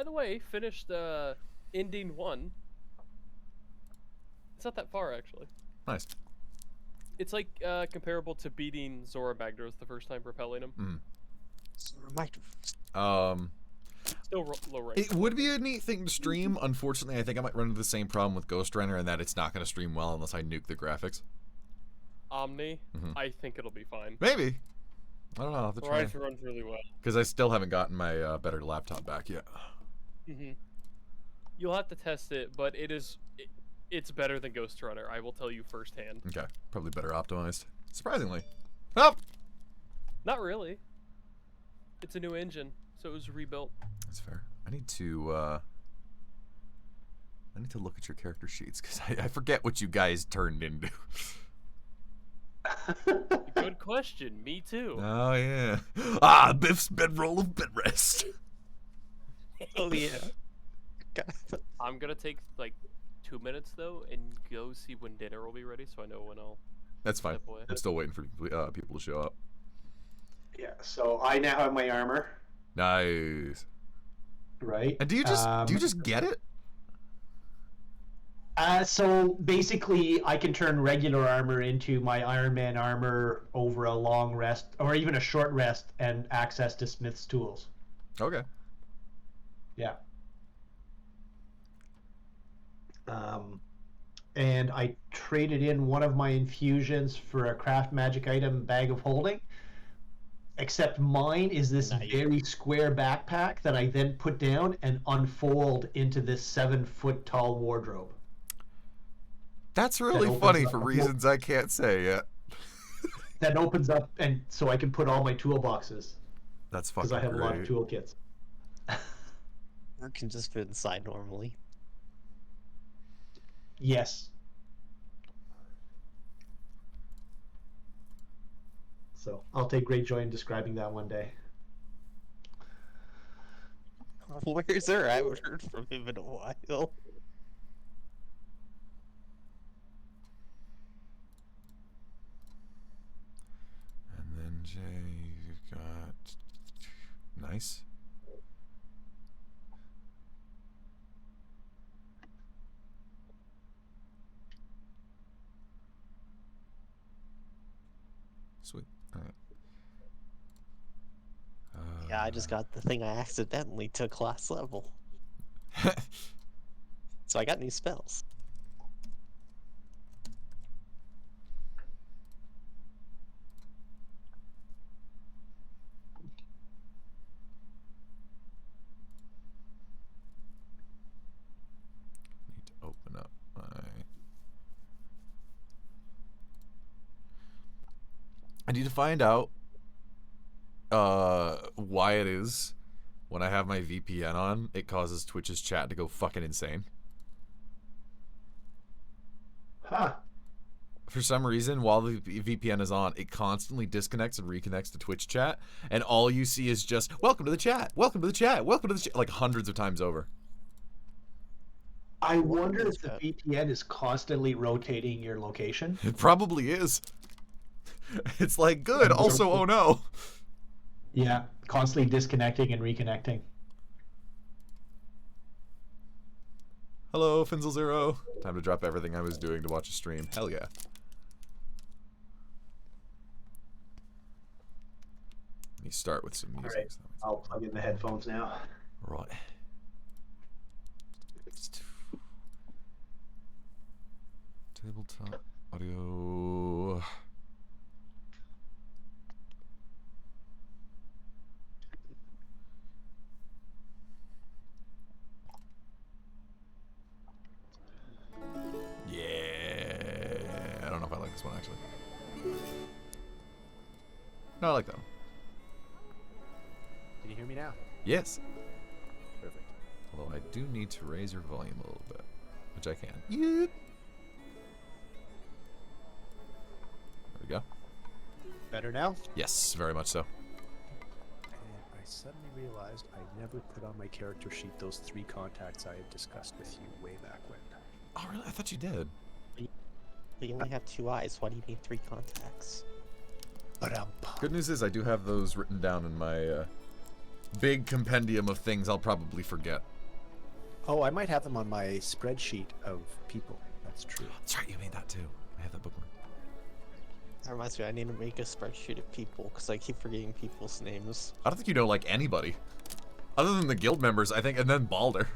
the way, finished ending 1. It's not that far actually. Nice. It's like comparable to beating Zora Magdaros the first time repelling him. Still low rank. It would be a neat thing to stream. Unfortunately, I think I might run into the same problem with Ghost Runner in that it's not going to stream well unless I nuke the graphics. Omni, I think it'll be fine. Maybe. I don't know. I'll have to try. Horizon runs really well. Because I still haven't gotten my better laptop back yet. You'll have to test it, but it's better than Ghost Runner. I will tell you firsthand. Okay, probably better optimized. Surprisingly. Oh! Not really. It's a new engine, so it was rebuilt. That's fair. I need to look at your character sheets because I forget what you guys turned into. Good question. Me too. Oh yeah. Ah, Biff's bedroll of bed rest. Oh yeah. I'm gonna take like 2 minutes though and go see when dinner will be ready, so I know when I'll. That's fine. I'm still waiting for people to show up. Yeah. So I now have my armor. Nice. Right. And do you just get it? So basically, I can turn regular armor into my Iron Man armor over a long rest, or even a short rest, and access to Smith's tools. Okay. Yeah. And I traded in one of my infusions for a craft magic item bag of holding. Except mine is this very square backpack that I then put down and unfold into this 7-foot tall wardrobe. That's really funny for reasons I can't say yet. That opens up, and so I can put all my toolboxes. That's fucking great. Because I have great. a lot of toolkits. Or can just fit inside normally. Yes. So I'll take great joy in describing that one day. Where's her? I haven't heard from him in a while. And then Jay, you've got nice. Sweet. All right. Yeah, I just got the thing I accidentally took last level. So I got new spells. Need to open up my. I need to find out why it is when I have my VPN on, it causes Twitch's chat to go fucking insane. Huh. For some reason, while the VPN is on, it constantly disconnects and reconnects to Twitch chat, and all you see is just, welcome to the chat, welcome to the chat, welcome to the chat, like hundreds of times over. I wonder if the VPN is constantly rotating your location. It probably is. It's like, good, also, oh no. Yeah, constantly disconnecting and reconnecting. Hello, Finzel Zero. Time to drop everything I was doing to watch a stream. Hell yeah. Let me start with some music. All right, I'll plug in the headphones now. Right. Tabletop audio. Yeah, I don't know if I like this one actually. No, I like that one. Can you hear me now? Yes. Perfect. Although I do need to raise your volume a little bit, which I can. Yep. There we go. Better now? Yes, very much so. And I suddenly realized I never put on my character sheet those 3 contacts I had discussed with you way back when. Oh, really? I thought you did. But you only have 2 eyes. Why do you need 3 contacts? Good news is I do have those written down in my big compendium of things I'll probably forget. Oh, I might have them on my spreadsheet of people. That's true. That's right, you made that too. I have that bookmark. That reminds me, I need to make a spreadsheet of people because I keep forgetting people's names. I don't think you know like anybody, other than the guild members, I think, and then Balder.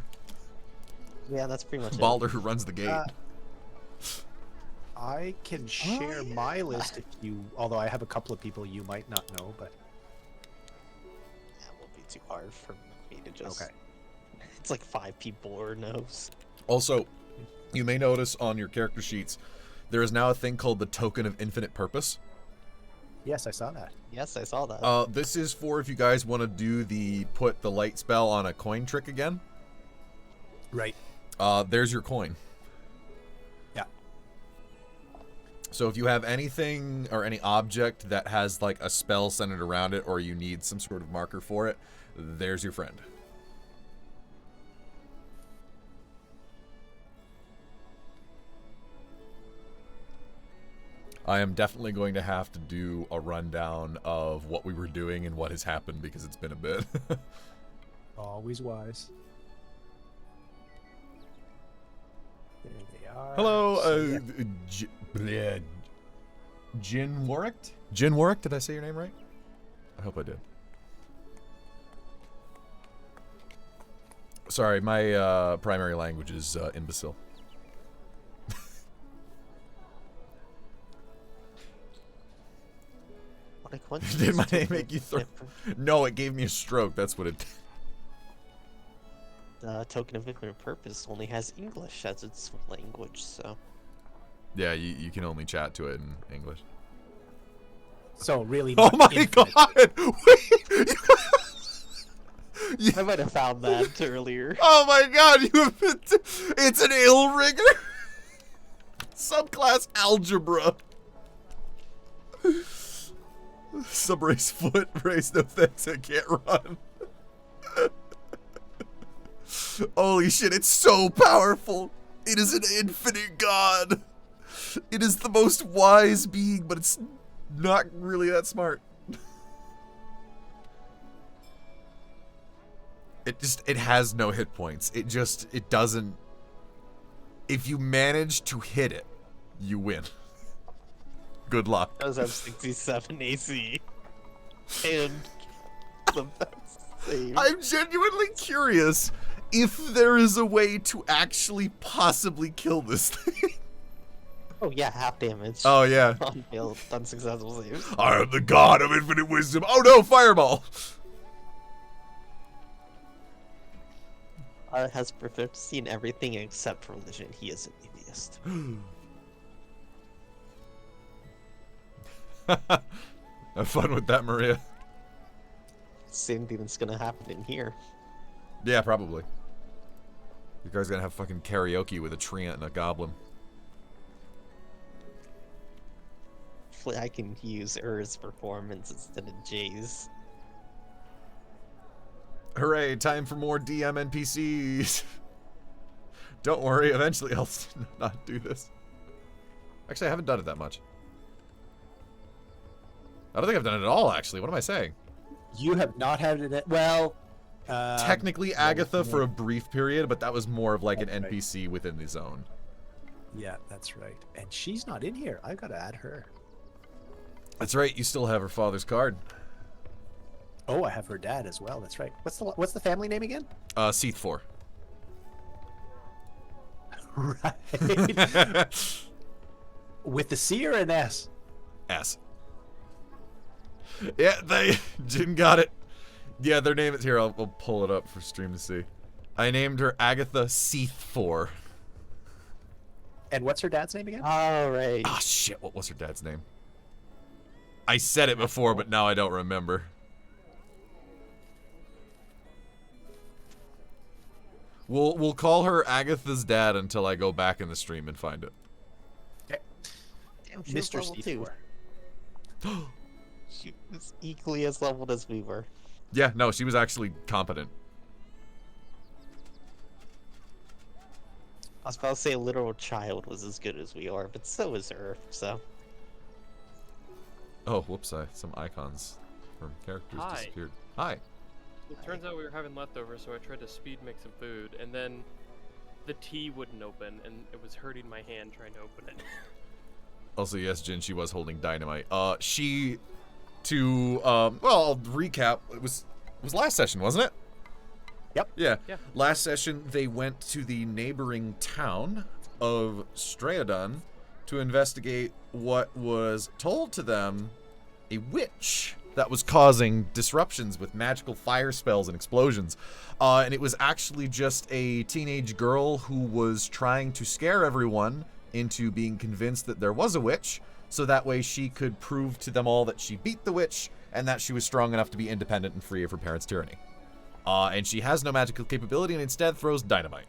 Yeah, that's pretty much Balder who runs the gate. I can share my list if you, although I have a couple of people you might not know, but... That won't be too hard for me to just... Okay. It's like 5 people or knows. Also, you may notice on your character sheets, there is now a thing called the Token of Infinite Purpose. Yes, I saw that. Yes, I saw that. This is for if you guys want to do put the light spell on a coin trick again. Right. There's your coin. Yeah. So if you have anything or any object that has like a spell centered around it, or you need some sort of marker for it, there's your friend. I am definitely going to have to do a rundown of what we were doing and what has happened because it's been a bit. Always wise. There they are. Hello, So, yeah. Jin Warwick? Jin Warwick, did I say your name right? I hope I did. Sorry, my primary language is imbecile. What a coincidence. Did my name make you throw? No, it gave me a stroke. That's what it did. The Token of Infinite Purpose only has English as its language, so... Yeah, you can only chat to it in English. So really Oh not my infinite. god! Wait! I might have found that earlier. Oh my god, you have been it's an ill rigger! Subclass algebra. Subrace foot, race no thanks, I can't run. Holy shit, it's so powerful! It is an infinite god! It is the most wise being, but it's not really that smart. It has no hit points. It doesn't... If you manage to hit it, you win. Good luck. It does have 67 AC. And the best save. I'm genuinely curious if there is a way to actually possibly kill this thing. Oh yeah, half damage. Oh yeah. On failed, unsuccessful saves. I am the god of infinite wisdom. Oh no, fireball! Has proficiency in everything except for religion. He is an atheist. Have fun with that, Maria. Same thing that's gonna happen in here. Yeah, probably. You guys gonna have fucking karaoke with a treant and a goblin. Hopefully I can use Ur's performance instead of Jay's. Hooray, time for more DM NPCs. Don't worry, eventually I'll not do this. Actually, I haven't done it that much. I don't think I've done it at all, actually. What am I saying? You have not had it. Well, Technically Agatha for a brief period, but that was more of like an That's right. NPC within the zone. Yeah, that's right. And she's not in here. I've got to add her. That's right, you still have her father's card. Oh, I have her dad as well. That's right. What's the family name again? Seath 4. Right. With the C or an S? S. Yeah, Jin got it. Yeah, their name is here. I'll pull it up for stream to see. I named her Agatha Seath 4. And what's her dad's name again? Alright. Ah, shit. What was her dad's name? I said it before, but now I don't remember. We'll call her Agatha's dad until I go back in the stream and find it. Okay. Damn, she was Mr. level Steve 2. 4. She was equally as leveled as we were. Yeah, no, she was actually competent. I was about to say a literal child was as good as we are, but so is Ur, so... Oh, whoops, some icons from characters Hi. disappeared. Hi. It turns out we were having leftovers, so I tried to speed make some food, and then the tea wouldn't open, and it was hurting my hand trying to open it. Also, yes, Jin, she was holding dynamite. Well, I'll recap. It was last session, wasn't it? Yep. Yeah. Yeah. Last session, they went to the neighboring town of Straeodon to investigate what was told to them a witch that was causing disruptions with magical fire spells and explosions. And it was actually just a teenage girl who was trying to scare everyone into being convinced that there was a witch, so that way she could prove to them all that she beat the witch and that she was strong enough to be independent and free of her parents' tyranny. And she has no magical capability and instead throws dynamite.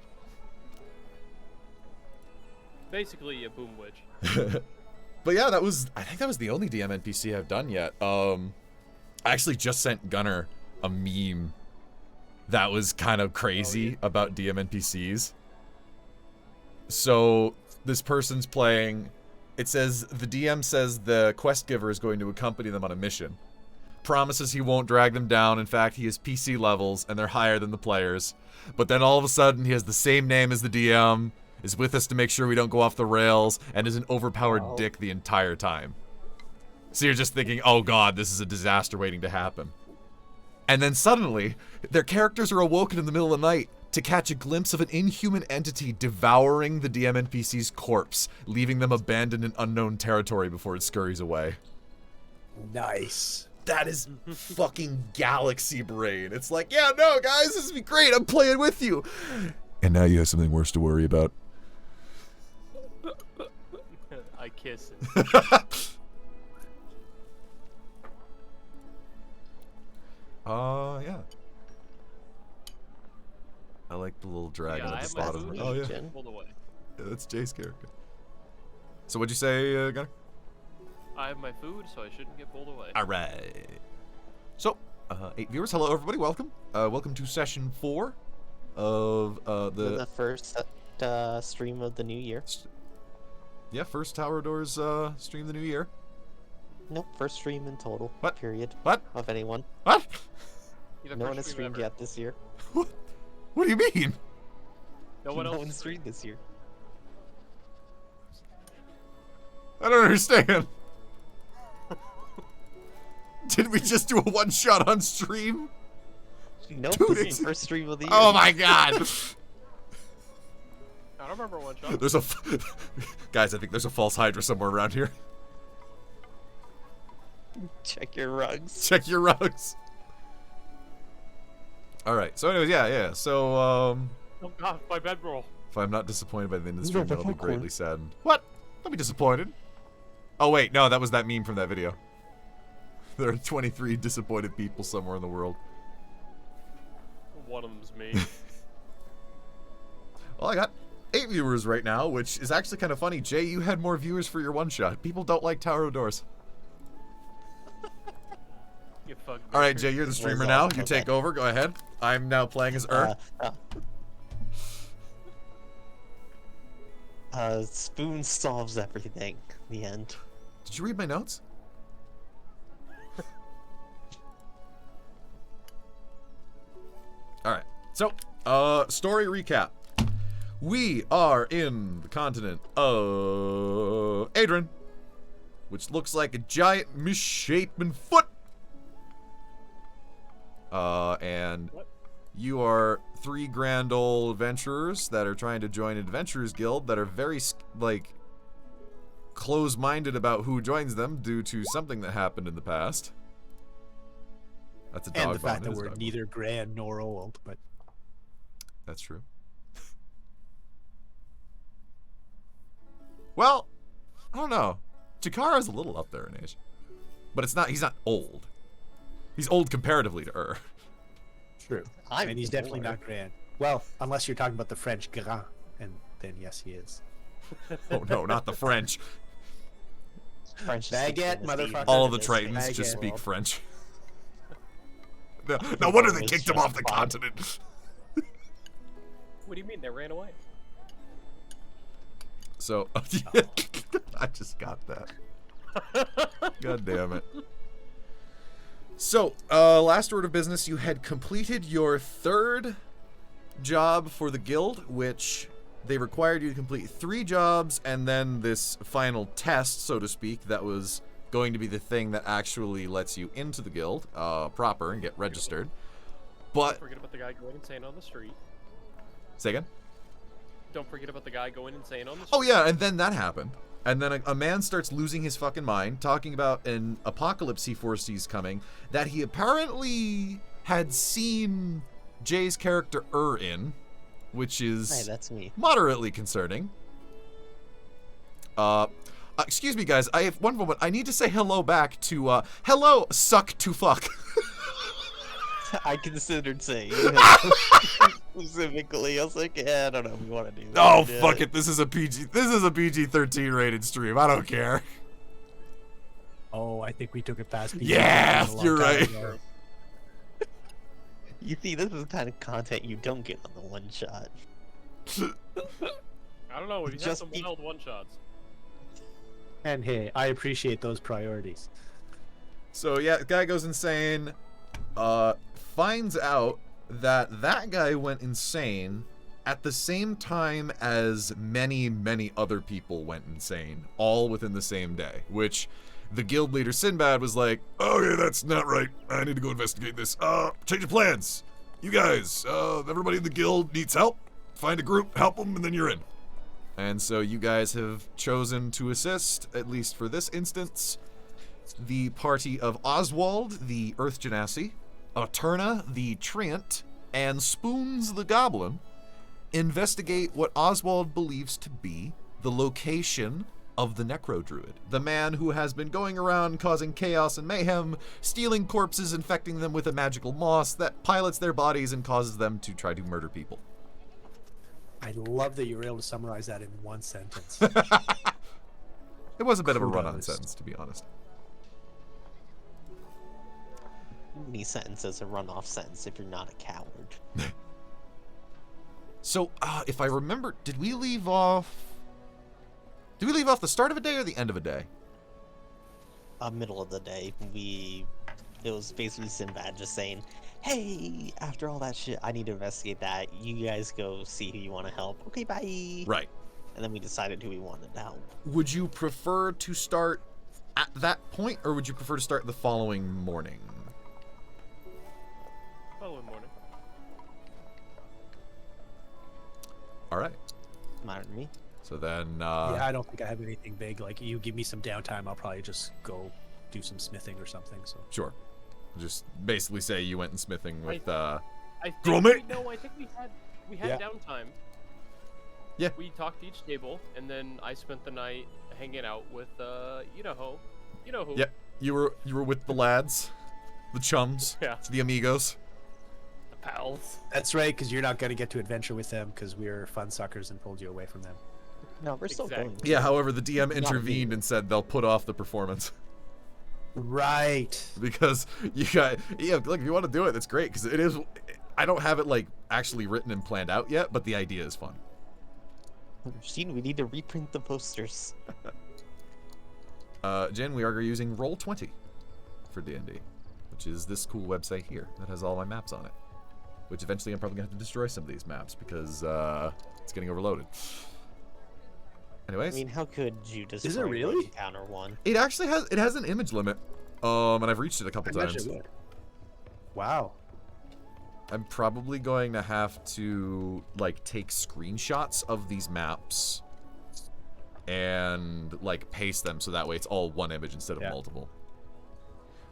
Basically, a boom witch. But yeah, I think that was the only DM NPC I've done yet. I actually just sent Gunnar a meme that was kind of crazy about DM NPCs. So this person's playing, it says, the DM says the quest giver is going to accompany them on a mission. Promises he won't drag them down. In fact, he has PC levels and they're higher than the players. But then all of a sudden he has the same name as the DM, is with us to make sure we don't go off the rails, and is an overpowered dick the entire time. So you're just thinking, oh god, this is a disaster waiting to happen. And then suddenly, their characters are awoken in the middle of the night to catch a glimpse of an inhuman entity devouring the DM NPC's corpse, leaving them abandoned in unknown territory before it scurries away. Nice. That is fucking galaxy brain. It's like, yeah, no, guys, this would be great. I'm playing with you. And now you have something worse to worry about. I kiss it. Yeah. I like the little dragon Yeah, I at the have my bottom. food. Oh, yeah. Jen. Pulled away. Yeah, that's Jay's character. So what'd you say, Gunnar? I have my food, so I shouldn't get pulled away. All right. So, 8 viewers, hello everybody, welcome. Welcome to session 4 of The first stream of the new year. Yeah, first Tower Doors stream of the new year. Nope, first stream in total. What? Period. What? Of anyone. What? You're the No one first has stream streamed ever. yet this year. What do you mean? No one No else one's streamed this year. I don't understand. Did we just do a one-shot on stream? Nope, Dude, this it's- is the first stream of the year. Oh my god! I don't remember one shot. There's a guys, I think there's a false Hydra somewhere around here. Check your rugs. Check your rugs. All right. So, anyways, yeah. So, Oh god, my bedroll. if I'm not disappointed by the end of the No, stream, but I'll be popcorn. greatly saddened. What? Don't be disappointed. Oh wait, no, that was that meme from that video. There are 23 disappointed people somewhere in the world. One of them's me. Well, I got 8 viewers right now, which is actually kind of funny. Jay, you had more viewers for your one-shot. People don't like Tower of Doors. You fuck. All right, Jay, you're the streamer now. You take over. Go ahead. I'm now playing as Spoon solves everything. The end. Did you read my notes? Alright, so, story recap. We are in the continent of Adrian, which looks like a giant misshapen foot. And What? you are 3 grand old adventurers that are trying to join an adventurers guild that are very, like, close-minded about who joins them due to something that happened in the past. That's a dog And the fact bone, that it is we're dog bone. neither grand nor old, but That's true. Well, I don't know. Chikara's a little up there in age. But it's not, he's not old. He's old comparatively to true. I'm And he's definitely older. not grand. Well, unless you're talking about the French grand, and then yes, he is. Oh no, not the French. French is the Baguette, thinnest motherfucker. eater All in of the this Tritons thing. just Baguette. speak French. No wonder they It's kicked him just off the fine. continent. What do you mean they ran away? So, I just got that. God damn it. So, last order of business, you had completed your third job for the guild, which they required you to complete 3 jobs, and then this final test, so to speak, that was going to be the thing that actually lets you into the guild proper and get registered. But Don't forget about the guy going insane on the street. say again. Don't forget about the guy going insane on the street. Oh yeah, and then that happened. And then a man starts losing his fucking mind, talking about an apocalypse he foresees coming that he apparently had seen Jay's character in, which is Hey, that's me. moderately concerning. Excuse me, guys. I have one moment. I need to say hello back to hello, suck to fuck. I considered saying that specifically. I was like, yeah, I don't know if we want to do that. Oh fuck it. This is a PG-13 rated stream. I don't care. Oh, I think we took it past PG. Yeah, a long you're time right. ago. You see, this is the kind of content you don't get on the one shot. I don't know. We've had Just some be- wild one-shots. And hey, I appreciate those priorities. So yeah, the guy goes insane. Finds out that that guy went insane at the same time as many, many other people went insane, all within the same day, which the guild leader Sinbad was like, okay, that's not right. I need to go investigate this. Change of plans. You guys, everybody in the guild needs help. Find a group, help them, and then you're in. And so you guys have chosen to assist, at least for this instance, the party of Oswald, the Earth Genasi, Eterna, the Treant, and Spoons, the Goblin, investigate what Oswald believes to be the location of the Necro Druid, the man who has been going around causing chaos and mayhem, stealing corpses, infecting them with a magical moss that pilots their bodies and causes them to try to murder people. I love that you were able to summarize that in one sentence. It was a bit of a run-on Kudos. sentence, to be honest. Any sentence is a runoff sentence if you're not a coward. So, if I remember, did we leave off the start of a day or the end of a day? Middle of the day, it was basically Sinbad just saying, hey, after all that shit, I need to investigate that. You guys go see who you want to help. Okay, bye. Right. And then we decided who we wanted to help. Would you prefer to start at that point, or would you prefer to start the following morning? Following morning. All right. Matter to me. So then, Yeah, I don't think I have anything big. Like, you give me some downtime, I'll probably just go do some smithing or something. So sure. Just basically say you went in smithing with, I Go, think mate. I think we had Yeah. downtime. Yeah. We talked to each table, and then I spent the night hanging out with you know who. Yep. You were with the lads, the chums, Yeah. the amigos. The pals. that's right, because you're not going to get to adventure with them because we're fun suckers and pulled you away from them. No, we're still Exactly. going. Yeah, however, the DM Not intervened me. and said they'll put off the performance. Right. Because you got, yeah, look, if you want to do it, that's great, because it is, I don't have it, like, actually written and planned out yet, but the idea is fun. Gene, we need to reprint the posters. Jen, we are using Roll20 for D&D, which is this cool website here that has all my maps on it, which eventually I'm probably going to have to destroy some of these maps, because it's getting overloaded. I Anyways, mean, how could you destroy Is it really? Encounter one? it actually has an image limit, and I've reached it a couple I imagine times. it would. Wow. I'm probably going to have to, like, take screenshots of these maps and, like, paste them so that way it's all one image instead of Yeah. multiple.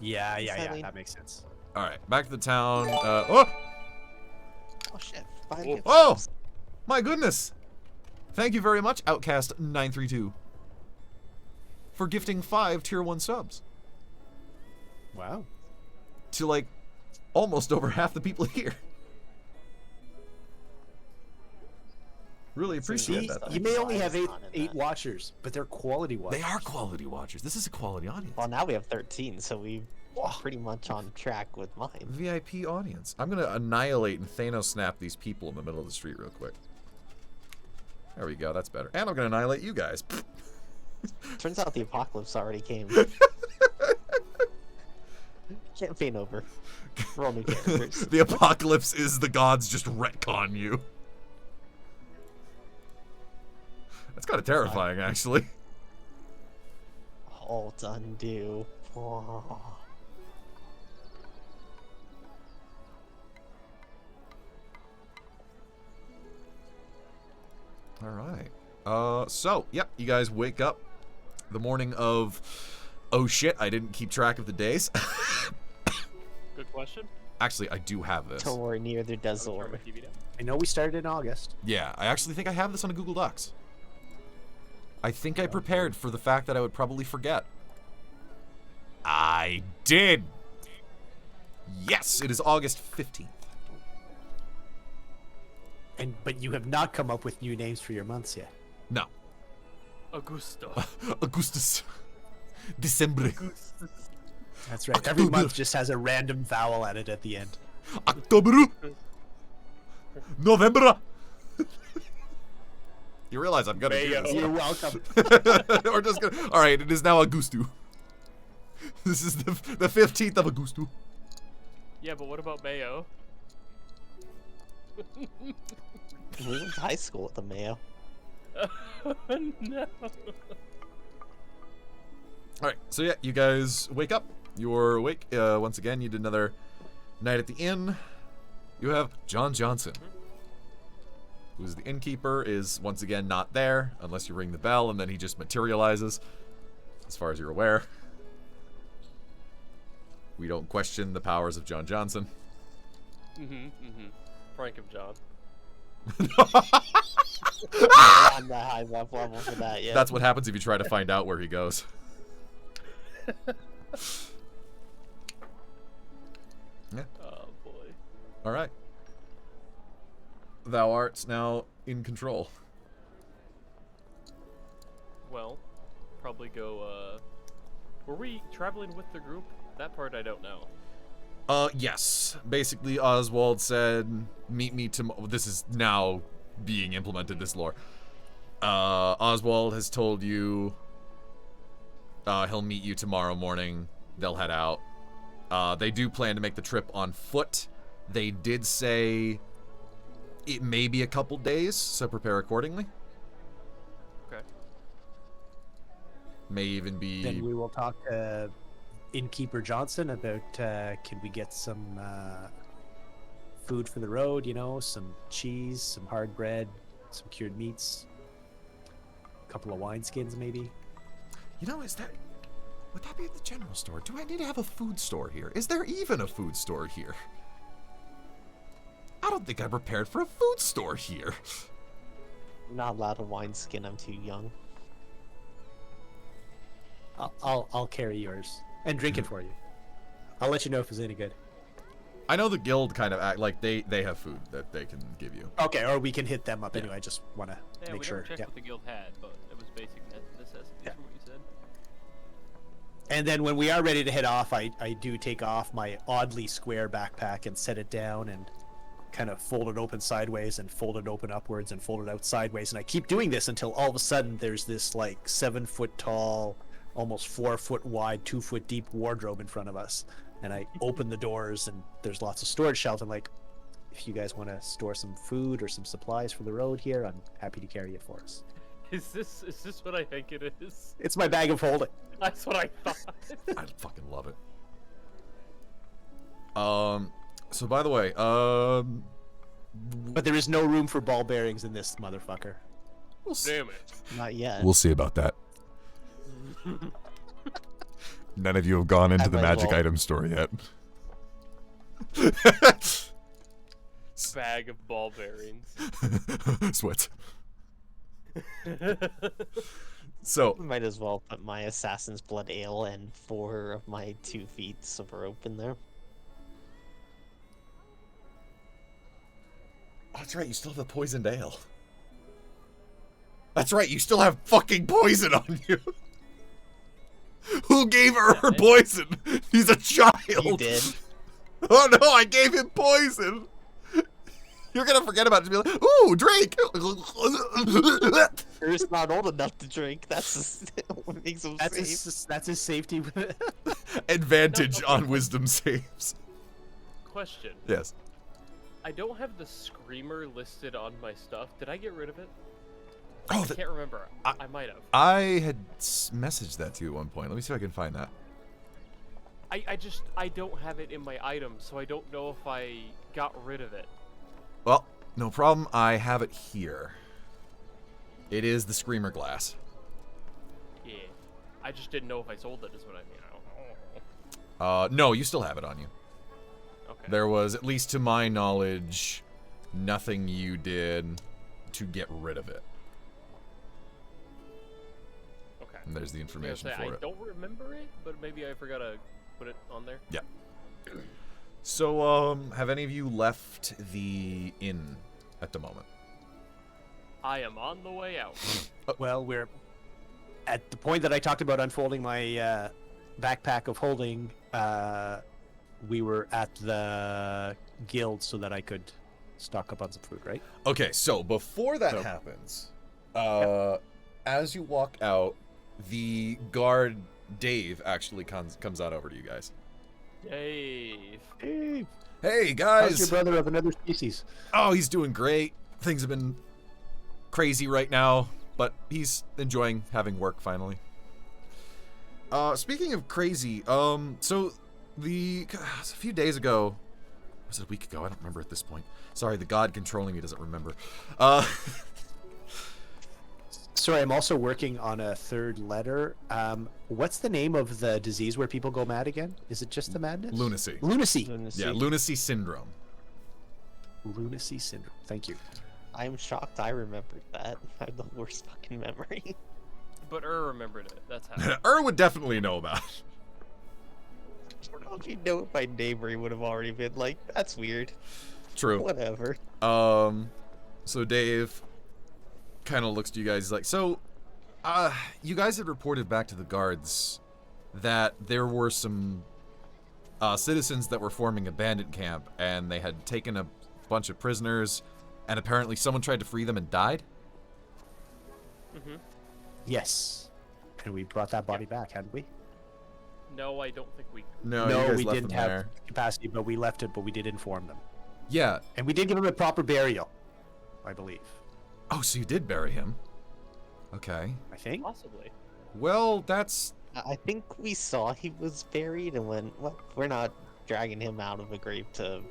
Yeah, Sadly- that makes sense. All right, back to the town. Oh, Oh shit! Behind you. oh, my goodness! Thank you very much, Outcast932, for gifting 5 tier 1 subs Wow. to, like, almost over half the people here. Really appreciate See, that. You may only have It's not in eight that. watchers, but they're quality watchers. They are quality watchers. This is a quality audience. Well, now we have 13, so we're pretty much on track with mine. VIP audience. I'm gonna annihilate and Thanos snap these people in the middle of the street real quick. There we go, that's better. And I'm gonna annihilate you guys. Campaign over. Roll new characters. The apocalypse is the gods just retcon you. That's kind of terrifying, actually. Alt undo. Oh. All right. So, yep, you guys wake up the morning of... Oh shit, I didn't keep track of the days. Good question. Actually, I do have this. Don't worry, neither does I'll turn my Zor. TV down. I know we started in August. Yeah, I actually think I have this on a Google Docs. I think I prepared for the fact that I would probably forget. I did! Yes, it is August 15th. But you have not come up with new names for your months yet. No. Augusto. Augustus. December. That's right. Every month just has a random vowel added at the end. October. November. You realize I'm gonna do Mayo. this. You're welcome. We're just gonna. All right, it is now Augusto. This is the 15th of Augusto. Yeah, but what about Mayo? We went to high school at the Mayo. No. All right, so yeah, you guys wake up. You're awake. Once again, you did another night at the inn. You have John Johnson, who's the innkeeper, is once again not there unless you ring the bell, and then he just materializes. As far as you're aware, we don't question the powers of John Johnson. Frank of John. On the high level for that, yeah. That's what happens if you try to find out where he goes. Yeah. Oh boy. All right. Thou art now in control. Well, probably go. Were we traveling with the group? That part I don't know. Yes. Basically, Oswald said, meet me tomorrow. This is now being implemented, this lore. Oswald has told you he'll meet you tomorrow morning. They'll head out. They do plan to make the trip on foot. They did say it may be a couple days, so prepare accordingly. Okay. May even be... Then we will talk to Innkeeper Johnson about can we get some food for the road, you know, some cheese, some hard bread, some cured meats, a couple of wineskins maybe. You know, would that be at the general store? Do I need to have a food store here? Is there even a food store here? I don't think I'm prepared for a food store here. I'm not allowed a wineskin, I'm too young. I'll carry yours and drink it for you. I'll let you know if it's any good. I know the guild kind of act like they have food that they can give you. Okay, or we can hit them up anyway. I just want to Yeah, make we sure. never checked Yeah. what the guild had, but it was basic necessities Yeah. from what you said. And then when we are ready to head off, I do take off my oddly square backpack and set it down and kind of fold it open sideways and fold it open upwards and fold it out sideways. And I keep doing this until all of a sudden there's this like 7 foot tall, almost 4 foot wide, 2 foot deep wardrobe in front of us. And I open the doors and there's lots of storage shelves. I'm like, if you guys want to store some food or some supplies for the road here, I'm happy to carry it for us. Is this what I think it is? It's my bag of holding. That's what I thought. I fucking love it. So by the way, But there is no room for ball bearings in this motherfucker. we'll see. Damn it. Not yet. We'll see about that. None of you have gone into I the might as magic well. item store yet. Bag of ball bearings. Sweat. So, Might as well put my Assassin's Blood Ale and 4 of my 2 feet of rope in there. oh, that's right, you still have the poisoned ale. That's right, you still have fucking poison on you. Who gave her poison? He's a child. You did. Oh no, I gave him poison. You're gonna forget about it and be like, ooh, drink. He's not old enough to drink. That's what makes him safe. That's his safety. Advantage No, on okay. wisdom saves. Question. Yes. I don't have the screamer listed on my stuff. Did I get rid of it? Oh, I can't remember. I might have. I had messaged that to you at one point. Let me see if I can find that. I don't have it in my items, so I don't know if I got rid of it. Well, no problem. I have it here. It is the Screamer glass. Yeah. I just didn't know if I sold it, is what I mean. I don't know. No, you still have it on you. Okay. There was, at least to my knowledge, nothing you did to get rid of it. Okay. And there's the I was information gonna say, for I it. don't remember it, but maybe I forgot to put it on there. Yeah. So, have any of you left the inn at the moment? I am on the way out. Well, we're at the point that I talked about unfolding my backpack of holding. We were at the guild so that I could stock up on some food, right? Okay, so before that So- happens, as you walk out, the guard Dave actually comes out over to you guys. Dave. Hey, Hey how's your guys! brother of another species? Oh, he's doing great. Things have been crazy right now, but he's enjoying having work finally. Speaking of crazy, so a few days ago, was it a week ago? I don't remember at this point. Sorry, the god controlling me doesn't remember. Sorry, I'm also working on a third letter. What's the name of the disease where people go mad again? Is it just the madness? Lunacy. Lunacy. Yeah, lunacy syndrome. Lunacy syndrome. Thank you. I'm shocked I remembered that. I have the worst fucking memory. But remembered it. That's how. Would definitely know about it. Don't you know if my neighbor he would have already been like, that's weird. True. Whatever. So Dave kind of looks to you guys like, so, you guys had reported back to the guards that there were some citizens that were forming a bandit camp, and they had taken a bunch of prisoners, and apparently someone tried to free them and died? Mm-hmm. Yes. And we brought that body back, hadn't we? No, I don't think we. No, you guys we left didn't them have there. capacity, but we left it, but we did inform them. Yeah. And we did give him a proper burial, I believe. Oh, so you did bury him. Okay. I think. Possibly. Well, that's... I think we saw he was buried and went, what? We're not dragging him out of a grave to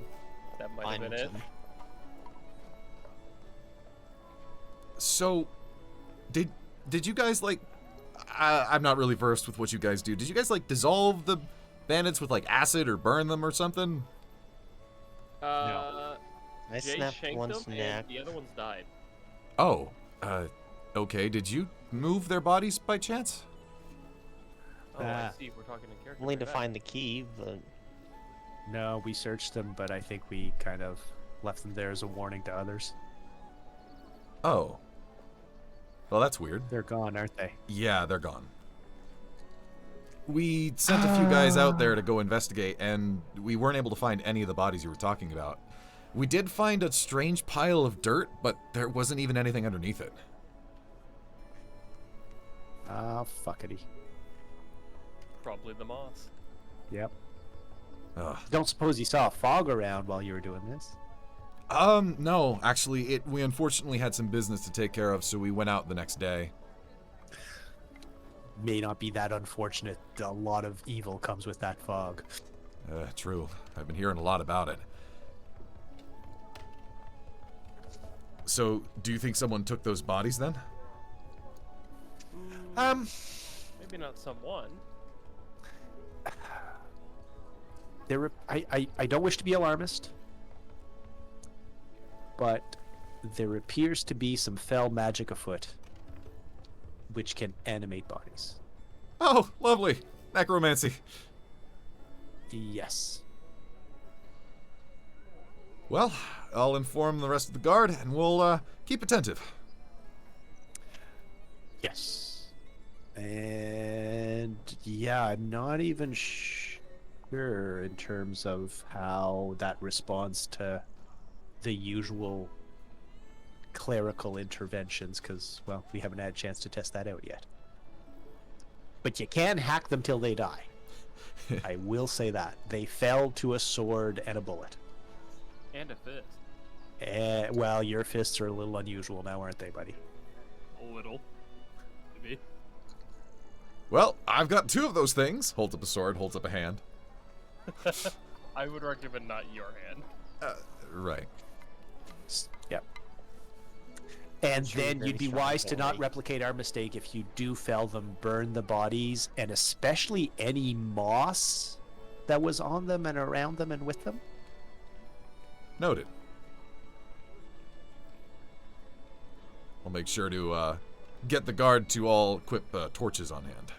That might have find been it. him. So, did you guys, like... I'm not really versed with what you guys do. Did you guys, like, dissolve the bandits with, like, acid or burn them or something? I Jay snapped shanked one's them, neck. and the other one's died. Oh, okay. Did you move their bodies by chance? Oh, I Ah. see. We're talking in character. Only My to bad. find the key, but No, we searched them, but I think we kind of left them there as a warning to others. Oh. Well, that's weird. They're gone, aren't they? Yeah, they're gone. We sent a few guys out there to go investigate, and we weren't able to find any of the bodies you were talking about. We did find a strange pile of dirt, but there wasn't even anything underneath it. Ah, fuckity. Probably the moss. Yep. Ugh. Don't suppose you saw a fog around while you were doing this? No, actually, we unfortunately had some business to take care of, so we went out the next day. May not be that unfortunate. A lot of evil comes with that fog. True. I've been hearing a lot about it. So, do you think someone took those bodies then? Maybe not someone. I don't wish to be alarmist, but there appears to be some fell magic afoot, which can animate bodies. Oh, lovely. Necromancy. Yes. Well, I'll inform the rest of the guard, and we'll keep attentive. Yes. And yeah, I'm not even sure in terms of how that responds to the usual clerical interventions because, well, we haven't had a chance to test that out yet. But you can hack them till they die. I will say that. They fell to a sword and a bullet. And a fist. Well, your fists are a little unusual now, aren't they, buddy? A little. Maybe. Well, I've got 2 of those things. Holds up a sword, holds up a hand. I would recommend not your hand. Right. Yep. And Sure, then very you'd be strong wise to not boy. replicate our mistake if you do fell them, burn the bodies, and especially any moss that was on them and around them and with them. Noted. I'll make sure to get the guard to all equip torches on hand.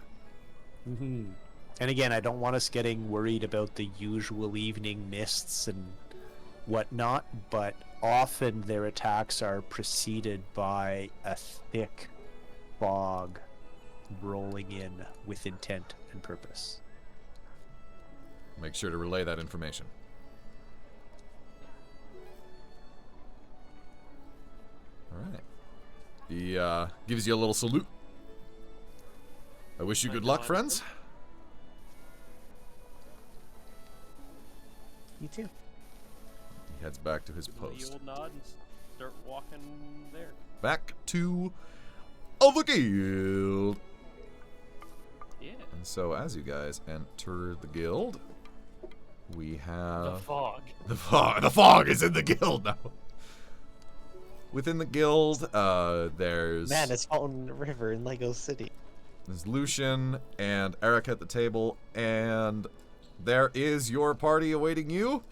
Mm-hmm. And again, I don't want us getting worried about the usual evening mists and whatnot, but often their attacks are preceded by a thick fog rolling in with intent and purpose. Make sure to relay that information. Alright. He gives you a little salute. I wish you good luck, friends. You too. He heads back to his Give him the post. old nod and start walking there. Back to the guild. Yeah. And so as you guys enter the guild, we have... The fog. The fog is in the guild now. Within the guild, there's... Man, it's falling in the river in Lego City. There's Lucian and Eric at the table, and there is your party awaiting you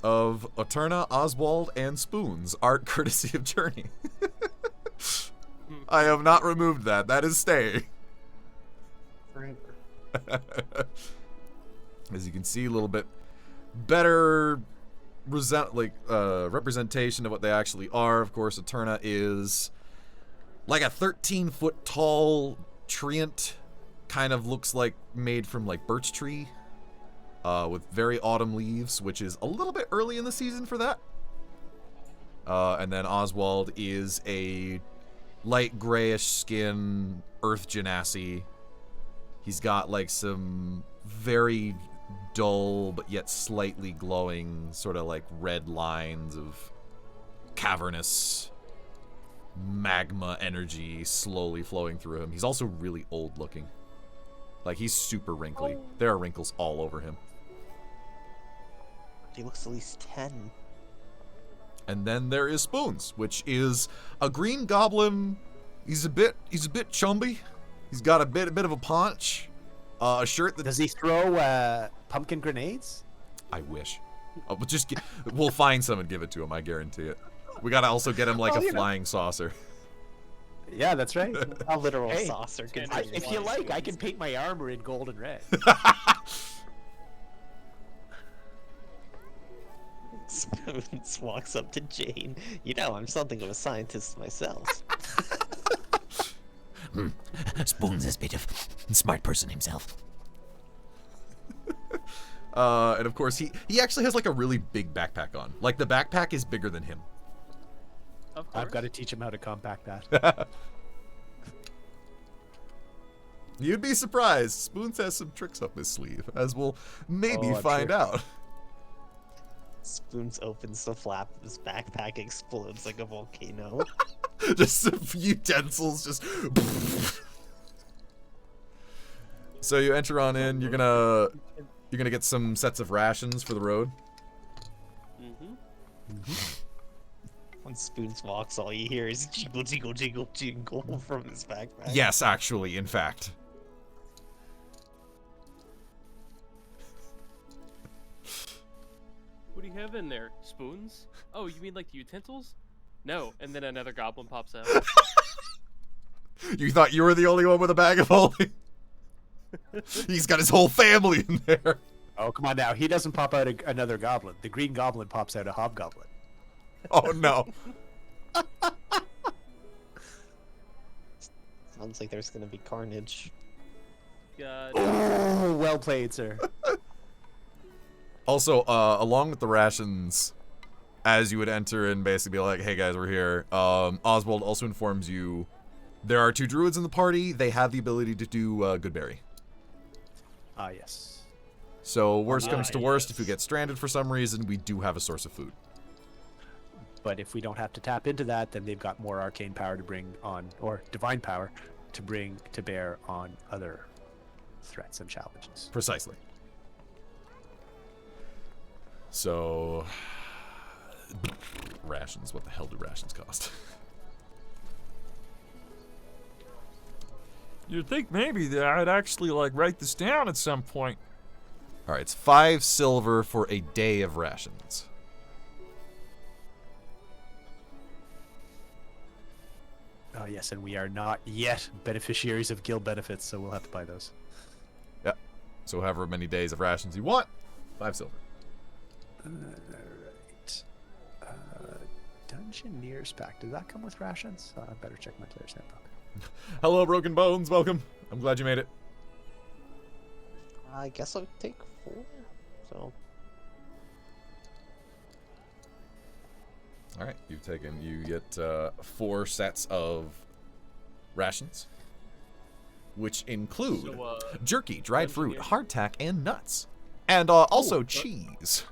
of Eterna, Oswald, and Spoons, art courtesy of Journey. I have not removed that. That is staying. Forever. As you can see, a little bit better representation of what they actually are. Of course, Eterna is like a 13-foot tall treant, kind of looks like made from like birch tree, with very autumn leaves, which is a little bit early in the season for that. And then Oswald is a light grayish skin earth genasi. He's got like some very dull but yet slightly glowing sort of like red lines of cavernous magma energy slowly flowing through him. He's also really old looking. Like, he's super wrinkly. There are wrinkles all over him. He looks at least 10. And then there is Spoons, which is a green goblin. He's a bit chumby. He's got a bit of a paunch. A shirt that... Does he throw pumpkin grenades? I wish. But we'll find some and give it to him, I guarantee it. We gotta also get him like a flying saucer. Yeah, that's right. A literal Hey, saucer. If you like, I can paint my armor in gold and red. Spoons walks up to Jane. You know, I'm something of a scientist myself. Spoons is a bit of a smart person himself. And of course, he actually has like a really big backpack on. Like, the backpack is bigger than him. Of course. I've got to teach him how to compact that. You'd be surprised. Spoons has some tricks up his sleeve, as we'll maybe I'm find sure. out. Spoons opens the flap of his backpack, explodes like a volcano. Just some utensils, just. So you enter on in. You're gonna get some sets of rations for the road. Mm-hmm. When Spoons walks, all you hear is jingle, jingle, jingle, jingle from his backpack. Yes, actually, in fact. What do you have in there? Spoons? Oh, you mean like the utensils? No. And then another goblin pops out. You thought you were the only one with a bag of holding? He's got his whole family in there. Oh, come on now. He doesn't pop out another goblin. The green goblin pops out a hobgoblin. Oh no. Sounds like there's gonna be carnage. God. Oh, well played, sir. Also, along with the rations, as you would enter and basically be like, hey guys, we're here. Oswald also informs you there are 2 druids in the party. They have the ability to do good berry. Ah, yes. So worst comes to worst, yes. if we get stranded for some reason, we do have a source of food. But if we don't have to tap into that, then they've got more arcane power to bring on, or divine power to bring to bear on other threats and challenges. Precisely. So, rations. What the hell do rations cost? You'd think maybe that I'd actually like write this down at some point. All right, it's 5 silver for a day of rations. Oh yes, and we are not yet beneficiaries of guild benefits, so we'll have to buy those. Yep. So however many days of rations you want, 5 silver. Alright. Dungeoneer's Pack. Does that come with rations? I better check my player's handbook. Hello, Broken Bones. Welcome. I'm glad you made it. I guess I'll take 4. So All right, you get 4 sets of rations, which include So, jerky, dried fruit, Dungeoneer- hardtack, and nuts, and also but- cheese,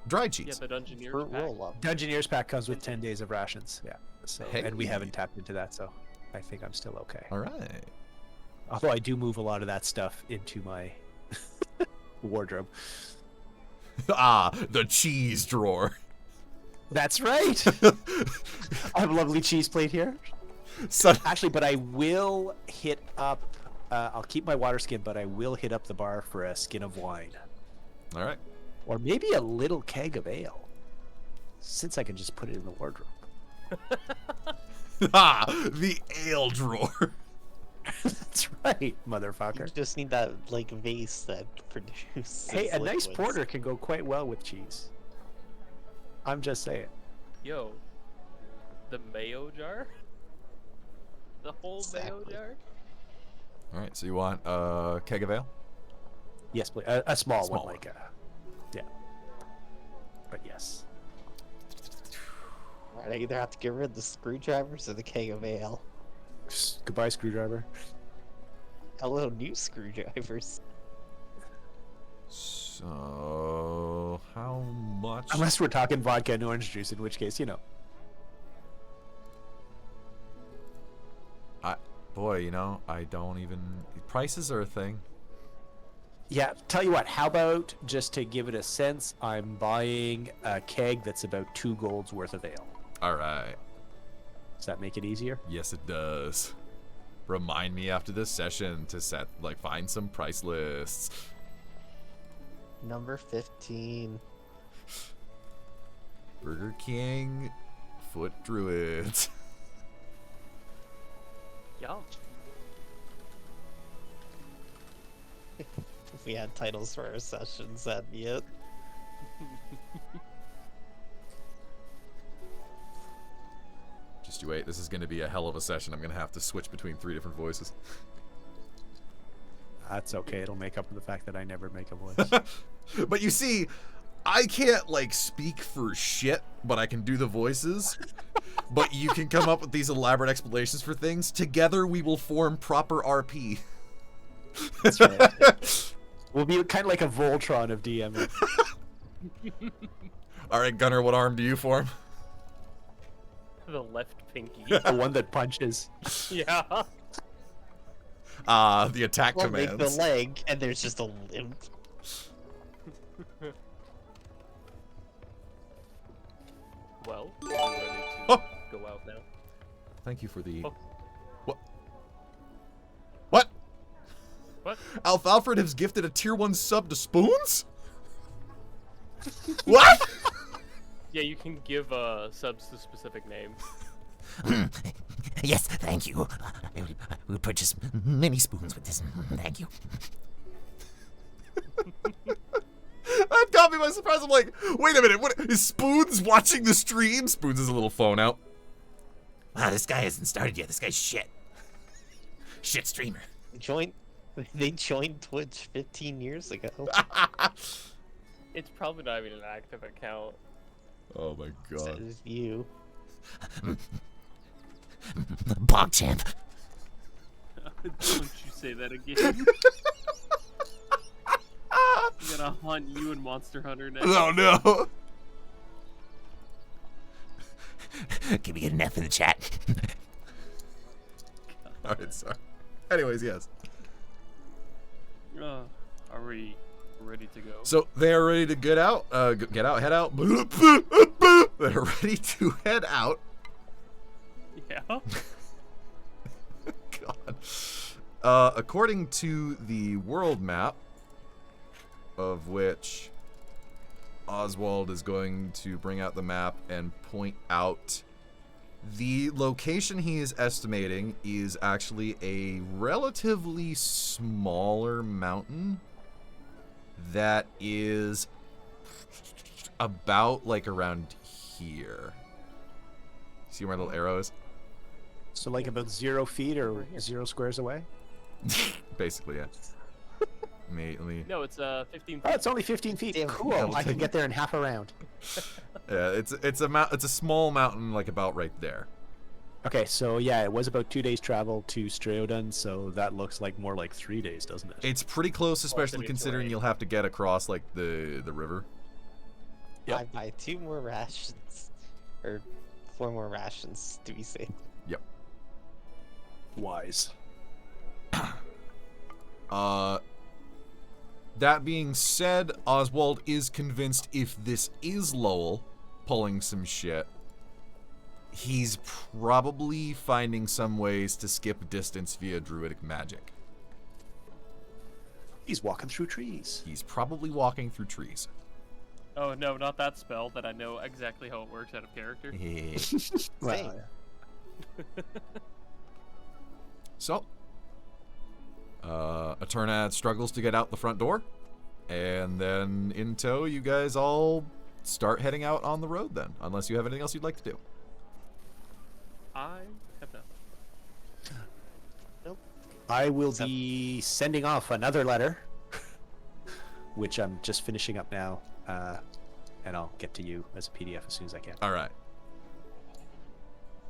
dried yeah, cheese. the Dungeoneer's fruit pack. roll up. Dungeoneer's Pack comes with 10 days of rations. Yeah. So, and we Hey. haven't tapped into that, so I think I'm still okay. All right. Although I do move a lot of that stuff into my wardrobe. Ah, the cheese drawer. That's right. I have a lovely cheese plate here. So, Actually, but I will hit up. I'll keep my water skin, but I will hit up the bar for a skin of wine, all right. or maybe a little keg of ale, since I can just put it in the wardrobe. Ah, the ale drawer. That's right, You motherfucker. just need that like vase that produces. Hey, a nice liquids. porter can go quite well with cheese. I'm just saying. Yo, the mayo jar? The whole mayo Exactly. jar? All right. So you want a keg of ale? Yes, please. A small Small one, like yeah. But yes. Right, I either have to get rid of the screwdrivers or the keg of ale. Goodbye, screwdriver. Hello, new screwdrivers. So how much? Unless we're talking vodka and orange juice, in which case, you know. Boy, you know, I don't even. Prices are a thing. Yeah, tell you what, how about, just to give it a sense, I'm buying a keg that's about 2 golds worth of ale. All right. Does that make it easier? Yes, it does. Remind me after this session to find some price lists. Number 15. Burger King, Foot Druids. Yeah. If we had titles for our sessions, that'd be it. Just you wait. This is going to be a hell of a session. I'm going to have to switch between 3 different voices. That's okay, it'll make up for the fact that I never make a voice. But you see, I can't speak for shit, but I can do the voices. But you can come up with these elaborate explanations for things. Together we will form proper RP. That's right. We'll be kind of like a Voltron of DMing. All right, Gunnar, what arm do you form? The left pinky. The one that punches. Yeah. The attack Well, make commands. the leg, and there's just a limp. Well, we're ready to Oh. go out now. Thank you for the... Oh. What? What? What? Alfred has gifted a tier 1 sub to Spoons? What? Yeah, you can give subs to specific names. Yes, thank you. I will purchase many spoons with this. Thank you. That got me by surprise. I'm like, wait a minute, what is Spoons watching the stream? Spoons has a little phone out. Wow, this guy hasn't started yet. This guy's shit. Shit streamer. They joined Twitch 15 years ago. It's probably not even an active account. Oh my god. Says you. PogChamp. Don't you say that again. I'm gonna hunt you and Monster Hunter next. Oh no. Can we get an F in the chat? Alright, sorry. Anyways, yes. Are we ready to go? So they are ready to head out. They're ready to head out. Yeah. God. According to the world map, of which Oswald is going to bring out the map and point out, the location he is estimating is actually a relatively smaller mountain that is about like around here. See where my little arrow is? So like about 0 feet or 0 squares away? Basically, yeah. Let me. No, it's 15 Oh, feet. it's only 15 feet. Damn, Cool. yeah, I can get there in half a round. Yeah, it's a small mountain, like about right there. Okay, so yeah, it was about 2 days travel to Straodon, so that looks like more like 3 days, doesn't it? It's pretty close, especially Alternate considering terrain. you'll have to get across like the river. Yep. I buy 2 more rations. Or 4 more rations to be safe. Yep. Wise. That being said, Oswald is convinced if this is Lowell pulling some shit, he's probably finding some ways to skip distance via druidic magic. He's walking through trees. He's probably walking through trees. Oh no, not that spell that I know exactly how it works out of character. Same. So, Eternad struggles to get out the front door, and then in tow, you guys all start heading out on the road then, unless you have anything else you'd like to do. I have nothing. I will be sending off another letter, which I'm just finishing up now, and I'll get to you as a PDF as soon as I can. All right.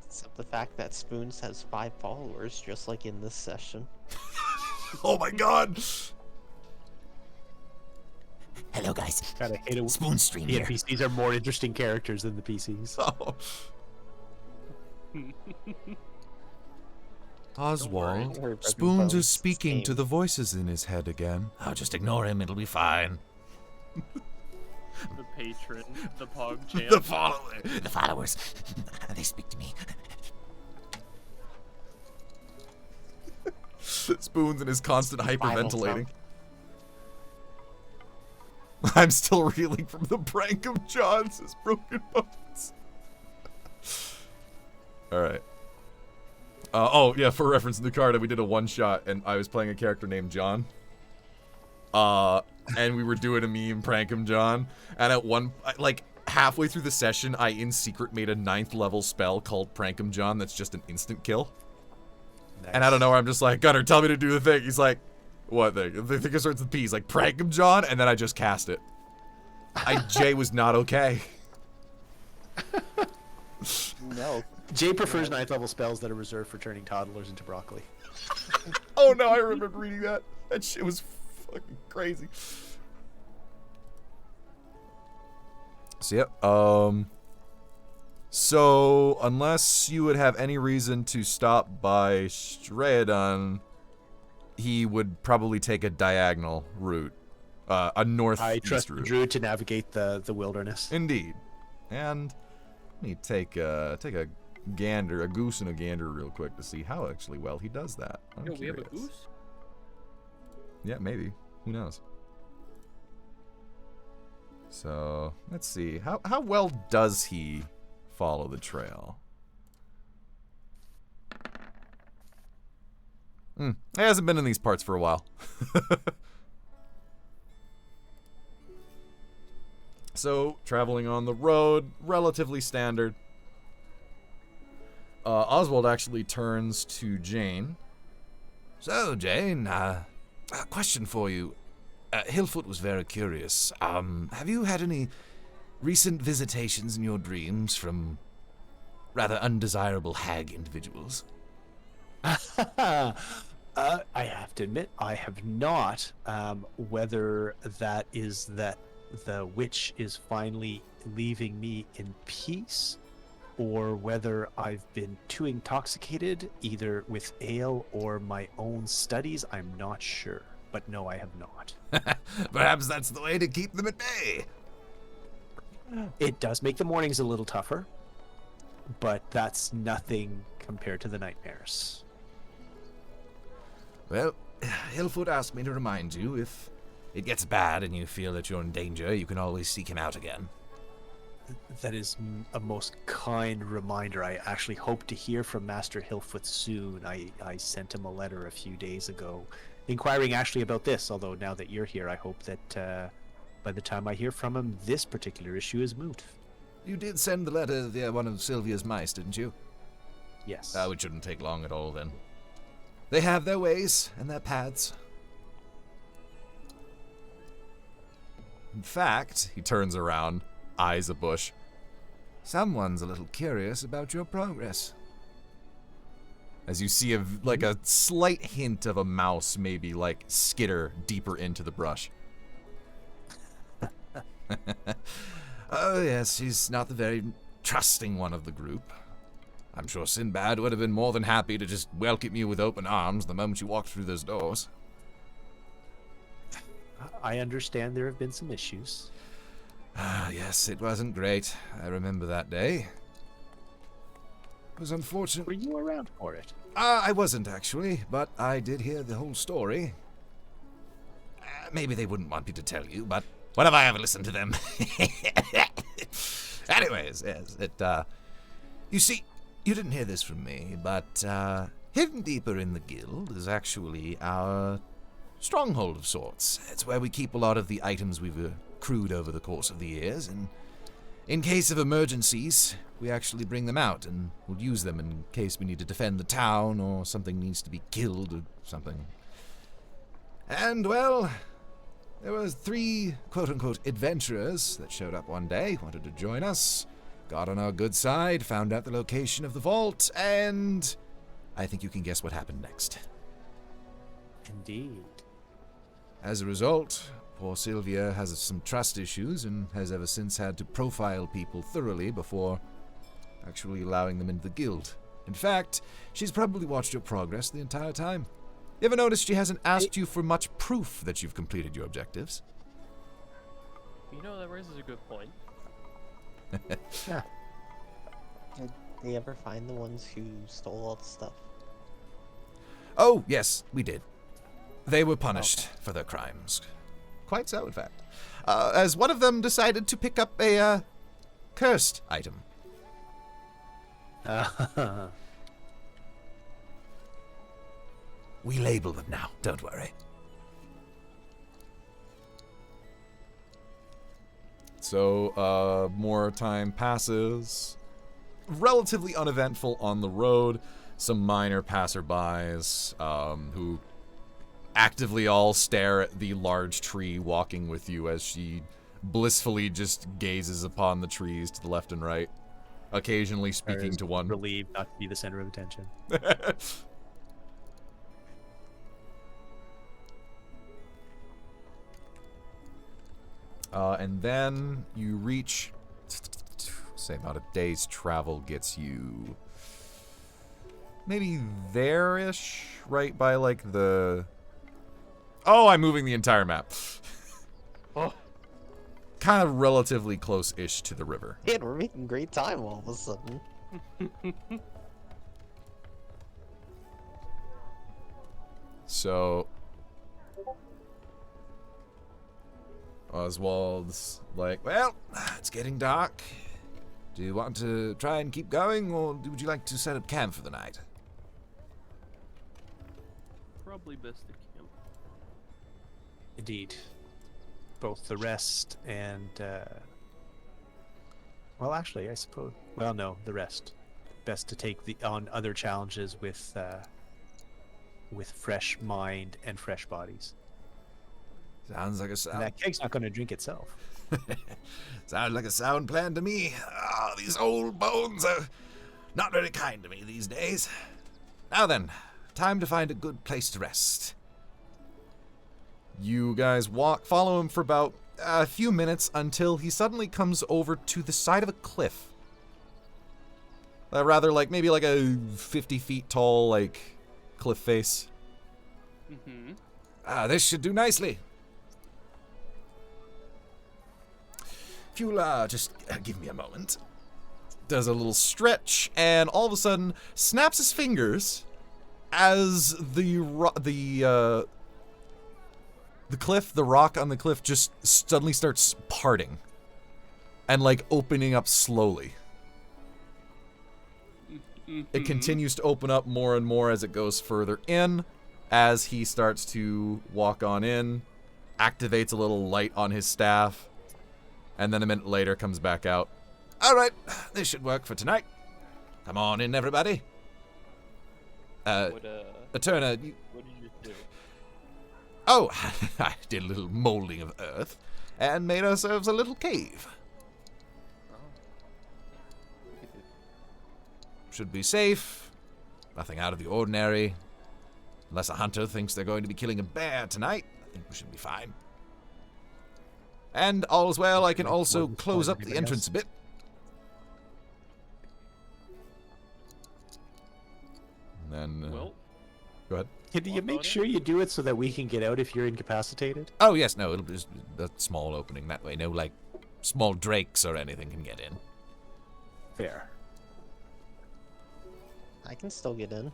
Except the fact that Spoons has 5 followers, just like in this session. Oh my god! Hello, guys. Gotta hate it. Spoon stream The here. NPCs are more interesting characters than the PCs. Oh. Oswald, Don't worry, Broken Spoons Bones, is speaking same. to the voices in his head again. Oh, just ignore him. It'll be fine. The patron, the pog champ. The follower. The followers, they speak to me. Spoons and his constant Final hyperventilating. I'm still reeling from the prank of John's broken bones. Alright. Oh, yeah, for reference in the card, we did a one-shot, and I was playing a character named John. And we were doing a meme, Prank him, John. And at like, halfway through the session, I in secret made a 9th level spell called Prank him, John that's just an instant kill. Nice. And I don't know where I'm just like, Gunnar, tell me to do the thing. He's like, what thing? The thing that starts with P. He's like, Prank him, John, and then I just cast it. Jay was not okay. No. Jay prefers 9th level spells that are reserved for turning toddlers into broccoli. Oh no, I remember reading that. That shit was fucking crazy. So yeah, so unless you would have any reason to stop by Straedon, he would probably take a diagonal route, a northeast I trust the route. druid to navigate the wilderness. Indeed. And let me take a gander, a goose and a gander real quick to see how actually well he does that. I'm Yo, we have a curious. goose? Yeah, maybe. Who knows? So, let's see. How well does he follow the trail? He hasn't been in these parts for a while. So, traveling on the road, relatively standard. Oswald actually turns to Jane. So, Jane, a question for you. Hillfoot was very curious. Have you had any recent visitations in your dreams from rather undesirable hag individuals? I have to admit, I have not. Whether that is that the witch is finally leaving me in peace, or whether I've been too intoxicated, either with ale or my own studies, I'm not sure. But no, I have not. Perhaps that's the way to keep them at bay. It does make the mornings a little tougher, but that's nothing compared to the nightmares. Well, Hillfoot asked me to remind you, if it gets bad and you feel that you're in danger, you can always seek him out again. That is a most kind reminder. I actually hope to hear from Master Hillfoot soon. I sent him a letter a few days ago, inquiring actually about this, although now that you're here, I hope that by the time I hear from him, this particular issue is moot. You did send the letter via one of Sylvia's mice, didn't you? Yes. It shouldn't take long at all, then. They have their ways and their paths. In fact, he turns around, eyes a bush. Someone's a little curious about your progress. As you see a slight hint of a mouse maybe like skitter deeper into the brush. Oh yes, she's not the very trusting one of the group. I'm sure Sinbad would have been more than happy to just welcome you with open arms the moment you walked through those doors. I understand there have been some issues. Yes, it wasn't great. I remember that day. It was unfortunate. Were you around for it? I wasn't, actually, but I did hear the whole story. Maybe they wouldn't want me to tell you, but what have I ever listened to them? Anyways, yes, you see, you didn't hear this from me, but hidden deeper in the guild is actually our stronghold of sorts. It's where we keep a lot of the items we've accrued over the course of the years, and in case of emergencies, we actually bring them out, and we'll use them in case we need to defend the town, or something needs to be killed, or something. And, well, there was 3 quote-unquote adventurers that showed up one day, wanted to join us, got on our good side, found out the location of the vault, and I think you can guess what happened next. Indeed. As a result, poor Sylvia has some trust issues and has ever since had to profile people thoroughly before actually allowing them into the guild. In fact, she's probably watched your progress the entire time. You ever noticed she hasn't asked you for much proof that you've completed your objectives? You know, that raises a good point. Yeah. Did they ever find the ones who stole all the stuff? Oh, yes, we did. They were punished for their crimes. Quite so, in fact. As one of them decided to pick up a, cursed item. We label them now, don't worry. So, more time passes. Relatively uneventful on the road. Some minor passerbys who actively all stare at the large tree walking with you as she blissfully just gazes upon the trees to the left and right, occasionally speaking to one. Relieved not to be the center of attention. And then you reach, say about a day's travel gets you maybe there-ish, right by like the... Oh, I'm moving the entire map. Oh. Kind of relatively close-ish to the river. Man, we're making great time all of a sudden. So Oswald's like, well, it's getting dark. Do you want to try and keep going, or would you like to set up camp for the night? Probably best to camp. Indeed. Both the rest and, well, actually, I suppose... Well, no, the rest. Best to take on other challenges with fresh mind and fresh bodies. Sounds like a And sound. that keg's not going to drink itself. Sounds like a sound plan to me. Ah, these old bones are not very kind to me these days. Now then, time to find a good place to rest. You guys follow him for about a few minutes until he suddenly comes over to the side of a cliff. Rather like maybe like a 50 feet tall like cliff face. Mm-hmm. Ah, this should do nicely. If you'll just give me a moment. Does a little stretch and all of a sudden snaps his fingers as the rock on the cliff just suddenly starts parting and like opening up slowly. It continues to open up more and more as it goes further in. As he starts to walk on in, activates a little light on his staff, and then a minute later comes back out. All right, this should work for tonight. Come on in, everybody. Turner, you... What did you do? Oh, I did a little molding of earth and made ourselves a little cave. Should be safe. Nothing out of the ordinary. Unless a hunter thinks they're going to be killing a bear tonight, I think we should be fine. And all is well, I can also close up the entrance a bit. And then, Well, go ahead. Can you Walk make on sure you do it so that we can get out if you're incapacitated? Oh, yes, no, it'll be just a small opening that way. No, like, small drakes or anything can get in. Fair. I can still get in.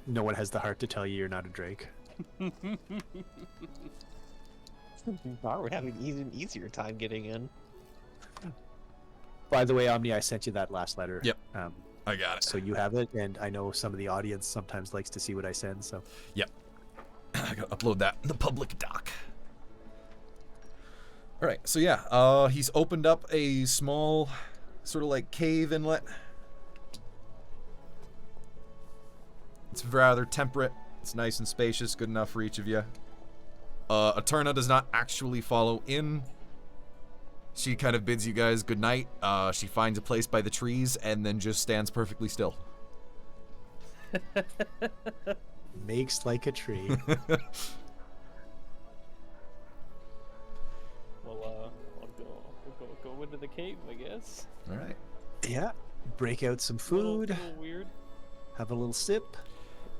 No one has the heart to tell you you're not a Drake. Wow, we're having an even easier time getting in. By the way, Omni, I sent you that last letter. Yep. I got it. So you have it, and I know some of the audience sometimes likes to see what I send, so... Yep. I gotta upload that in the public doc. Alright, so yeah, he's opened up a small sort of like cave inlet. It's rather temperate. It's nice and spacious, good enough for each of you. Eterna does not actually follow in. She kind of bids you guys good night. She finds a place by the trees and then just stands perfectly still. Makes like a tree. well, I'll go into the cave, I guess. Alright. Yeah. Break out some Little food, weird. have a little sip,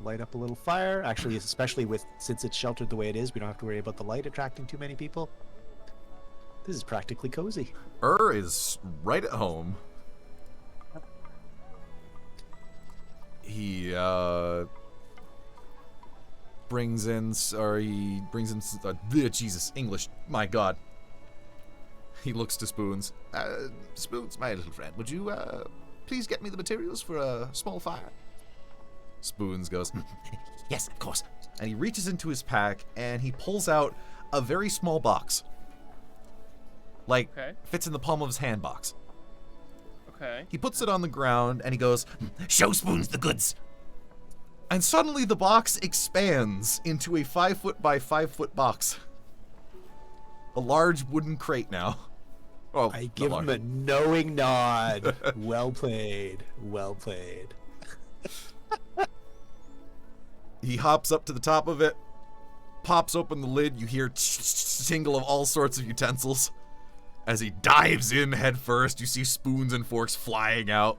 light up a little fire. Actually, especially since it's sheltered the way it is, we don't have to worry about the light attracting too many people. This is practically cozy. Is right at home. He brings in Jesus, English, my God. He looks to Spoons. Spoons, my little friend, would you, please get me the materials for a small fire? Spoons goes, Yes, of course. and he reaches into his pack and he pulls out a very small box. Like, Okay. fits in the palm of his hand box. Okay. He puts it on the ground and he goes, Show Spoons the goods. and suddenly the box expands into a 5-foot by 5-foot box. A large wooden crate now. Oh, I not give large. him a knowing nod. Well played. Well played. He hops up to the top of it, pops open the lid. You hear tingle of all sorts of utensils. As he dives in head first, you see spoons and forks flying out.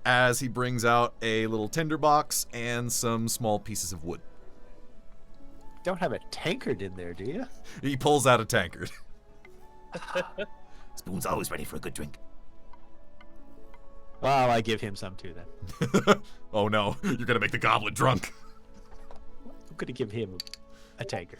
As he brings out a little tinderbox and some small pieces of wood. Don't have a tankard in there, do you? He pulls out a tankard. Spoons always ready for a good drink. Well, I give him some too then. Oh no, you're gonna make the goblin drunk. I'm gonna give him a tankard.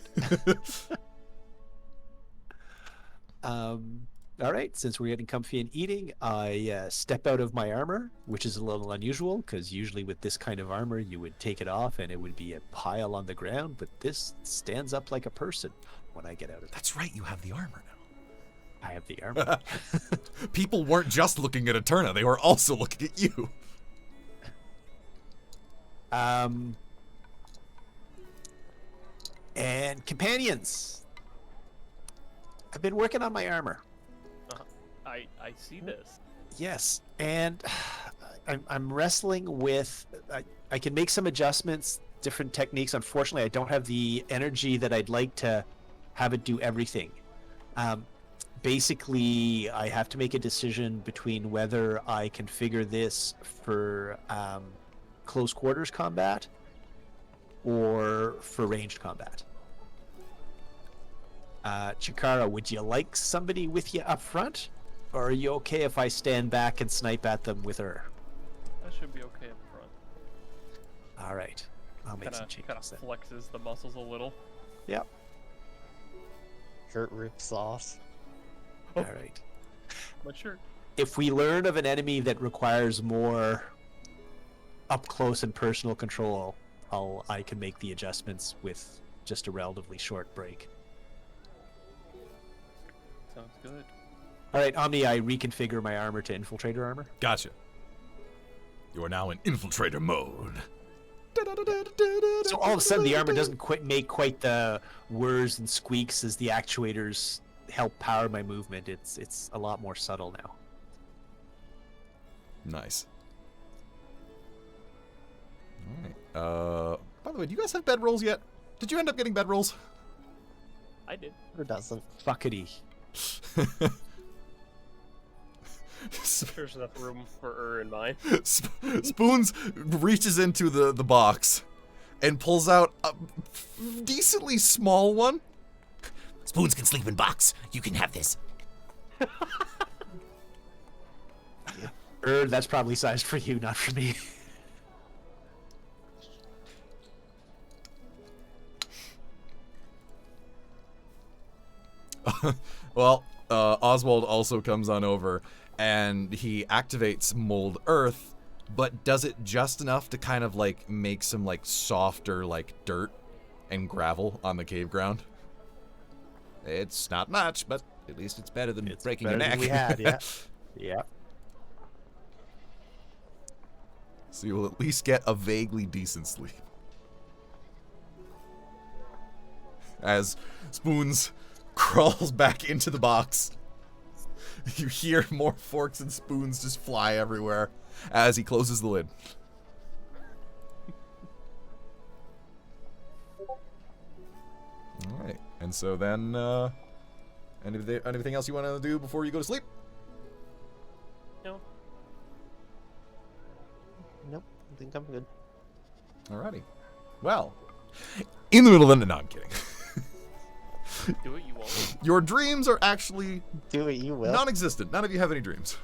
All right, since we're getting comfy and eating, I step out of my armor, which is a little unusual because usually with this kind of armor you would take it off and it would be a pile on the ground, but this stands up like a person when I get out of it. That's right, you have the armor now. I have the armor. People weren't just looking at Eterna, they were also looking at you. And companions. I've been working on my armor. I see this. Yes, and I'm wrestling with. I can make some adjustments, different techniques. Unfortunately, I don't have the energy that I'd like to have it do everything. Basically, I have to make a decision between whether I configure this for close quarters combat or for ranged combat. Chikara, would you like somebody with you up front? Or are you okay if I stand back and snipe at them with her? That should be okay up front. All right. I'll make some Kind changes of then. flexes the muscles a little. Yep. Shirt rips off. All right. My shirt. If we learn of an enemy that requires more up close and personal control, I can make the adjustments with just a relatively short break. Sounds good. All right, Omni, I reconfigure my armor to infiltrator armor. Gotcha. You are now in infiltrator mode. So all of a sudden, the armor doesn't make quite the whirs and squeaks as the actuators help power my movement. It's a lot more subtle now. Nice. All right. By the way, do you guys have bedrolls yet? Did you end up getting bedrolls? I did. Or doesn't. Fuckity. There's enough room for in mine. Spoons reaches into the box and pulls out a decently small one. Spoons can sleep in box. You can have this. That's probably sized for you, not for me. Well, Oswald also comes on over, and he activates Mold Earth, but does it just enough to kind of like make some like softer like dirt and gravel on the cave ground. It's not much, but at least it's better than It's breaking better your than neck. we had, yeah. Yeah. So you'll at least get a vaguely decent sleep. As Spoons crawls back into the box, you hear more forks and spoons just fly everywhere as he closes the lid. Alright, and so then, anything else you want to do before you go to sleep? No. Nope. I think I'm good. Alrighty. Well, in the middle of the night, no, I'm kidding. Do what you want. Your dreams are actually Do what you will. non-existent. None of you have any dreams.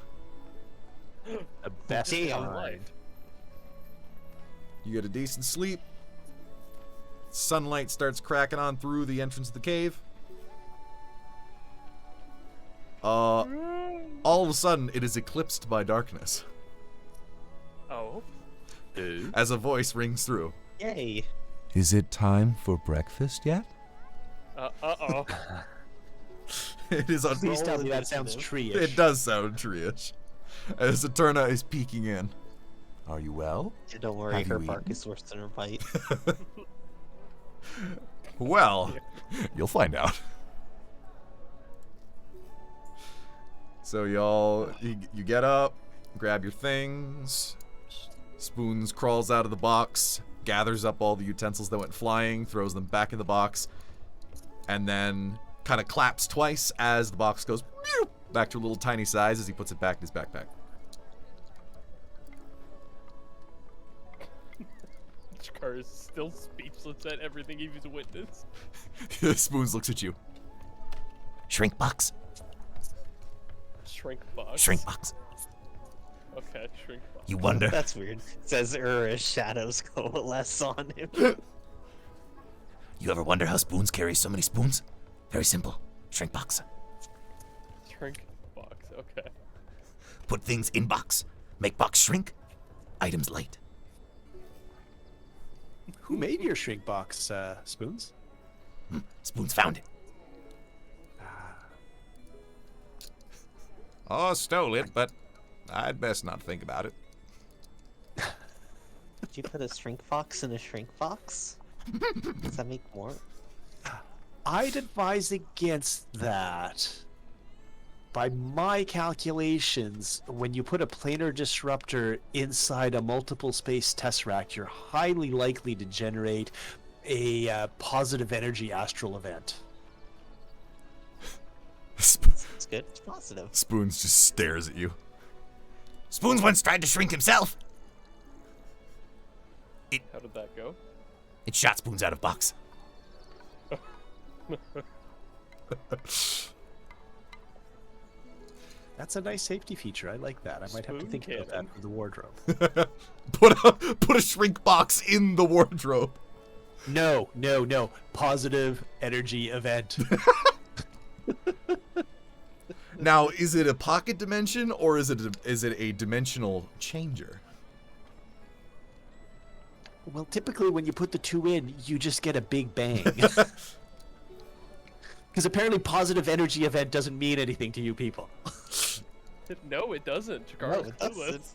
The best Damn. kind. You get a decent sleep. Sunlight starts cracking on through the entrance of the cave. All of a sudden, it is eclipsed by darkness Oh. as a voice rings through. Yay. Is it time for breakfast yet? Uh-oh. It is on. Please tell me that Roll sounds initiative. tree-ish. It does sound tree-ish. As Eterna is peeking in. Are you well? Yeah, don't worry, Have her you bark eaten? is worse than her bite. Well, you'll find out. So you get up, grab your things. Spoons crawls out of the box, gathers up all the utensils that went flying, throws them back in the box, and then kind of claps twice as the box goes meow, back to a little tiny size as he puts it back in his backpack. Chikara is still speechless at everything he's witnessed. Spoons looks at you. Shrink box. Shrink box. Shrink box. Okay, shrink box. You wonder. That's weird. Says as shadows coalesce on him. You ever wonder how spoons carry so many spoons? Very simple. Shrink box. Shrink box, okay. Put things in box. Make box shrink. Items light. Who made your shrink box, Spoons? Spoons found it. Oh, stole it, but I'd best not think about it. Could you put a shrink fox in a shrink fox? Does that make more? I'd advise against that. By my calculations, when you put a planar disruptor inside a multiple space tesseract, you're highly likely to generate a positive energy astral event. It's good. It's positive. Spoons just stares at you. Spoons once tried to shrink himself. How did that go? It shot Spoons out of box. That's a nice safety feature. I like that. I might have to Spoon think about cannon. that for the wardrobe. Put a shrink box in the wardrobe. No. Positive energy event. Now, is it a pocket dimension or is it a dimensional changer? Well, typically when you put the two in, you just get a big bang. Because apparently positive energy event doesn't mean anything to you people. No, it doesn't. Jakar No, was it clueless. doesn't.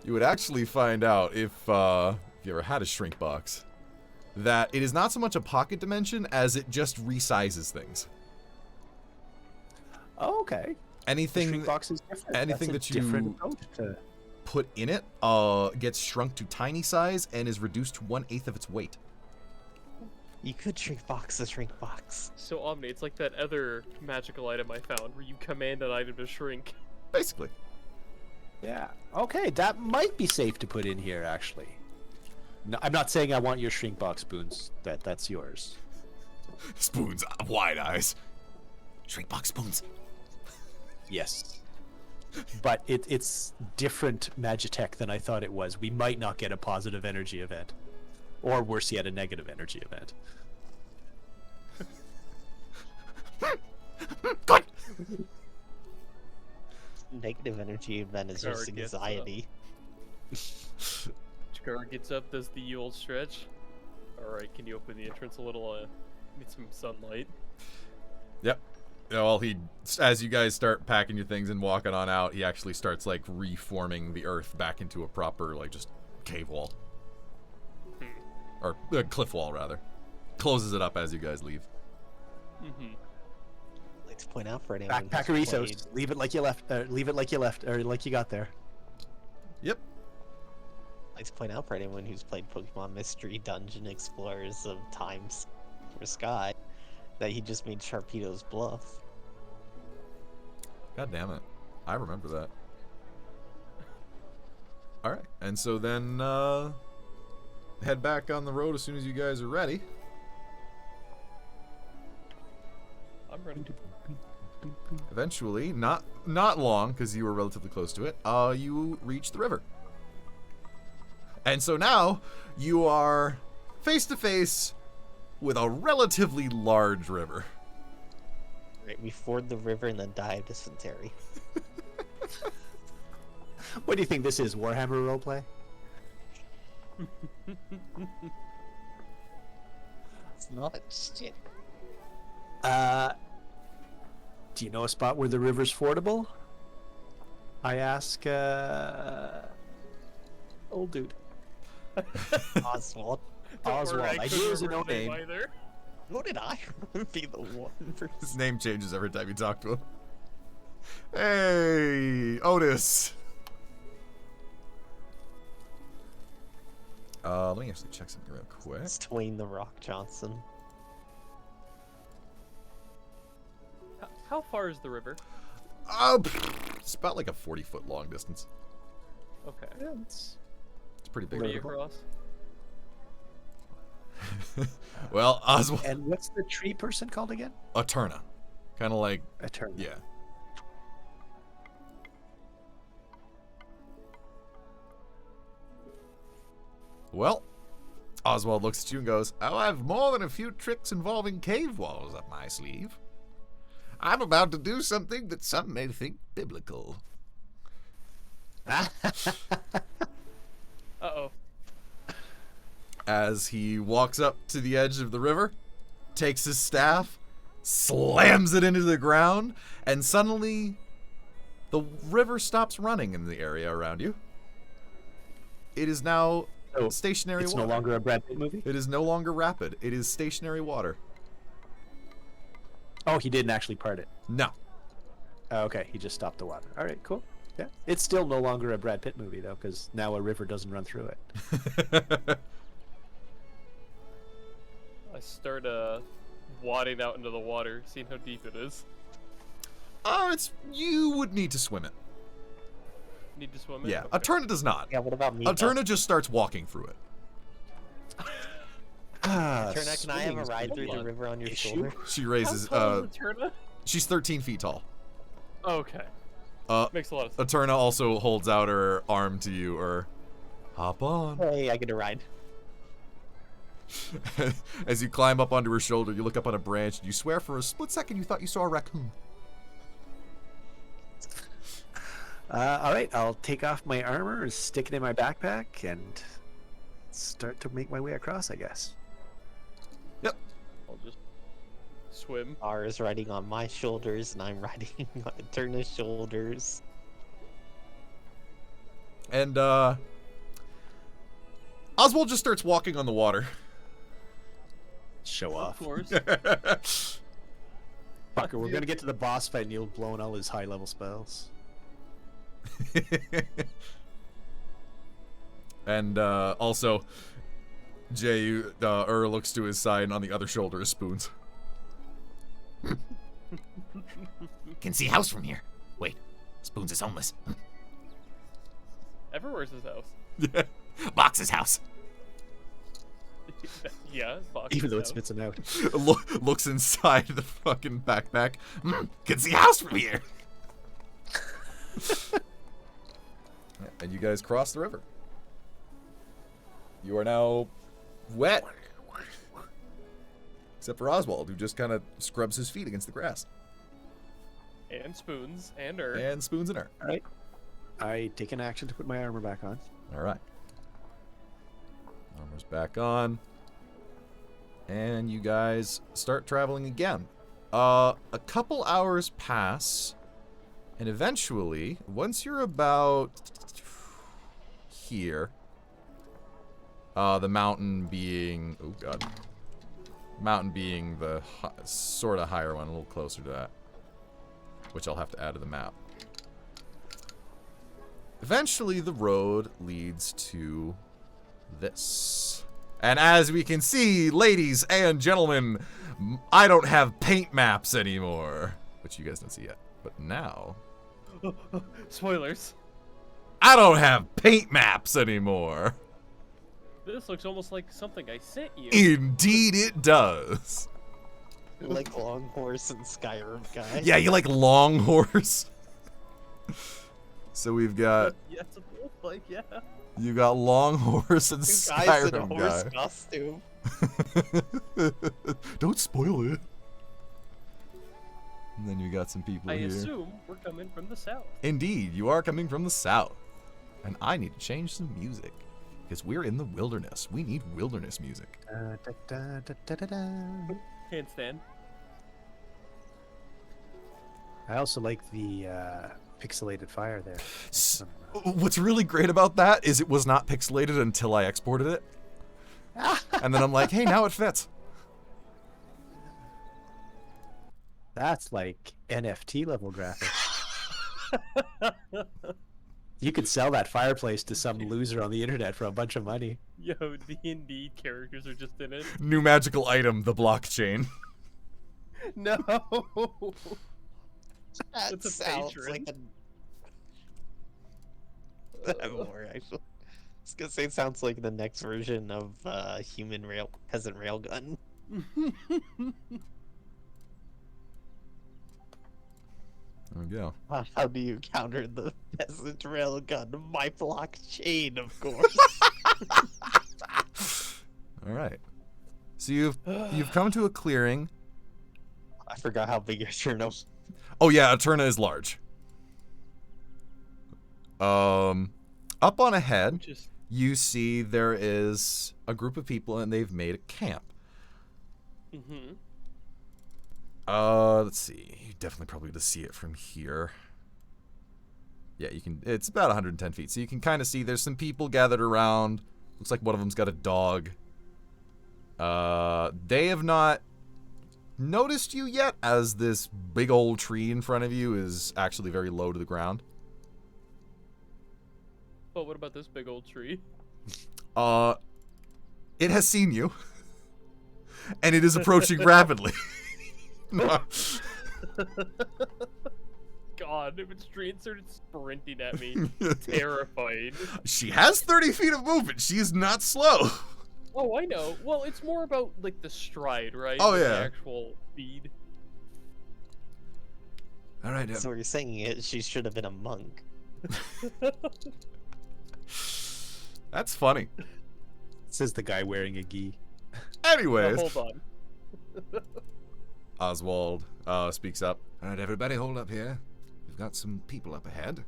You would actually find out if you ever had a shrink box that it is not so much a pocket dimension as it just resizes things. Oh, okay. Anything Shrink box is different. anything That's a that you- different approach to... put in it gets shrunk to tiny size and is reduced to 1/8 of its weight. You could shrink box a shrink box. So Omni, it's like that other magical item I found where you command an item to shrink. Basically. Yeah. Okay, that might be safe to put in here, actually. No, I'm not saying I want your shrink box, Spoons. That's yours. Spoons, wide eyes. Shrink box Spoons. Yes. But it's different Magitech than I thought it was. We might not get a positive energy event. Or worse yet, a negative energy event. Good. Negative energy event is just Jakar gets anxiety. Jakar gets up, does the old stretch. Alright, can you open the entrance a little? Need some sunlight. Yep. Yeah, well, as you guys start packing your things and walking on out, he actually starts like reforming the earth back into a proper like just cave wall. Or cliff wall rather. Closes it up as you guys leave. Mm-hmm. I'd like to point out for anyone who's Backpacker played, Ethos. Leave it like you left. Leave it like you left, or like you got there. Yep. I'd like to point out for anyone who's played Pokemon Mystery Dungeon Explorers of Times for Sky that he just made Sharpedo's bluff. God damn it. I remember that. Alright, and so then head back on the road as soon as you guys are ready. I'm ready. Eventually, not long, because you were relatively close to it, you reach the river. And so now, you are face to face with a relatively large river. Right, we ford the river and then die of dysentery. What do you think this is? Warhammer roleplay? It's not shit. Do you know a spot where the river's fordable? I ask, old dude. Oswald. Oswald. I knew it was a no name. Either. How did I be the one His person? name changes every time you talk to him. Hey, Otis. Let me actually check something real quick. It's Twain the Rock Johnson. How far is the river? It's about like a 40-foot long distance. Okay. Yeah, it's... It's pretty big. Where are you river. across? Well, Oswald, And what's the tree person called again? Eterna, kind of like Eternal. yeah. Well, Oswald looks at you and goes, "Oh, I have more than a few tricks involving cave walls up my sleeve. I'm about to do something that some may think biblical." Uh-oh. As he walks up to the edge of the river, takes his staff, slams it into the ground, and suddenly the river stops running in the area around you. It is now So stationary it's water. no longer a Brad Pitt movie? It is no longer rapid. It is stationary water. Oh, he didn't actually part it. No. Oh, okay, he just stopped the water. All right, cool. Yeah, it's still no longer a Brad Pitt movie though, because now a river doesn't run through it. I start wading out into the water, seeing how deep it is. You would need to swim it. Need to swim in? Yeah, Okay. Eterna does not. Yeah, what about me? Eterna just starts walking through it. Eterna, can I have swimming a is ride a through the blood river on your issue. shoulder? She raises. How tall is Eterna? She's 13 feet tall. Okay. Makes a lot of sense. Eterna also holds out her arm to you, or hop on. Hey, I get a ride. As you climb up onto her shoulder, you look up on a branch, and you swear for a split second you thought you saw a raccoon. All right, I'll take off my armor, stick it in my backpack, and start to make my way across, I guess. Yep. I'll just swim. R is riding on my shoulders, and I'm riding on Eterna's shoulders. And Oswald just starts walking on the water. Show Of off. course. Fucker, we're gonna get to the boss fight and you'll blow all his high-level spells. And also, Jay looks to his side, and on the other shoulder is Spoons. Can see house from here. Wait, Spoons is homeless. Everywhere's his house. Yeah. Box's house. Yeah, box Even though it house. spits him out. Looks inside the fucking backpack. Can see house from here. And you guys cross the river. You are now wet. Except for Oswald, who just kind of scrubs his feet against the grass. And spoons and earth. And Spoons in her. All right. I take an action to put my armor back on. All right. Armor's back on. And you guys start traveling again. A couple hours pass. And eventually, once you're about here, the mountain being, oh god, mountain being the sort of higher one, a little closer to that, which I'll have to add to the map. Eventually, the road leads to this. And as we can see, ladies and gentlemen, I don't have paint maps anymore, which you guys don't see yet. But now, Spoilers. I don't have paint maps anymore. This looks almost like something I sent you. Indeed it does. Like Long Horse and Skyrim, guy. Yeah, you like long horse. So we've got, Yeah, it's a wolf, like, yeah. you got long horse and Two guys in a Skyrim horse guy. costume. Don't spoil it. And then you got some people I here. assume we're coming from the south. Indeed, you are coming from the south. And I need to change some music. Because we're in the wilderness. We need wilderness music. Handstand. I also like the pixelated fire there. What's really great about that is it was not pixelated until I exported it. And then I'm like, hey, now it fits. That's like NFT level graphics. You could sell that fireplace to some loser on the internet for a bunch of money. Yo, D&D characters are just in it. New magical item, the blockchain. No. That It's a sounds patron. like a... more, actually. I was gonna say it sounds like the next version of human peasant railgun. There we go. How do you counter the peasant railgun? My blockchain, of course. All right. So you've come to a clearing. I forgot how big your turn was. Oh yeah, Eterna is large. Up on ahead, Just you see there is a group of people and they've made a camp. Let's see. You definitely probably to see it from here. Yeah, you can. It's about 110 feet, so you can kind of see there's some people gathered around. Looks like one of them's got a dog. They have not noticed you yet, as this big old tree in front of you is actually very low to the ground. But what about this big old tree? It has seen you. And it is approaching rapidly. God, if its tree started sprinting at me, terrified. She has 30 feet of movement. She is not slow. Oh, I know. Well, it's more about, like, the stride, right? Oh, Than yeah. The actual speed. All right. So you're saying she should have been a monk. That's funny. Says the guy wearing a gi. Anyways, Now, hold on. Oswald speaks up. All right, everybody, hold up here. We've got some people up ahead.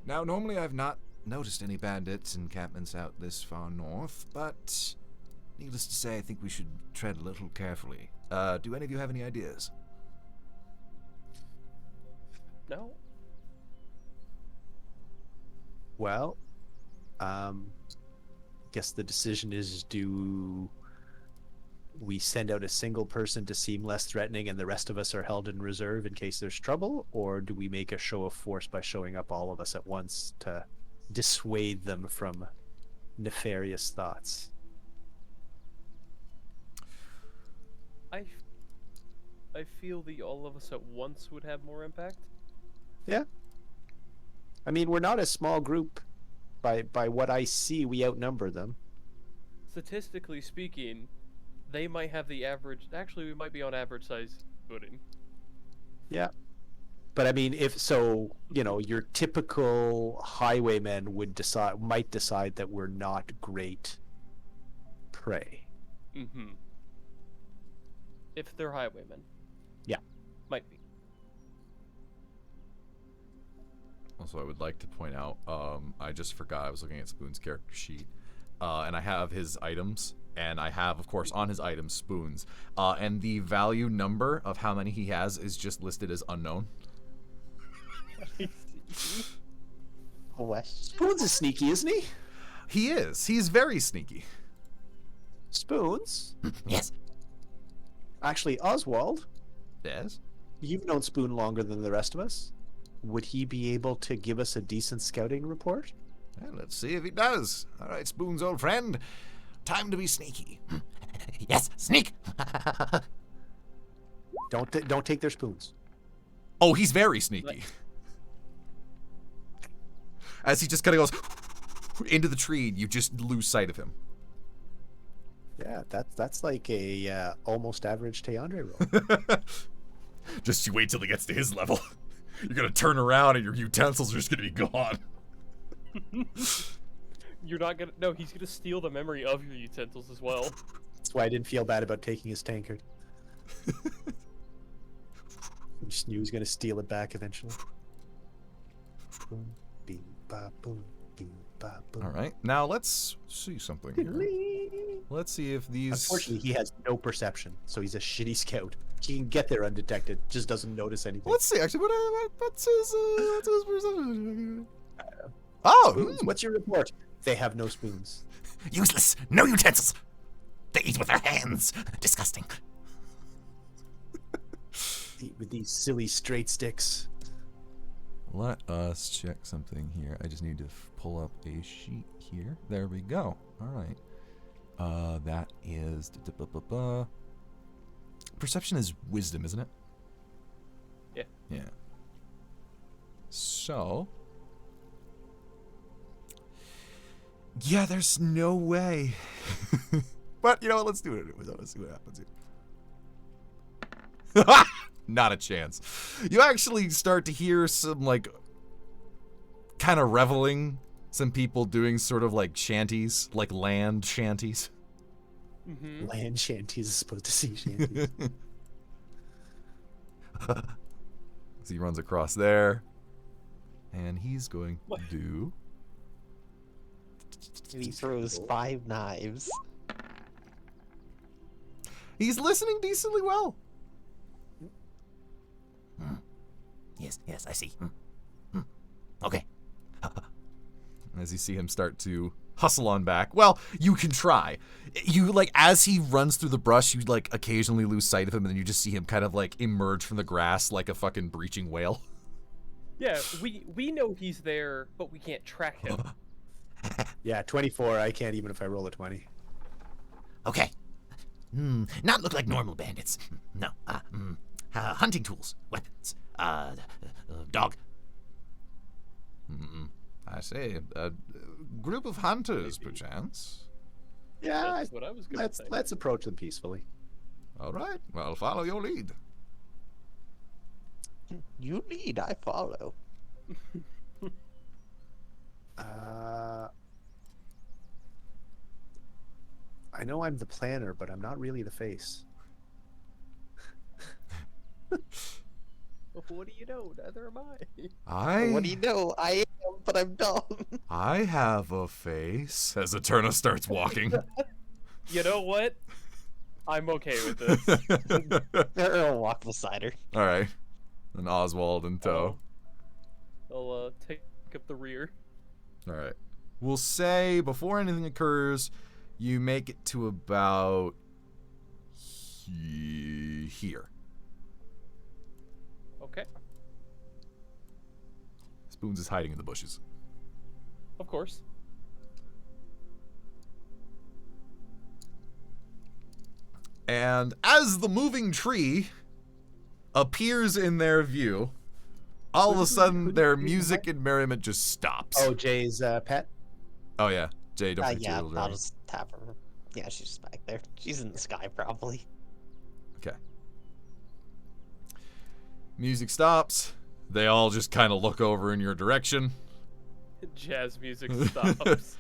Now, normally I've not noticed any bandits encampments out this far north, but needless to say, I think we should tread a little carefully. Do any of you have any ideas? No? Well, guess the decision is, do we send out a single person to seem less threatening and the rest of us are held in reserve in case there's trouble, or do we make a show of force by showing up all of us at once to dissuade them from nefarious thoughts? I feel the all of us at once would have more impact. Yeah. I mean, we're not a small group. By what I see, we outnumber them. Statistically speaking, they might have the average. Actually, we might be on average size footing. Yeah. But I mean, if so, your typical highwaymen might decide that we're not great prey. Mm-hmm. If they're highwaymen. Yeah. Might be. Also, I would like to point out, I just forgot, I was looking at Spoon's character sheet, and I have his items, and I have, of course, on his items, Spoon's, and the value number of how many he has is just listed as unknown. Question. Spoons is sneaky, isn't he? He is. He's very sneaky. Spoons? Yes. Actually, Oswald, Yes? you've known Spoon longer than the rest of us. Would he be able to give us a decent scouting report? Well, let's see if he does. All right, Spoon's old friend. Time to be sneaky. Yes, sneak! Don't take their spoons. Oh, he's very sneaky. As he just kind of goes into the tree, you just lose sight of him. Yeah, that's like a almost average Teandre roll. Just you wait till he gets to his level. You're gonna turn around and your utensils are just gonna be gone. You're not gonna. No, he's gonna steal the memory of your utensils as well. That's why I didn't feel bad about taking his tankard. I just knew he was gonna steal it back eventually. Boom, beep, ba, boom, beep, ba, boom. All right, now let's see something here. Let's see if these. Unfortunately, he has no perception, so he's a shitty scout. He can get there undetected, just doesn't notice anything. Let's see. Actually, what's his perception? Oh, Spoons. What's your report? They have no spoons. Useless. No utensils. They eat with their hands. Disgusting. With these silly straight sticks. Let us check something here. I just need to pull up a sheet here. There we go. All right. That is perception is wisdom, isn't it? Yeah. Yeah. So. Yeah, there's no way. But you know what? Let's do it anyways. Let's see what happens here. Not a chance. You actually start to hear some, like, kind of reveling. Some people doing sort of like shanties, like land shanties. Mm-hmm. Land shanties as opposed to sea shanties. So he runs across there. And he's going to do. And he throws 5 knives. He's listening decently well. Yes, I see. Okay. As you see him start to hustle on back. Well, you can try. You, like, as he runs through the brush, you, like, occasionally lose sight of him, and then you just see him kind of, like, emerge from the grass like a fucking breaching whale. Yeah, we know he's there, but we can't track him. Yeah, 24. I can't even if I roll a 20. Okay. Not look like normal bandits. No. Hunting tools, weapons, dog. I say, a group of hunters, perchance. Yeah, That's what I was gonna say. let's approach them peacefully. All right, well, follow your lead. You lead, I follow. I know I'm the planner, but I'm not really the face. What do you know? Neither am I. What do you know? I am, but I'm dumb. I have a face. As Eterna starts walking. You know what? I'm okay with this. I'll walk beside her. All right, and Oswald in tow. I'll take up the rear. All right. We'll say before anything occurs, you make it to about here. Okay. Spoons is hiding in the bushes. Of course. And as the moving tree appears in their view, all of a sudden their music and merriment just stops. Oh, Jay's pet? Oh yeah, Jay, don't forget Yeah, your little I'll dragon. just tap her. Yeah, she's just back there. She's in the sky, probably. Okay. Music stops. They all just kind of look over in your direction. Jazz music stops.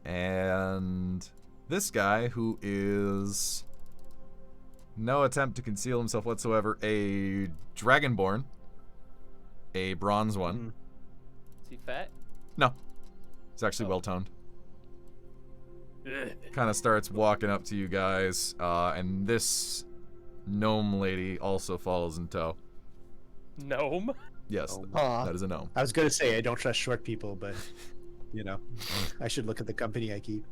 And this guy, who is no attempt to conceal himself whatsoever, a dragonborn, a bronze one. Is he fat? No, he's actually well toned. Kind of starts walking up to you guys, and this gnome lady also follows in tow. Gnome? Yes, Aw. that is a gnome. I was going to say I don't trust short people, but, you know, I should look at the company I keep.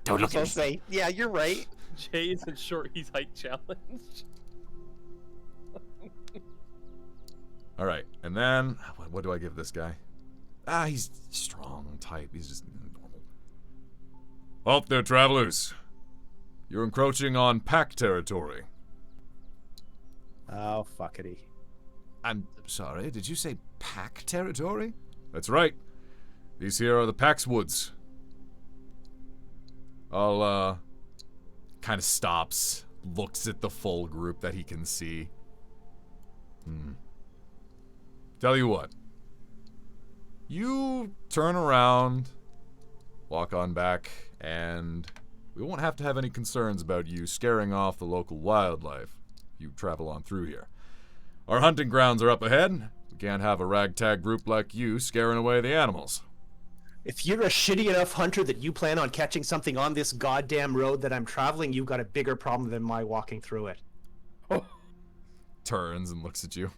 Don't look I'll at me. say, yeah, you're right. Jay isn't short, he's height challenged. All right, and then what do I give this guy? He's strong type. He's just normal. Halt there, travelers. You're encroaching on pack territory. Oh, fuckity. I'm sorry, did you say pack territory? That's right. These here are the Pax Woods. I'll, kind of stops, looks at the full group that he can see. Tell you what. You turn around, walk on back, and we won't have to have any concerns about you scaring off the local wildlife if you travel on through here. Our hunting grounds are up ahead. We can't have a ragtag group like you scaring away the animals. If you're a shitty enough hunter that you plan on catching something on this goddamn road that I'm traveling, you've got a bigger problem than my walking through it. Turns and looks at you.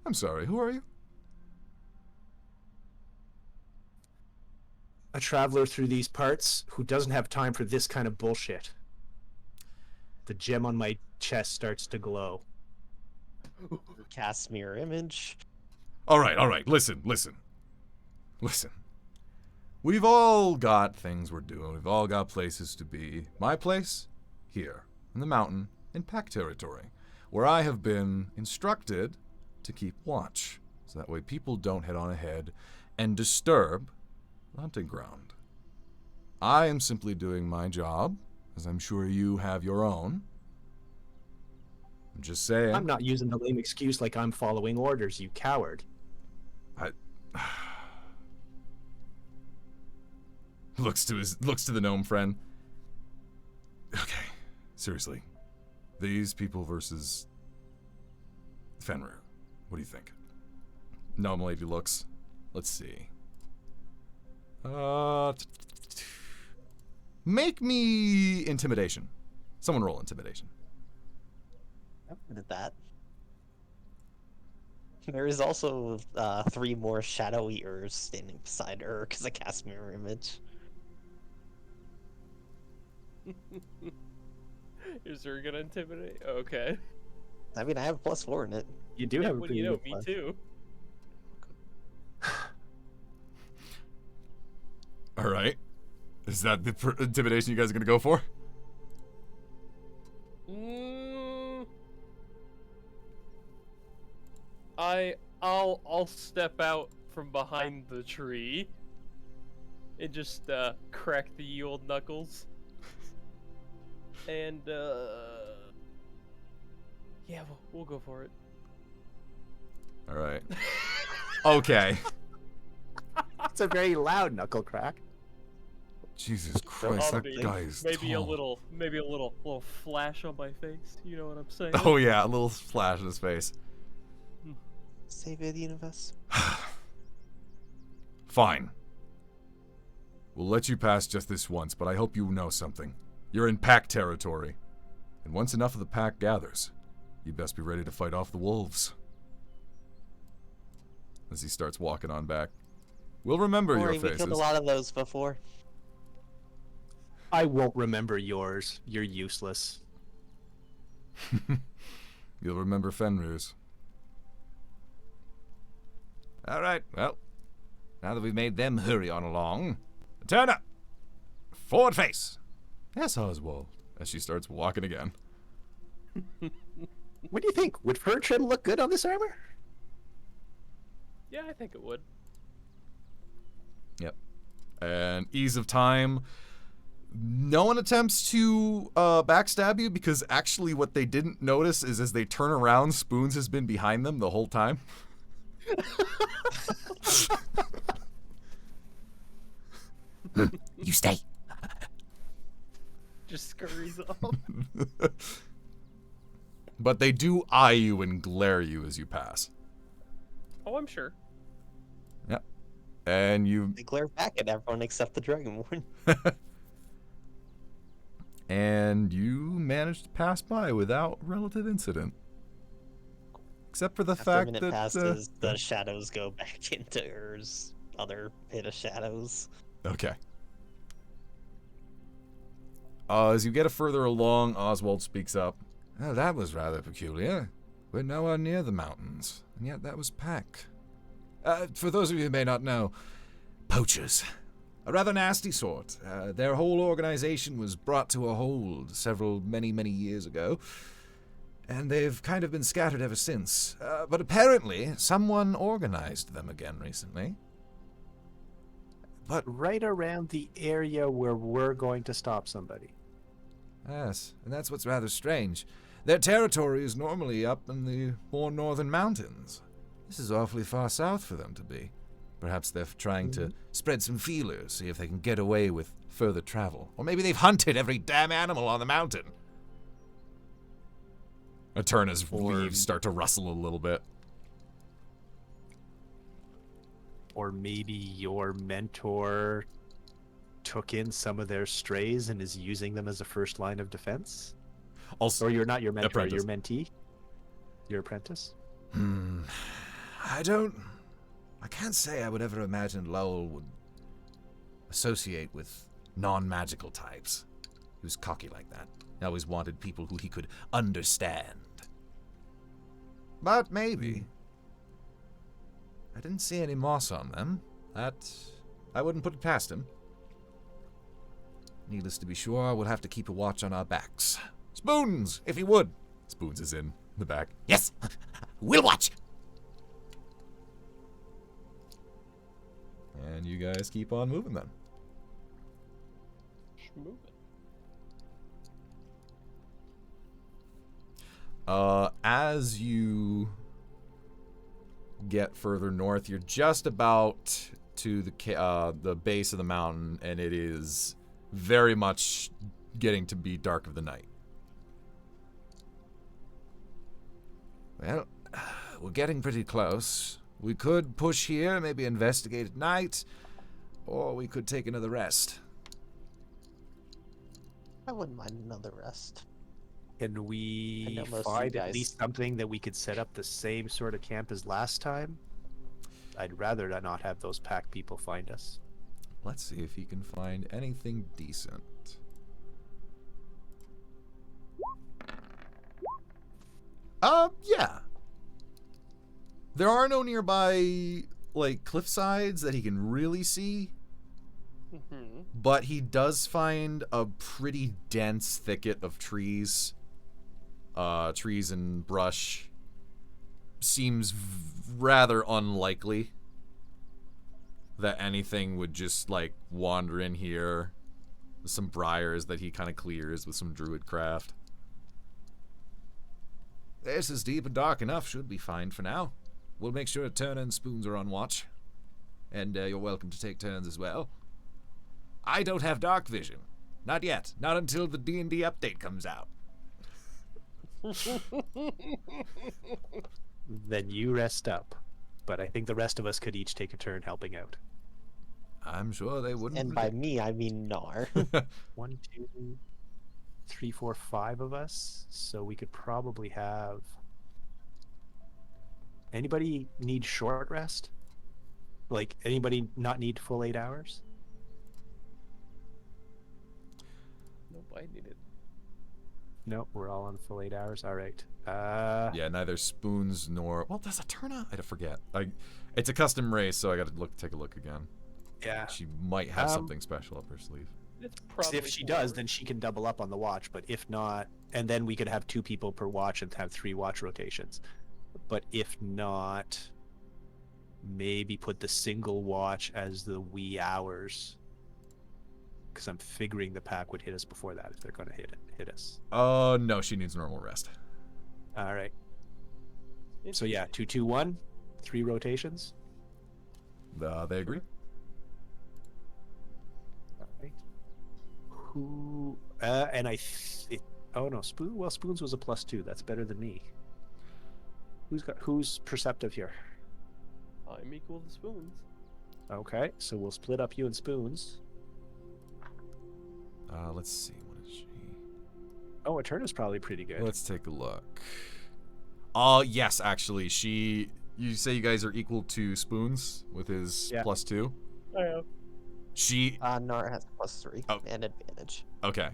I'm sorry, who are you? A traveler through these parts who doesn't have time for this kind of bullshit. The gem on my chest starts to glow. Cast mirror image. All right, listen. We've all got things we're doing. We've all got places to be. My place? Here, in the mountain, in pack territory, where I have been instructed to keep watch, so that way people don't head on ahead and disturb the hunting ground. I am simply doing my job, as I'm sure you have your own. I'm just saying. I'm not using the lame excuse like I'm following orders, you coward. Looks to the gnome friend. Okay, seriously. These people versus Fenrir. What do you think? Gnome lady looks. Let's see. Make me intimidation. Someone roll intimidation. I'm good at that. There is also 3 more Shadow Eaters standing beside her because I cast Mirror Image. Is there gonna intimidate? Okay. I mean, I have +4 in it. You do have a Well, pretty you know, good me plan. too. All right. Is that the intimidation you guys are gonna go for? I'll step out from behind the tree and just crack the ye old knuckles. And yeah, we'll go for it. All right. Okay. It's a very loud knuckle crack. Jesus Christ, that Maybe- guy is maybe a tall. little flash on my face. You know what I'm saying? Oh yeah, a little flash in his face. Save the universe. Fine. We'll let you pass just this once, but I hope you know something. You're in pack territory. And once enough of the pack gathers, you best be ready to fight off the wolves. As he starts walking on back. We'll remember Don't your worry, we faces. killed a lot of those before. I won't remember yours. You're useless. You'll remember Fenrir's. All right, well, now that we've made them hurry on along, turn up! Forward face! Yes, Oswald. As she starts walking again. What do you think? Would fur trim look good on this armor? Yeah, I think it would. Yep. And ease of time. No one attempts to backstab you because actually what they didn't notice is as they turn around, Spoons has been behind them the whole time. You stay. Just scurries off. But they do eye you and glare you as you pass. Oh, I'm sure. Yep. And you They glare back at everyone except the Dragonborn. and you managed to pass by without relative incident. Except for the After a fact minute that passes, the shadows go back into Ur's other pit of shadows. Okay. As you get further along, Oswald speaks up. Oh, that was rather peculiar. We're nowhere near the mountains, and yet that was pack. For those of you who may not know, poachers. A rather nasty sort. Their whole organization was brought to a hold many years ago, and they've kind of been scattered ever since. But apparently, someone organized them again recently. But Right around the area where we're going to stop somebody. yes, and that's what's rather strange. Their territory is normally up in the more northern mountains. This is awfully far south for them to be. Perhaps they're trying to spread some feelers, see if they can get away with further travel. Or maybe they've hunted every damn animal on the mountain. Eterna's leaves start to rustle a little bit. Or maybe your mentor took in some of their strays and is using them as a first line of defense? Also, Or you're not your mentor, apprentice. your mentee? Your apprentice? I can't say I would ever imagine Lowell would associate with non-magical types. He was cocky like that. He always wanted people who he could understand. But maybe. I didn't see any moss on them. That I wouldn't put it past him. Needless to be sure, we'll have to keep a watch on our backs. Spoons, if he would. Spoons is in the back. Yes, we'll watch. And you guys keep on moving then. Move it. As you get further north, you're just about to the base of the mountain, and it is very much getting to be dark of the night. Well, we're getting pretty close. We could push here, maybe investigate at night, or we could take another rest. I wouldn't mind another rest. Can I we know most of you find at guys. least something that we could set up the same sort of camp as last time? I'd rather not have those pack people find us. Let's see if he can find anything decent. Yeah. There are no nearby, like, cliff sides that he can really see, Mm-hmm. but he does find a pretty dense thicket of trees. Trees and brush. Seems rather unlikely that anything would just, like, wander in here. There's some briars that he kind of clears with some druid craft. This is deep and dark enough. Should be fine for now. We'll make sure Turner and Spoons are on watch. And you're welcome to take turns as well. I don't have dark vision. Not yet. Not until the D&D update comes out. Then you rest up. But I think the rest of us could each take a turn helping out. I'm sure they wouldn't. And by me, I mean Nar. 1, 2, 3, 4, 5 of us. So we could probably have... Anybody need short rest? Like, anybody not need full 8 hours? Nope, I need it. No, we're all on full 8 hours. All right. Yeah, neither Spoons nor... Well, there's a Turna? I forget. It's a custom race, so I gotta take a look again. Yeah. She might have something special up her sleeve. It's 'Cause probably if she does, then she can double up on the watch. But if not, and then we could have 2 people per watch and have 3 watch rotations. But if not, maybe put the single watch as the wee hours. Because I'm figuring the pack would hit us before that if they're going to hit us. No, she needs normal rest. All right. So yeah, 2, 2, 1, 3 rotations. They agree. All right. Who? And oh no, Spoon. Well, Spoons was a +2. That's better than me. Who's perceptive here? I'm equal to Spoons. Okay, so we'll split up you and Spoons. Let's see. What is she? Oh, Eterna's probably pretty good. Let's take a look. Oh, yes, actually. You say you guys are equal to Spoons with his +2? I know. Nar has +3 and advantage. Okay.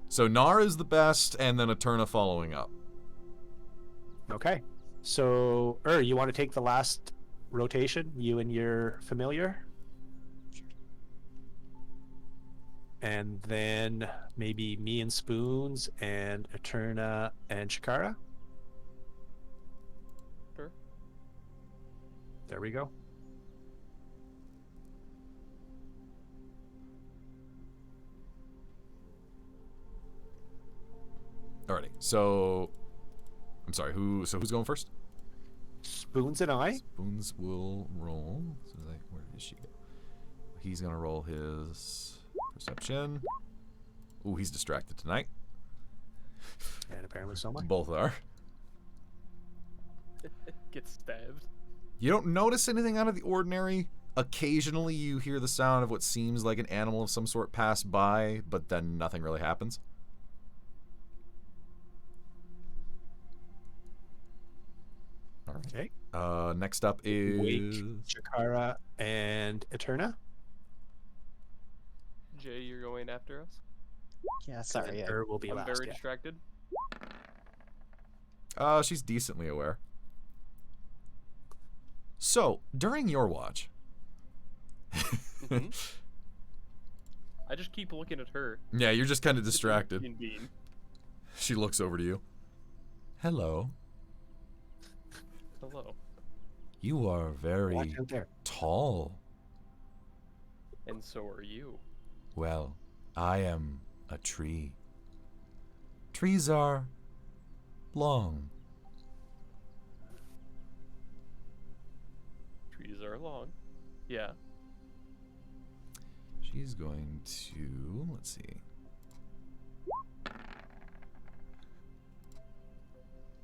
So Nar is the best, and then Eterna following up. Okay. So, you want to take the last rotation, you and your familiar? And then maybe me and Spoons and Eterna and Shakara? Sure. There we go. Alrighty. So I'm sorry, who's going first? Spoons and I. Spoons will roll. So where did she go? He's gonna roll his perception. Ooh, he's distracted tonight. And apparently so much. Both are. Get stabbed. You don't notice anything out of the ordinary. Occasionally you hear the sound of what seems like an animal of some sort pass by, but then nothing really happens. Okay. Next up is Wake, Shakara, and Eterna. Jay, you're going after us? Yeah, sorry. Her will be I'm last. very Yeah. distracted. she's decently aware. So, during your watch... Mhm. I just keep looking at her. Yeah, you're just kind of It's a distracted. green bean. She looks over to you. Hello. Hello. You are very Watch out there. tall. And so are you. Well, I am a tree. Trees are long. Trees are long. Yeah. She's going to, let's see.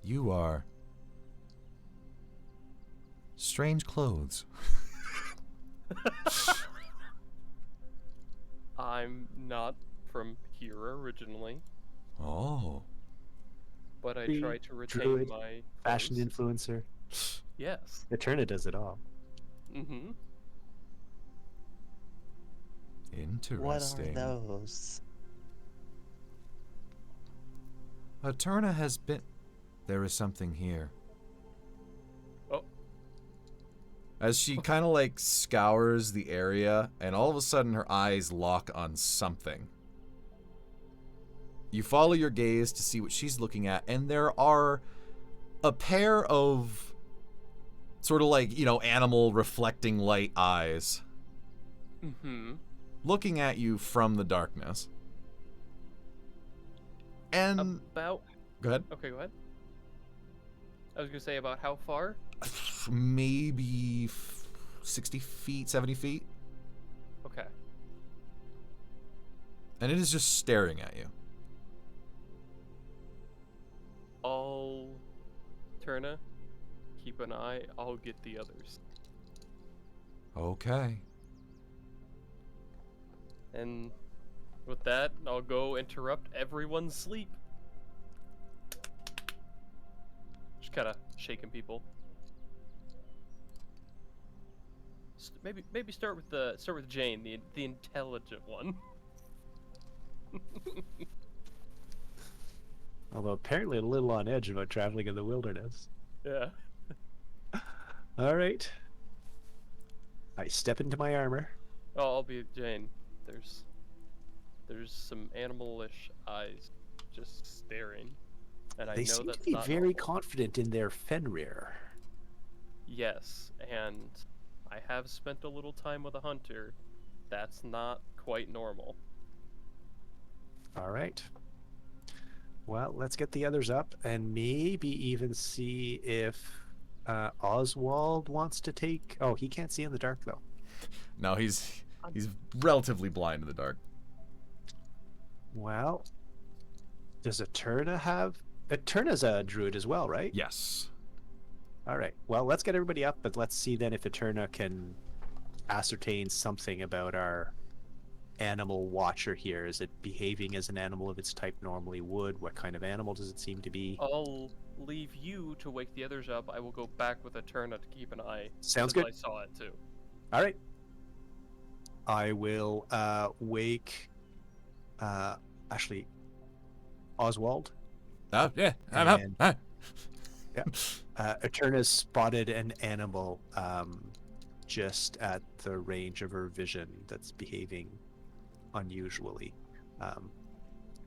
You are strange clothes. I'm not from here originally. Oh. but I Tree, try to retain druid, my fashion clothes. influencer. Yes. Eterna does it all. Mm-hmm. What are Interesting. those? Eterna has been. There is something here. Oh. As she kind of like scours the area, and all of a sudden her eyes lock on something. You follow your gaze to see what she's looking at, and there are a pair of sort of like, animal reflecting light eyes Mm-hmm. looking at you from the darkness. And About. go ahead. Okay, go ahead. I was gonna say about how far? Maybe 60 feet, 70 feet. Okay. And it is just staring at you. I'll Turna, keep an eye. I'll get the others. Okay. And with that, I'll go interrupt everyone's sleep. Just kind of shaking people. Maybe start with Jane, the intelligent one. Although apparently a little on edge about traveling in the wilderness. Yeah. All right. I step into my armor. Oh, I'll be Jane. There's some animalish eyes just staring, and I They know seem to that's be not very normal. confident in their Fenrir. Yes, and I have spent a little time with a hunter. That's not quite normal. All right. Well, let's get the others up and maybe even see if Oswald wants to take. Oh, he can't see in the dark though. No, he's relatively blind in the dark. Well, does Eterna have? Eterna's a druid as well, right? Yes. All right. Well, let's get everybody up, but let's see then if Eterna can ascertain something about our animal watcher here. Is it behaving as an animal of its type normally would? What kind of animal does it seem to be? I'll leave you to wake the others up. I will go back with a Turna to keep an eye. Sounds since good. I saw it too. All right. I will wake actually Oswald. Oh, yeah. I'm And- up. Eterna's spotted an animal just at the range of her vision that's behaving unusually.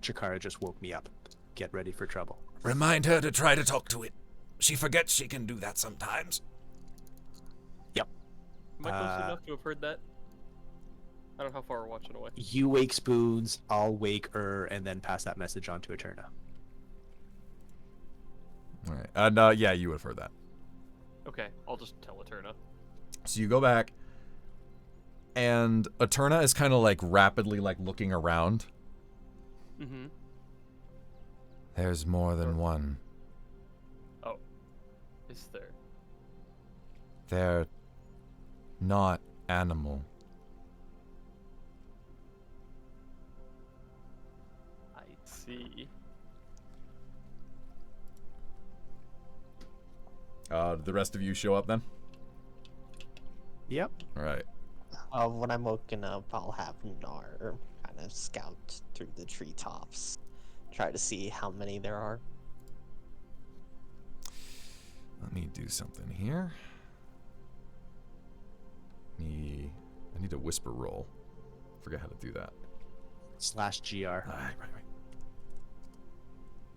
Chikara just woke me up. Get ready for trouble. Remind her to try to talk to it. She forgets she can do that sometimes. Am I close enough to have heard that? I don't know how far we're watching away. You wake Spoons, I'll wake and then pass that message on to Eterna. All right. And yeah, you would have heard that. Okay, I'll just tell Eterna. So you go back, and Eterna is kind of like rapidly like looking around. Mm-hmm. There's more than one. Oh. Is there? They're not animal. I see. The rest of you show up then? Yep. All right. When I'm woken up, I'll have Nar kind of scout through the treetops, try to see how many there are. Let me do something here. I need a whisper roll. Forget how to do that. /GR. Right.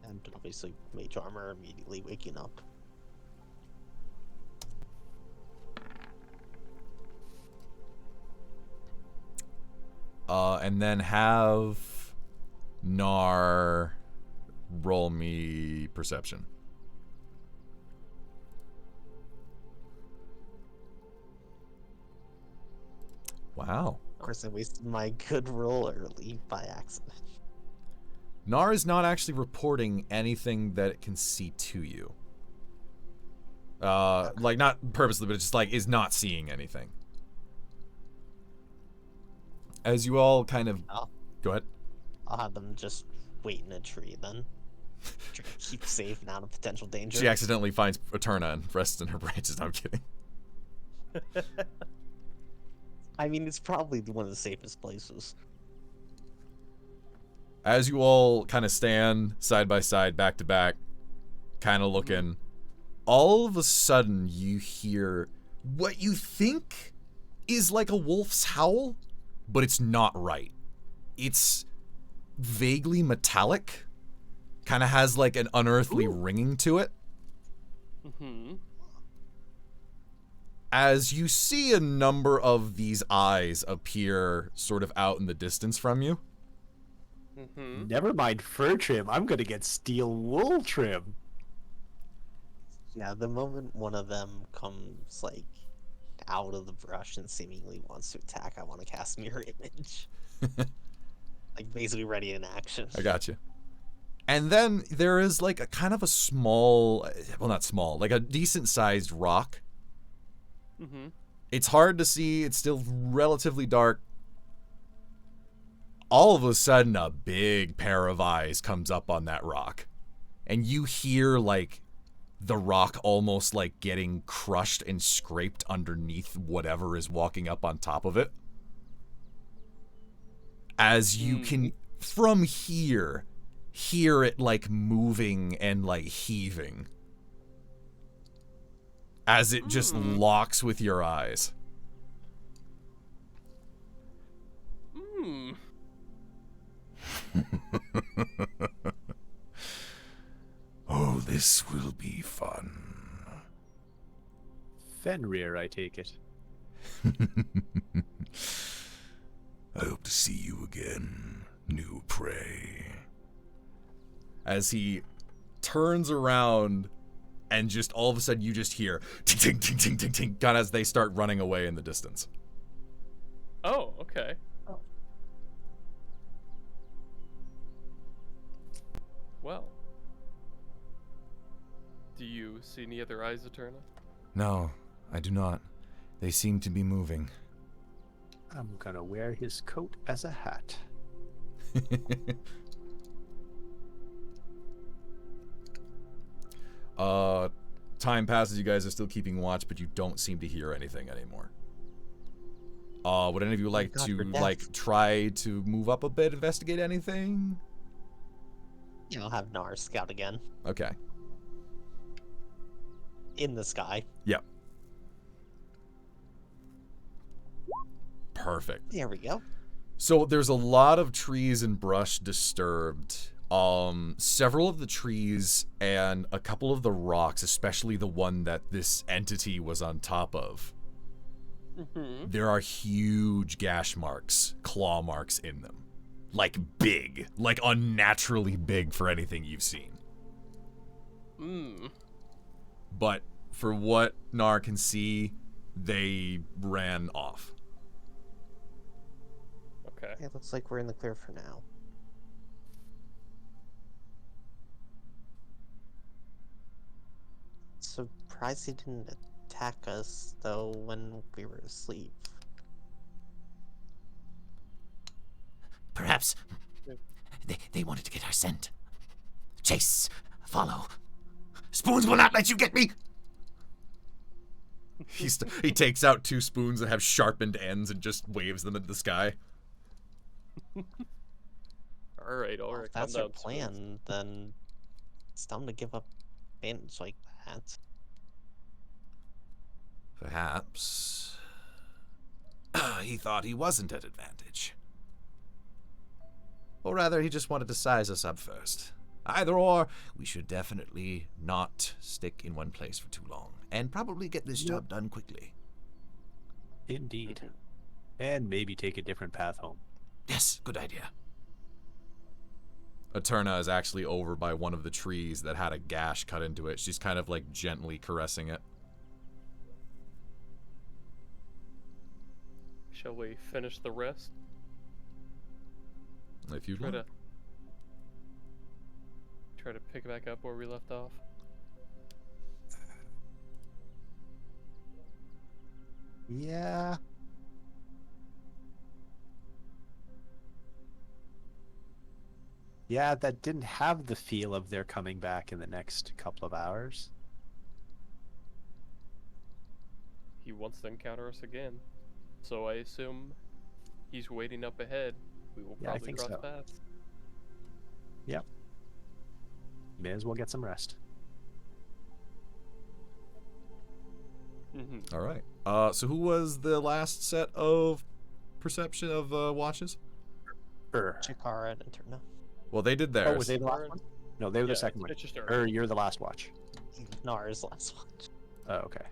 And obviously, Mage Armor immediately waking up. And then have Nar roll me perception. Wow. Of course, I wasted my good roll early by accident. Nar is not actually anything that it can see to you. Like not purposely, but it's just like is not seeing anything. As you all kind of Oh. go ahead. I'll have them just wait in a tree then. Try to keep safe and out of potential danger. She accidentally finds Eterna and rests in her branches. No, I'm kidding. I mean, it's probably one of the safest places. As you all kind of stand side by side, back to back, kind of looking, all of a sudden you hear what you think is like a wolf's howl, but it's not right. It's vaguely metallic, kind of has like an unearthly ringing to it. Mm-hmm. As you see a number of these eyes appear sort of out in the distance from you. Mm-hmm. Never mind fur trim. I'm gonna get steel wool trim. Yeah, the moment one of them comes, like, out of the brush and seemingly wants to attack, I want to cast Mirror Image. Like, basically ready in action. I got you. And then there is like a kind of a small, well, not small, like a decent sized rock. Mm-hmm. It's hard to see. It's still relatively dark. All of a sudden, a big pair of eyes comes up on that rock. And you hear like the rock almost like getting crushed and scraped underneath whatever is walking up on top of it. As you can, from here, hear it like moving and like heaving. As it just locks with your eyes. Oh, this will be fun. Fenrir, I take it. I hope to see you again, new prey. As he turns around and just all of a sudden you just hear ting ting ting ting ting ting kind of as they start running away in the distance. Oh, okay. Well. Do you see any other eyes, Eterna? No, I do not. They seem to be moving. I'm gonna wear his coat as a hat. Time passes, you guys are still keeping watch, but you don't seem to hear anything anymore. Would any of you like God, to for death. like try to move up a bit, investigate anything? Yeah, I'll have Nar scout again. Okay. In the sky. Yep. Perfect. There we go. So there's a lot of trees and brush disturbed. Several of the trees and a couple of the rocks, especially the one that this entity was on top of, there are huge gash marks, claw marks in them. Like big, like unnaturally big for anything you've seen. But for what Nar can see, they ran off. Okay. It looks like we're in the clear for now. Surprised he didn't attack us, though, when we were asleep. Perhaps they wanted to get our scent. Chase, follow. Spoons will not let you get me. He takes out 2 spoons that have sharpened ends and just waves them into the sky. All right. Well, if that's our plan, then it's dumb to give up advantage like that. Perhaps he thought he wasn't at advantage. Or rather, he just wanted to size us up first. Either or, we should definitely not stick in one place for too long, and probably get this job done quickly. Indeed. And maybe take a different path home. Yes, good idea. Eterna is actually over by one of the trees that had a gash cut into it. She's kind of like gently caressing it. Shall we finish the rest? If you'd Try like. to pick back up where we left off. Yeah. Yeah, that didn't have the feel of they're coming back in the next couple of hours. He wants to encounter us again. So I assume he's waiting up ahead. We will Yeah, I probably think cross so. paths. Yep. May as well get some rest. Mm-hmm. All right. So who was the last set of perception of watches? Chikara and Eterna. Well, they did Oh, theirs. was they the last one? No, they were the Yeah, second one. it's just Ur. You're the last watch. Nar's last one. Oh, okay.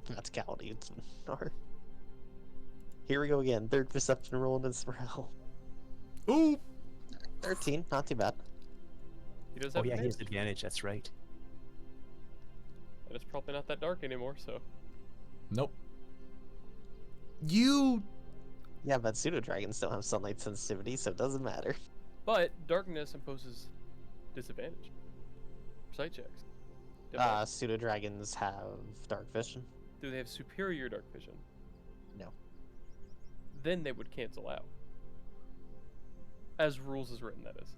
Practicality, it's Nar. Here we go again. Third perception roll in this morale. Ooh. 13, not too bad. He does Oh have yeah, he has advantage. advantage. That's right. And it's probably not that dark anymore, so. Nope. You. Yeah, but pseudo dragons don't have sunlight sensitivity, so it doesn't matter. But darkness imposes disadvantage. Sight checks. Don't Pseudo dragons have dark vision. Do they have superior dark vision? No. Then they would cancel out. As rules is written, that is.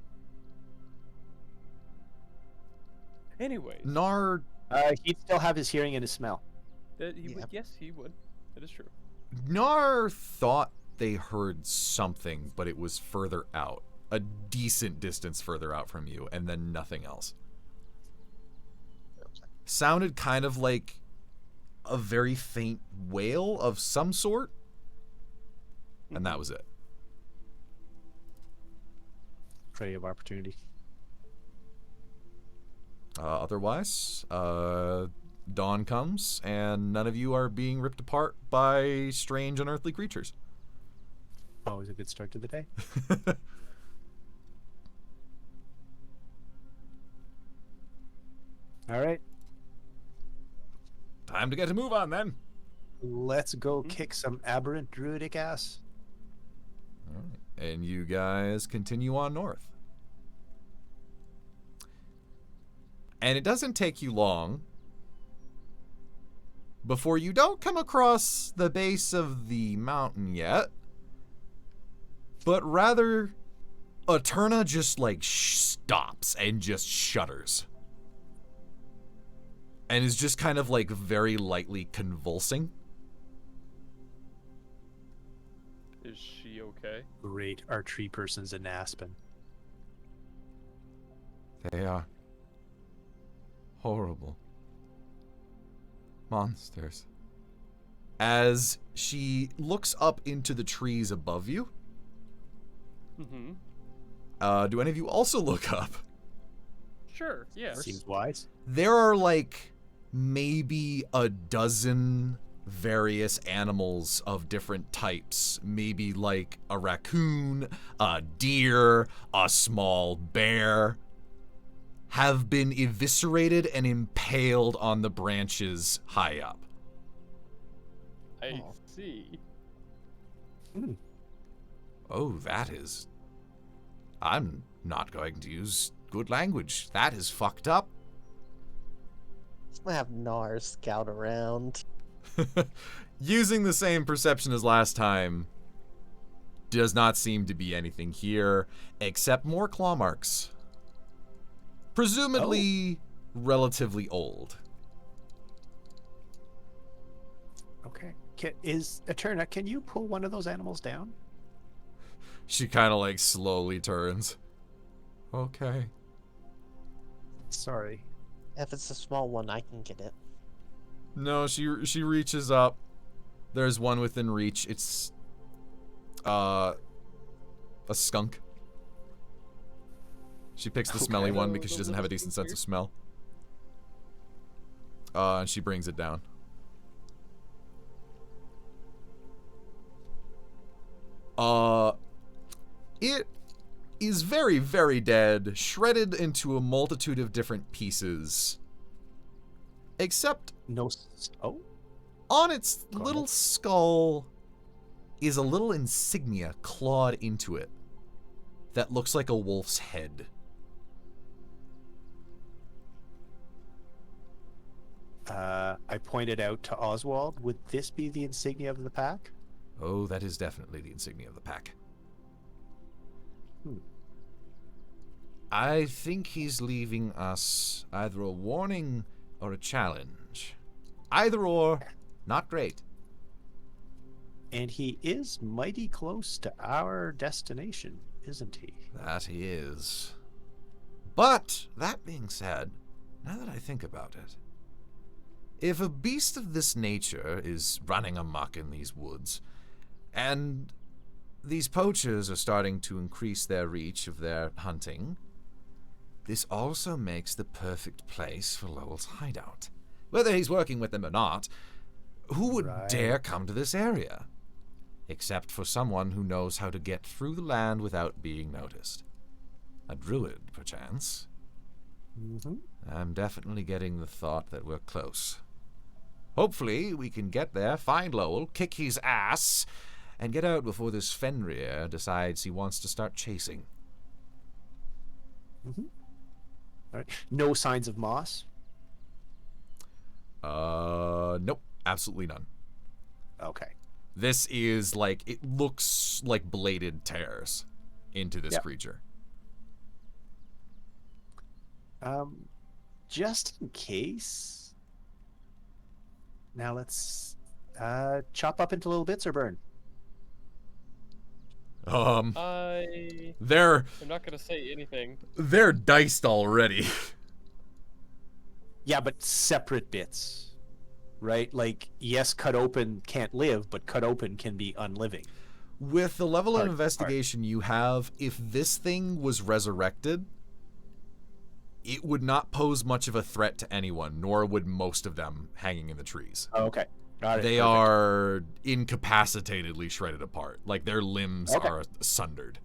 Anyways, Nar. He'd still have his hearing and his smell. that he Yeah. would. Yes, he would. That is true. Nar thought they heard something, but it was further out. A decent distance further out from you, and then nothing else. Sounded kind of like a very faint wail of some sort, and that was it. Prey of opportunity. Otherwise, dawn comes, and none of you are being ripped apart by strange, unearthly creatures. Always a good start to the day. All right, Time to get a move on, then. let's go kick some aberrant druidic ass. All right. And you guys continue on north. And it doesn't take you long before you don't come across the base of the mountain yet, but rather Eterna just like stops and just shudders. And is just kind of like very lightly convulsing. Is she okay? Great, our tree person's an aspen. They are horrible monsters. As she looks up into the trees above you, Mm-hmm. do any of you also look up? Sure. Yeah. Seems wise. There are like maybe a dozen various animals of different types. Maybe like a raccoon, a deer, a small bear, have been eviscerated and impaled on the branches high up. I Oh. see. Oh, that is... I'm not going to use good language. That is fucked up. Just gonna have Nar scout around. Using the same perception as last time, does not seem to be anything here, except more claw marks. Presumably relatively old. Okay. Is Eterna, can you pull one of those animals down? She kind of like slowly turns. Okay. Sorry. If it's a small one, I can get it. No, she reaches up. There's one within reach. It's a skunk. She picks the smelly Okay. one because she doesn't have a decent sense of smell. And she brings it down. It is very, very dead, shredded into a multitude of different pieces. Except No. Oh. on its Go little ahead. skull is a little insignia clawed into it that looks like a wolf's head. I pointed out to Oswald, would this be the insignia of the pack? Oh, that is definitely the insignia of the pack. I think he's leaving us either a warning or a challenge. Either or, not great. And he is mighty close to our destination, isn't he? That he is. But, that being said, now that I think about it, if a beast of this nature is running amok in these woods, and these poachers are starting to increase their reach of their hunting, this also makes the perfect place for Lowell's hideout. Whether he's working with them or not, who would dare come to this area? Except for someone who knows how to get through the land without being noticed. A druid, perchance. Mm-hmm. I'm definitely getting the thought that we're close. Hopefully, we can get there, find Lowell, kick his ass, and get out before this Fenrir decides he wants to start chasing. Mm-hmm. All right. No signs of moss? Nope, absolutely none. Okay. This is like, it looks like bladed tears into this creature. Just in case. Now let's chop up into little bits or burn. I'm They're not gonna say anything. diced already. Yeah, but separate bits, right? Like, yes, cut open can't live, but cut open can be unliving. With the level Hard, of investigation you have, if this thing was resurrected, it would not pose much of a threat to anyone, nor would most of them hanging in the trees. Oh, okay. Got it. They Perfect. are incapacitatedly shredded apart. Like, their limbs Okay. are sundered.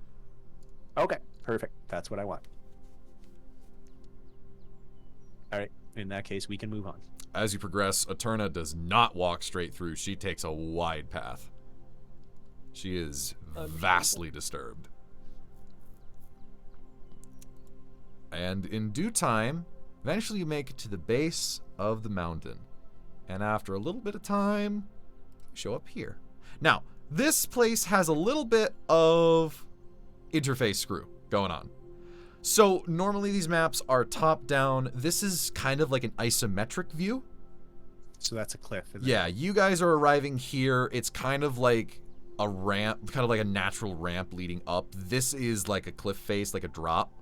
Okay, perfect. That's what I want. All right. In that case, we can move on. As you progress, Eterna does not walk straight through. She takes a wide path. She is vastly disturbed. And in due time, eventually you make it to the base of the mountain. And after a little bit of time, you show up here. Now, this place has a little bit of interface screw going on. So normally these maps are top down. This is kind of like an isometric view. So that's a cliff. Isn't Yeah, you guys are arriving here. It's kind of like a ramp, kind of like a natural ramp leading up. This is like a cliff face, like a drop.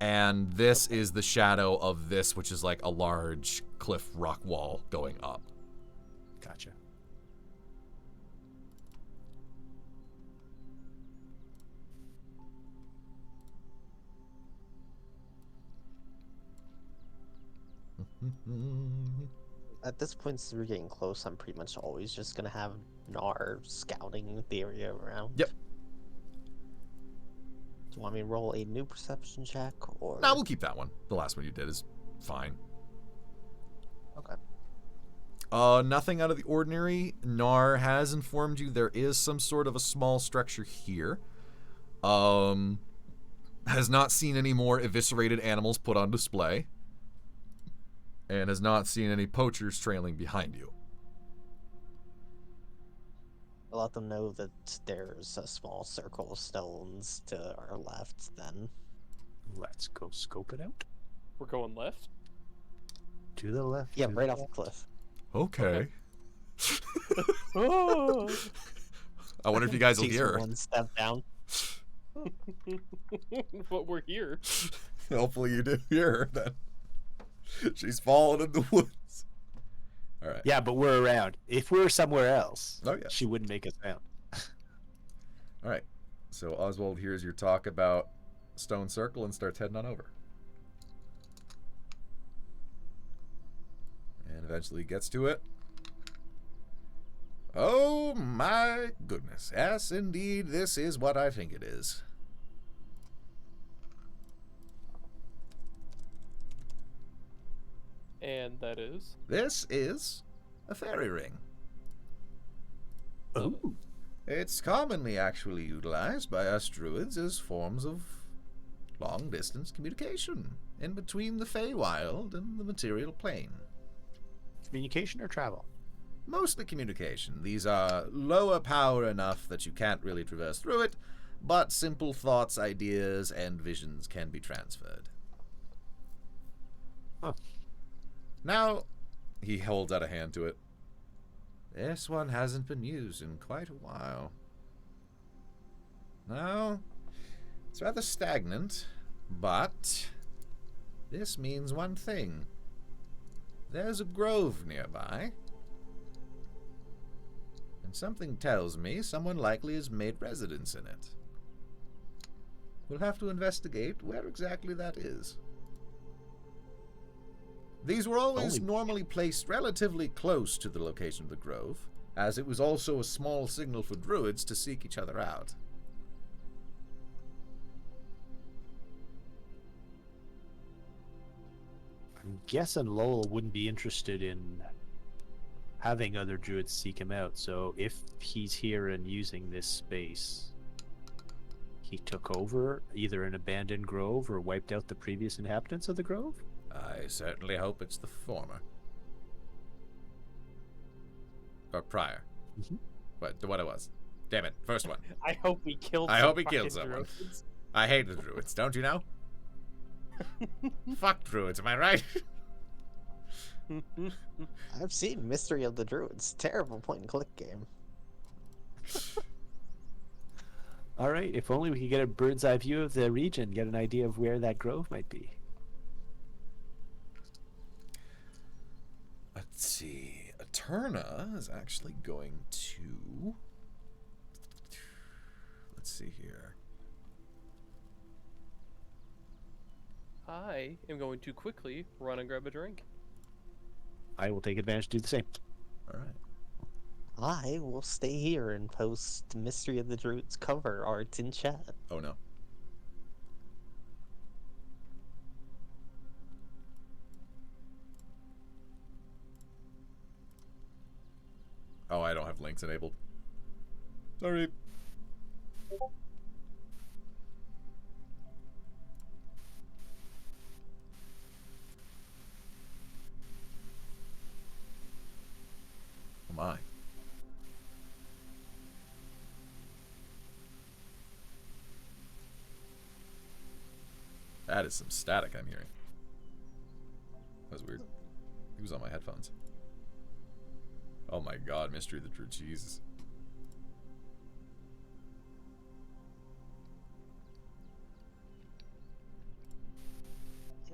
And this is the shadow of this, which is like a large cliff rock wall going up. it? Gotcha. At this point, since we're getting close, I'm pretty much always just gonna have Nar scouting the area around. Yep. Do you want me to roll a new perception check, or? Nah, we'll keep that one. The last one you did is fine. Okay. Nothing out of the ordinary. Nar has informed you there is some sort of a small structure here. Has not seen any more eviscerated animals put on display. And has not seen any poachers trailing behind you. I'll let them know that there's a small circle of stones to our left, then. Let's go scope it out. We're going left. To the left. Yeah, to right the off the left. cliff. Okay. Oh. I wonder if you guys will Takes hear her. one step down. But we're here. Hopefully you do hear her then. She's fallen in the woods. All right. Yeah, but we're around. If we're somewhere else, Oh, yeah. she wouldn't make a sound. All right. So Oswald hears your talk about Stone Circle and starts heading on over. And eventually gets to it. Oh my goodness. Yes, indeed, this is what I think it is. And that is. This is a fairy ring. Oh. It's commonly actually utilized by us druids as forms of long-distance communication in between the Feywild and the material plane. Communication or travel? Mostly communication. These are lower power enough that you can't really traverse through it, but simple thoughts, ideas, and visions can be transferred. Huh. Now, he holds out a hand to it. This one hasn't been used in quite a while. No, it's rather stagnant, but this means one thing. There's a grove nearby. And something tells me someone likely has made residence in it. We'll have to investigate where exactly that is. These were always normally placed relatively close to the location of the grove, as it was also a small signal for druids to seek each other out. I'm guessing Lowell wouldn't be interested in having other druids seek him out, so if he's here and using this space, he took over either an abandoned grove or wiped out the previous inhabitants of the grove? I certainly hope it's the former. Or prior. Mhm. What it was. Damn it, first one. I hope he killed. I some hope he killed fucking someone. druids. I hate the druids, don't you know? Fuck druids, am I right? I've seen Mystery of the Druids. Terrible point-and-click game. Alright, if only we could get a bird's eye view of the region, get an idea of where that grove might be. Let's see. Eterna is actually going to... Let's see here. I am going to quickly run and grab a drink. I will take advantage to do the same. All right. I will stay here and post Mystery of the Druids cover art in chat. Oh, no. Oh, I don't have links enabled. Sorry. Oh my. That is some static I'm hearing. That was weird. He was on my headphones. Oh my god, Mystery of the Druid, Jesus.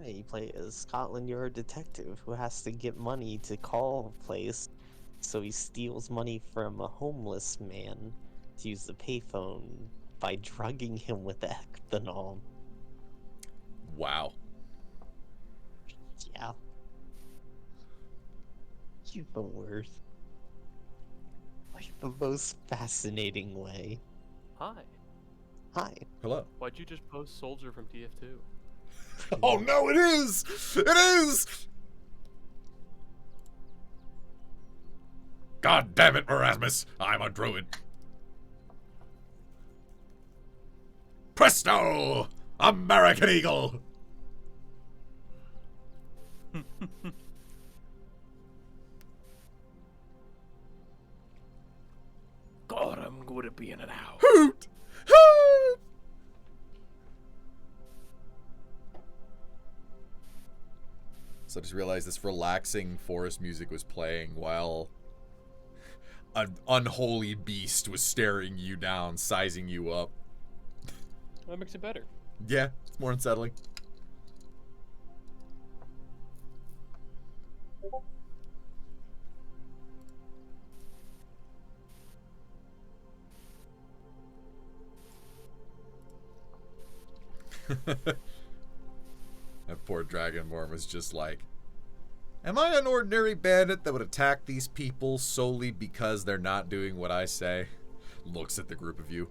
Yeah, you play as Scotland, you're a detective who has to get money to call a place, so he steals money from a homeless man to use the payphone by drugging him with ethanol. Wow. Yeah. Even worse. Like the most fascinating way. Hi. Hi. Hello. Why'd you just post Soldier from TF2? Oh no, it is! It is! God damn it, Erasmus! I'm a druid. Presto! American Eagle! God, I'm good at being an owl. Hoot! Hoot! So I just realized this relaxing forest music was playing while an unholy beast was staring you down, sizing you up. That makes it better. Yeah, it's more unsettling. That poor Dragonborn was just like, am I an ordinary bandit that would attack these people solely because they're not doing what I say? Looks at the group of you.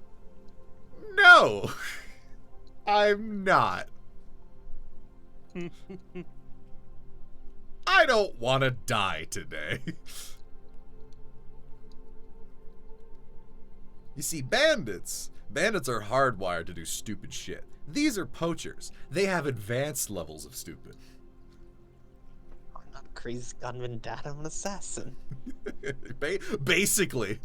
No! I'm not. I don't want to die today. You see, bandits are hardwired to do stupid shit. These are poachers. They have advanced levels of stupid. I'm not a crazy gunman, Dad. I'm an assassin. Basically.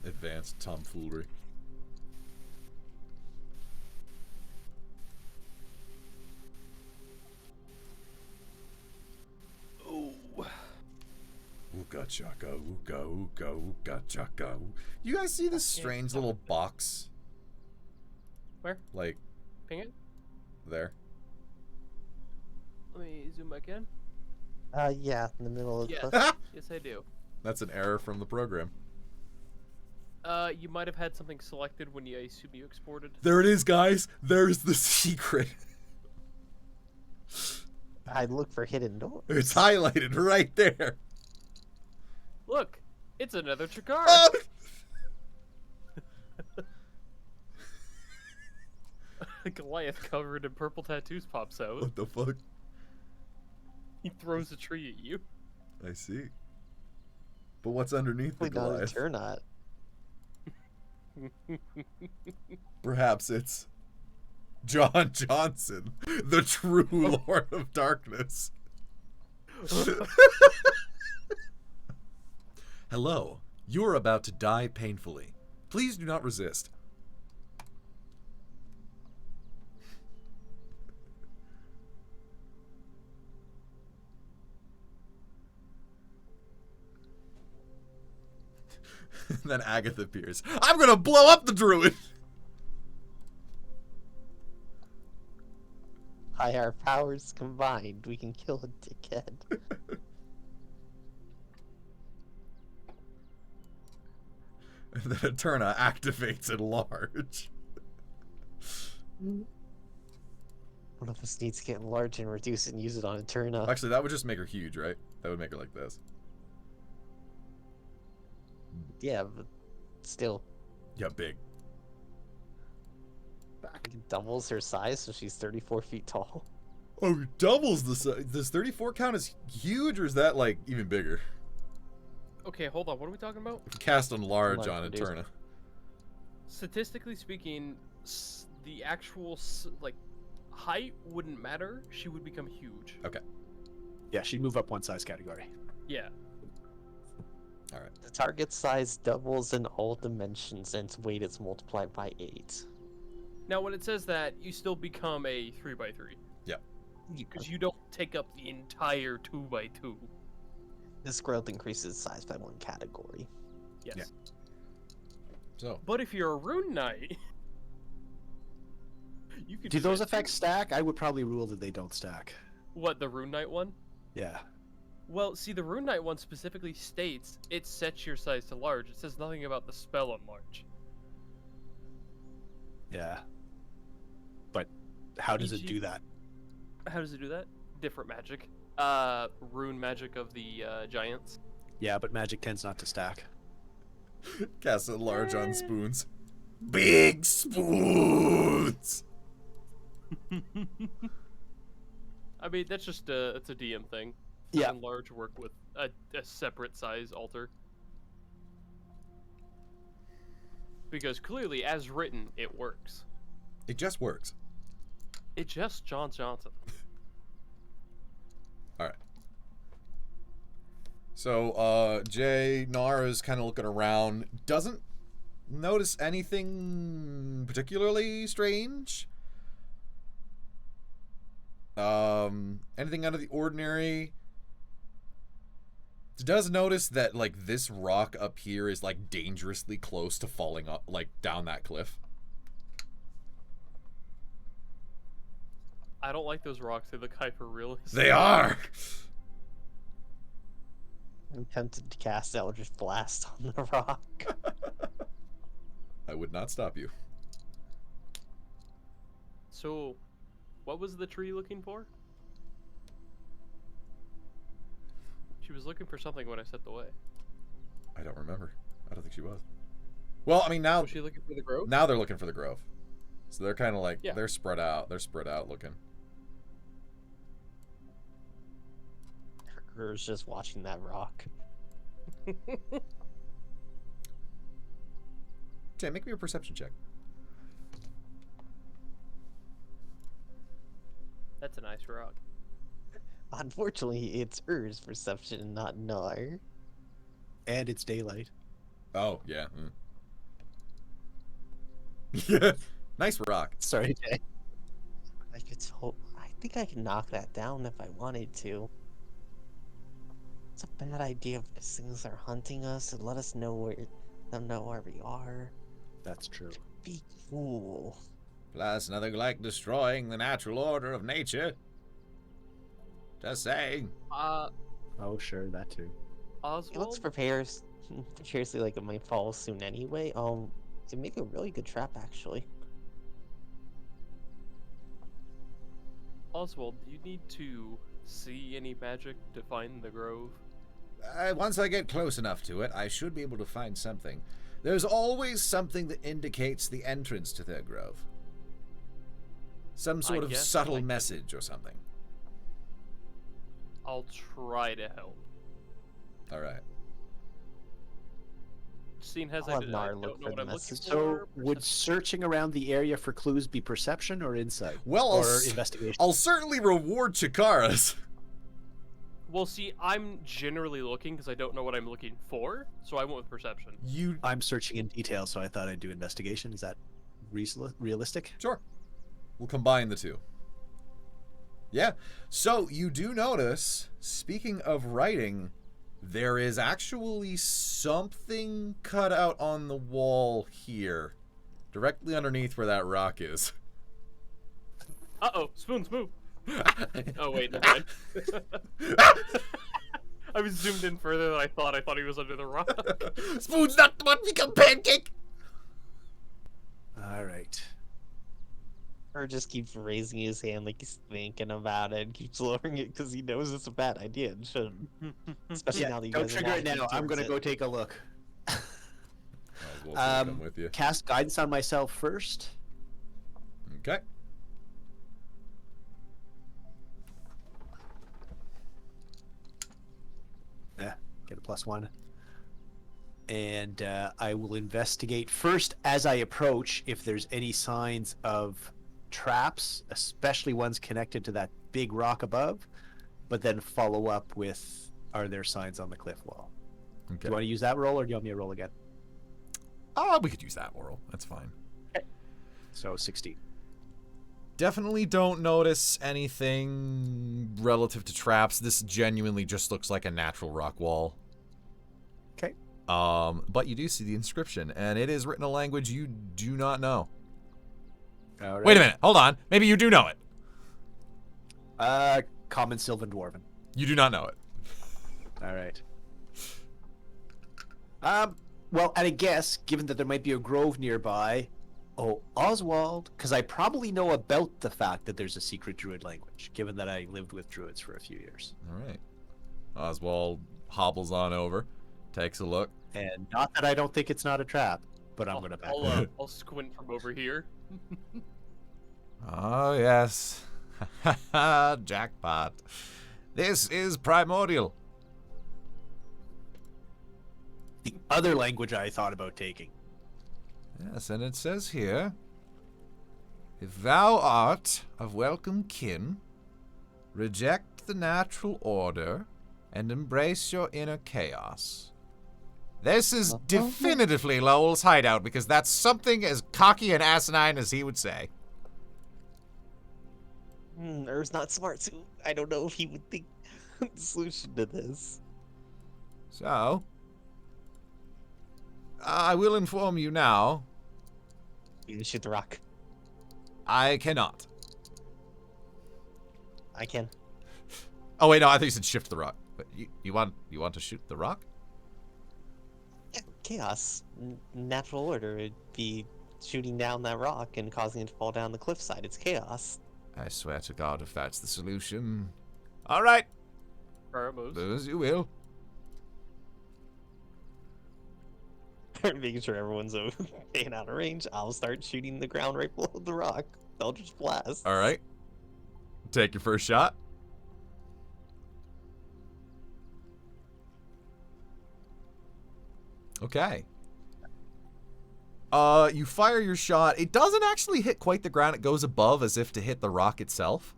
advanced tomfoolery. Oh. Ooga chaka, ooga ooga ooga chaka. You guys see this strange little box? Where? Like Ping it? there. Let me zoom back in. Yeah, in the middle of the Yes. cliff. Yes, I do. That's an error from the program. You might have had something selected when I assume you exported. There it is, guys. There's the secret. I look for hidden doors. It's highlighted right there. Look, it's another Chikara. Oh! Goliath covered in purple tattoos pops out. What the fuck? He throws a tree at you. I see. But what's underneath the Hopefully not a Goliath? Turnot. Perhaps it's John Johnson, the true Lord of Darkness. Hello. You're about to die painfully. Please do not resist. Then Agatha appears. I'm gonna blow up the druid! By our powers combined, we can kill a dickhead. And then Eterna activates at large. One of us needs to get enlarged and reduce it and use it on Eterna. Actually, that would just make her huge, right? That would make her like this. Yeah, but still. Yeah, big. It doubles her size, so she's 34 feet tall. Oh, doubles the size. Does 34 count as huge, or is that, like, even bigger? Okay, hold on. What are we talking about? If you cast on large Large on reduced. Eterna. Statistically speaking, the actual like height wouldn't matter. She would become huge. Okay. Yeah, she'd move up one size category. Yeah. Alright. The target size doubles in all dimensions, and its weight is multiplied by 8. Now, when it says that, you still become a 3x3. Yep. Because you don't take up the entire 2x2. This growth increases size by 1 category. Yes. Yeah. So. But if you're a Rune Knight, you could Do those set- effects stack? I would probably rule that they don't stack. What, the Rune Knight one? Yeah. Well, see, the Rune Knight one specifically states it sets your size to large. It says nothing about the spell on large. Yeah. But how does it EG? do that? How does it do that? Different magic. Rune magic of the giants. Yeah, but magic tends not to stack. Cast it large on spoons. Big spoons! I mean, that's just it's a DM thing. Yeah. And large work with a separate size altar. Because clearly, as written, it works. It just works. It just John Johnson. Alright. So, Jay Nara's kind of looking around. Doesn't notice anything particularly strange. Anything out of the ordinary. Does notice that, like, this rock up here is, like, dangerously close to falling up, like, down that cliff. I don't like those rocks. They look hyper realistic. They are! I'm tempted to cast Eldritch Blast on the rock. I would not stop you. So, what was the tree looking for? She was looking for something when I stepped away. I don't remember. I don't think she was. Well, I mean, now Was she looking for the grove? now they're looking for the grove. So they're kind of like, Yeah. they're spread out. They're spread out looking. Her's just watching that rock. Jay, make me a perception check. That's a nice rock. Unfortunately, it's Ur's perception, not Nar. And it's daylight. Oh, yeah. Nice rock. Sorry, Jay. I think I can knock that down if I wanted to. It's a bad idea if these things are hunting us and let us know where we are. That's true. Be cool. Plus, nothing like destroying the natural order of nature. Just saying. Oh, sure, that too. It looks Oswald? precariously like it might fall soon anyway. It'd make a really good trap actually. Oswald, do you need to see any magic to find the grove? Once I get close enough to it, I should be able to find something. There's always something that indicates the entrance to their grove. Some sort of guess subtle I could- message or something. I'll try to help. All right. Seeing as I'll I have Nar look don't know for what the I'm looking message. So, for. would perception- searching around the area for clues be perception or insight? Well, or investigation? I'll certainly reward Chikara's. Well, see, I'm generally looking because I don't know what I'm looking for, so I went with perception. I'm searching in detail, so I thought I'd do investigation. Is that realistic? Sure. We'll combine the two. Yeah. So you do notice, speaking of writing, there is actually something cut out on the wall here, directly underneath where that rock is. Uh-oh, spoons move. Oh, wait, never mind. I was zoomed in further than I thought. I thought he was under the rock. Spoon's not the one to become pancake. All right. Or just keeps raising his hand like he's thinking about it and keeps lowering it because he knows it's a bad idea and shouldn't. Especially now that you Don't guys are trigger it walking now. I'm towards gonna go it. take a look. We'll come with you. Cast guidance on myself first. Okay. Yeah, get a +1. And I will investigate first as I approach if there's any signs of traps, especially ones connected to that big rock above, but then follow up with, are there signs on the cliff wall? Do Okay. you want to use that roll, or do you want me to roll again? We could use that oral. That's fine. So 16. Definitely don't notice anything relative to traps. This genuinely just looks like a natural rock wall. Okay. But you do see the inscription, and it is written in a language you do not know. All right. Wait a minute. Hold on. Maybe you do know it. Common Sylvan Dwarven. You do not know it. All right. Well, at a guess, given that there might be a grove nearby, Oswald, because I probably know about the fact that there's a secret druid language, given that I lived with druids for a few years. All right. Oswald hobbles on over, takes a look. And not that I don't think it's not a trap, but I'm going to back up. I'll squint from over here. Oh, yes. Jackpot. This is primordial. The other language I thought about taking. Yes, and it says here, if thou art of welcome kin, reject the natural order and embrace your inner chaos. This is definitively Lowell's hideout, because that's something as cocky and asinine as he would say. Er's not smart, so I don't know if he would think the solution to this. So, I will inform you now, You can shoot the rock. I cannot. I can. Oh wait, no, I think you said shift the rock. But you want to shoot the rock? Yeah, chaos. Natural order. It'd be shooting down that rock and causing it to fall down the cliffside. It's chaos. I swear to God, if that's the solution. All right, Ramos. do as you will. Making sure everyone's staying out of range. I'll start shooting the ground right below the rock. They'll just blast. All right. Take your first shot. Okay. You fire your shot. It doesn't actually hit quite the ground. It goes above as if to hit the rock itself.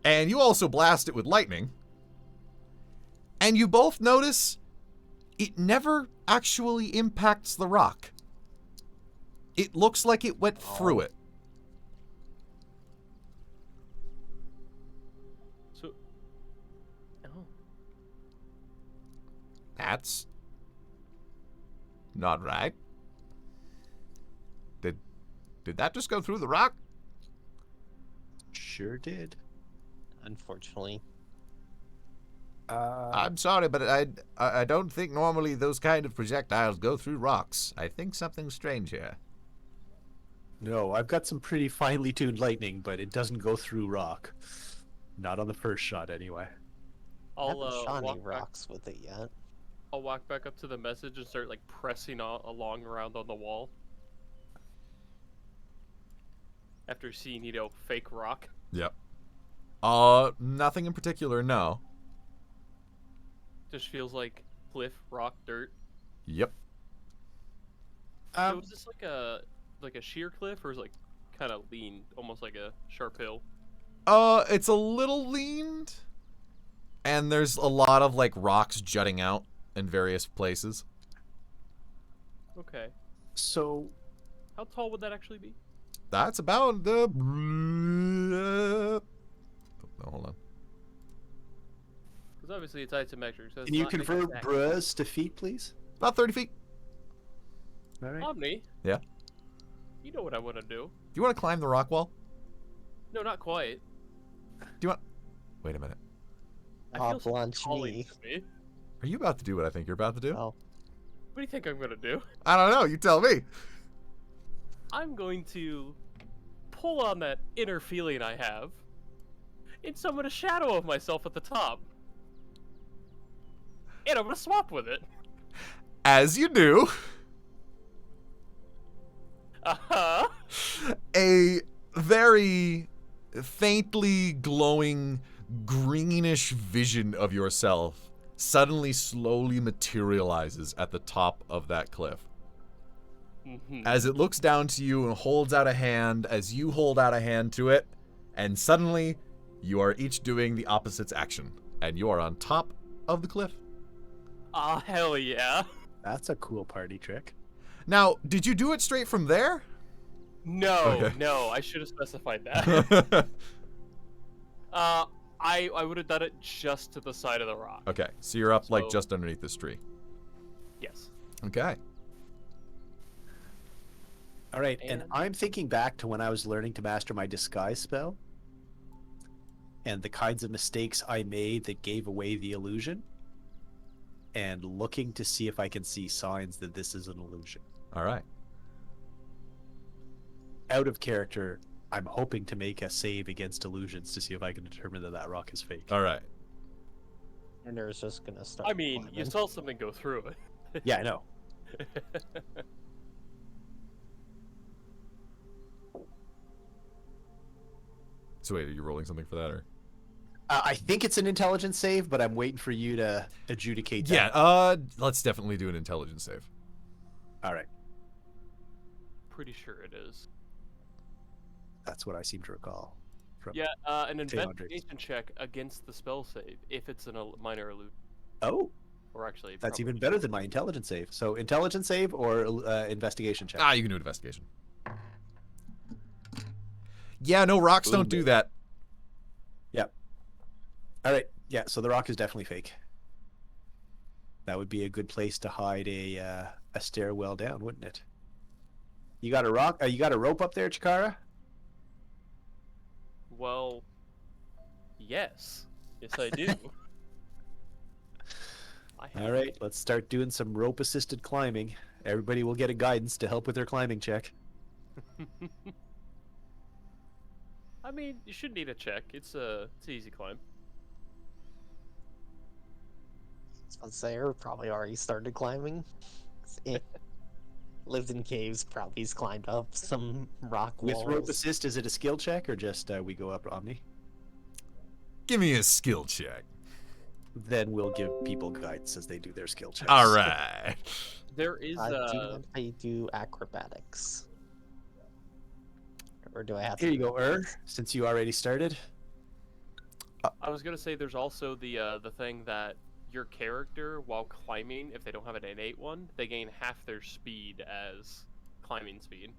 And you also blast it with lightning. And you both notice it never actually impacts the rock. It looks like it went through it. So, oh, That's not right. Did that just go through the rock? Sure did. Unfortunately. I'm sorry, but I don't think normally those kind of projectiles go through rocks. I think something's strange here. No, I've got some pretty finely tuned lightning, but it doesn't go through rock. Not on the first shot, anyway. I haven't shot any walk back. rocks with it yet. I'll walk back up to the message and start like pressing along around on the wall. After seeing, fake rock. Yep. Nothing in particular, no. Just feels like cliff, rock, dirt. Yep. So is this like a sheer cliff, or is it like kind of lean, almost like a sharp hill? It's a little leaned, and there's a lot of like rocks jutting out in various places. Okay. So, How tall would that actually be? That's about the. Oh, hold on. Because obviously it's isometric. So it's can you not convert exact. bras to feet, please? About 30 feet. All right. Omni. Yeah. You know what I want to do? Do you want to climb the rock wall? No, not quite. Do you want? Wait a minute. I Ah, feel something blanche calling me. to me. Are you about to do what I think you're about to do? Oh, What do you think I'm gonna do? I don't know. You tell me. I'm going to pull on that inner feeling I have and summon a shadow of myself at the top. And I'm gonna swap with it. As you do, Uh-huh. a very faintly glowing greenish vision of yourself suddenly slowly materializes at the top of that cliff. As it looks down to you and holds out a hand, as you hold out a hand to it, and suddenly you are each doing the opposite's action, and you are on top of the cliff. Ah, hell yeah. That's a cool party trick. Now, did you do it straight from there? No, Okay. no, I should have specified that. I would have done it just to the side of the rock. Okay, so you're up like So- just underneath this tree. Yes. Okay. All right, and And- I'm thinking back to when I was learning to master my disguise spell and the kinds of mistakes I made that gave away the illusion, and looking to see if I can see signs that this is an illusion. All right. Out of character, I'm hoping to make a save against illusions to see if I can determine that that rock is fake. All right. and there's just gonna start. I mean, you climbing. saw something go through it. Yeah, I know. So wait, are you rolling something for that, or? I think it's an intelligence save, but I'm waiting for you to adjudicate that. Yeah. Let's definitely do an intelligence save. All right. Pretty sure it is. That's what I seem to recall. From... Yeah, an Jay Andres. investigation check against the spell save if it's a minor illusion. Oh, Or actually, that's probably- even better than my intelligence save. So intelligence save or investigation check? You can do an investigation. Yeah, no, rocks don't do that. Yep. All right. Yeah. So the rock is definitely fake. That would be a good place to hide a stairwell down, wouldn't it? You got a rock? You got a rope up there, Chikara? Well, yes. Yes, I do. I have All right. Let's start doing some rope-assisted climbing. Everybody will get a guidance to help with their climbing check. I mean, you should need a check. It's an easy climb. I was gonna say, probably already started climbing. It lived in caves, probably's climbed up some rock With walls. rope assist, is it a skill check or just we go up Omni? Give me a skill check. Then we'll give people guidance as they do their skill checks. All right. There is I do acrobatics. Or do I have Here to? you go, since you already started. I was gonna say there's also the thing that your character, while climbing, if they don't have an innate one, they gain half their speed as climbing speed.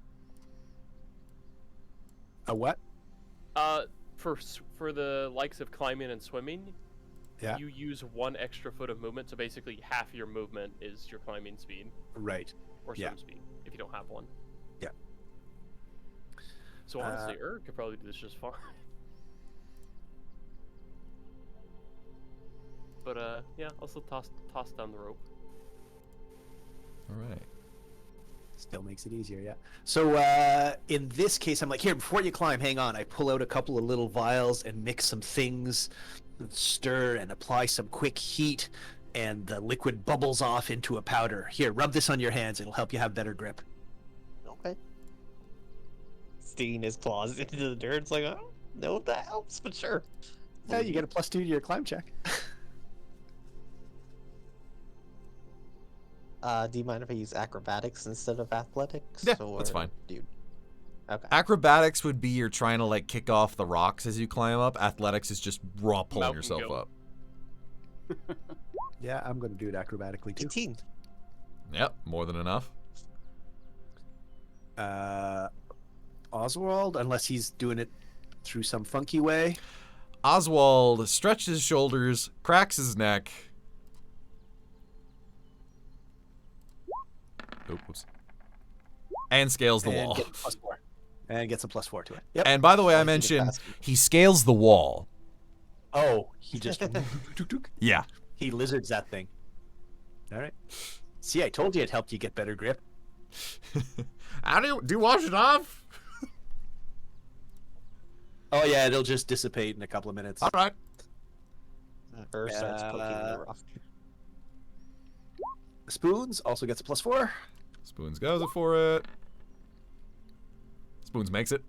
A what? For the likes of climbing and swimming, Yeah. you use 1 extra foot of movement, so basically half your movement is your climbing speed Right. or Yeah. swim speed if you don't have one. Yeah. So honestly, could probably do this just fine. But yeah, also toss down the rope. All right. Still makes it easier, yeah. So in this case, I'm like, here, before you climb, hang on. I pull out a couple of little vials and mix some things, stir and apply some quick heat, and the liquid bubbles off into a powder. Here, rub this on your hands. It'll help you have better grip. Okay. Sticking his claws into the dirt. It's like, I don't know if that helps, but sure. Yeah, you get a +2 to your climb check. Do you mind if I use acrobatics instead of athletics? Yeah, that's fine. Dude. Okay. Acrobatics would be you're trying to like kick off the rocks as you climb up. Athletics is just raw pulling Mountain yourself goat. up. Yeah, I'm going to do it acrobatically, too. 18. Yep, more than enough. Oswald, unless he's doing it through some funky way. Oswald stretches his shoulders, cracks his neck. Oops. And scales the wall. Gets a +4. And gets a +4 to it. Yep. And by the way, I Like mentioned faster. he scales the wall. Oh, he just... Yeah. He lizards that thing. All right. See, I told you it helped you get better grip. How do you wash it off? Oh, yeah, it'll just dissipate in a couple of minutes. All right. Or starts poking the rock. Spoons also gets a +4. Spoons goes for it. Spoons makes it.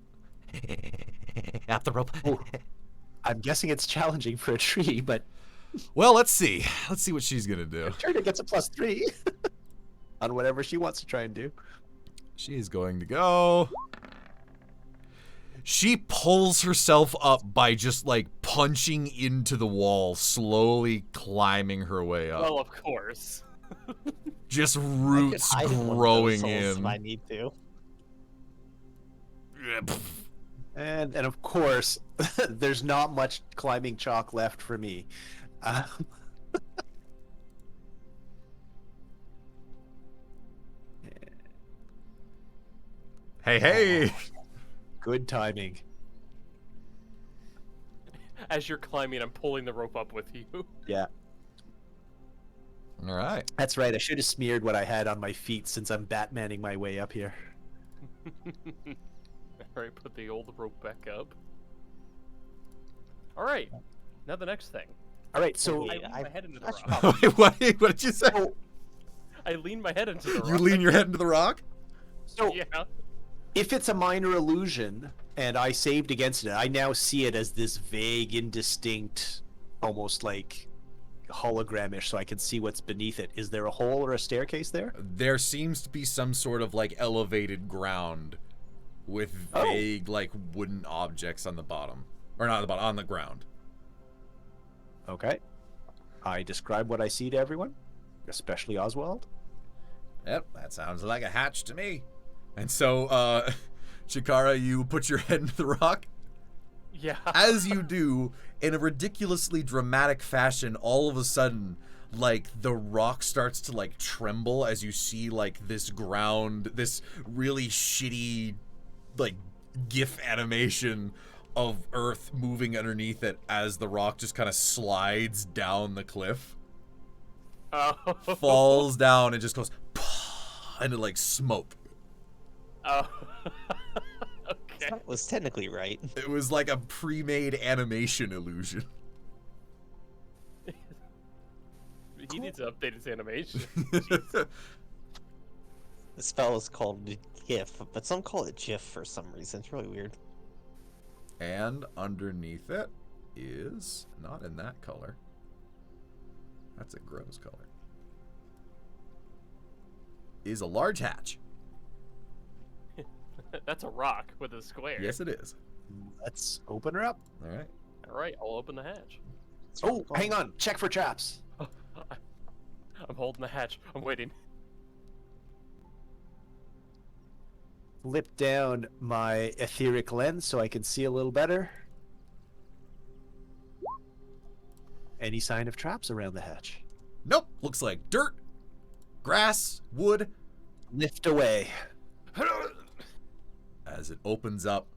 Up the rope. Ooh. I'm guessing it's challenging for a tree, but Well, let's see. Let's see what she's gonna do. Trina gets a +3 on whatever she wants to try and do. She's going to go. She pulls herself up by just like punching into the wall, slowly climbing her way up. Well, of course. Just I could roots hide in one of those growing holes in. if I need to. And of course, there's not much climbing chalk left for me. Hey, hey! Good timing. As you're climbing, I'm pulling the rope up with you. Yeah, All right. that's right. I should have smeared what I had on my feet since I'm Batmaning my way up here. Alright, put the old rope back up. Alright, now the next thing. All right, so Wait, I lean my head into the That's rock. probably- what did you say? I lean my head into the rock. You lean your head into the rock? so Yeah. if it's a minor illusion and I saved against it, I now see it as this vague, indistinct, almost like hologramish, so I can see what's beneath it. Is there a hole or a staircase there? There seems to be some sort of like elevated ground with vague like wooden objects on the bottom. Or not on the bottom, on the ground. Okay. I describe what I see to everyone, especially Oswald. Yep, that sounds like a hatch to me. And so, Chikara, you put your head into the rock. Yeah. As you do, in a ridiculously dramatic fashion, all of a sudden, like, the rock starts to, like, tremble as you see, like, this ground, this really shitty, like, GIF animation of Earth moving underneath it as the rock just kind of slides down the cliff, Oh. falls down, and just goes, into, like, smoke. Oh. Okay. That was technically right. It was like a pre-made animation illusion. He needs to update his animation. The spell is called GIF, but some call it GIF for some reason. It's really weird. And underneath it is, not in that color. That's a gross color. Is a large hatch. That's a rock with a square. Yes, it is. Let's open her up. All right. Alright, I'll open the hatch. Oh, hang on. Check for traps. I'm holding the hatch. I'm waiting. flip down my etheric lens so I can see a little better. Any sign of traps around the hatch? Nope. Looks like dirt, grass, wood. Lift away. As it opens up,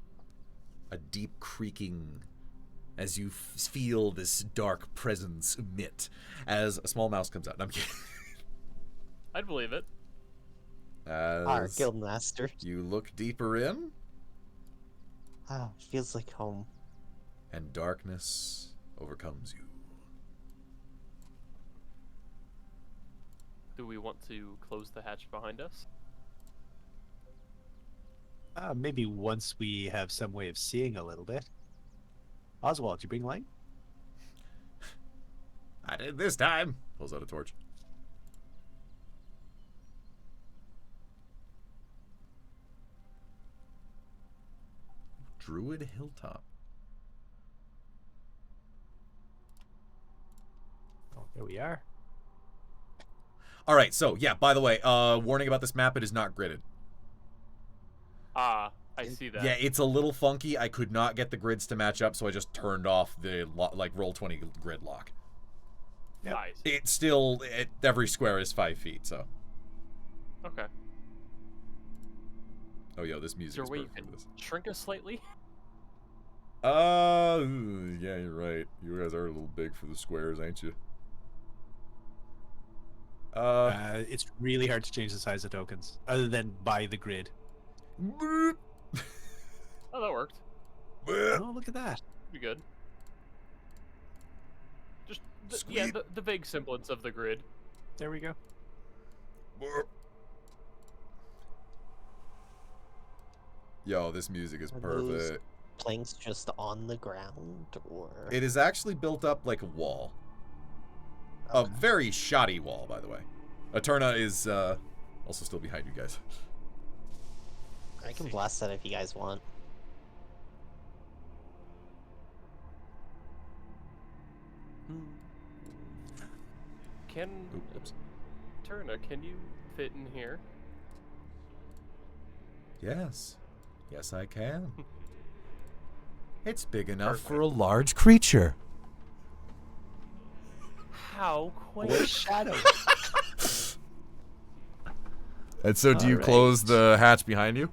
a deep creaking as you feel this dark presence emit as a small mouse comes out. No, I'm kidding. I'd believe it. Our As guildmaster. you look deeper in, Ah, feels like home. and darkness overcomes you. Do we want to close the hatch behind us? Maybe once we have some way of seeing a little bit. Oswald, did you bring light? I did this time. Pulls out a torch. Druid Hilltop. Oh, there we are. All right, so yeah, by the way, warning about this map, it is not gridded. Ah, I see that. Yeah, it's a little funky. I could not get the grids to match up, so I just turned off the Roll20 grid lock. Yep. I see. It's still, every square is 5 feet, so. Okay. Oh, yo, this Is music there is a way you perfect can for this. shrink us slightly? Yeah, you're right. You guys are a little big for the squares, ain't you? It's really hard to change the size of tokens, other than by the grid. Boop. Oh, that worked. Boop. Oh, look at that. Be good. Just yeah, Squeak. the vague semblance of the grid. There we go. Boop. Yo, this music is Are those perfect. planks just on the ground, or It is actually built up like a wall. A very shoddy wall, by the way. Eterna is also still behind you guys. I can blast that if you guys want. Can Oops. Turna, can you fit in here? Yes. Yes, I can. It's big enough Perfect. for a large creature. How quaint. Where's Shadow? And so do you Alright. close the hatch behind you?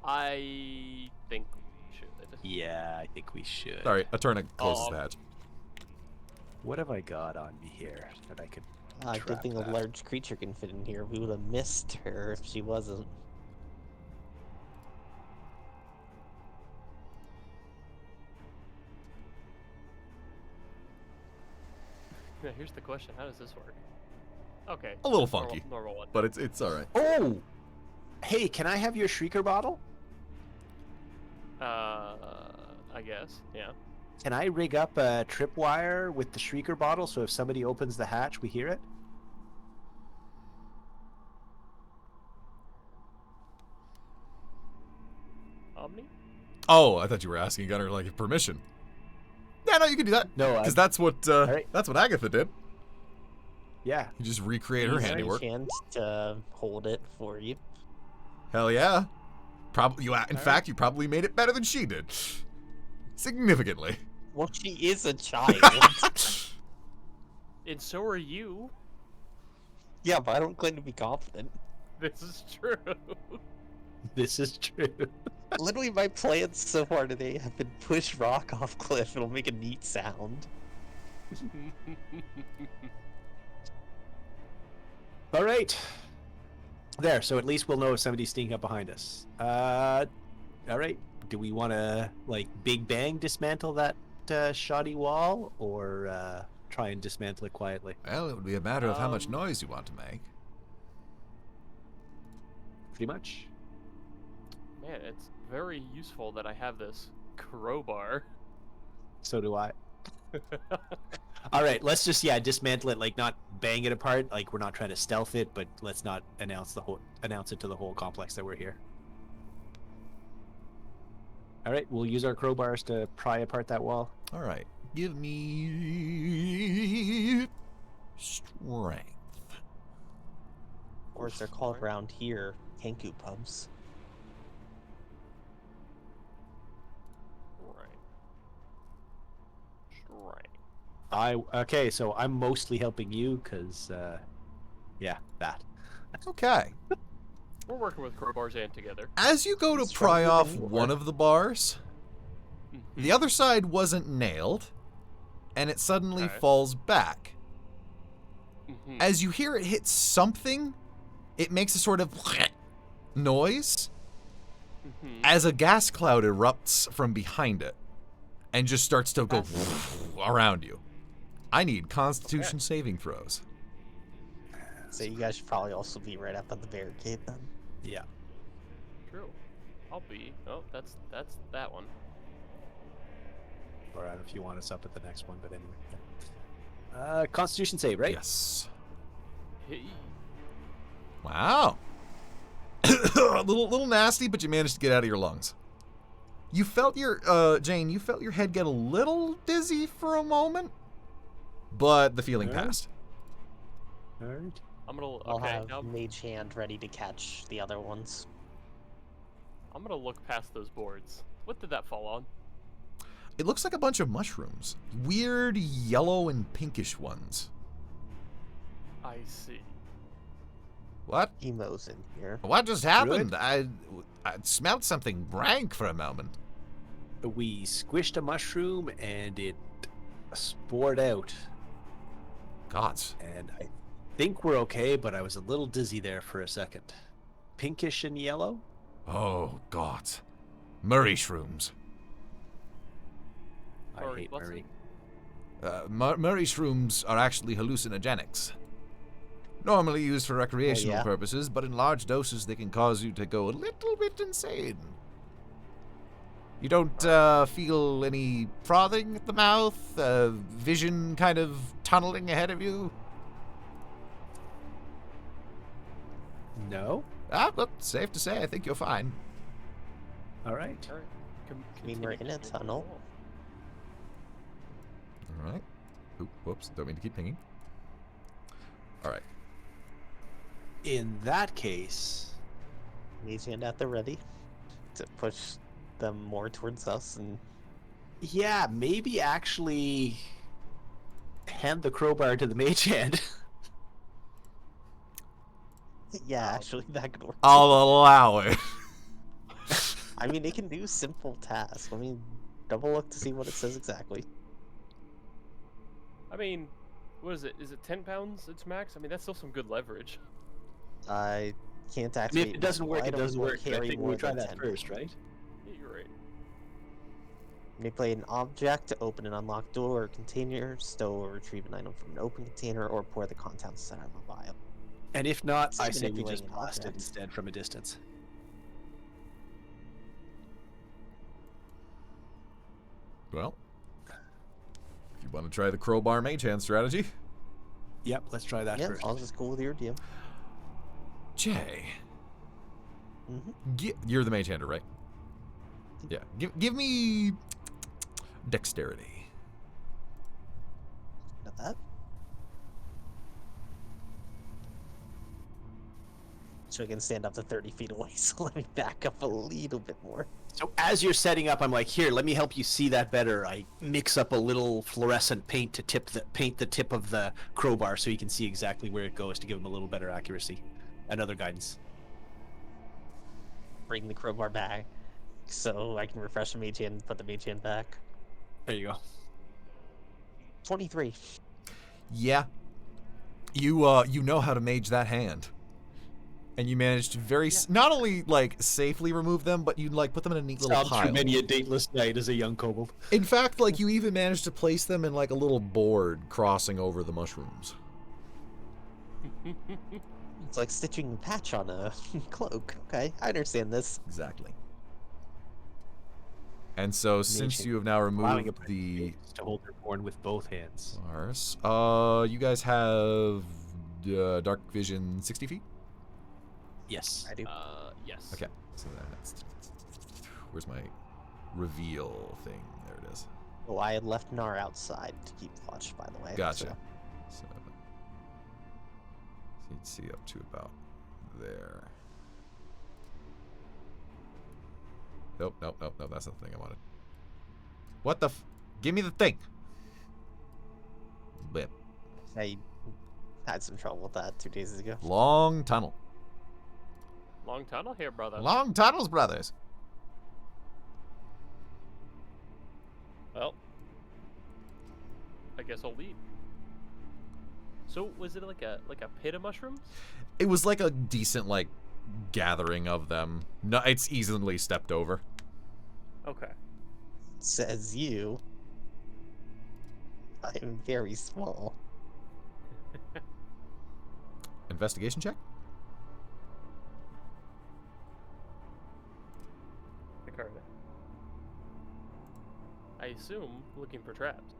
I think we should. Yeah, I think we should. Sorry, Eterna closes Oh. the hatch. What have I got on me here that I could Good trap thing that? a large creature can fit in here. We would have missed her if she wasn't. Yeah, here's the question: how does this work? Okay. A little normal- funky, Normal one. but it's alright. Oh! Hey, can I have your Shrieker bottle? I guess. Yeah. Can I rig up a tripwire with the Shrieker bottle so if somebody opens the hatch, we hear it? Omni. Oh, I thought you were asking Gunner like permission. Yeah, no, you can do that. No, Because that's what Alright. that's what Agatha did. Yeah. You just recreate her Use my handiwork. chance to hold it for you. Hell yeah. Probably in fact, you probably made it better than she did. Significantly. Well, she is a child. And so are you. Yeah, but I don't claim to be confident. This is true. This is true. Literally, my plans so far today have been push rock off cliff. It'll make a neat sound. All right. There, so at least we'll know if somebody's sneaking up behind us. All right. Do we want to, like, Big Bang dismantle that shoddy wall, or try and dismantle it quietly? Well, it would be a matter of how much Um, noise you want to make. Pretty much. Man, it's very useful that I have this crowbar. So do I. All right, let's just dismantle it, like not bang it apart, like we're not trying to stealth it, but let's not announce it to the whole complex that we're here. All right, we'll use our crowbars to pry apart that wall. All right, give me strength. Or as they're called around here, Kenku pubs. Okay, so I'm mostly helping you because, yeah, that. Okay. We're working with crowbars and together. As you go to pry Stronger off than you one are. of the bars, the Mhm. other side wasn't nailed, and it suddenly Okay. falls back. Mhm. As you hear it hit something, it makes a sort of noise Mhm. as a gas cloud erupts from behind it and just starts to go around you. I need Constitution saving throws. So you guys should probably also be right up at the barricade then. Yeah. True. I'll be. Oh, that's that one. Or I don't know if you want us up at the next one, but anyway. Constitution save, right? Yes. Hey. Wow. a little nasty, but you managed to get out of your lungs. You felt your Jane, you felt your head get a little dizzy for a moment, but the feeling Yeah. passed. All right. I'm gonna. I'll Okay. have Now Mage Hand ready to catch the other ones. I'm gonna look past those boards. What did that fall on? It looks like a bunch of mushrooms. Weird yellow and pinkish ones. I see. What? Emo's in here. What just happened? I smelled something rank for a moment. We squished a mushroom and it spored out. Gods. And I think we're okay, but I was a little dizzy there for a second. Pinkish and yellow? Oh, gods. Murray shrooms. I Murray, hate what's Murray. Murray shrooms are actually hallucinogenics. Normally used for recreational yeah? purposes, but in large doses they can cause you to go a little bit insane. You don't feel any frothing at the mouth, vision kind of tunneling ahead of you? No? But safe to say, I think you're fine. All right. All right. I mean, we're in a tunnel. All right. Oop, whoops, don't mean to keep pinging. All right. In that case, Mage Hand at the ready to push them more towards us and yeah, maybe actually hand the crowbar to the mage hand. yeah, actually that could work. I'll allow it. I mean, it can do simple tasks. Let me double look to see what it says exactly. I mean, what is it? Is it 10 pounds? Its max. I mean, that's still some good leverage. I can't I mean, activate. if it doesn't work, it items doesn't or work. But I carry think more we'll try than that 10 first, pounds. right? Yeah, you're right. Manipulate an object to open an unlocked door or container, stow or retrieve an item from an open container, or pour the contents out of a vial. And if not, I It's say we manipulating just an blast it object. instead from a distance. Well, if you want to try the crowbar mage hand strategy. Yep, let's try that Yeah, first. I'll just go with your DM. Jay. Mm-hmm. You're the mage hander, right? Yeah. Give me dexterity. Got that. So I can stand up to 30 feet away, so let me back up a little bit more. So as you're setting up, I'm like, here, let me help you see that better. I mix up a little fluorescent paint to paint the tip of the crowbar so you can see exactly where it goes to give him a little better accuracy and other guidance. Bring the crowbar back so I can refresh the mage hand and put the mage hand back. There you go. 23. Yeah. You know how to mage that hand. And you managed to not only like safely remove them, but you like put them in a neat little Sounds pile. through many a dateless night as a young kobold. In fact, like you even managed to place them in like a little board crossing over the mushrooms. It's like stitching a patch on a cloak. Okay, I understand this. Exactly. And so since Mage you have now Allowing removed a the to hold their horn with both hands. bars, you guys have dark vision 60 feet? Yes. I do. Yes. Okay. So that's where's my reveal thing? There it is. Oh, I had left Nar outside to keep watch, by the way. Gotcha. So So you'd see up to about there. Nope, nope, that's not the thing I wanted. What the give me the thing! I had some trouble with that 2 days ago. Long tunnel. Long tunnel here, brother. Long tunnels, brothers. Well, I guess I'll leave. So was it like a pit of mushrooms? It was like a decent like gathering of them. No, it's easily stepped over. Okay. Says you. I am very small. Investigation check. Ricardo. I assume looking for traps.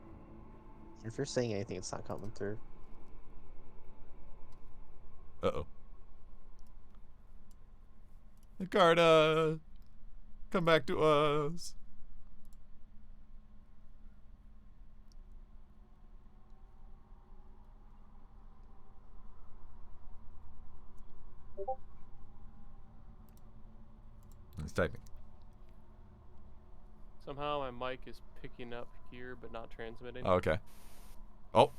If you're saying anything, it's not coming through. Uh-oh. Ricardo, come back to us. He's typing. Somehow my mic is picking up here, but not transmitting. Oh, okay. Oh,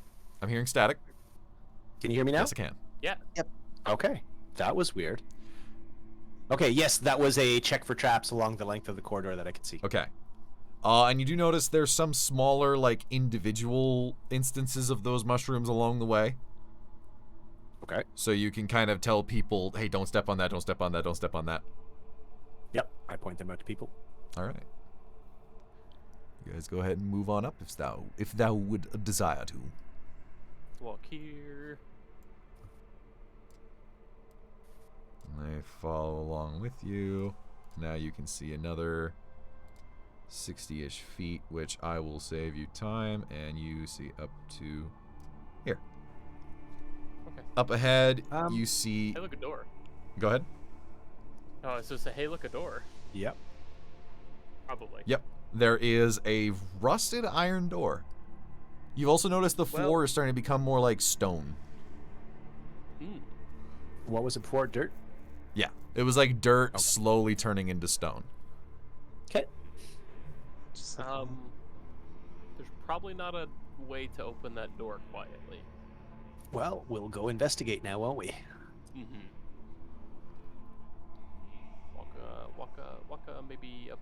I'm hearing static. Can you hear me now? Yes, I can. Yeah. Okay. That was weird. Okay, yes, that was a check for traps along the length of the corridor that I could see. Okay. And you do notice there's some smaller, like, individual instances of those mushrooms along the way. Okay. So you can kind of tell people, hey, don't step on that, don't step on that, don't step on that. Yep, I point them out to people. All right. You guys go ahead and move on up if thou would desire to. Walk here. And they follow along with you. Now you can see another 60-ish feet, which I will save you time, and you see up to here. Okay. Up ahead, you see... Hey, look, a door. Go ahead. Oh, it's just a hey, look, a door. Yep. Probably. Yep. There is a rusted iron door. You've also noticed the floor is starting to become more like stone. Hmm. What was it before? Dirt? Yeah. It was like dirt slowly turning into stone. Okay. There's probably not a way to open that door quietly. Well, we'll go investigate now, won't we? Mm-hmm. Walk, maybe up,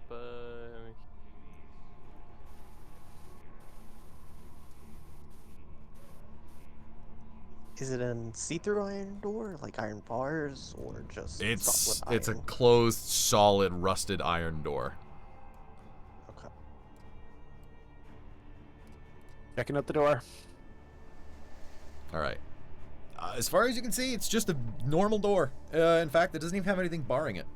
Is it a see-through iron door, like iron bars, or just It's solid a iron? closed, solid, rusted iron door. Okay. Checking out the door. All right. As far as you can see, it's just a normal door. In fact, it doesn't even have anything barring it.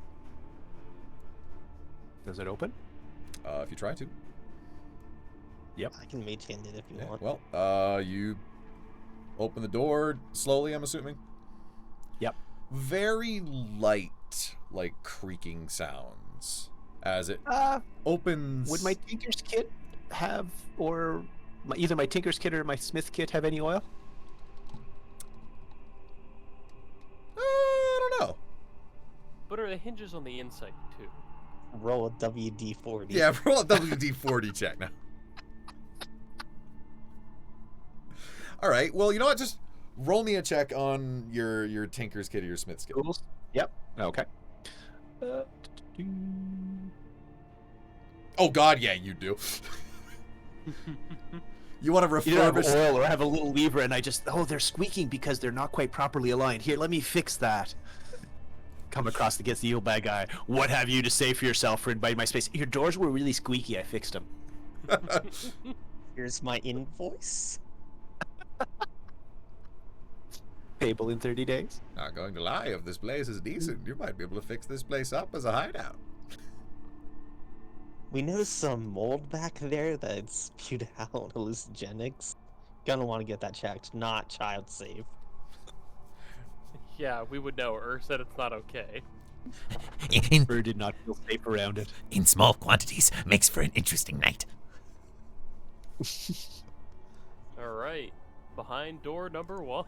Does it open? If you try to. Yep. I can mage hand it if you want. Well, you open the door slowly, I'm assuming. Yep. Very light, like creaking sounds as it opens. Would my Tinker's kit have, or either my Tinker's kit or my Smith kit have any oil? I don't know. but are the hinges on the inside too? Roll a WD-40. Yeah, roll a WD-40 check now. All right. Well, you know what? Just roll me a check on your Tinker's kit or your Smith's kit. Tools? Yep. Okay. Oh God, yeah, you do. You want to You don't refurbish? have oil or have a little lever, and I just they're squeaking because they're not quite properly aligned. Here, let me fix that. Come across against the evil bad guy. What have you to say for yourself for inviting my space? Your doors were really squeaky. I fixed them. Here's my invoice. Payable in 30 days. Not going to lie, if this place is decent, you might be able to fix this place up as a hideout. We noticed some mold back there that spewed out hallucinogenics. Gonna want to get that checked. Not child safe. Yeah, we would know. Said it's not okay. Bird did not feel safe around it. In small quantities makes for an interesting night. All right, behind door number 1.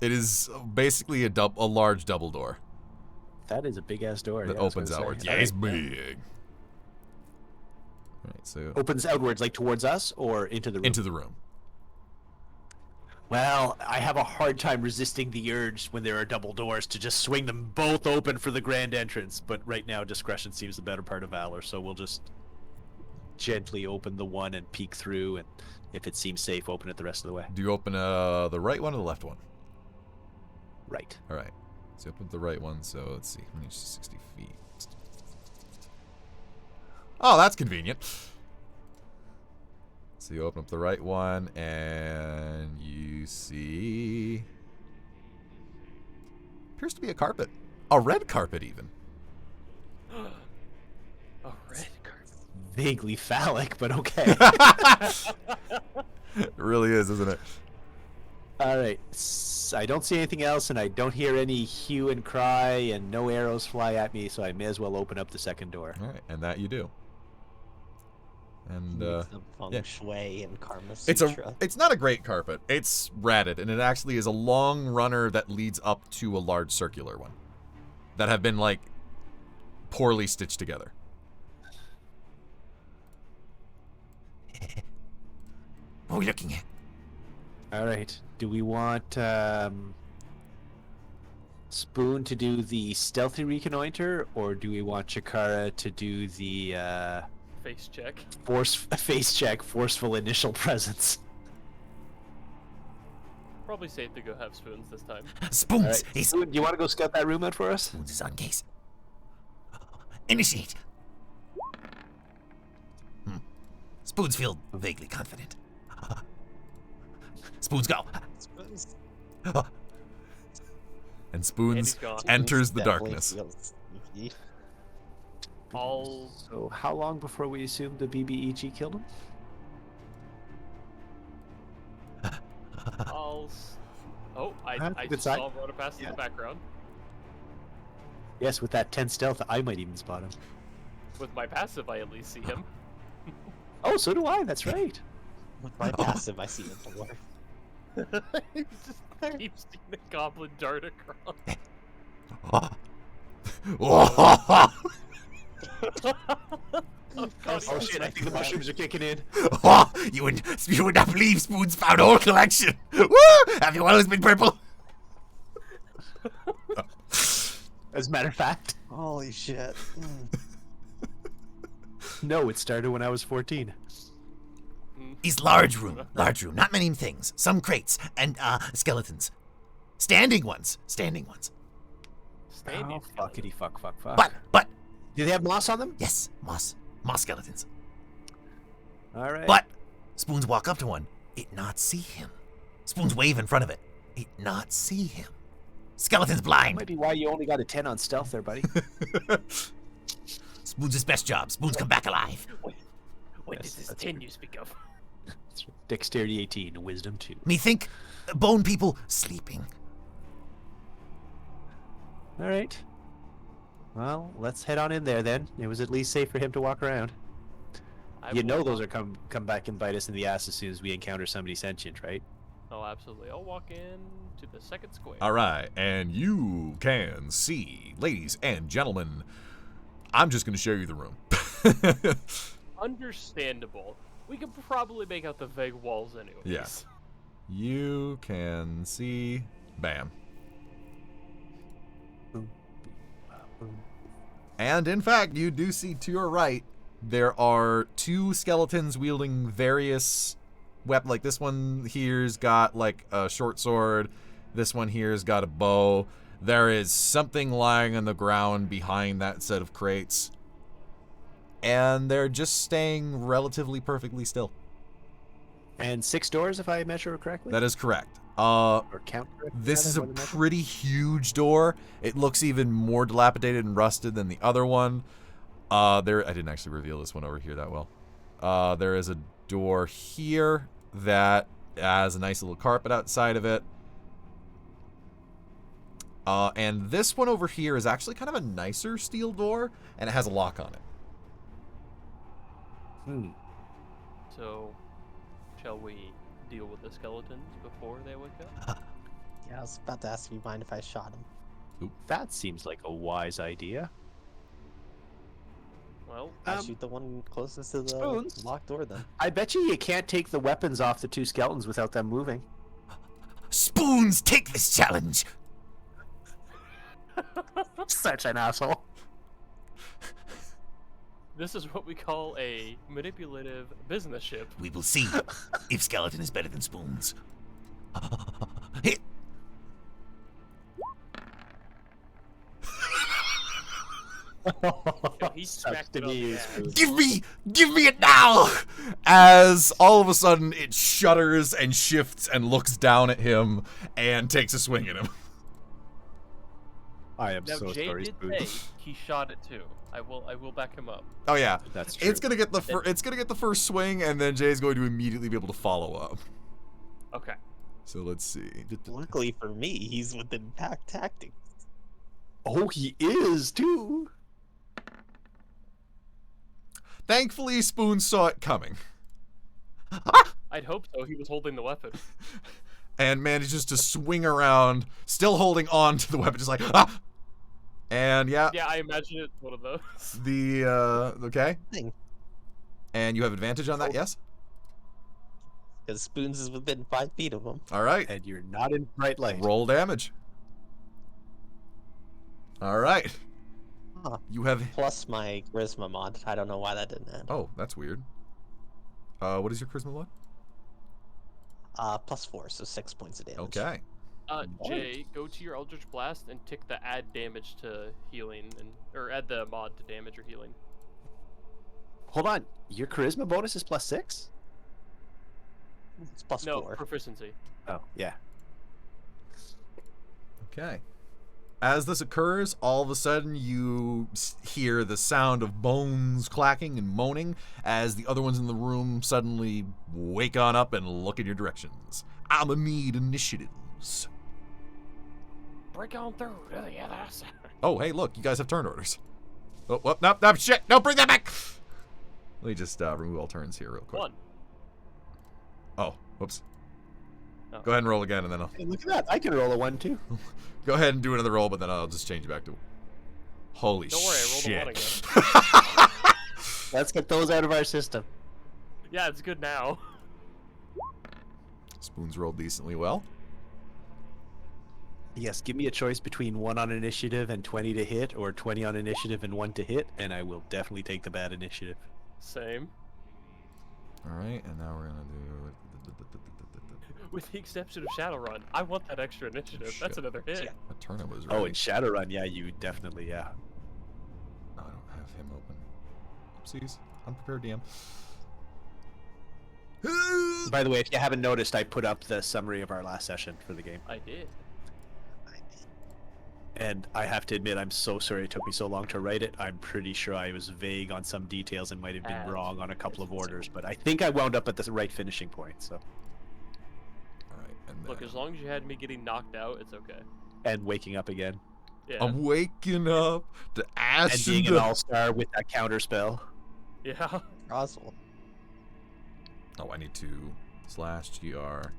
It is basically a large double door That is a big ass door. that yeah, I was opens gonna say. outwards. Yeah, it's big. All right, so Opens outwards, like towards us, or into the room. into the room. Well, I have a hard time resisting the urge when there are double doors to just swing them both open for the grand entrance. But right now, discretion seems the better part of valor, so we'll just gently open the one and peek through, and if it seems safe, open it the rest of the way. Do you open the right one or the left one? Right. All right. So you open the right one. So let's see. How many 60 feet? Oh, that's convenient. So you open up the right one, and you see... appears to be a carpet. A red carpet, even. A red carpet. Vaguely phallic, but okay. It really is, isn't it? All right. I don't see anything else, and I don't hear any hue and cry, and no arrows fly at me, so I may as well open up the second door. All right, and that you do. And The feng yeah. shui and karma sutra. it's not a great carpet. It's ratted, and it actually is a long runner that leads up to a large circular one that have been like poorly stitched together. What are we looking at? All right. Do we want Spoon to do the stealthy reconnoiter, or do we want Chikara to do the Face check. face check, forceful initial presence? Probably safe to go have spoons this time. Spoons! All right. He's... Spoon, do you want to go scout that room out for us? Spoons is on case. Initiate. Spoons feel vaguely confident. Spoons go. Spoons And Spoons Andy's gone. enters the definitely darkness. feels sneaky. I'll So how long before we assume the BBEG killed him? Oh, I That's a good saw sign. him run past in Yeah. the background. Yes, with that 10 stealth, I might even spot him. With my passive, I at least see him. Oh, so do I. That's right. With my passive, I see the dwarf. He just keeps seeing the goblin dart across. Oh, God, Oh shit! I think the mushrooms are kicking in. You would not believe Spoons found a whole collection. Woo! Have you always been purple? As a matter of fact, Holy shit. no, it started when I was 14. Is large room. Not many things. Some crates and skeletons. Standing ones. Standing Oh, fuckity fuck. But Do they have moss on them? yes, moss skeletons. All right. But Spoons walk up to one. It not see him. Spoons wave in front of it. It not see him. Skeleton's That blind. might be why you only got a 10 on stealth there, buddy. Spoons' best job. Spoons come back alive. What Yes, is this that's 10 true. you speak of? Dexterity 18, wisdom 2. Me think bone people sleeping. All right. Well, let's head on in there then. It was at least safe for him to walk around. I You know will those walk- are come back and bite us in the ass as soon as we encounter somebody sentient, right? Oh, absolutely. I'll walk in to the second square. All right, and you can see, ladies and gentlemen, I'm just going to show you the room. Understandable. We could probably make out the vague walls anyways. Yeah. You can see, bam. And in fact, you do see to your right, there are two skeletons wielding various weapons. Like this one here's got like a short sword. This one here's got a bow. There is something lying on the ground behind that set of crates. And they're just staying relatively perfectly still. And 6 doors, if I measure correctly? That is correct. Or count correctly? This rather, is a more than measure? pretty huge door. It looks even more dilapidated and rusted than the other one. I didn't actually reveal this one over here that well. There is a door here that has a nice little carpet outside of it. And this one over here is actually kind of a nicer steel door, and it has a lock on it. So, shall we deal with the skeletons before they wake up? Yeah, I was about to ask if you mind if I shot him. That seems like a wise idea. Well, I shoot the one closest to the Spoons? locked door then. I bet you can't take the weapons off the 2 skeletons without them moving. Spoons, take this challenge. Such an asshole. This is what we call a manipulative business ship. We will see if Skeleton is better than Spoons. Hit. He smacked it on the ass. Give me it now! As all of a sudden it shudders and shifts and looks down at him and takes a swing at him. I am Now so Jay sorry, did Spoons. say he shot it too. I will back him up. Oh yeah, That's true. it's gonna get the first swing, and then Jay's going to immediately be able to follow up. Okay. So let's see. Luckily for me, he's within pack tactics. Oh, he is too. Thankfully, Spoon saw it coming I'd hope so. He was holding the weapon. and manages to swing around, still holding on to the weapon, just like ah. And yeah, Yeah, I imagine it's one of those. the okay. Thing. And you have advantage on that, yes? Because Spoons is within 5 feet of him. All right. And you're not in bright light. Roll damage. All right. Huh. You have. Plus my charisma mod. I don't know why that didn't add. Oh, that's weird. What is your charisma mod? +4, so 6 points of damage. Okay. Jay, go to your Eldritch Blast and tick the add damage to healing, or add the mod to damage or healing. Hold on. Your charisma bonus is +6? It's +4. No, proficiency. Oh, yeah. Okay. As this occurs, all of a sudden you hear the sound of bones clacking and moaning as the other ones in the room suddenly wake on up and look in your directions. I'ma need initiatives. Break on through to the other side. Oh, hey, look, you guys have turn orders. Oh, no, shit, no, bring that back! Let me just remove all turns here real quick. 1. Oh, whoops. Oh. Go ahead and roll again, and then I'll... Hey, look at that. I can roll a 1 too. Go ahead and do another roll, but then I'll just change it back to... Holy Don't worry, I rolled shit. a 1 again. Let's get those out of our system. Yeah, it's good now. Spoons rolled decently well. Yes, give me a choice between 1 on initiative and 20 to hit, or 20 on initiative and 1 to hit, and I will definitely take the bad initiative. Same. All right, and now we're gonna do... With the exception of Shadowrun. I want that extra initiative. Shit. That's another hit. A turnip was ready. Oh, in Shadowrun, yeah, you definitely, yeah. No, I don't have him open. Oopsies. Unprepared DM. By the way, if you haven't noticed, I put up the summary of our last session for the game. I did. And I have to admit, I'm so sorry it took me so long to write it. I'm pretty sure I was vague on some details and might have been wrong on a couple of orders, but I think I wound up at the right finishing point, so. Alright, and then... Look, as long as you had me getting knocked out, it's okay. And waking up again. Yeah. I'm waking up to ash And being an all-star with that counter spell. Yeah. Oswald. Oh, I need to /GR.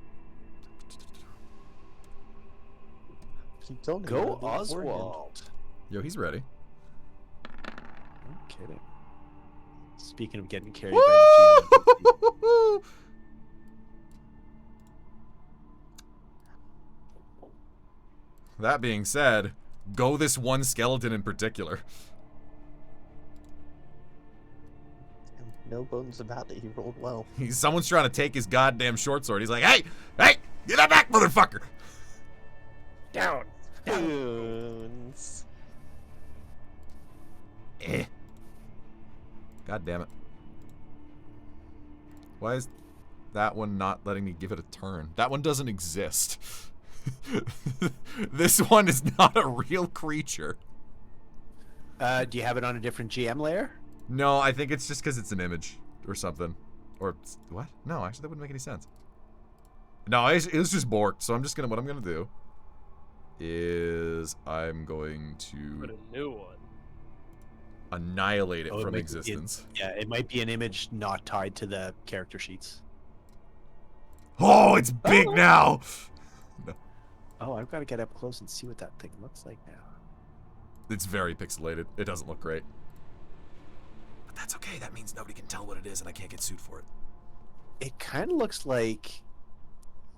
Keep telling Go you, it'll be Oswald. Yo, he's ready. No kidding. Speaking of getting carried by the GM. Woo! That being said, go this one skeleton in particular. No bones about it. He rolled well. Someone's trying to take his goddamn short sword. He's like, hey, get that back, motherfucker. Down. Spoons. God damn it. Why is that one not letting me give it a turn? That one doesn't exist. This one is not a real creature. Do you have it on a different GM layer? No, I think it's just because it's an image or something. Or, what? No, actually, that wouldn't make any sense. No, it was just borked, so I'm just gonna, what I'm gonna do is I'm going Put to a new one. annihilate it Oh, from might be- existence. Yeah, it might be an image not tied to the character sheets. Oh, it's big now! Oh, I've got to get up close and see what that thing looks like now. It's very pixelated. It doesn't look great. But that's okay. That means nobody can tell what it is and I can't get sued for it. It kind of looks like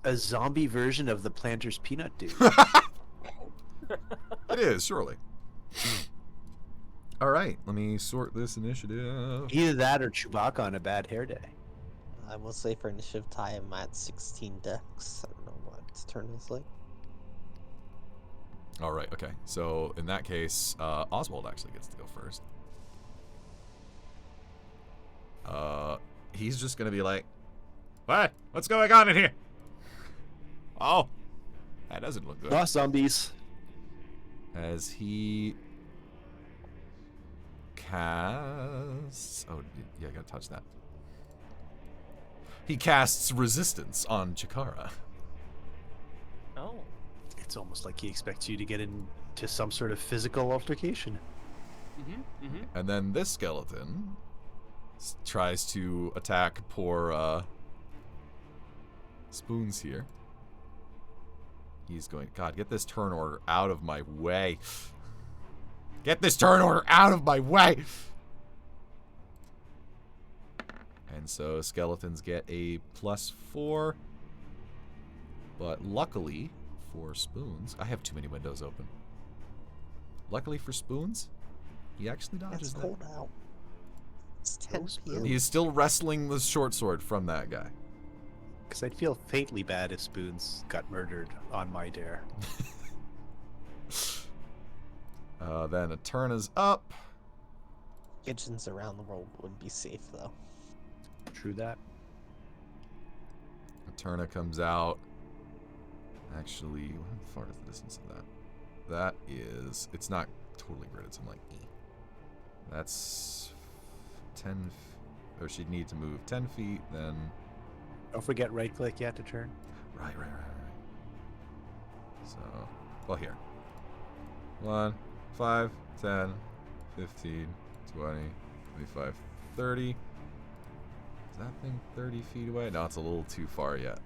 a zombie version of the Planters Peanut Dude. It is, surely. All right, let me sort this initiative. Either that or Chewbacca on a bad hair day. I will say for initiative tie, I'm at 16 decks. I don't know what turn is like. All right, okay. So in that case, Oswald actually gets to go first. He's just gonna be like, "What? What's going on in here?" Oh, that doesn't look good. Lost zombies. As he casts... Oh, yeah, I gotta touch that. He casts resistance on Chikara. Oh. It's almost like he expects you to get into some sort of physical altercation. And then this skeleton tries to attack poor Spoons here. He's going... God, get this turn order out of my way. Get this turn order out of my way! And so skeletons get a +4. But luckily for Spoons... I have too many windows open. Luckily for Spoons, he actually dodges It's that. cold out. It's 10 p.m. He is still wrestling the short sword from that guy. Because I'd feel faintly bad if Spoons got murdered on my dare. Then a turn is up. Kitchens around the world would be safe, though. True that. Eterna comes out. Actually, how far is the distance of that? That is... It's not totally gridded, so I'm like, E. That's 10... Or she'd need to move 10 feet, then... Don't forget right click yet to turn. Right. So, well, here. 1, 5, 10, 15, 20, 25, 30. Is that thing 30 feet away? No, it's a little too far yet.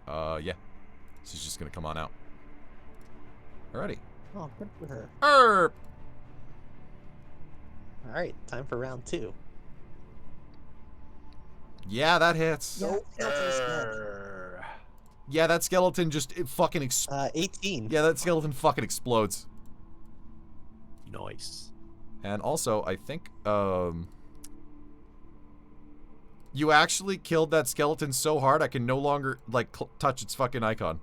Yeah. She's just gonna come on out. Alrighty. Oh, good for her. Erp! Alright, time for round 2. Yeah, that hits. Nope, skeleton's dead. Yeah, that skeleton just fucking 18. Yeah, that skeleton fucking explodes. Nice. And also, I think, you actually killed that skeleton so hard I can no longer, like, touch its fucking icon.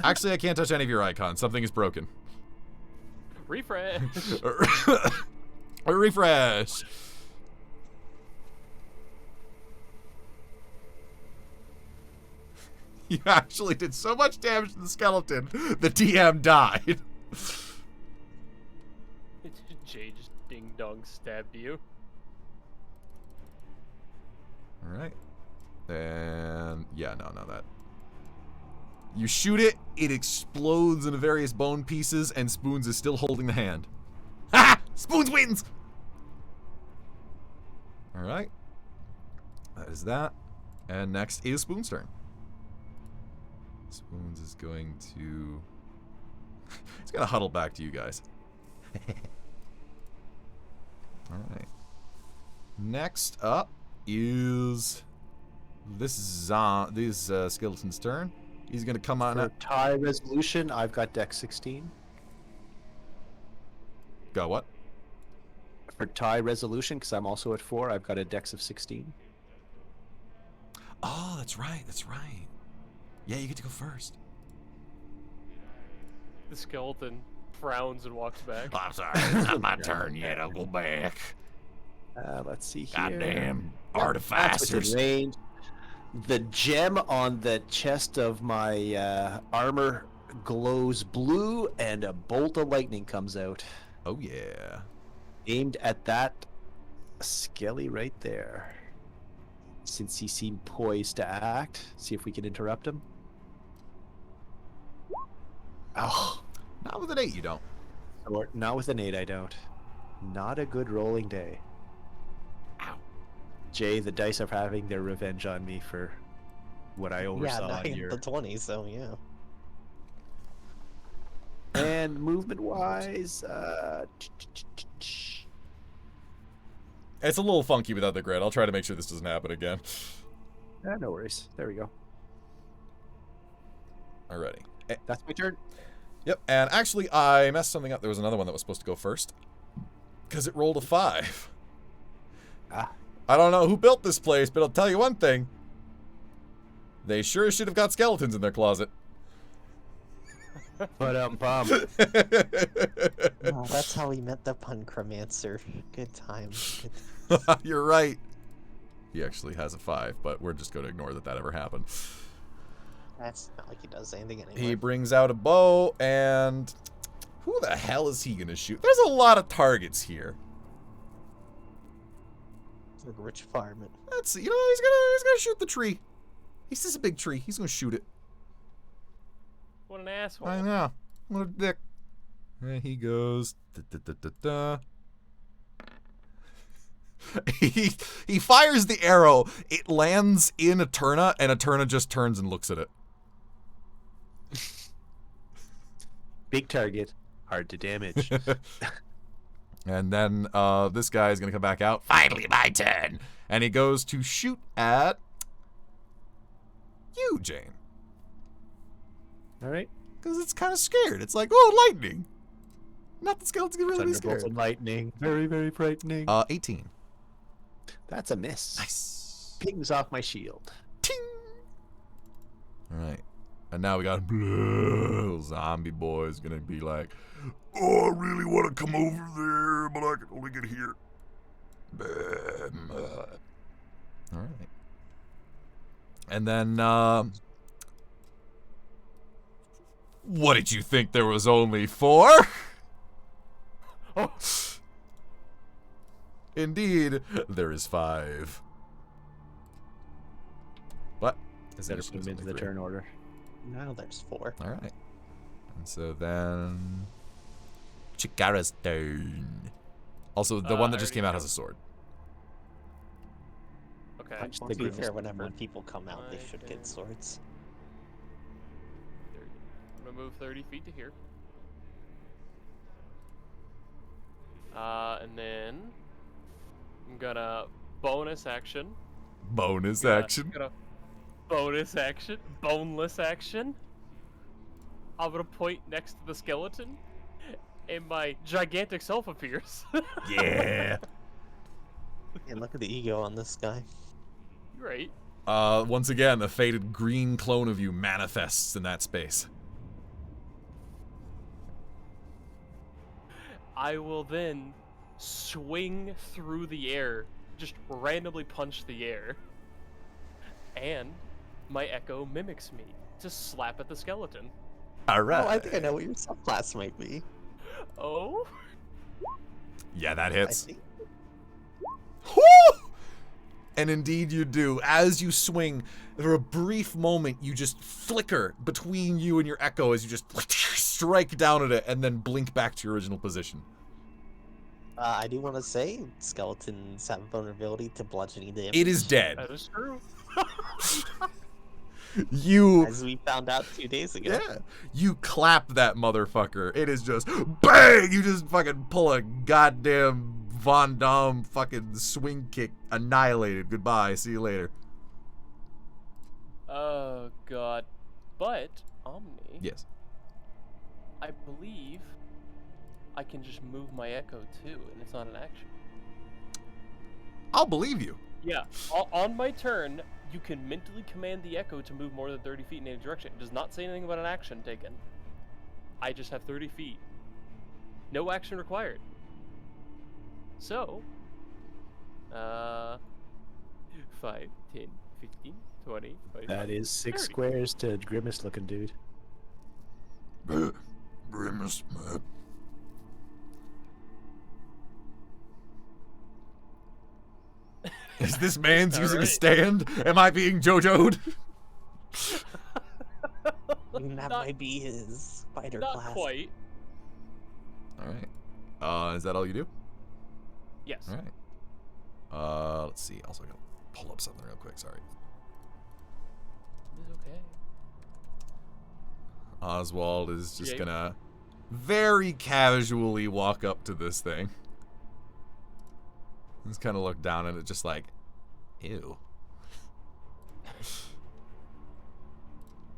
Actually, I can't touch any of your icons. Something is broken. Refresh. Refresh. You actually did so much damage to the skeleton, the DM died. Jay just ding-dong stabbed you. Alright. And, yeah, no, that. You shoot it, it explodes into various bone pieces, and Spoons is still holding the hand. Ha! Spoons wins! Alright. That is that. And next is Spoon's turn. Spoons is going to... He's going to huddle back to you guys. Alright. Next up is this skeleton's turn. He's going to come on For up. tie resolution, I've got deck 16. Got what? For tie resolution, because I'm also at 4, I've got a dex of 16. Oh, that's right. Yeah, you get to go first. The skeleton frowns and walks back. Oh, I'm sorry. It's not my turn yet. I'll go back. Let's see here. Goddamn That's artificers. within range. The gem on the chest of my armor glows blue, and a bolt of lightning comes out. Oh, yeah. Aimed at that skelly right there. Since he seemed poised to act, see if we can interrupt him. Oh, Not with an 8, you don't. or not with an 8, I don't. Not a good rolling day. Ow. Jay, the dice are having their revenge on me for what I oversaw Yeah, on 9 your... the 20, so yeah. And movement-wise, It's a little funky without the grid. I'll try to make sure this doesn't happen again. No worries. There we go. Alrighty. That's my turn. Yep, and actually I messed something up. There was another one that was supposed to go first. Because it rolled a 5. Ah. I don't know who built this place, but I'll tell you one thing. They sure should have got skeletons in their closet. But Oh, that's how we met the Punchromancer. Good times. Good times. You're right. He actually has a 5, but we're just going to ignore that ever happened. That's not like he does anything anymore. He brings out a bow, and who the hell is he going to shoot? There's a lot of targets here. It's like a rich farmer. Let's see. You know, he's gonna shoot the tree. He's just a big tree. He's gonna shoot it. What an asshole. I know. What a dick. There he goes. Da. He fires the arrow. It lands in Eterna, and Eterna just turns and looks at it. big target, hard to damage. And then this guy is going to come back out. Finally, my turn. And he goes to shoot at you, Jane. All right. Because it's kind of scared. It's like, oh, lightning. Not the skeleton's going to really be Thunderbolts scared. and lightning. Very, very frightening. 18. That's a miss. Nice. Pings off my shield. Ting. All right. And now we got zombie boy's going to be like, oh, I really want to come over there, but I can only get here. All right. And then, what did you think there was only 4? Oh. Indeed, there is 5. What? Better put them into the turn order. Now there's 4. All right. And so then, Chikara's turn. Also, the one that just came out has a sword. Okay. Punch Well, the to be grievous fair, whenever one. people come out, they should get swords. 30. I'm gonna move 30 feet to here. And then I'm gonna bonus action. Bonus Gonna- action. gonna bonus action. Boneless action. I'm gonna point next to the skeleton, and my gigantic self appears. Yeah. And look at the ego on this guy. Great. Once again, the faded green clone of you manifests in that space. I will then swing through the air, just randomly punch the air, and my echo mimics me to slap at the skeleton. All right. Oh, I think I know what your subclass might be. Oh? Yeah, that I hits. see. Whoo! And indeed you do. As you swing, for a brief moment, you just flicker between you and your echo as you just strike down at it and then blink back to your original position. I do want to say skeletons have vulnerability to bludgeoning damage. It is dead. That is true. You... As we found out 2 days ago. Yeah. You clap that motherfucker. It is just BANG! You just fucking pull a goddamn Von Damme fucking swing kick. Annihilated. Goodbye. See you later. Oh god. But, Omni, Yes. I believe I can just move my echo too, and it's not an action. I'll believe you. Yeah, on my turn, you can mentally command the echo to move more than 30 feet in any direction. It does not say anything about an action taken. I just have 30 feet. No action required. So, 5, 10, 15, 20, 25, That is 6 30. squares to grimace looking dude. Grimace. Is this man's using a Alright. stand? Am I being JoJo'd? And that Not- might be his fighter Not class. quite. Alright. Is that all you do? Yes. Alright. Let's see. Also, I gotta pull up something real quick. Sorry. It's okay. Oswald is just Jake? gonna very casually walk up to this thing. Just kind of look down at it, just like, ew.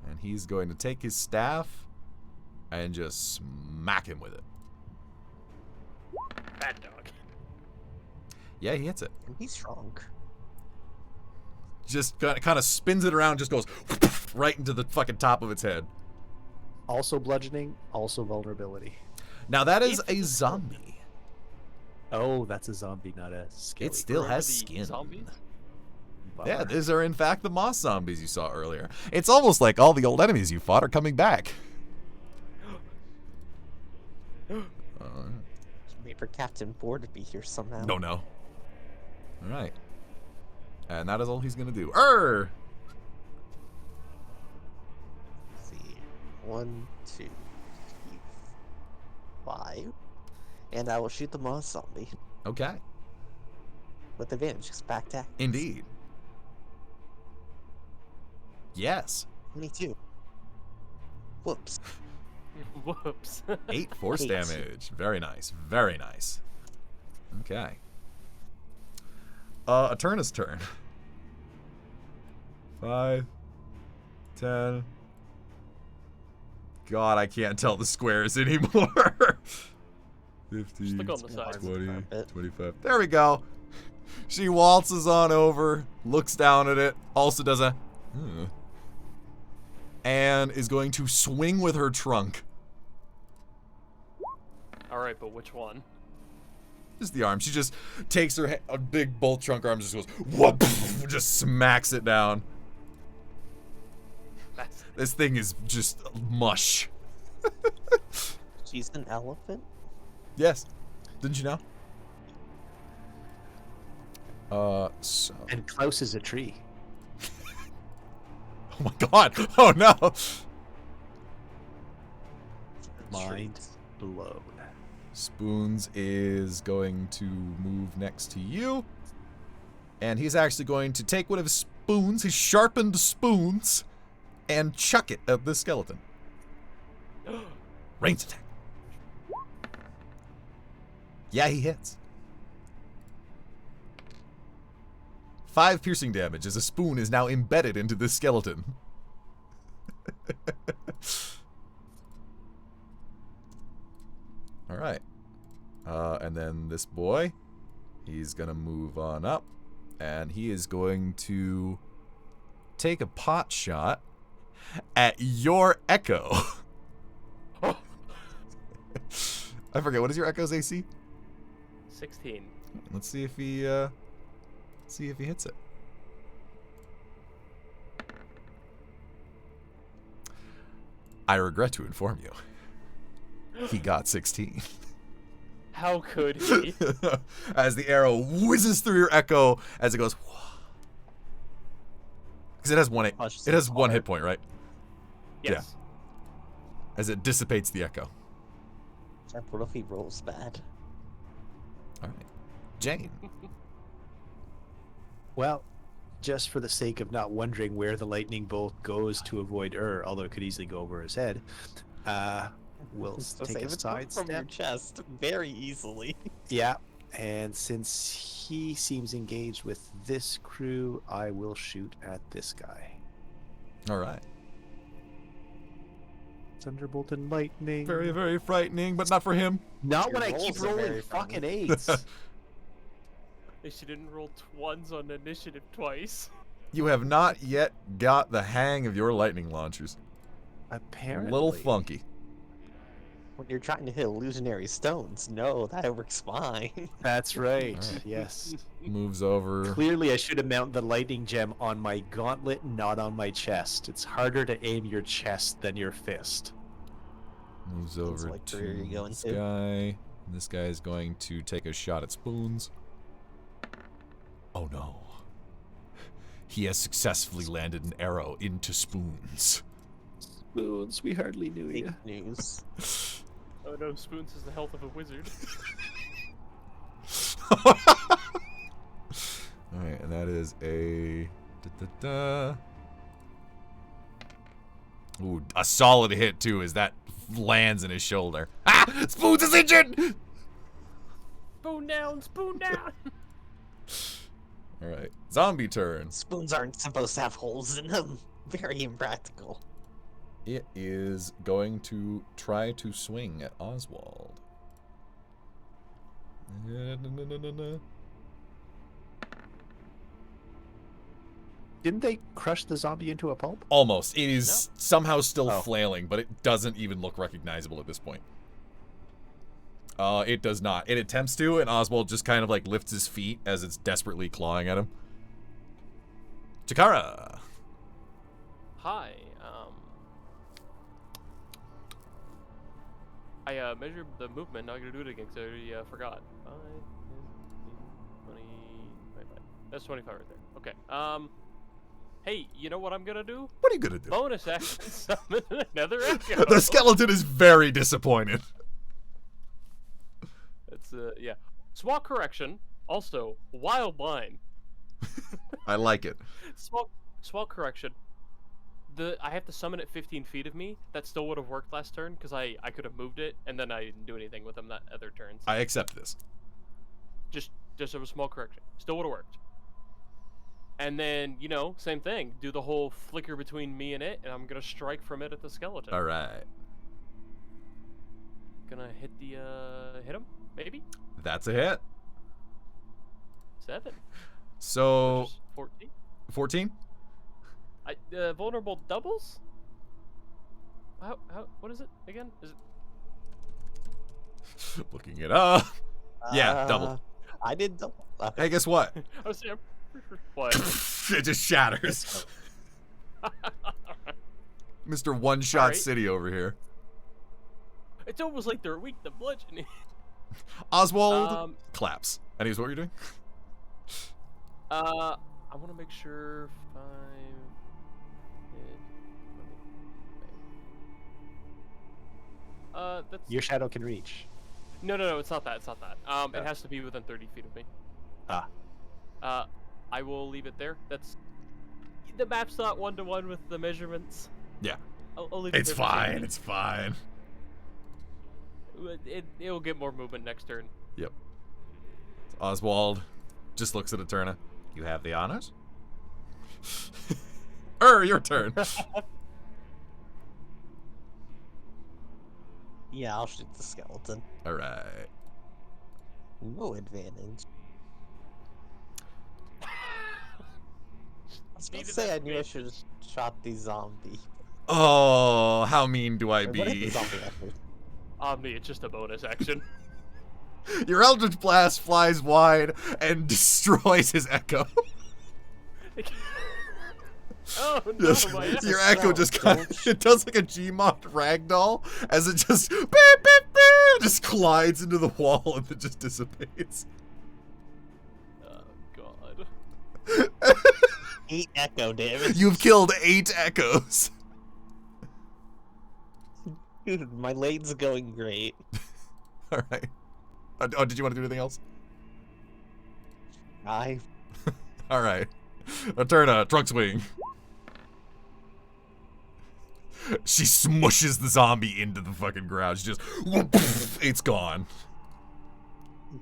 And he's going to take his staff and just smack him with it. Bad dog. Yeah, he hits it. He's strong. Just kind of spins it around, just goes right into the fucking top of its head. Also bludgeoning, also vulnerability. Now that is a zombie. Oh, that's a zombie, not a skelly. It still Remember has the skin. Zombies? Yeah, these are in fact the moss zombies you saw earlier. It's almost like all the old enemies you fought are coming back. Wait for Captain Boar to be here somehow. No. Alright. And that is all he's gonna do. Let's see. 1, 2, 3, 5. And I will shoot the moss zombie. Okay. With advantage, because back attack. Indeed. Yes. 22. Whoops. Whoops. 8 force 8. damage. Very nice. Very nice. Okay. Eterna's turn. 5, 10. God, I can't tell the squares anymore. 50, Just look on the side. 20, 25. There we go. She waltzes on over, looks down at it, also does a and is going to swing with her trunk. Alright, but which one? Just the arm. She just takes her a big both trunk arms, just goes whoop, just smacks it down. This thing is just mush. She's an elephant? Yes. Didn't you know? So. And Klaus is a tree. Oh my god. Oh no. Mind blown. Spoons is going to move next to you. And he's actually going to take one of his spoons, his sharpened spoons, and chuck it at the skeleton. Ranged attack. Yeah, he hits. 5 piercing damage as a spoon is now embedded into the skeleton. Alright. And then this boy, he's gonna move on up, and he is going to take a pot shot at your Echo. I forget, what is your Echo's AC? 16. Let's see if he hits it. I regret to inform you, he got 16. How could he? As the arrow whizzes through your Echo, as it goes, because it has one hit point, right? Yes. As it dissipates the Echo. What if he rolls bad? All right, Jane. Well, just for the sake of not wondering where the lightning bolt goes to avoid although it could easily go over his head, we'll take a side from your step. chest very easily. Yeah, and since he seems engaged with this crew, I will shoot at this guy. All right. Thunderbolt and lightning. Very, very frightening, but not for him. Not Your when I keep rolls are rolling very fucking funny. 8s. She didn't roll ones on initiative twice. You have not yet got the hang of your lightning launchers. Apparently. A little funky. When you're trying to hit illusionary stones, no, that works fine. That's right. Alright. Yes. Moves over. Clearly, I should have mounted the lightning gem on my gauntlet, not on my chest. It's harder to aim your chest than your fist. Moves over what to career you going this to? guy. This guy is going to take a shot at Spoons. Oh no. He has successfully landed an arrow into Spoons. Spoons, we hardly knew you. Fake news. Oh no, Spoons is the health of a wizard. Alright, and that is a... Ooh, a solid hit too, as that lands in his shoulder. Ah! Spoons is injured! Spoon down, spoon down! All right, zombie turn. Spoons aren't supposed to have holes in them. Very impractical. It is going to try to swing at Oswald. Didn't they crush the zombie into a pulp? Almost. It is somehow still Oh. flailing, but it doesn't even look recognizable at this point. It does not. It attempts to, and Oswald just kind of like lifts his feet as it's desperately clawing at him. Chikara! Hi. I measured the movement. Now I'm gonna do it again because I already forgot. 5, 10, 15, 20, 25. That's 25 right there. Okay. Hey, you know what I'm gonna do? What are you gonna do? Bonus action summon another echo. The skeleton is very disappointed. It's yeah. Small correction. Also, wild line. I like it. Small correction. I have to summon it 15 feet of me. That still would have worked last turn because I could have moved it and then I didn't do anything with them that other turns. I accept this. Just a small correction. Still would have worked. And then, you know, same thing. Do the whole flicker between me and it, and I'm gonna strike from it at the skeleton. All right. Gonna hit hit him? Maybe? That's a hit. 7. So, Which is 14. 14? Vulnerable doubles? What is it again? Is it? Looking it up. Yeah, double. I did double. Hey, guess what? I was saying. What? It just shatters. Mr. One-Shot Alright. City over here. It's almost like they're weak to bludgeoning. Oswald claps. And he's what you're doing? I want to make sure 5. That's Your shadow can reach. no, it's not that. It's not that. It has to be within 30 feet of me. Ah. I will leave it there. That's the map's not 1-to-1 with the measurements. Yeah. I'll leave it It's there for fine. safety. It's fine. It'll get more movement next turn. Yep. Oswald just looks at Eterna. You have the honors? Your turn. Yeah, I'll shoot the skeleton. All right. No advantage. I was gonna Needed say that I knew I bit. should have shot the zombie. Oh, how mean do I What is the be? zombie after? Omni, it's just a bonus action. Your Eldritch Blast flies wide and destroys his echo. Oh no, Just- my your ass. echo just kind of, Don't- it does like a Gmod ragdoll as it just beep, beep, beep, just collides into the wall and then just dissipates. Oh god. 8 echo damage. You've killed 8 echoes. Dude, my lane's going great. All right. Oh, did you want to do anything else? I All right. Eterna, trunk swing. She smushes the zombie into the fucking ground. She just, it's gone.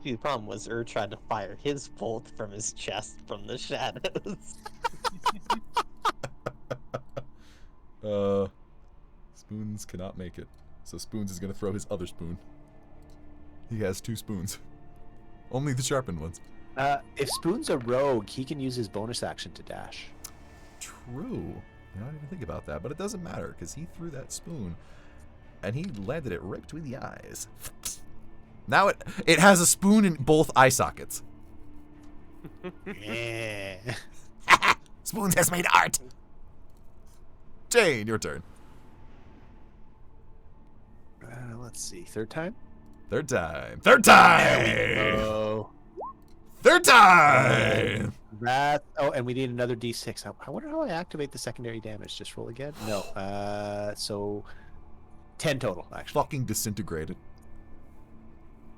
the problem was tried to fire his bolt from his chest from the shadows. Spoons cannot make it. So Spoons is gonna throw his other spoon. He has 2 spoons. Only the sharpened ones. If Spoon's a rogue, he can use his bonus action to dash. True. I don't even think about that, but it doesn't matter because he threw that spoon and he landed it right between the eyes. Now it has a spoon in both eye sockets. Yeah. Spoons has made art. Jane, your turn. Let's see. Third time? Third time. Third time. Oh. Third time. That. Oh, and we need another D6. I wonder how I activate the secondary damage. Just roll again? No. So 10 total, actually. Fucking disintegrated.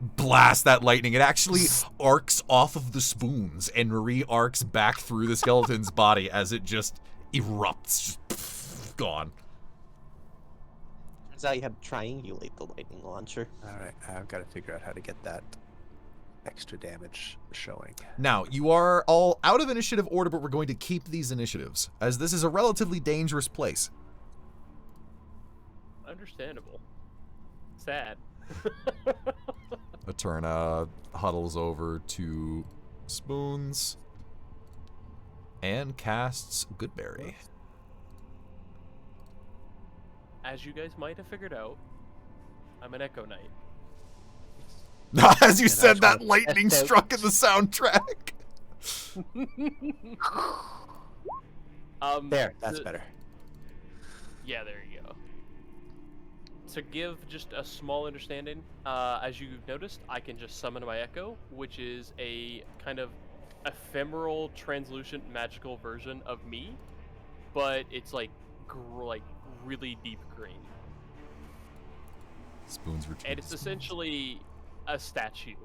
Blast that lightning. It actually arcs off of the spoons and re-arcs back through the skeleton's body as it just erupts. Just gone. Turns out you had to triangulate the lightning launcher. All right, I've got to figure out how to get that extra damage showing. Now, you are all out of initiative order, but we're going to keep these initiatives, as this is a relatively dangerous place. Understandable. Sad. Eterna huddles over to Spoons and casts Goodberry. As you guys might have figured out, I'm an Echo Knight. As you And said, that's that lightning that's out. struck in the soundtrack. There, that's to- better. Yeah, there you go. To give just a small understanding, as you've noticed, I can just summon my Echo, which is a kind of ephemeral, translucent, magical version of me, but it's like really deep green, Spoons returns. and it's essentially a statue,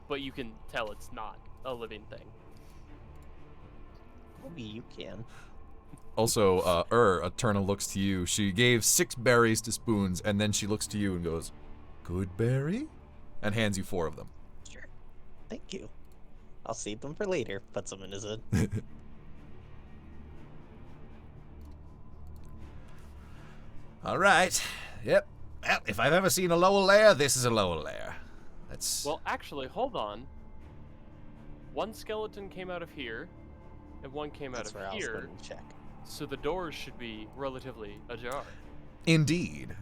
but you can tell it's not a living thing. Maybe you can. Also, Eterna looks to you. She gave 6 berries to Spoons, and then she looks to you and goes, "Goodberry?" and hands you 4 of them. Sure. Thank you. I'll save them for later. Puts them in his hood. All right. Yep. Well, if I've ever seen a lower layer, this is a lower layer. That's Well, actually, hold on. One skeleton came out of here, and one came That's out where of I was here, going to check. so the doors should be relatively ajar. Indeed.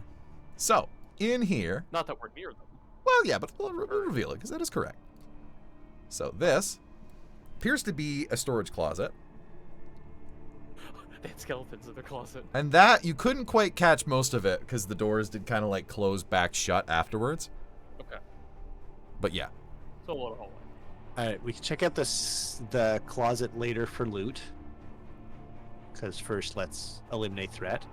So, in here, Not that we're near them. well, yeah, but we'll reveal it, because that is correct. So this appears to be a storage closet, They had skeletons in their closet. and that, you couldn't quite catch most of it, because the doors did kind of like close back shut afterwards. Okay, But yeah. so a little hallway. All right, we can check out the closet later for loot. Because first, let's eliminate threat.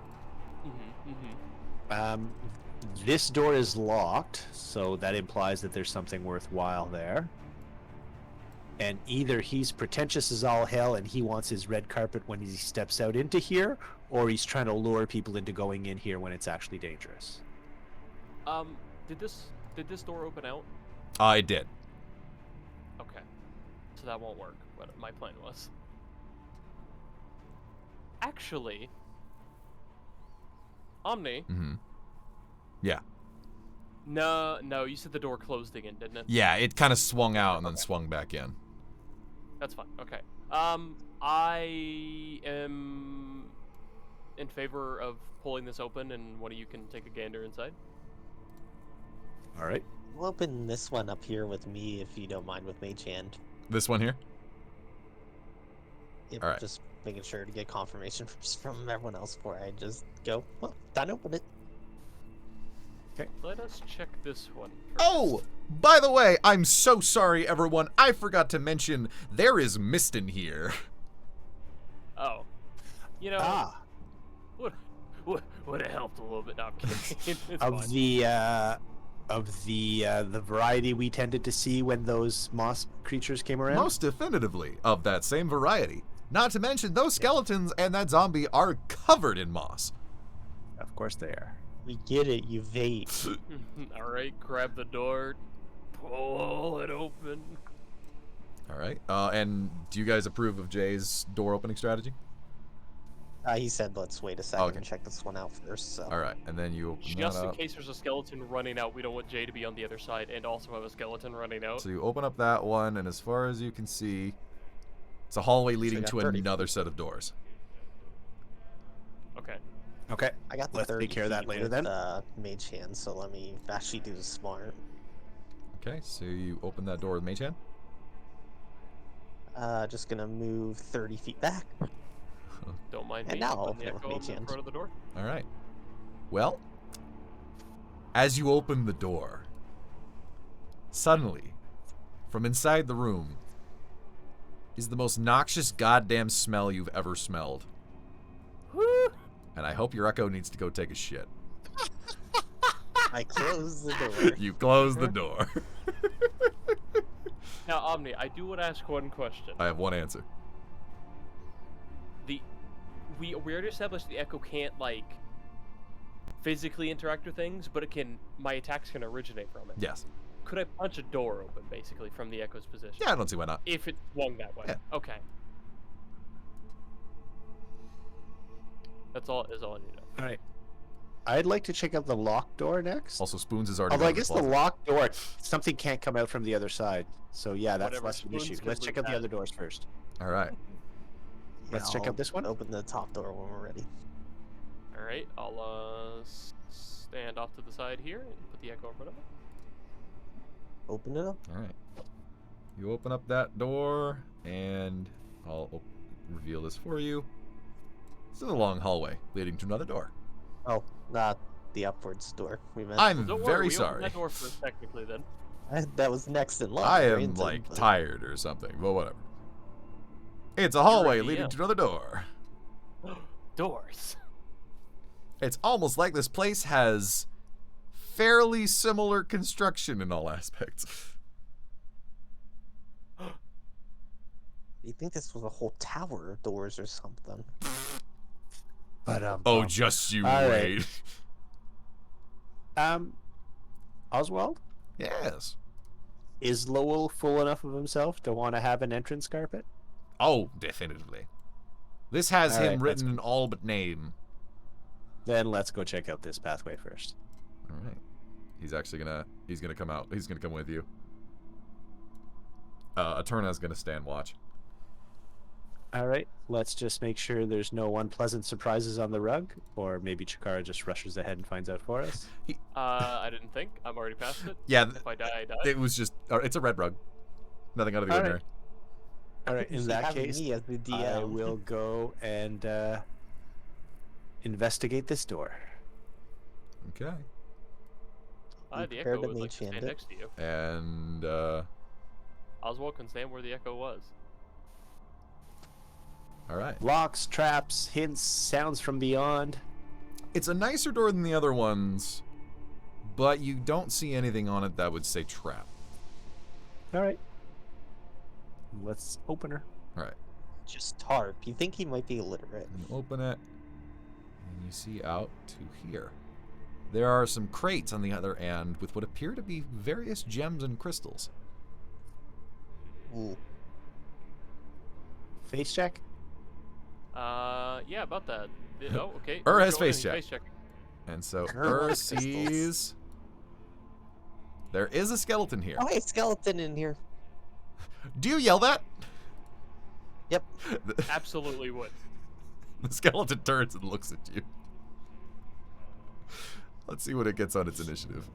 This door is locked, so that implies that there's something worthwhile there. And either he's pretentious as all hell and he wants his red carpet when he steps out into here, or he's trying to lure people into going in here when it's actually dangerous. Did this door open out? I did. Okay, so that won't work. What my plan was. Actually, Omni. Mm-hmm. Yeah. No, you said the door closed again, didn't it? Yeah, it kind of swung out and then swung back in. That's fine. Okay. I am in favor of pulling this open, and one of you can take a gander inside. All right. We'll open this one up here with me if you don't mind with Mage Hand. This one here? Yep, Alright. Just making sure to get confirmation from everyone else before I just go, well, time to open it. Let us check this one first. Oh, by the way, I'm so sorry, everyone. I forgot to mention there is mist in here. Oh. You know, Ah, would have helped a little bit. No, I'm kidding. It's of fine. the variety we tended to see when those moss creatures came around. Most definitively of that same variety. Not to mention, those skeletons and that zombie are covered in moss. Of course they are. We get it, you vape. All right, grab the door, pull it open. All right. And do you guys approve of Jay's door opening strategy? He said let's wait a second Okay. and check this one out first, so. All right. And then you open Just that in up. case there's a skeleton running out, we don't want Jay to be on the other side and also have a skeleton running out. So you open up that one, and as far as you can see, it's a hallway leading got to 30 another set of doors. Okay. Okay. I got the Let's 30 take care of that feet later with, then. Mage Hand, so let me actually do the smart. Okay, so you open that door with Mage Hand. Just gonna move 30 feet back. Don't mind And me. now I'll put open the it with echo Mage in Hand. front of the door. All right. Well, as you open the door, suddenly, from inside the room, is the most noxious goddamn smell you've ever smelled. Woo! And I hope your echo needs to go take a shit. I close the door. You close the door. Now, Omni, I do want to ask one question. I have one answer. We already established the echo can't like physically interact with things, but it can. My attacks can originate from it. Yes. Could I punch a door open, basically, from the Echo's position? Yeah, I don't see why not. If it swung that way. Yeah. Okay. That's all I need to know. All right. I'd like to check out the locked door next. Also, Spoons is already. Although I gone to guess the closet. locked door, something can't come out from the other side. So yeah, that's Whatever, less of an Spoons issue. can Let's check out the loot other doors first. All right. Let's check out this one. Open the top door when we're ready. All right, I'll stand off to the side here and put the Echo in front of me. Open it up. All right. You open up that door, and I'll reveal this for you. This is a long hallway leading to another door. Oh, not the upwards door. We meant. I'm Don't worry, very we opened sorry. that door first, technically, then. That was next in line. I am granted, like but- tired or something, but whatever. It's a hallway a leading DM. to another door. Doors. It's almost like this place has fairly similar construction in all aspects. You think this was a whole tower of doors or something? But Oh, just you All wait. right. Oswald, Yes. is Lowell full enough of himself to want to have an entrance carpet? Oh, definitively. This has All him right, written in all but name. Then let's go check out this pathway first. All right. He's actually gonna come out. He's gonna come with you. Eterna's gonna stand watch. All right, let's just make sure there's no unpleasant surprises on the rug, or maybe Chikara just rushes ahead and finds out for us. I didn't think. I'm already past it. Yeah, If I die, I die. it was just. It's a red rug. Nothing out of the All right. ordinary. All right, You in should that have case, me as the I DM. will go and investigate this door. Okay. The prepared Echo to would like to enchant stand it? next to you. And Oswald can stand where the Echo was. all right. Locks, traps, hints, sounds from beyond. It's a nicer door than the other ones, but you don't see anything on it that would say trap. All right, let's open her. All right. Just tarp. You think he might be illiterate? And open it, and you see out to here. There are some crates on the other end with what appear to be various gems and crystals. Ooh. Face check. Yeah, about that. Oh, okay. Has Go in, face check. Face check. And so Grr, Ur sees there is a skeleton here. Oh, hey, skeleton in here. Do you yell that? Yep. Absolutely would. The skeleton turns and looks at you. Let's see what it gets on its initiative.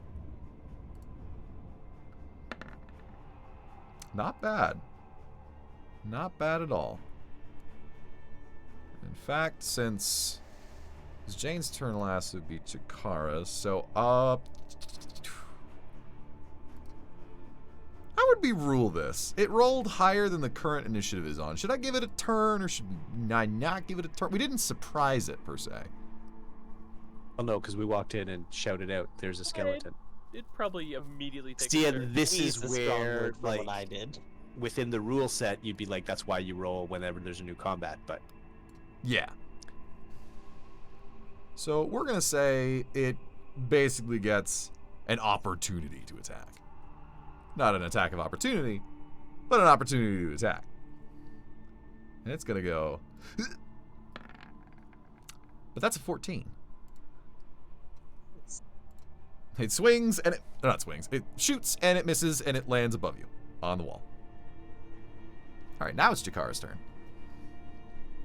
Not bad. Not bad at all. In fact, since it's Jane's turn last, it would be Chikara's. So, how would we rule this? It rolled higher than the current initiative is on. Should I give it a turn, or should I not give it a turn? We didn't surprise it, per se. Well, no, because we walked in and shouted out, "There's a skeleton." It'd probably immediately take See, a and turn. this He's is the strong where, word for like, what I did. within the rule set, you'd be like, "That's why you roll whenever there's a new combat." But Yeah. So we're going to say it basically gets an opportunity to attack. Not an attack of opportunity, but an opportunity to attack. And it's going to go... But that's a 14. It swings and it... Not swings. It shoots and it misses and it lands above you on the wall. Alright, now it's Jakara's turn.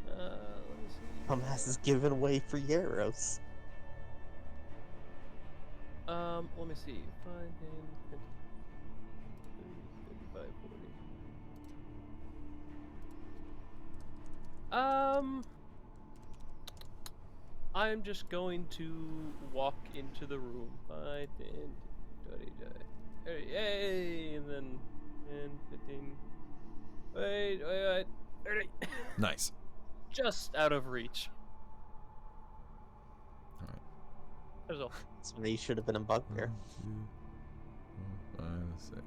Let's see. Dumbass is giving way for arrows. Let me see. 5, 10, 20, 30, 35, 40. I'm just going to walk into the room. 5, 10, 20, 30, yay! And then 10, 15. Wait, 30. Nice. Just out of reach. Alright. There's all. So they should have been a bugbear. 1, 2, 4, 5, 6.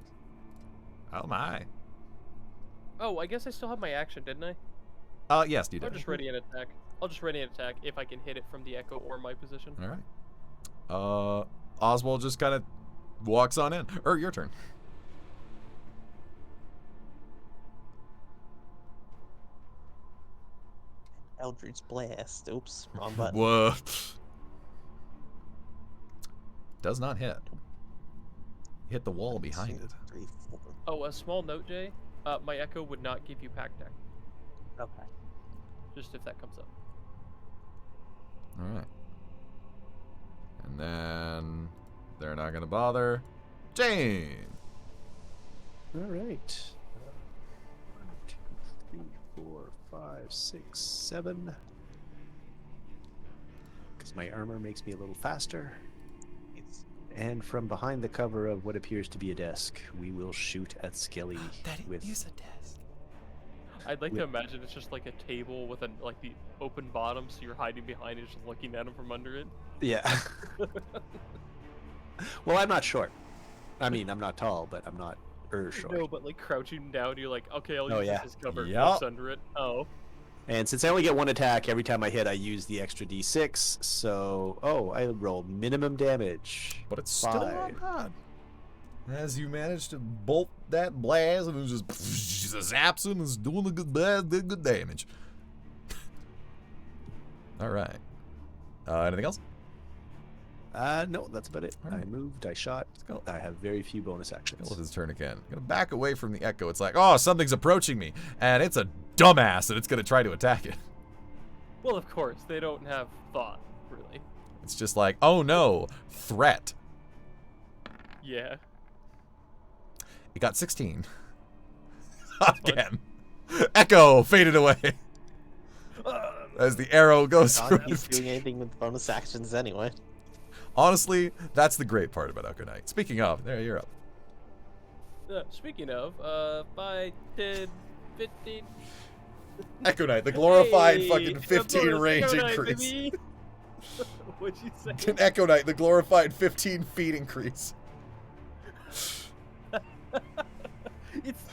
Oh my. Oh, I guess I still have my action, didn't I? Yes, you I'll did. just ready an attack. I'll just ready an attack if I can hit it from the Echo or my position. All right. Oswald just kind of walks on in. Your turn. Eldritch Blast. Oops, wrong button. Whoa. Does not hit. Hit the wall behind it. 3, 4. Oh, a small note, Jay. My echo would not give you pack deck. Okay. Just if that comes up. All right. And then they're not gonna bother. Jane. All right. 1, 2, 3, 4, 5, 6, 7. Because my armor makes me a little faster. And from behind the cover of what appears to be a desk, we will shoot at Skelly with. Use a desk. I'd like to imagine it's just like a table with like the open bottom, so you're hiding behind it, just looking at him from under it. Yeah. Well, I'm not short. I mean, I'm not tall, but I'm not short. No, but like crouching down, you're like, okay, I'll Oh, use yeah. this as cover. Yup. Looks under it. Oh. And since I only get one attack every time I hit, I use the extra d6. So, I rolled minimum damage. But it's still not 5. bad. As you manage to bolt that blast, and it just zaps him, and is doing the good damage. All right. Anything else? No, that's about it. Alright. I moved, I shot. I have very few bonus actions. Skeleton's his turn again. Gonna back away from the echo. It's like, oh, something's approaching me, and it's a dumbass, and it's gonna try to attack it. Well, of course, they don't have thought, really. It's just like, oh no, threat. Yeah. It got 16. Again. Echo faded away. As the arrow goes through. Not he's doing anything with bonus actions anyway. Honestly, that's the great part about Echo Knight. Speaking of, there, you're up. Speaking of, 5, 10, 15. Echo Knight, the glorified Hey, fucking 15 bonus range Echo Knight, increase. baby. What'd you say? An Echo Knight, the glorified 15 feet increase.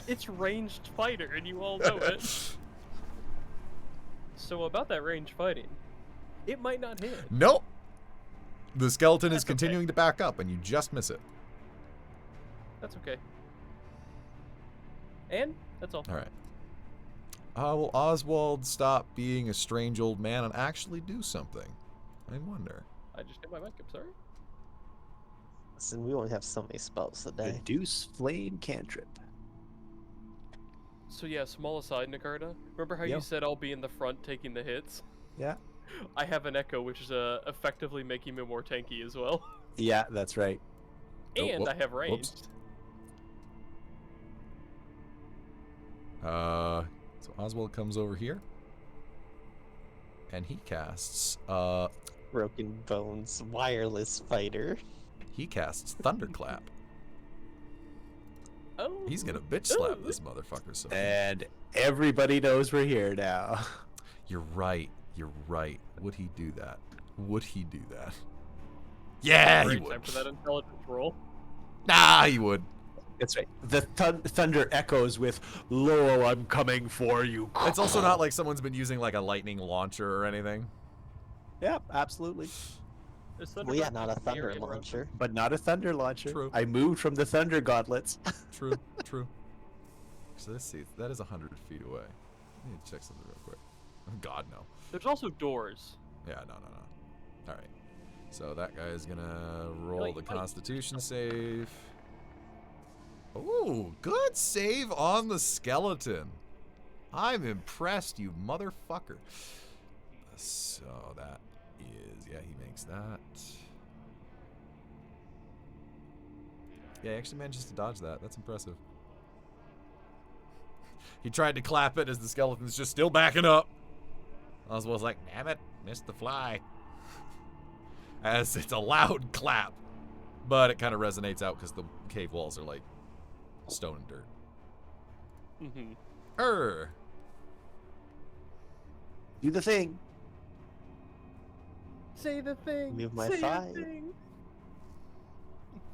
It's ranged fighter, and you all know it. So about that range fighting, it might not hit. Nope. The skeleton is That's okay. continuing to back up, and you just miss it. That's okay. And that's all. All right. Will Oswald stop being a strange old man and actually do something? I wonder. I just hit my mic. I'm sorry. Listen, we only have so many spells a day. Reduce flame cantrip. So yeah, small aside, Nakarta. Remember how you Yep. said I'll be in the front taking the hits? Yeah. I have an echo, which is effectively making me more tanky as well. Yeah, that's right. Oh, And whoop- I have whoops. ranged. So Oswald comes over here. And he casts, Broken Bones wireless fighter. Thunderclap. Oh. He's gonna bitch slap Ooh. this motherfucker. So And everybody knows we're here now. you're right. You're right. Would he do that? Would he do that? Yeah, he Great would. time for that intelligence roll. Nah, he would. That's right. The thunder echoes with, "Lo, I'm coming for you." It's also not like someone's been using like a lightning launcher or anything. Yeah, absolutely. Is Thunder Well, yeah, Breath not a an thunder area around launcher. But not a thunder launcher. True. I moved from the thunder gauntlets. True, true. So let's see. That is 100 feet away. I need to check something real quick. Oh, God, no. There's also doors. Yeah, no. All right. So that guy is gonna roll Like- the Constitution save. Ooh, good save on the skeleton. I'm impressed, you motherfucker. So that is, yeah, he makes that. Yeah, he actually manages to dodge that. That's impressive. He tried to clap it as the skeleton's just still backing up. Oswald's like, damn it, missed the fly. As it's a loud clap. But it kind of resonates out because the cave walls are like stone and dirt. Mm-hmm. Do the thing. Say the thing. Move my say the 5. thing.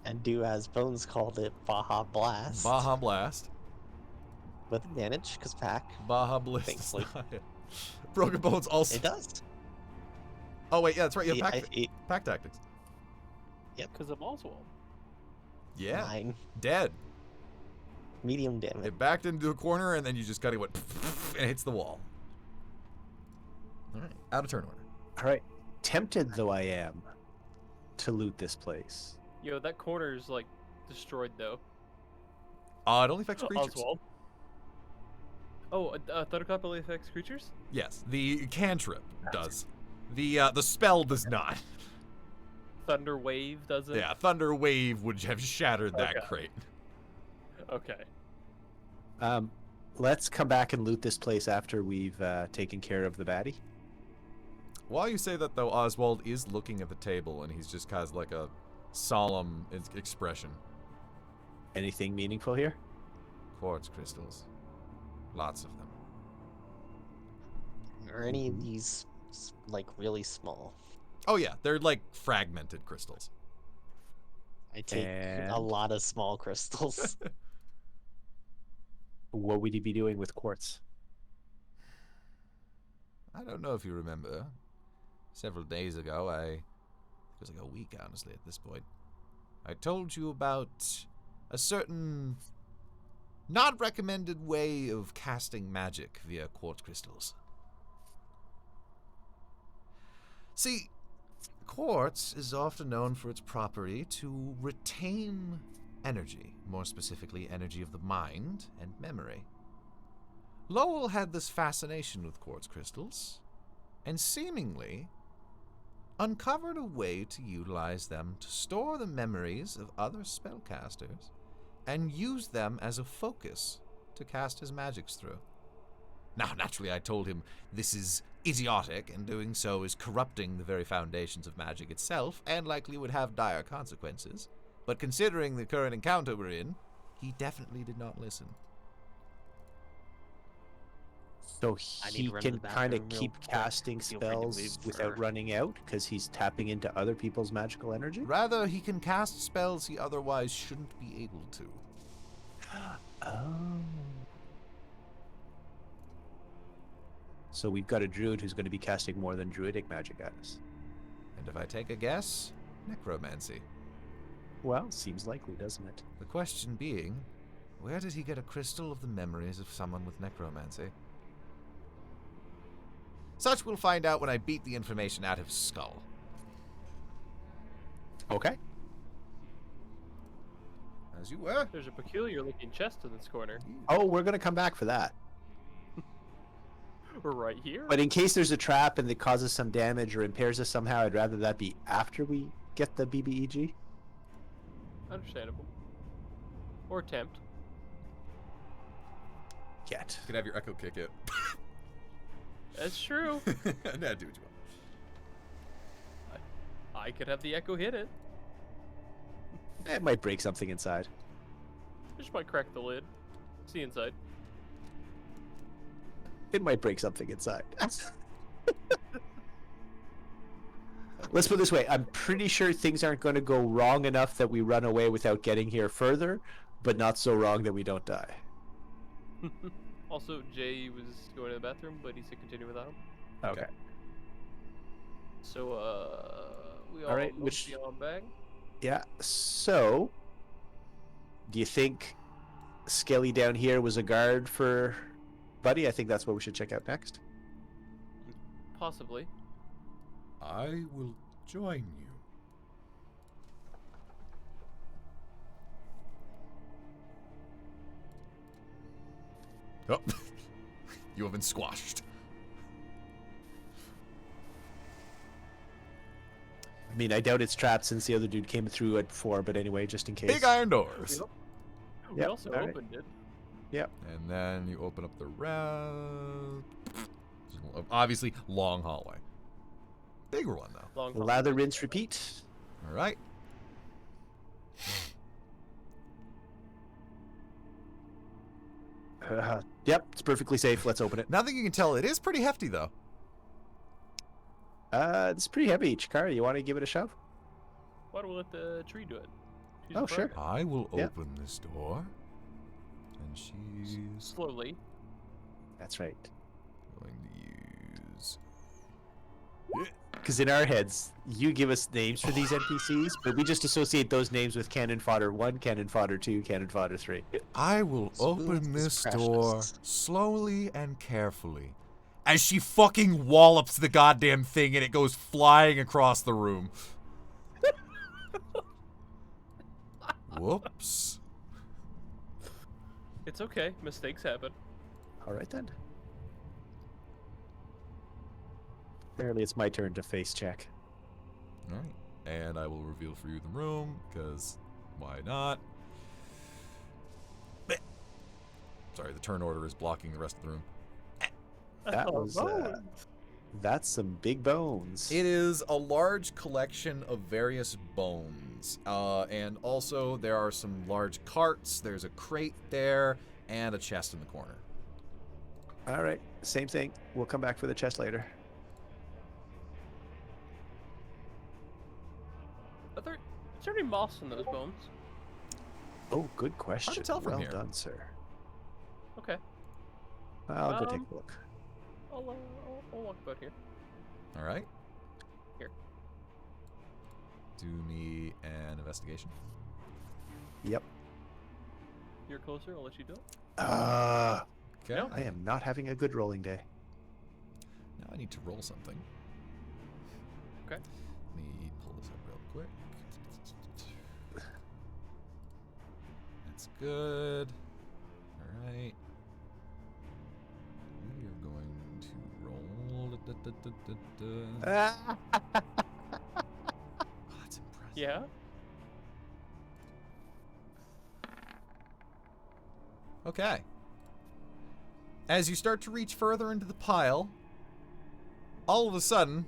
And do as Bones called it, Baja Blast. Baja Blast. With advantage, because pack. Baja Blast. Thankfully. Broken Bones also. It does. Oh, wait, yeah, that's right. You have It- pack tactics. Because of Oswald. Yeah. 9. Dead. Medium damage. It backed into a corner, and then you just got it went and it hits the wall. All right. Out of turn order. All right. Tempted though I am to loot this place. Yo, that corner's like destroyed though. It only affects creatures. Oswald. Oh, Thunderclap only affects creatures? Yes, the cantrip does. The spell does not. Thunder Wave doesn't? Yeah, Thunder Wave would have shattered that Okay. crate. Okay. Let's come back and loot this place after we've taken care of the baddie. While you say that, though, Oswald is looking at the table, and he's just has like a solemn expression. Anything meaningful here? Quartz crystals. Lots of them. Are any of these like really small? Oh yeah, they're like fragmented crystals. I take And- a lot of small crystals. What would you be doing with quartz? I don't know if you remember. Several days ago, it was like a week, honestly, at this point. I told you about a certain not recommended way of casting magic via quartz crystals. See, quartz is often known for its property to retain energy, more specifically energy of the mind and memory. Lowell had this fascination with quartz crystals, and seemingly uncovered a way to utilize them to store the memories of other spellcasters and use them as a focus to cast his magics through. Now, naturally, I told him this is idiotic, and doing so is corrupting the very foundations of magic itself, and likely would have dire consequences. But considering the current encounter we're in, he definitely did not listen. So I need he to run to can the kind of bathroom real keep quick. casting Feel free to spells move without for- running out because he's tapping into other people's magical energy? Rather, he can cast spells he otherwise shouldn't be able to. Oh. So we've got a druid who's going to be casting more than druidic magic at us. And if I take a guess, necromancy. Well, seems likely, doesn't it? The question being, where did he get a crystal of the memories of someone with necromancy? Such we'll find out when I beat the information out of his skull. Okay. As you were. There's a peculiar looking chest in this corner. Oh, we're going to come back for that. We're right here. But in case there's a trap and it causes some damage or impairs us somehow, I'd rather that be after we get the BBEG. Understandable. Or tempt. Yet. You could have your echo kick it. That's true. Nah, do what you want. I could have the echo hit it. It might break something inside. Just might crack the lid. See inside. It might break something inside. Let's put it this way. I'm pretty sure things aren't going to go wrong enough that we run away without getting here further, but not so wrong that we don't die. Also, Jay was going to the bathroom, but he said continue without him. Okay. So, we all Alright, moved which- beyond bag. Yeah, so do you think Skelly down here was a guard for Buddy? I think that's what we should check out next. Possibly. I will join you. Oh, you have been squashed. I mean, I doubt it's trapped since the other dude came through it before, but anyway, just in case. Big iron doors. We Yep, also alright. opened it. And then you open up the round. Obviously, long hallway. Bigger one, though. Long haul. Lather, rinse, repeat. All right. Yep, it's perfectly safe. Let's open it. Now that you can tell, it is pretty hefty, though. It's pretty heavy. Chikara, you want to give it a shove? Why don't we let the tree do it? She's Oh, in front. sure. I will Yeah. open this door. And she's Slowly. That's right. going to use Because in our heads, you give us names for these NPCs, but we just associate those names with Cannon Fodder 1, Cannon Fodder 2, Cannon Fodder 3. I will open Spoons is this precious. door slowly and carefully. As she fucking wallops the goddamn thing and it goes flying across the room. Whoops. It's okay. Mistakes happen. All right, then. Apparently, it's my turn to face check. Alright. And I will reveal for you the room, because why not? Sorry, the turn order is blocking the rest of the room. That was, that's some big bones. It is a large collection of various bones. And also, there are some large carts, there's a crate there, and a chest in the corner. All right, same thing. We'll come back for the chest later. Is there any moss in those bones? Oh, good question. tell from well here? done, sir. Okay. I'll go take a look. I'll walk about here. Alright. Here. Do me an investigation. Yep. You're closer. I'll let you do it. Okay. No. I am not having a good rolling day. Now I need to roll something. Okay. Let me pull this up real quick. That's good. Alright. We are going to roll. Oh, that's impressive. Yeah. Okay. As you start to reach further into the pile, all of a sudden,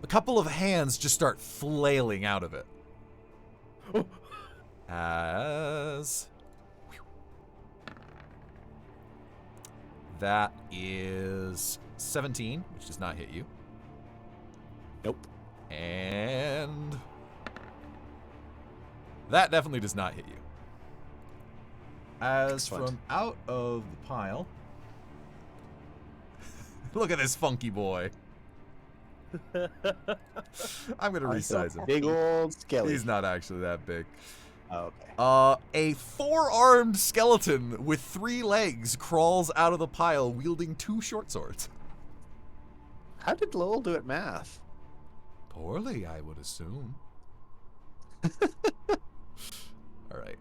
a couple of hands just start flailing out of it. As... That is 17, which does not hit you. Nope. And... That definitely does not hit you. As Excellent. from out of the pile... Look at this funky boy. I'm gonna resize him. Big old skelly. He's not actually that big. Okay. A 4-armed skeleton with 3 legs crawls out of the pile wielding 2 short swords. How did Lowell do at math? Poorly, I would assume. Alright,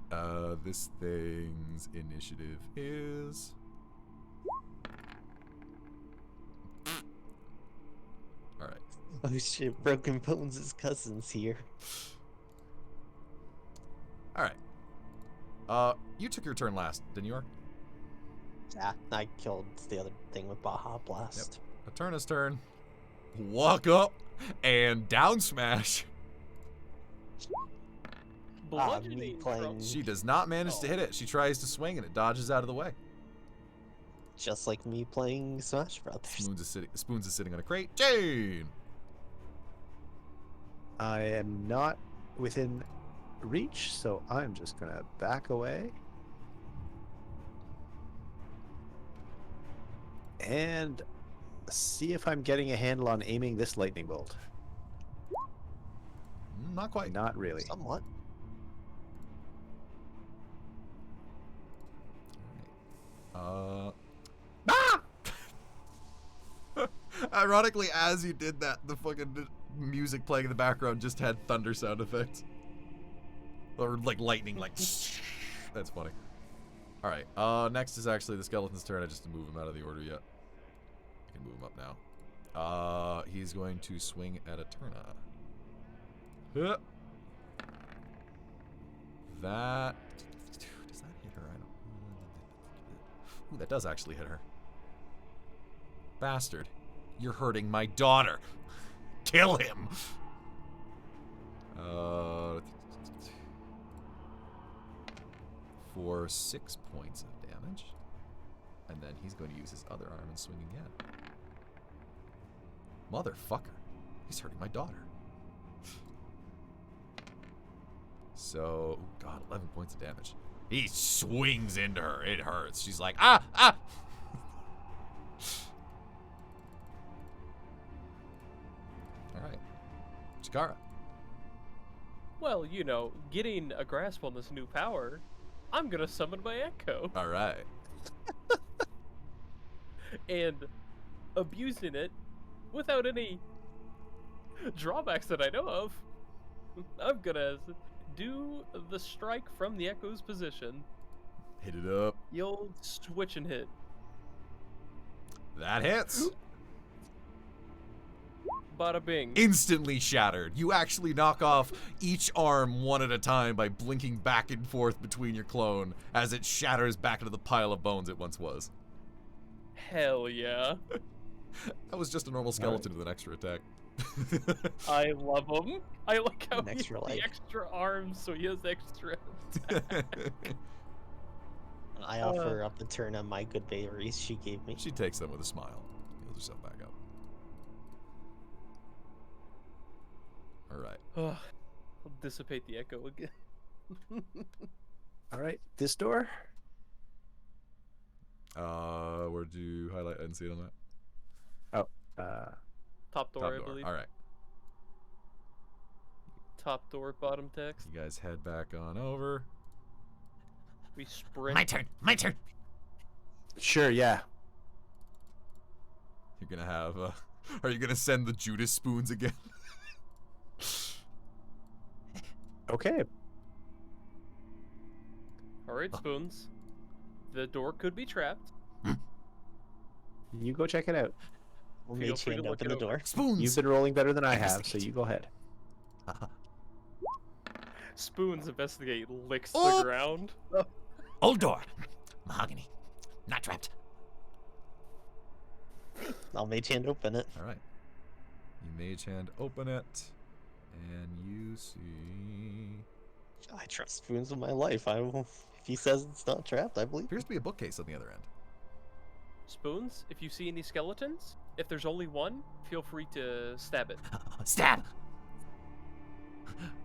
this thing's initiative is... Alright. Oh shit, Broken Bones' cousin's here. Alright. You took your turn last, didn't you? Yeah, I killed the other thing with Baja Blast. Eterna's turn. Walk up and down smash. Bludgeoning playing- from- She does not manage to hit it. She tries to swing and it dodges out of the way. Just like me playing Smash Brothers. Spoons is sitting on a crate. Jane! I am not within reach, so I'm just gonna back away. And see if I'm getting a handle on aiming this lightning bolt. Not quite. Not really. Somewhat. Ironically, as you did that, the fucking music playing in the background just had thunder sound effects. Or like lightning, like that's funny. Alright, next is actually the skeleton's turn. I just didn't move him out of the order yet. I can move him up now. He's going to swing at Eterna. Huh. That... Does that hit her? I don't... Ooh, that does actually hit her. Bastard. You're hurting my daughter. Kill him! For 6 points of damage. And then he's going to use his other arm and swing again. Motherfucker. He's hurting my daughter. So, God, 11 points of damage. He swings into her. It hurts. She's like, ah, ah! Chikara. Well, you know, getting a grasp on this new power, I'm gonna summon my echo. All right. And abusing it without any drawbacks that I know of. I'm gonna do the strike from the echo's position. Hit it up. The old switch and hit. That hits. Bada bing. Instantly shattered. You actually knock off each arm one at a time by blinking back and forth between your clone as it shatters back into the pile of bones it once was. Hell yeah. That was just a normal skeleton with an extra attack. I love him. I like how An he has extra the life. extra arms, so he has extra attack. I offer up a turn on my good berries she gave me. She takes them with a smile. Heals herself back up. Alright. I'll dissipate the echo again. All right, this door. Where'd you highlight? I didn't see it on that. Top door, Top I door. believe. Alright. Top door, bottom text. You guys head back on over. We sprint. My turn. My turn. Sure, yeah. You're gonna have, are you gonna send the Judas spoons again? Okay. Alright, spoons. The door could be trapped. You go check it out. We'll Feel make free to hand look open it the over. door. Spoons! You've been rolling better than I have, so you go ahead. Spoons investigate, licks Oh! the ground. Old door. Mahogany. Not trapped. I'll mage hand open it. Alright. You mage hand open it. And you see... I trust Spoons with my life. I will. If he says it's not trapped, I believe. Appears to be a bookcase on the other end. Spoons, if you see any skeletons, if there's only one, feel free to stab it. Stab.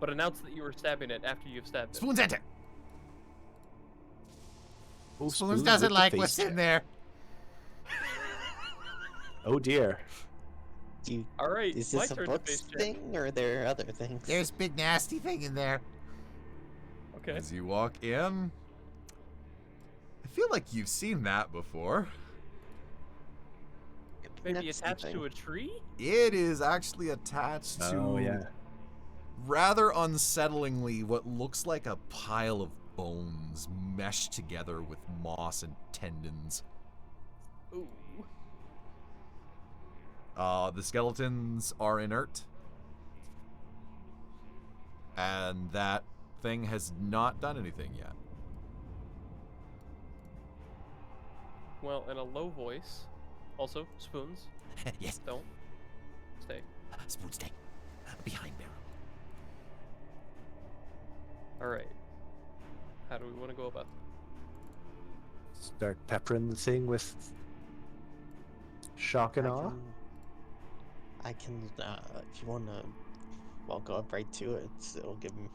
But announce that you were stabbing it after you've stabbed it. Spoons enter. Oh, Spoons doesn't with the like face what's in there. there. Oh dear. Do you, Alright, is my this a turn to books face check. thing, or are there other things? There's a big nasty thing in there. Okay. As you walk in... I feel like you've seen that before. Maybe Nasty attached thing. to a tree? It is actually attached to... Oh yeah. rather unsettlingly what looks like a pile of bones meshed together with moss and tendons. Ooh. The skeletons are inert. And that thing has not done anything yet. Well, in a low voice. Also, spoons, Yes. don't stay. Spoons stay. Behind barrel. Alright. How do we want to go about Start peppering the thing with shock and awe. I can if you want to, well, go up right to it. It'll give him.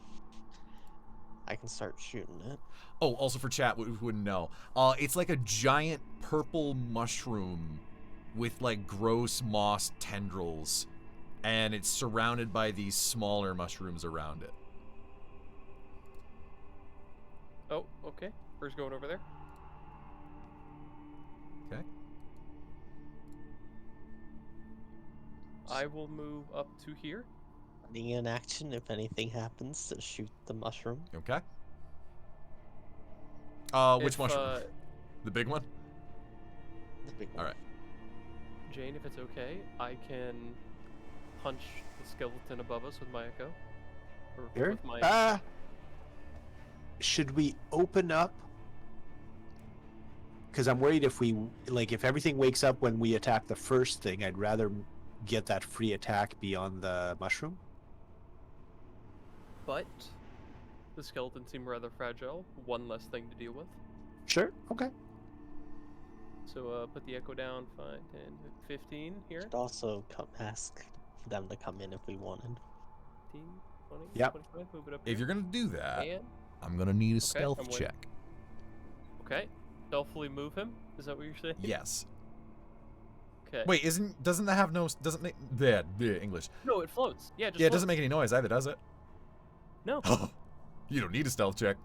I can start shooting it. Oh, also for chat, who wouldn't know. It's like a giant purple mushroom with like gross moss tendrils. And it's surrounded by these smaller mushrooms around it. Oh, okay. Where's going over there? Okay. I will move up to here. Running in action if anything happens to shoot the mushroom. Okay. Which If, mushroom? The big one? The big one. Alright. Jane, if it's okay, I can punch the skeleton above us with my echo. Or Here? with my... Should we open up? Because I'm worried if we if everything wakes up when we attack the first thing, I'd rather get that free attack beyond the mushroom. But the skeletons seem rather fragile. One less thing to deal with. Sure. Okay. So put the echo down 5, 10, 15 here. Could also ask them to come in if we wanted. 15, 20, Yep. 25, move it up If here. you're gonna do that, And, I'm gonna need a I'm stealth waiting. check. okay. Stealthily move him? Is that what you're saying? Yes. Okay. Wait, doesn't that have no, doesn't make, the English. No, it floats. Yeah, it just Yeah, it floats. doesn't make any noise either, does it? No. You don't need a stealth check.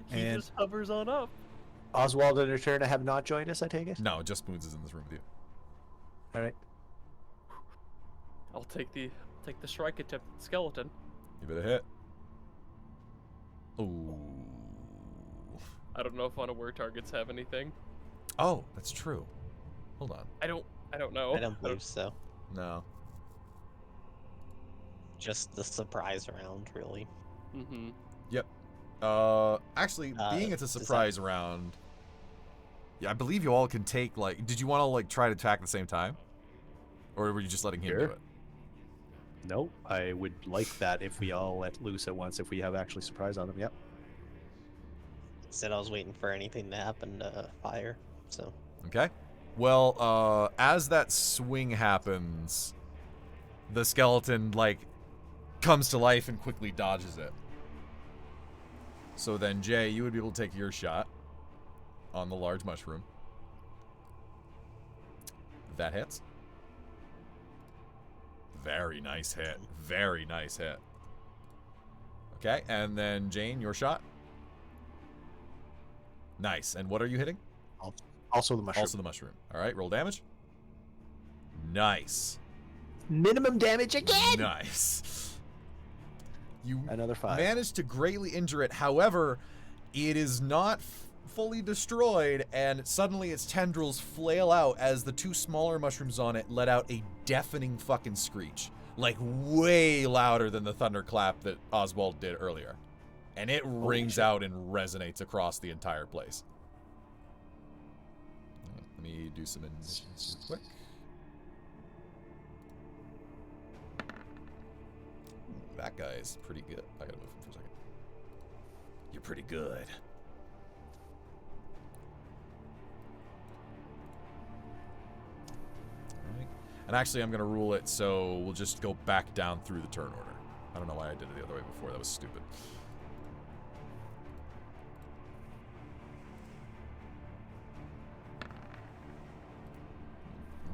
He And- just hovers on up. Oswald and Eterna have not joined us, I take it? No, just Spoons is in this room with you. All right. I'll take the strike attempt at the skeleton. Give it a hit. Ooh. I don't know if unaware targets have anything. Oh, that's true. Hold on. I don't know. I don't believe so. No. Just the surprise round, really. Mm-hmm. Yep. Actually, being it's a does that- surprise round, yeah, I believe you all can take, like, did you want to, like, try to attack at the same time? Or were you just letting him do Sure. it? No, I would like that if we all let loose at once, if we have actually surprise on them. Yep. Said I was waiting for anything to happen to fire, so. Okay. Well, as that swing happens, the skeleton, like, comes to life and quickly dodges it. So then, Jay, you would be able to take your shot on the large mushroom. That hits. Very nice hit. Very nice hit. Okay, and then Jane, your shot. Nice. And what are you hitting? Also the mushroom. Also the mushroom. All right, roll damage. Nice. Minimum damage again. Nice. You Another 5. managed to greatly injure it. However, it is not fully destroyed, and suddenly its tendrils flail out as the 2 smaller mushrooms on it let out a deafening fucking screech. Like, way louder than the thunderclap that Oswald did earlier. And it rings shit. out and resonates across the entire place. Let me do some initiatives real quick. That guy is pretty good. I gotta move him for a second. You're pretty good. Alright. And actually, I'm gonna rule it so we'll just go back down through the turn order. I don't know why I did it the other way before. That was stupid.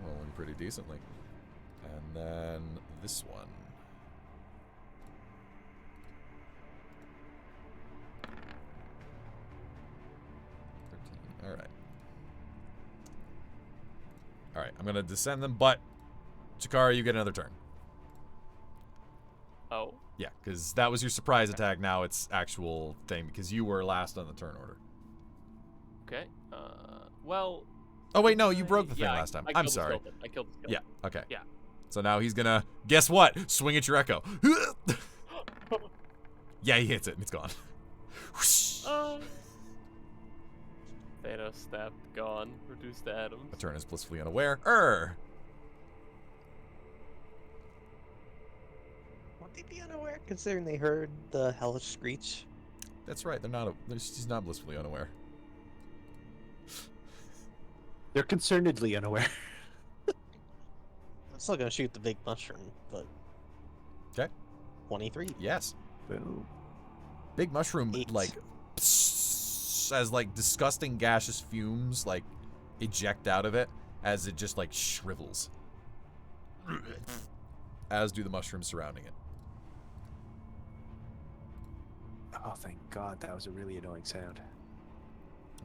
Rolling pretty decently. And then this one. Alright. Alright, I'm gonna descend them, but Chikara, you get another turn. Oh. Yeah, because that was your surprise attack. Now it's actual thing because you were last on the turn order. Okay. Well. Oh wait, no, you broke the thing yeah, last time. I I'm killed the sorry. skeleton. I killed the skeleton. Yeah. Okay. Yeah. So now he's gonna guess what? Swing at your echo. Yeah, he hits it and it's gone. Thanos stabbed, gone, reduced to atoms. A turn is blissfully unaware. Would they be unaware considering they heard the hellish screech? That's right. They're not. She's not blissfully unaware. They're concernedly unaware. I'm still gonna shoot the big mushroom, but. Okay. 23. Yes. Boom. Big mushroom, 8. like, as like disgusting gaseous fumes like eject out of it as it just like shrivels. As do the mushrooms surrounding it. Oh, thank God. That was a really annoying sound.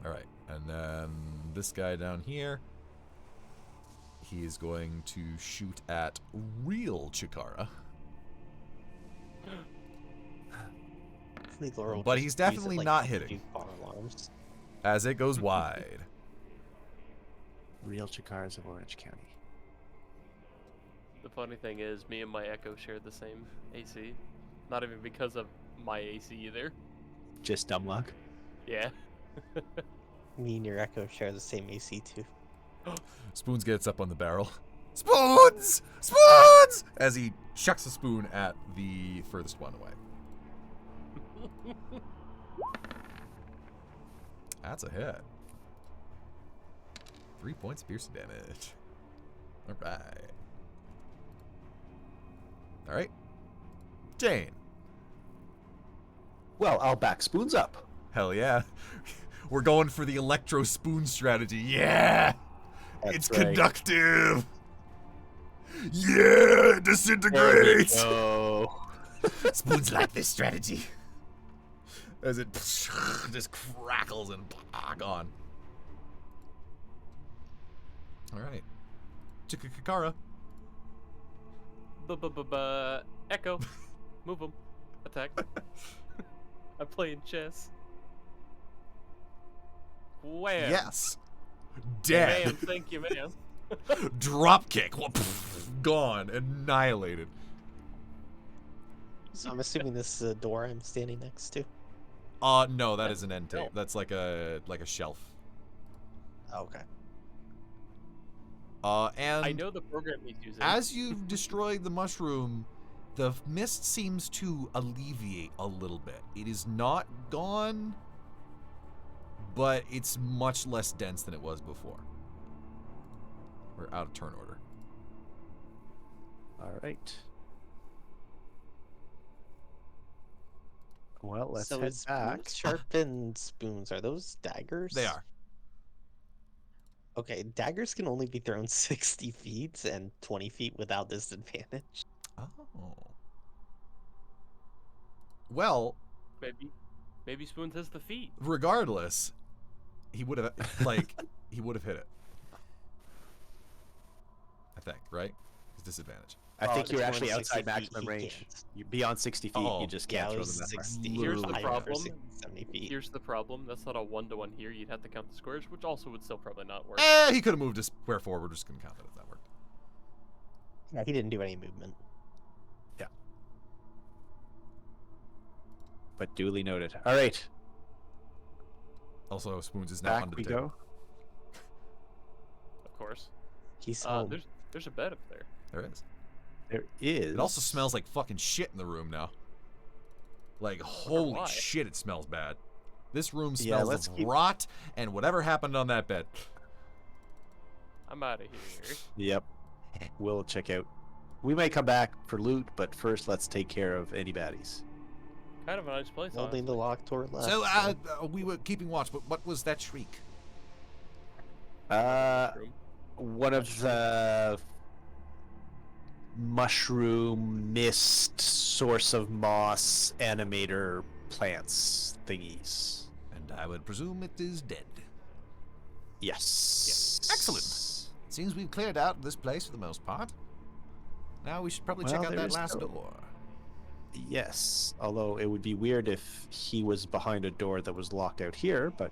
All right, and then this guy down here, he is going to shoot at real Chikara. But he's definitely not hitting. Alarms. As it goes wide. Real Chikars of Orange County. The funny thing is, me and my Echo share the same AC. Not even because of my AC either. Just dumb luck. Yeah. Me and your Echo share the same AC too. Spoons gets up on the barrel. Spoons! Spoons! As he chucks a spoon at the furthest one away. That's a hit. 3 points of piercing damage. Alright. Alright. Jane. Well, I'll back Spoons up. Hell yeah. We're going for the electro spoon strategy. Yeah! That's It's right. conductive. Yeah, it There we disintegrates. go. Spoons like this strategy. As it just crackles and gone. All right. Chikakakara. Echo. Move him. Attack. I'm playing chess. Wham. Yes. Dead. Bam, thank you, ma'am. Drop kick. Gone. Annihilated. So I'm assuming this is a door I'm standing next to. No, that is an end tape. That's like a shelf. Okay. And I know the program he's using. as you've destroyed the mushroom, the mist seems to alleviate a little bit. It is not gone, but it's much less dense than it was before. We're out of turn order. All right. Well, let's so head is back. sharpened spoons, are those daggers? They are. Okay, daggers can only be thrown 60 feet and 20 feet without disadvantage. Oh. Well, Maybe Spoons has the feet. regardless, he would have he would have hit it. I think, right? His disadvantage. I think it's you're more actually than 60 outside feet, maximum he range. can't. You're beyond 60 feet, Oh. you just Yeah, can't it throw was them that far. 60. Here's the I went for problem. 60, 70 feet. Here's the problem. That's not a 1-to-1 here. You'd have to count the squares, which also would still probably not work. He could have moved a square forward. We're just gonna count it if that worked. Yeah, he didn't do any movement. But duly noted. All right, Also, Spoons is now back under we the table. go. Of course. He's home. There's a bed up there. There is. There is. It also smells like fucking shit in the room now. Like, holy why. shit, it smells bad. This room Yeah, smells let's of keep- rot and whatever happened on that bed. I'm out of here. Yep. We'll check out. We may come back for loot, but first let's take care of any baddies. Kind of a nice place. Holding honestly. the locked door left. So, we were keeping watch, but what was that shriek? Room. One of the mushroom mist source of moss animator plants thingies. And I would presume it is dead. Yes. Excellent. It seems we've cleared out this place for the most part. Now we should probably check Well, out there that is last still- door. Yes. Although it would be weird if he was behind a door that was locked out here, but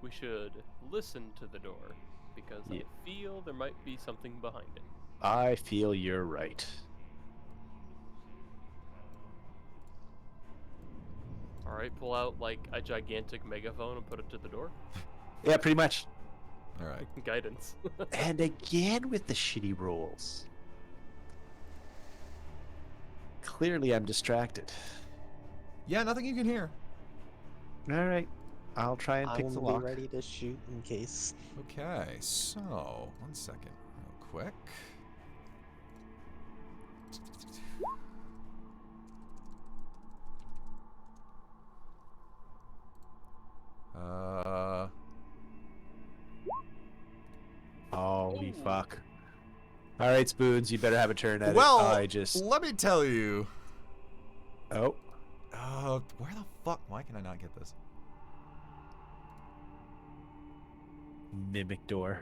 We should listen to the door because Yeah. I feel there might be something behind it. I feel you're right. All right, pull out like a gigantic megaphone and put it to the door. Yeah, pretty much. All right. Guidance. And again with the shitty rolls. Clearly I'm distracted. Yeah, nothing you can hear. All right. I'll try and I pick will the be lock. ready to shoot in case. Okay, so, 1 second, real quick. Holy Ooh. fuck. All right, Spoons, you better have a turn at Well, it. I just... let me tell you. Oh. Where the fuck? Why can I not get this? Mimic door.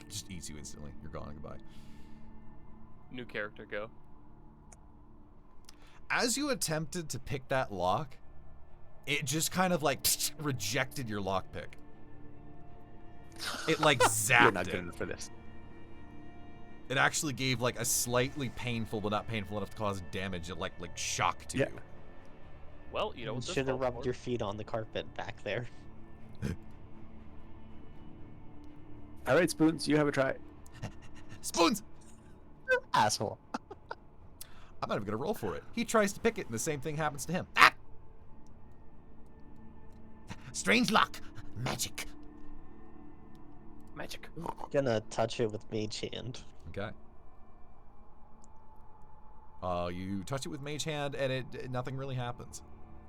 Just eats you instantly. You're gone. Goodbye. New character, go. As you attempted to pick that lock, it just kind of like rejected your lockpick. It like You're zapped not it. good enough for this. It actually gave like a slightly painful, but not painful enough to cause damage, like shock to Yeah. you. Well, you know You what this should have calls rubbed for. your feet on the carpet back there. All right, Spoons, you have a try. Spoons! Asshole. I'm not even gonna roll for it. He tries to pick it, and the same thing happens to him. Ah! Strange lock. Magic. Magic. Gonna touch it with mage hand. Okay. You touch it with mage hand, and nothing really happens.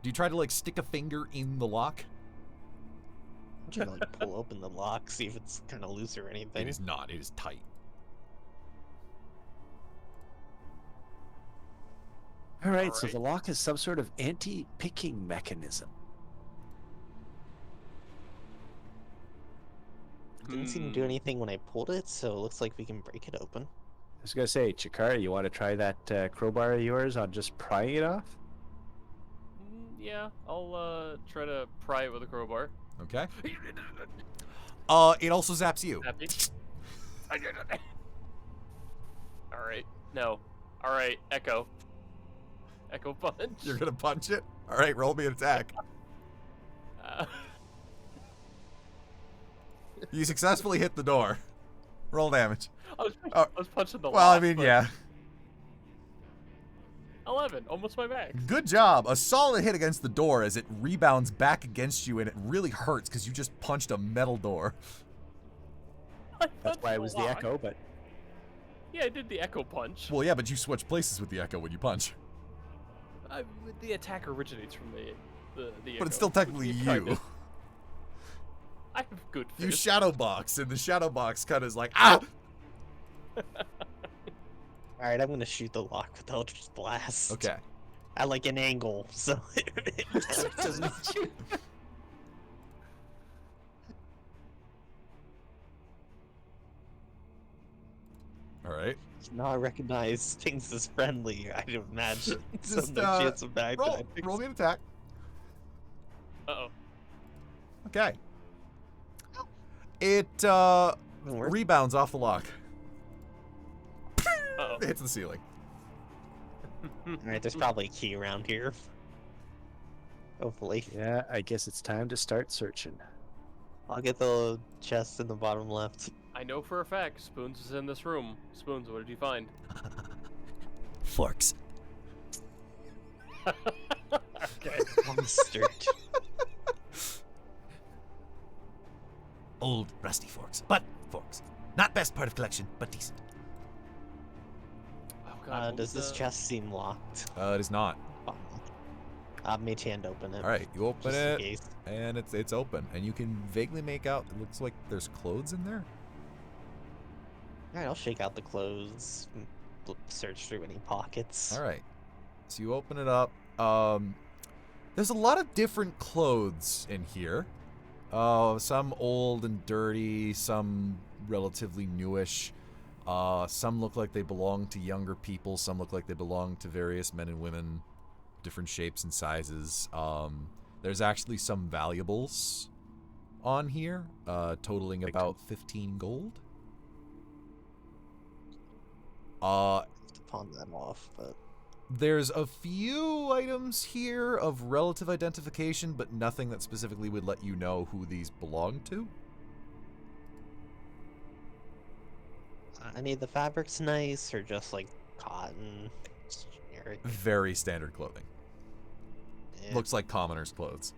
Do you try to like stick a finger in the lock? trying to like pull open the lock, see if it's kind of loose or anything. It is not. It is tight. All right, so Alright. the lock is some sort of anti-picking mechanism. Didn't seem to do anything when I pulled it, so it looks like we can break it open. I was gonna say, Chikara, you want to try that crowbar of yours on just prying it off? Yeah, I'll try to pry it with a crowbar. Okay. It also zaps you. Happy? Alright, no. Alright, Echo. Echo punch. You're gonna punch it? Alright, roll me an attack. You successfully hit the door. Roll damage. I was punching the Well, I lock, mean, but yeah. 11, almost my max. Good job. A solid hit against the door as it rebounds back against you, and it really hurts because you just punched a metal door. That's why it was the lock. echo, but Yeah, I did the Echo punch. Well, yeah, but you switch places with the echo when you punch. The attack originates from the But it's Echo, still technically which is you. kinda- I have good You fists. shadow box, and the shadow box kind of is like, ah! Alright, I'm gonna shoot the lock with Eldritch Blast. Okay. At like an angle, so it doesn't shoot. Alright. Now I recognize things as friendly, I'd imagine. So Just, no chance of back. roll me an attack. Uh-oh. Okay. It, rebounds off the lock. Uh-oh. It hits the ceiling. Alright, there's probably a key around here. Hopefully. yeah, I guess it's time to start searching. I'll get the chest in the bottom left. I know for a fact Spoons is in this room. Spoons, what did you find? Forks. Okay. Monster. Old, rusty forks. But forks. Not best part of collection, but decent. Oh, God, what Does was this the- chest seem locked? It is not. Mage hand open it. Alright, you open just in it, case. and it's open. And you can vaguely make out, it looks like there's clothes in there. Alright, I'll shake out the clothes, search through any pockets. Alright. So you open it up. There's a lot of different clothes in here. Some old and dirty, some relatively newish. Some look like they belong to younger people, some look like they belong to various men and women, different shapes and sizes. There's actually some valuables on here, totaling about 15 gold. To pawn that off, but There's a few items here of relative identification, but nothing that specifically would let you know who these belong to. any of the fabrics nice or just like cotton? Just generic. Very standard clothing. Yeah. Looks like commoners' clothes.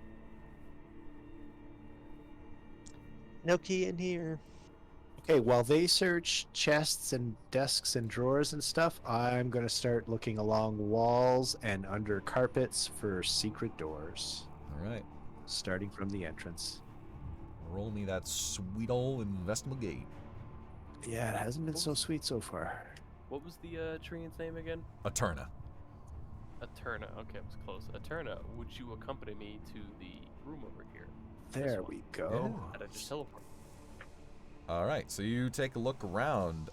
No key in here. Okay, while they search chests and desks and drawers and stuff, I'm gonna start looking along walls and under carpets for secret doors, Alright. starting from the entrance. Roll me that sweet old investigate. Yeah, it hasn't been so sweet so far. What was the treant's name again? Eterna. Eterna. Okay, I was close. Eterna, would you accompany me to the room over here? There one. we go. Had I just teleport? Alright, so you take a look around.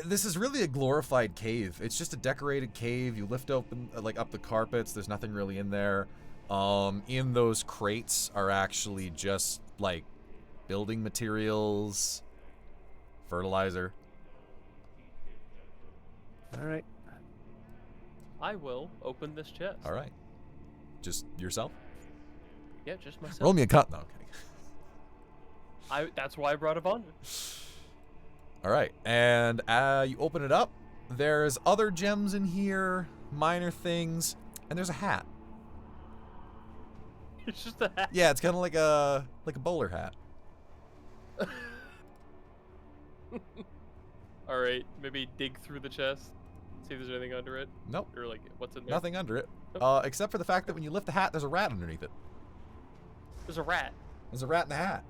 This is really a glorified cave. It's just a decorated cave. You lift open, up the carpets. There's nothing really in there. In those crates are actually just, building materials, fertilizer. All right. I will open this chest. Alright. Just yourself? Yeah, just myself. Roll me a cut. No, I'm kidding. That's why I brought it on. Alright, and you open it up. There's other gems in here, minor things, and there's a hat. It's just a hat. Yeah, it's kind of like a bowler hat. All right, maybe dig through the chest, see if there's anything under it, Nope, or what's in there. nothing under it. Nope. Except for the fact that when you lift the hat, there's a rat underneath it. There's a rat. There's a rat in the hat.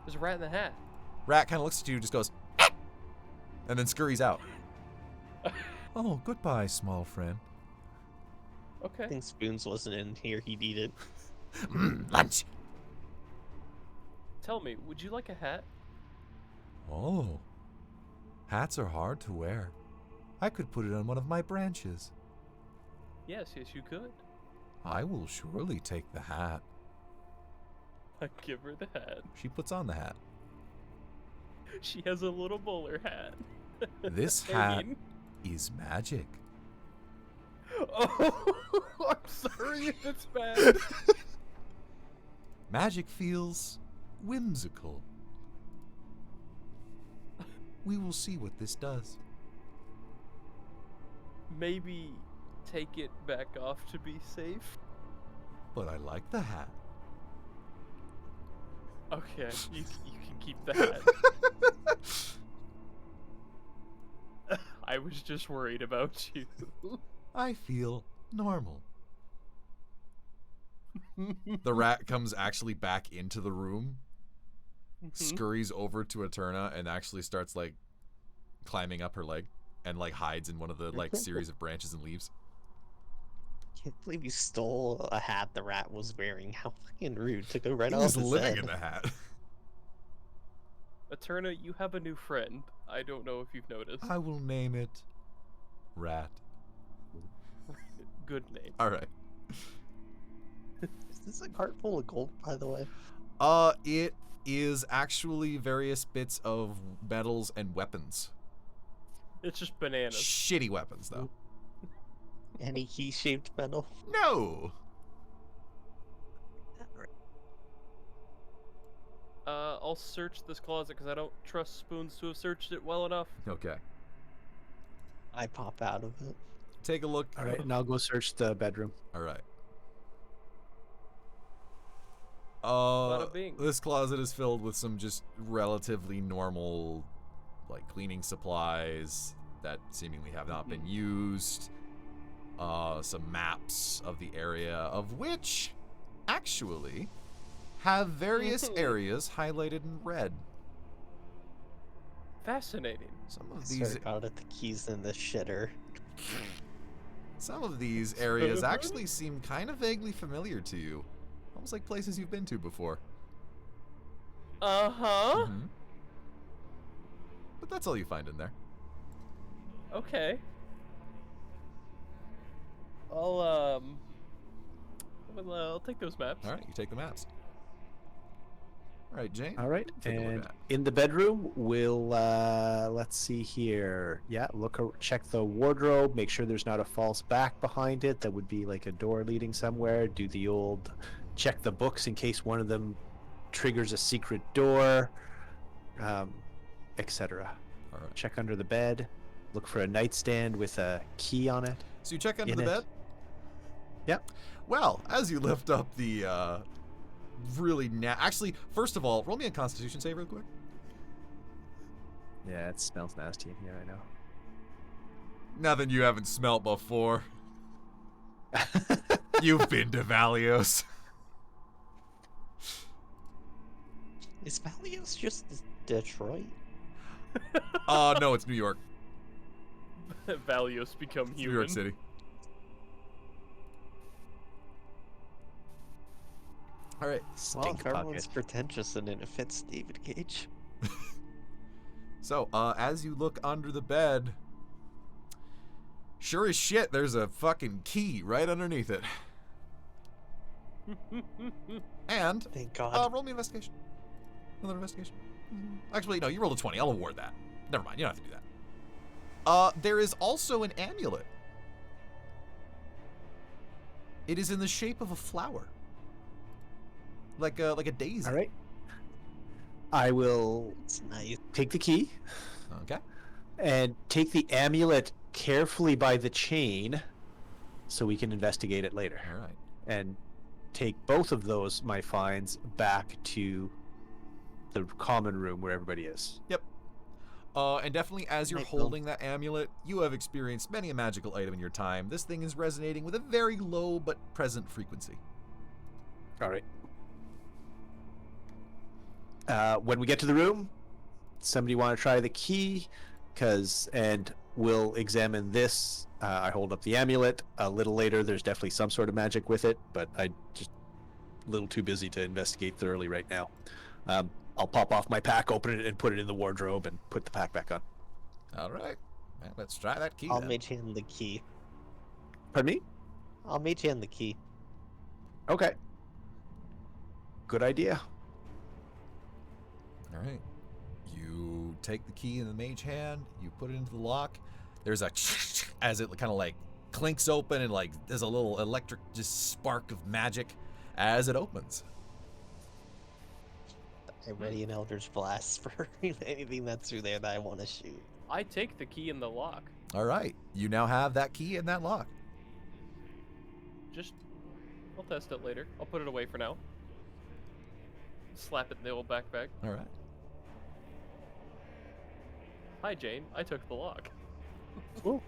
There's a rat in the hat. Rat kind of looks at you, just goes, and then scurries out. Oh, goodbye, small friend. Okay. I think Spoons wasn't in here. He'd eat it. Lunch. Tell me, would you like a hat? Oh, hats are hard to wear. I could put it on one of my branches. Yes, you could. I will surely take the hat. I give her the hat. She puts on the hat. She has a little bowler hat. This hat hanging. is magic. Oh, I'm sorry if it's bad. Magic feels whimsical. We will see what this does. Maybe take it back off to be safe. But I like the hat. Okay, you can keep the hat. I was just worried about you. I feel normal. The rat comes actually back into the room, scurries over to Eterna, and actually starts like climbing up her leg and like hides in one of the like series of branches and leaves. Can't believe you stole a hat the rat was wearing. How fucking rude. Took it right He off was his living head. in the hat. Eterna, you have a new friend. I don't know if you've noticed. I will name it Rat. Good name. All right. Is this a cart full of gold, by the way? It is actually various bits of metals and weapons. It's just bananas. Shitty weapons, though. Any key-shaped metal? No. I'll search this closet because I don't trust Spoons to have searched it well enough. Okay. I pop out of it. Take a look. All right, and I'll go search the bedroom. All right. Bada bing. This closet is filled with some just relatively normal, like cleaning supplies that seemingly have not been used. Some maps of the area, of which actually have various areas highlighted in red. Fascinating. Some I of swear these to God, the keys in the shitter. Some of these areas actually seem kind of vaguely familiar to you. Almost like places you've been to before. Uh-huh. Mhm. But that's all you find in there. Okay. I'll take those maps. All right, you take the maps. All right, Jane. All right, Take a look and at. in the bedroom, we'll let's see here. Yeah, check the wardrobe, make sure there's not a false back behind it. That would be like a door leading somewhere. Do the old check the books in case one of them triggers a secret door, etc. All right. Check under the bed. Look for a nightstand with a key on it. So you check under In the it. bed? Yep. Well, as you lift up the really actually, first of all, roll me a Constitution save real quick. Yeah, it smells nasty in here, I know. Nothing you haven't smelt before. You've been to Valios. Is Valios just Detroit? No, it's New York. Valios become It's human. New York City. All right. Well, Stink everyone's bucket. pretentious and it fits David Cage. So, as you look under the bed, sure as shit, there's a fucking key right underneath it. And Thank God. roll me investigation. Another investigation. Actually, no, you rolled a 20. I'll award that. Never mind. You don't have to do that. There is also an amulet. It is in the shape of a flower, like a daisy. All right. I will It's nice. take the key Okay. and take the amulet carefully by the chain so we can investigate it later. All right. And take both of those, my finds, back to the common room where everybody is. Yep. And definitely as you're Make them. holding that amulet, you have experienced many a magical item in your time. This thing is resonating with a very low but present frequency. All right. When we get to the room, somebody want to try the key? And we'll examine this. I hold up the amulet. A little later, there's definitely some sort of magic with it, but I just a little too busy to investigate thoroughly right now. I'll pop off my pack, open it, and put it in the wardrobe, and put the pack back on. All right. Well, let's try that key. I'll then. mage hand the key. Pardon me? I'll mage hand the key. Okay. Good idea. All right. You take the key in the mage hand, you put it into the lock. There's a as it kind of like clinks open and like there's a little electric just spark of magic as it opens. I ready an Eldritch Blast for anything that's through there that I want to shoot. I take the key in the lock. All right. You now have that key in that lock. I'll test it later. I'll put it away for now. Slap it in the old backpack. All right. Hi, Jane. I took the lock. Ooh.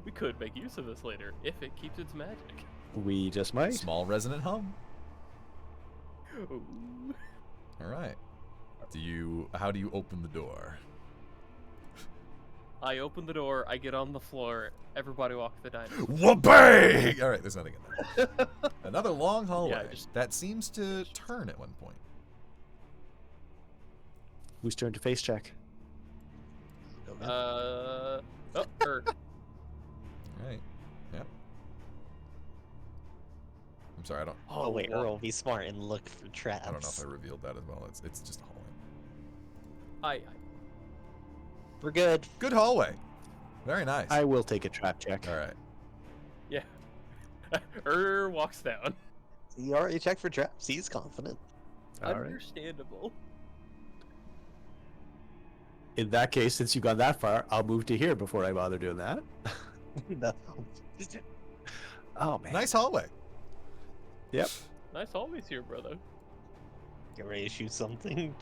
We could make use of this later if it keeps its magic. We just might. Small resonant hum. Ooh. All right. How do you open the door? I open the door. I get on the floor. Everybody walk the dining. Whoopee! All right, there's nothing in there. Another long hallway just- that seems to turn at one point. Whose turn to face check? Oh, All right. Yep. I'm sorry, I don't Oh wait, Earl, be smart and look for traps. know if I revealed that as well. It's just a hallway. We're good. Good hallway. Very nice. I will take a trap check. All right. Yeah. Walks down. He already checked for traps. He's confident. All right. Understandable. In that case, since you've gone that far, I'll move to here before I bother doing that. No. Oh man. Nice hallway. Yep. Nice always here, brother. Get ready to shoot something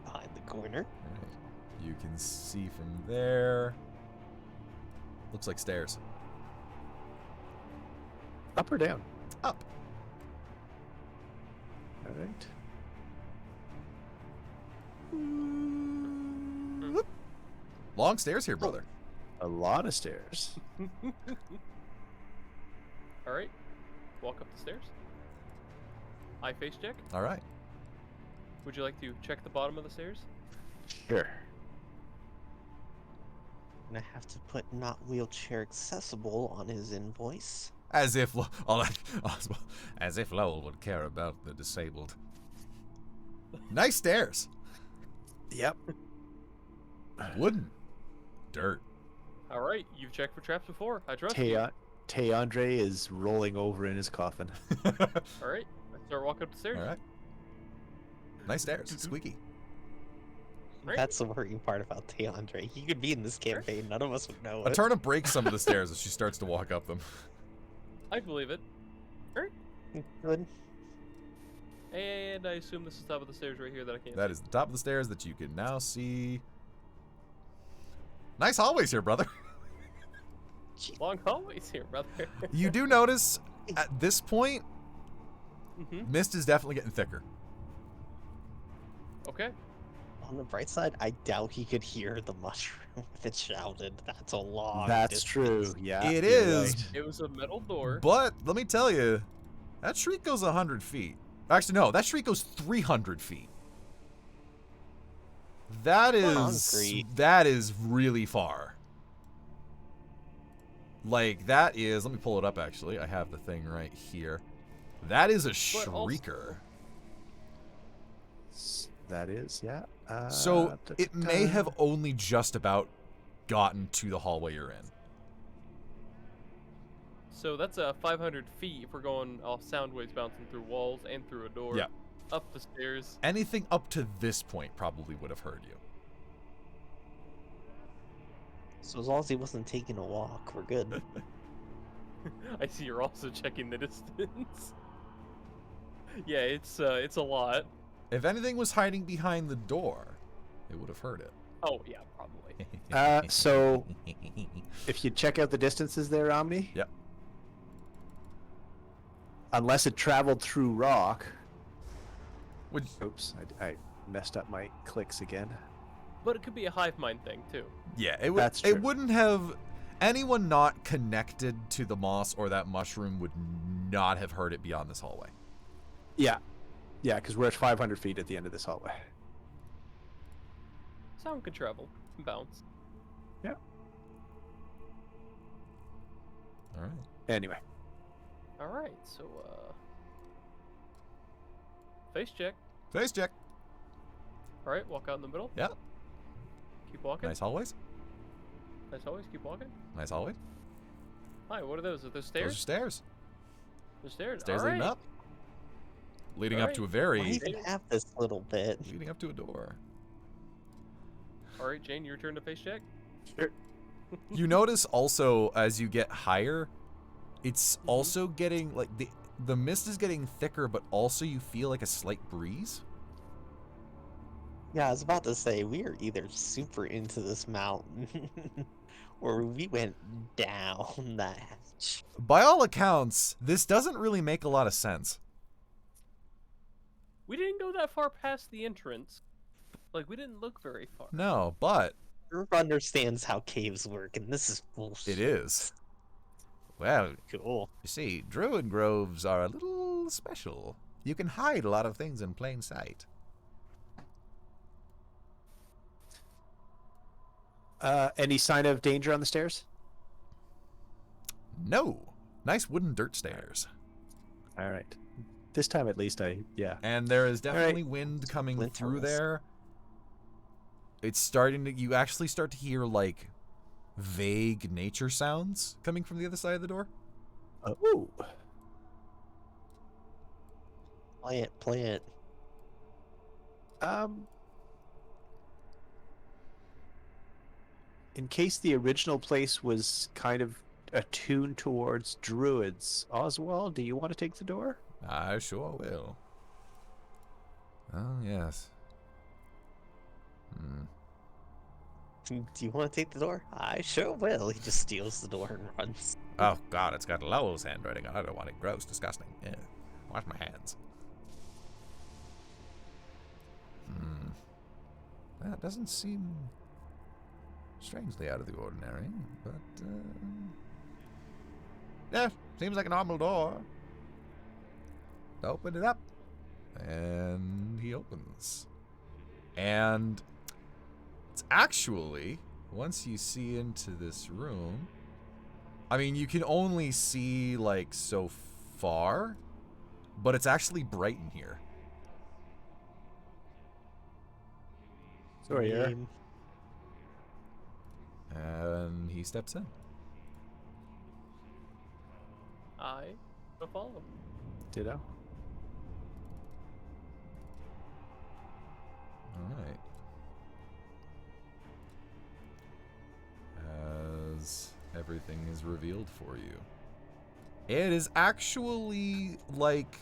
behind the corner. All right. You can see from there. Looks like stairs. Up or down? Up. All right. Long stairs here, brother. A lot of stairs. All right. Walk up the stairs. I face check. All right. Would you like to check the bottom of the stairs? Sure. I'm gonna have to put not wheelchair accessible on his invoice. As if as if Lowell would care about the disabled. Nice stairs. Yep. Wooden. Dirt. All right. You've checked for traps before. I trust you. Andre is rolling over in his coffin. All right. I start walking up the stairs. All right. Nice stairs. Squeaky. Right. That's the worrying part about Deandre. He could be in this campaign. None of us would know it. Aturna breaks some of the stairs as she starts to walk up them. I believe it. Good. And I assume this is the top of the stairs right here that I can't. That is the top of the stairs that you can now see. Nice hallways here, brother. Long hallways here, brother. You do notice at this point, mist is definitely getting thicker. Okay. On the bright side, I doubt he could hear the mushroom if it shouted. That's a long That's distance. true. Yeah. It you're is. right. It was a metal door. But let me tell you, that shriek goes 100 feet. Actually, no, that shriek goes 300 feet. That Concrete. is really far. Like, that is, let me pull it up actually. I have the thing right here. That is a But also- shrieker. That is, yeah. So it may have only just about gotten to the hallway you're in. So that's 500 feet if we're going off sound waves bouncing through walls and through a door. Yeah. Up the stairs. Anything up to this point probably would have heard you. So as long as he wasn't taking a walk, we're good. I see you're also checking the distance. Yeah, it's a lot. If anything was hiding behind the door, it would have heard it. Oh yeah, probably. So if you check out the distances there, Omni. Yep. Unless it traveled through rock. Would Oops, I messed up my clicks again. But it could be a hive mind thing too. Yeah, it would. That's true. It wouldn't have. Anyone not connected to the moss or that mushroom would not have heard it beyond this hallway. Yeah. Yeah, because we're at 500 feet at the end of this hallway. Sound could travel and bounce. Yeah. All right. Anyway. All right, so face check. Face check. All right, walk out in the middle. Yep. Keep walking. Nice hallways. Nice always. Keep walking. Nice hallway. Hi, what are those? Are those Those are stairs? stairs. The stairs. Stairs All leading right. up. Leading All up right. to a Why very. even have this little bit? Leading up to a door. All right, Jane, your turn to face check. Sure. You notice also as you get higher, it's also getting like the mist is getting thicker, but also you feel like a slight breeze. Yeah, I was about to say we are either super into this mountain, or we went down the hatch. By all accounts, this doesn't really make a lot of sense. We didn't go that far past the entrance. Like, we didn't look very far. No, but Irv understands how caves work, and this is bullshit. it is. Well, Cool. you see, druid groves are a little special. You can hide a lot of things in plain sight. Any sign of danger on the stairs? No. Nice wooden dirt stairs. All right. This time at least yeah. And there is right. definitely wind coming Lint through holes. there. It's starting to, you actually start to hear like vague nature sounds coming from the other side of the door. Oh. Play it, play it. In case the original place was kind of attuned towards druids, Oswald, do you want to take the door? I sure will. Oh, yes. Do you want to take the door? I sure will. He just steals the door and runs. Oh, God, it's got Lowell's handwriting on it. I don't want it. Gross, disgusting. Yeah. Wash my hands. That doesn't seem strangely out of the ordinary, but, yeah, seems like a normal door. Open it up. And he opens. And it's actually, once you see into this room, I mean, you can only see, like, so far, but it's actually bright in here. Sorry, Eric. Name. And he steps in. I will follow. Ditto. Alright. As everything is revealed for you. It is actually like...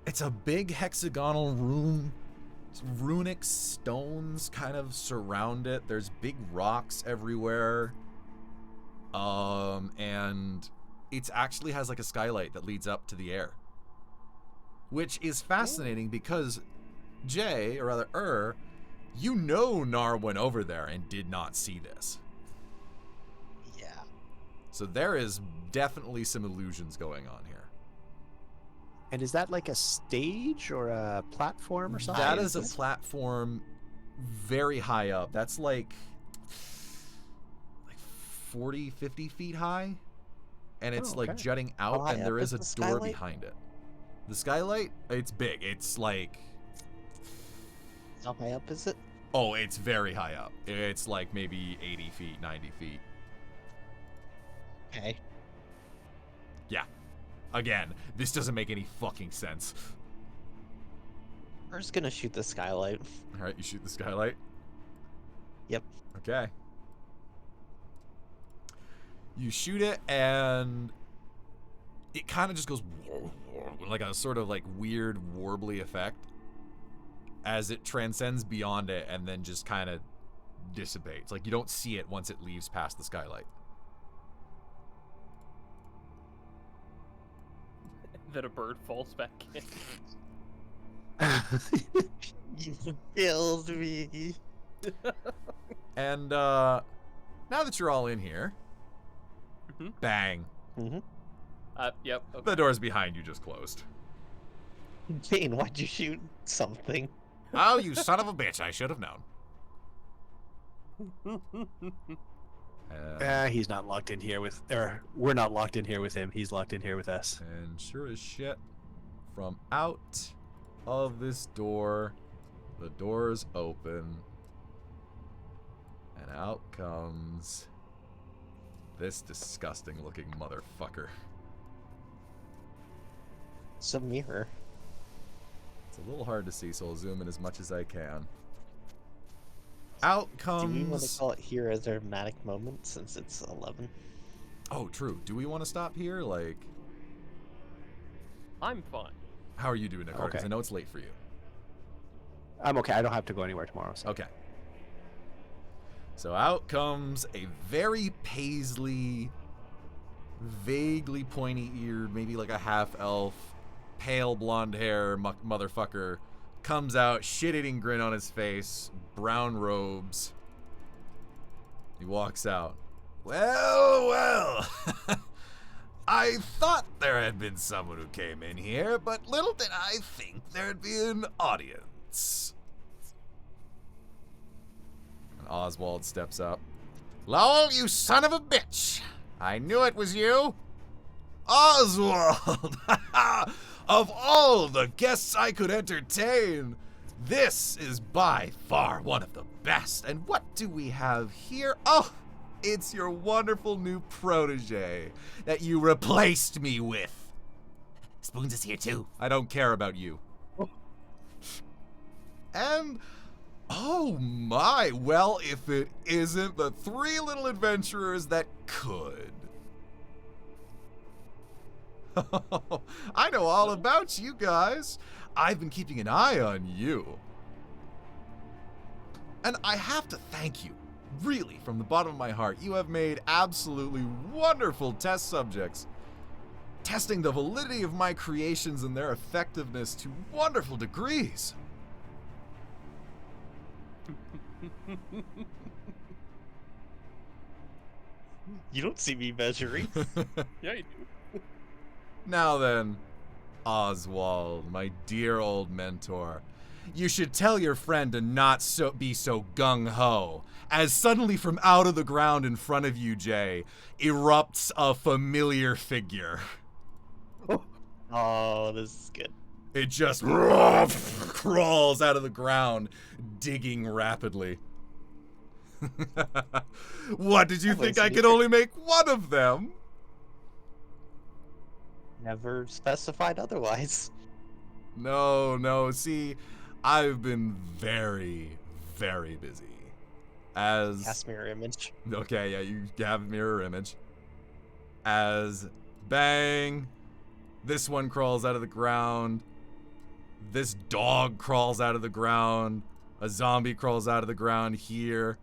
It's a big hexagonal room. Runic stones kind of surround it. There's big rocks everywhere. And it actually has like a skylight that leads up to the air. Which is fascinating because Jay, or rather you know Nar went over there and did not see this. Yeah. So there is definitely some illusions going on here. And is that like a stage or a platform or something? That is a platform very high up. That's like 40, 50 feet high. And it's Oh, like okay. jutting How out, high and there up is a is the door skylight? behind it. The skylight, it's big. It's like, How high up is it? oh, it's very high up. It's like maybe 80 feet, 90 feet. Okay. Yeah. Again, this doesn't make any fucking sense. We're just gonna shoot the skylight. All right, you shoot the skylight. Yep. Okay. You shoot it, and it kind of just goes like a sort of like weird warbly effect as it transcends beyond it and then just kind of dissipates. Like you don't see it once it leaves past the skylight. Then a bird falls back in. You killed me. And now that you're all in here, Mhm. bang. Mm-hmm. Yep. Okay. The doors behind you just closed. Jane, why'd you shoot something? Oh, you son of a bitch. I should have known. He's not locked in here with, or we're not locked in here with him. He's locked in here with us. And sure as shit, from out of this door, the doors open, and out comes this disgusting looking motherfucker. It's a mirror. It's a little hard to see, so I'll zoom in as much as I can. Out Do we want to comes... call it here a dramatic moment since it's 11? Oh, true. Do we want to stop here? Like, I'm fine. how are you doing, Nick? Because Okay. I know it's late for you. I'm okay. I don't have to go anywhere tomorrow. So. Okay. So out comes a very paisley, vaguely pointy-eared, maybe like a half-elf, pale blonde hair motherfucker. Comes out, shit-eating grin on his face, brown robes. He walks out. Well, well. I thought there had been someone who came in here, but little did I think there'd be an audience. And Oswald steps up. Lowell, you son of a bitch! I knew it was you! Oswald! Of all the guests I could entertain, this is by far one of the best. And what do we have here? Oh, it's your wonderful new protege that you replaced me with. Spoons is here too. I don't care about you. And, oh my, well, if it isn't the three little adventurers that could. I know all about you guys. I've been keeping an eye on you. And I have to thank you, really, from the bottom of my heart. You have made absolutely wonderful test subjects, testing the validity of my creations and their effectiveness to wonderful degrees. You don't see me measuring. Yeah, you do. Now then, Oswald, my dear old mentor, you should tell your friend to not be so gung-ho, as suddenly from out of the ground in front of you, Jay, erupts a familiar figure. Oh, this is good. It just crawls out of the ground, digging rapidly. What, did you think I could only make one of them? Never specified otherwise. No, see, I've been very, very busy. Cast mirror image. Okay, yeah, you have a mirror image. As bang, this one crawls out of the ground. This dog crawls out of the ground. A zombie crawls out of the ground here.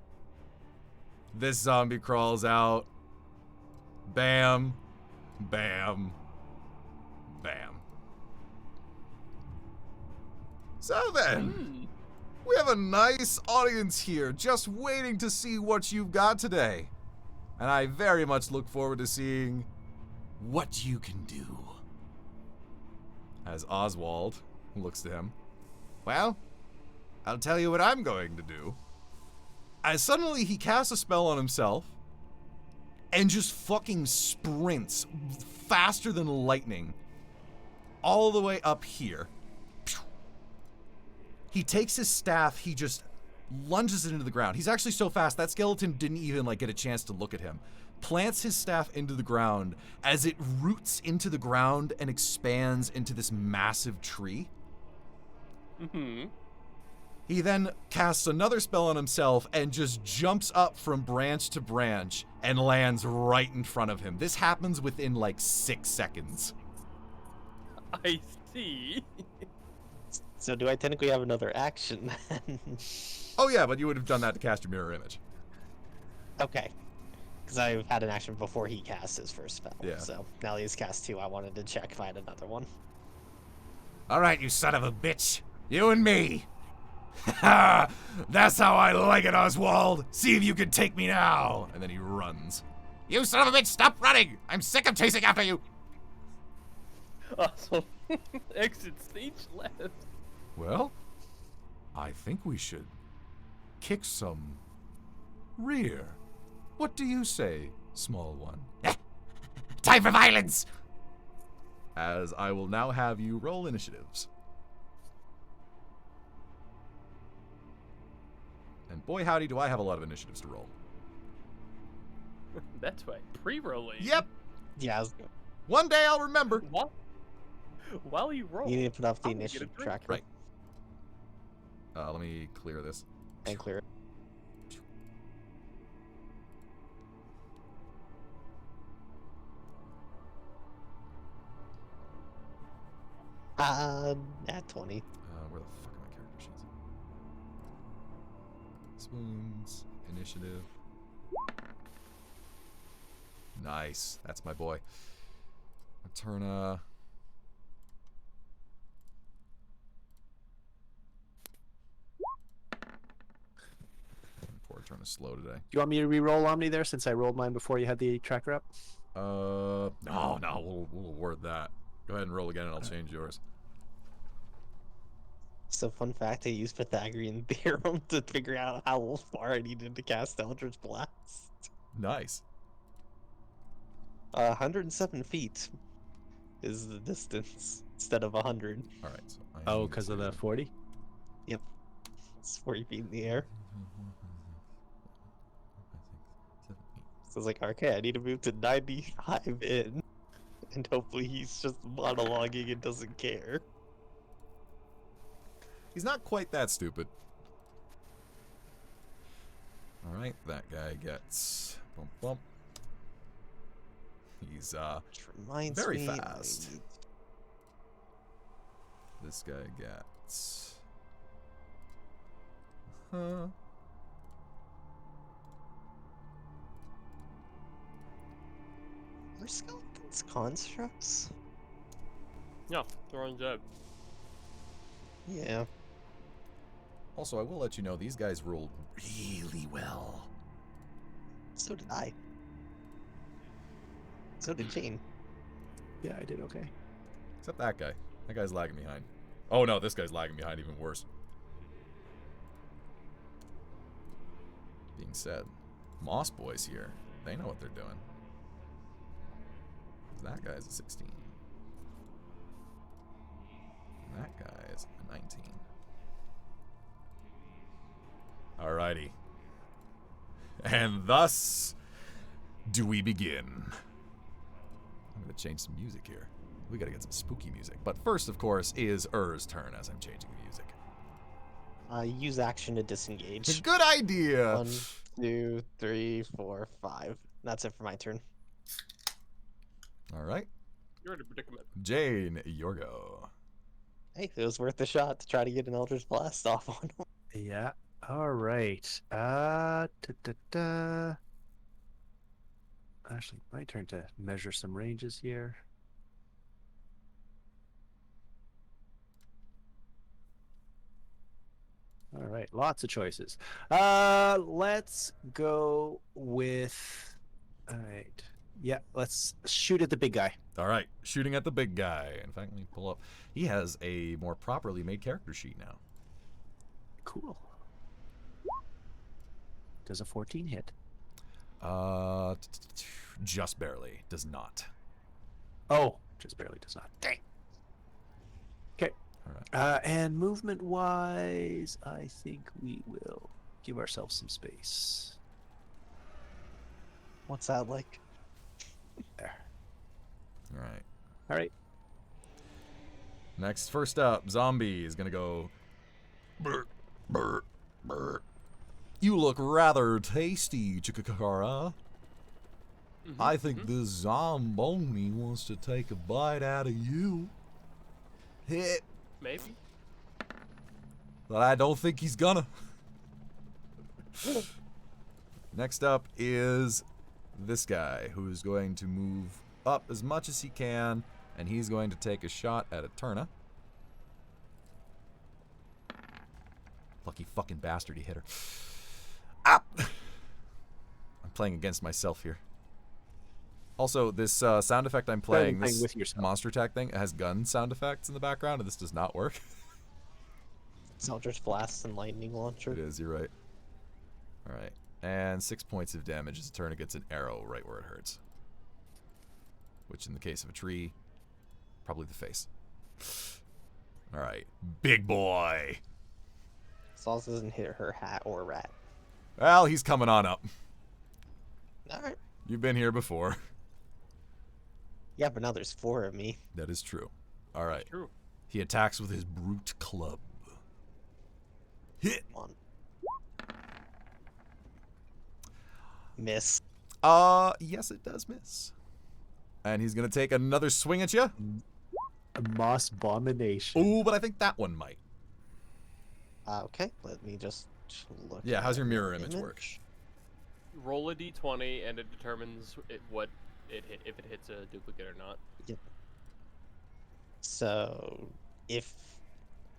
This zombie crawls out. Bam, bam, bam. So then, we have a nice audience here just waiting to see what you've got today. And I very much look forward to seeing what you can do. As Oswald looks to him. Well, I'll tell you what I'm going to do. As suddenly he casts a spell on himself and just fucking sprints faster than lightning all the way up here. He takes his staff, he just lunges it into the ground. He's actually so fast, that skeleton didn't even get a chance to look at him. Plants his staff into the ground as it roots into the ground and expands into this massive tree. Mm-hmm. He then casts another spell on himself and just jumps up from branch to branch and lands right in front of him. This happens within 6 seconds. I see. So do I technically have another action? Oh yeah, but you would have done that to cast your mirror image. Okay. Because I've had an action before he cast his first spell. Yeah. So now that he's cast 2, I wanted to check if I had another one. All right, you son of a bitch. You and me. Ha! That's how I like it, Oswald. See if you can take me now. And then he runs. You son of a bitch, stop running! I'm sick of chasing after you. Awesome. Exit stage left. Well, I think we should kick some rear. What do you say, small one? Time for violence! As I will now have you roll initiatives. And boy howdy do I have a lot of initiatives to roll. That's why pre-rolling. Yep. Yeah, One day I'll remember. What? While you roll, you need to put off the I'm gonna get a initiative drink. tracker Right. Let me clear this. and clear it. At 20. Where the fuck are my character sheets? Swoons, initiative. Nice. That's my boy. Eterna. Poor Eterna's slow today. Do you want me to re-roll Omni there since I rolled mine before you had the tracker up? No, we'll award that. Go ahead and roll again and I'll change yours. So fun fact, I used Pythagorean theorem to figure out how far I needed to cast Eldritch Blast. Nice. 107 feet is the distance instead of 100. Alright, so Oh, because of the 40? Yep. It's 40 feet in the air. So I was like, okay, I need to move to 95 in. And hopefully he's just monologuing and doesn't care. He's not quite that stupid. Alright, that guy gets bump bump. He's Which reminds very me, fast. This guy gets Are skeletons constructs? No, throwing dead. Yeah. Also, I will let you know these guys rolled really well. So did I. So did Jane. Yeah, I did okay. Except that guy. That guy's lagging behind. Oh no, this guy's lagging behind even worse. Being said, Moss Boys here. They know what they're doing. That guy's a 16. And that guy is a 19. Alrighty. And thus do we begin. I'm gonna change some music here. We gotta get some spooky music. But first, of course, is Ur's turn as I'm changing the music. Use action to disengage. Good idea! 1, 2, 3, 4, 5. That's it for my turn. Alright. You're in a predicament. Jane, your go. Hey, it was worth a shot to try to get an Eldritch Blast off on him. Yeah. All right. Actually, my turn to measure some ranges here. All right, lots of choices. Let's go with. All right. Yeah, let's shoot at the big guy. Alright, shooting at the big guy. In fact, let me pull up. He has a more properly made character sheet now. Cool. Does a 14 hit? Just barely. Does not. Oh, just barely does not. Dang. Okay. Alright. And movement-wise, I think we will give ourselves some space. What's that like? There. Alright. All right. Next, first up, Zombie is gonna go. Brr, brr, brr. You look rather tasty, Chikakara. I think this Zomboni wants to take a bite out of you. Hit. Maybe. But I don't think he's gonna. Next up is this guy, who's going to move up as much as he can, and he's going to take a shot at Eterna. Lucky fucking bastard, he hit her. Ah! I'm playing against myself here. Also, this sound effect I'm playing, this with yourself. monster attack thing, it has gun sound effects in the background, and this does not work. It's Eldritch Blast and Lightning Launcher. It is, you're right. Alright. And 6 points of damage as a turn. It gets an arrow right where it hurts. Which, in the case of a tree, probably the face. Alright. Big boy! Sauce doesn't hit her hat or rat. Well, he's coming on up. Alright. You've been here before. Yeah, but now there's 4 of me. That is true. Alright. True. He attacks with his brute club. Hit! Come on. Miss. Yes, it does miss. And he's gonna take another swing at you. A Moss Abomination. Ooh, but I think that one might. Okay, let me just look. Yeah, how's your at mirror the image work? Roll a d20 and it determines if it hits a duplicate or not. So, if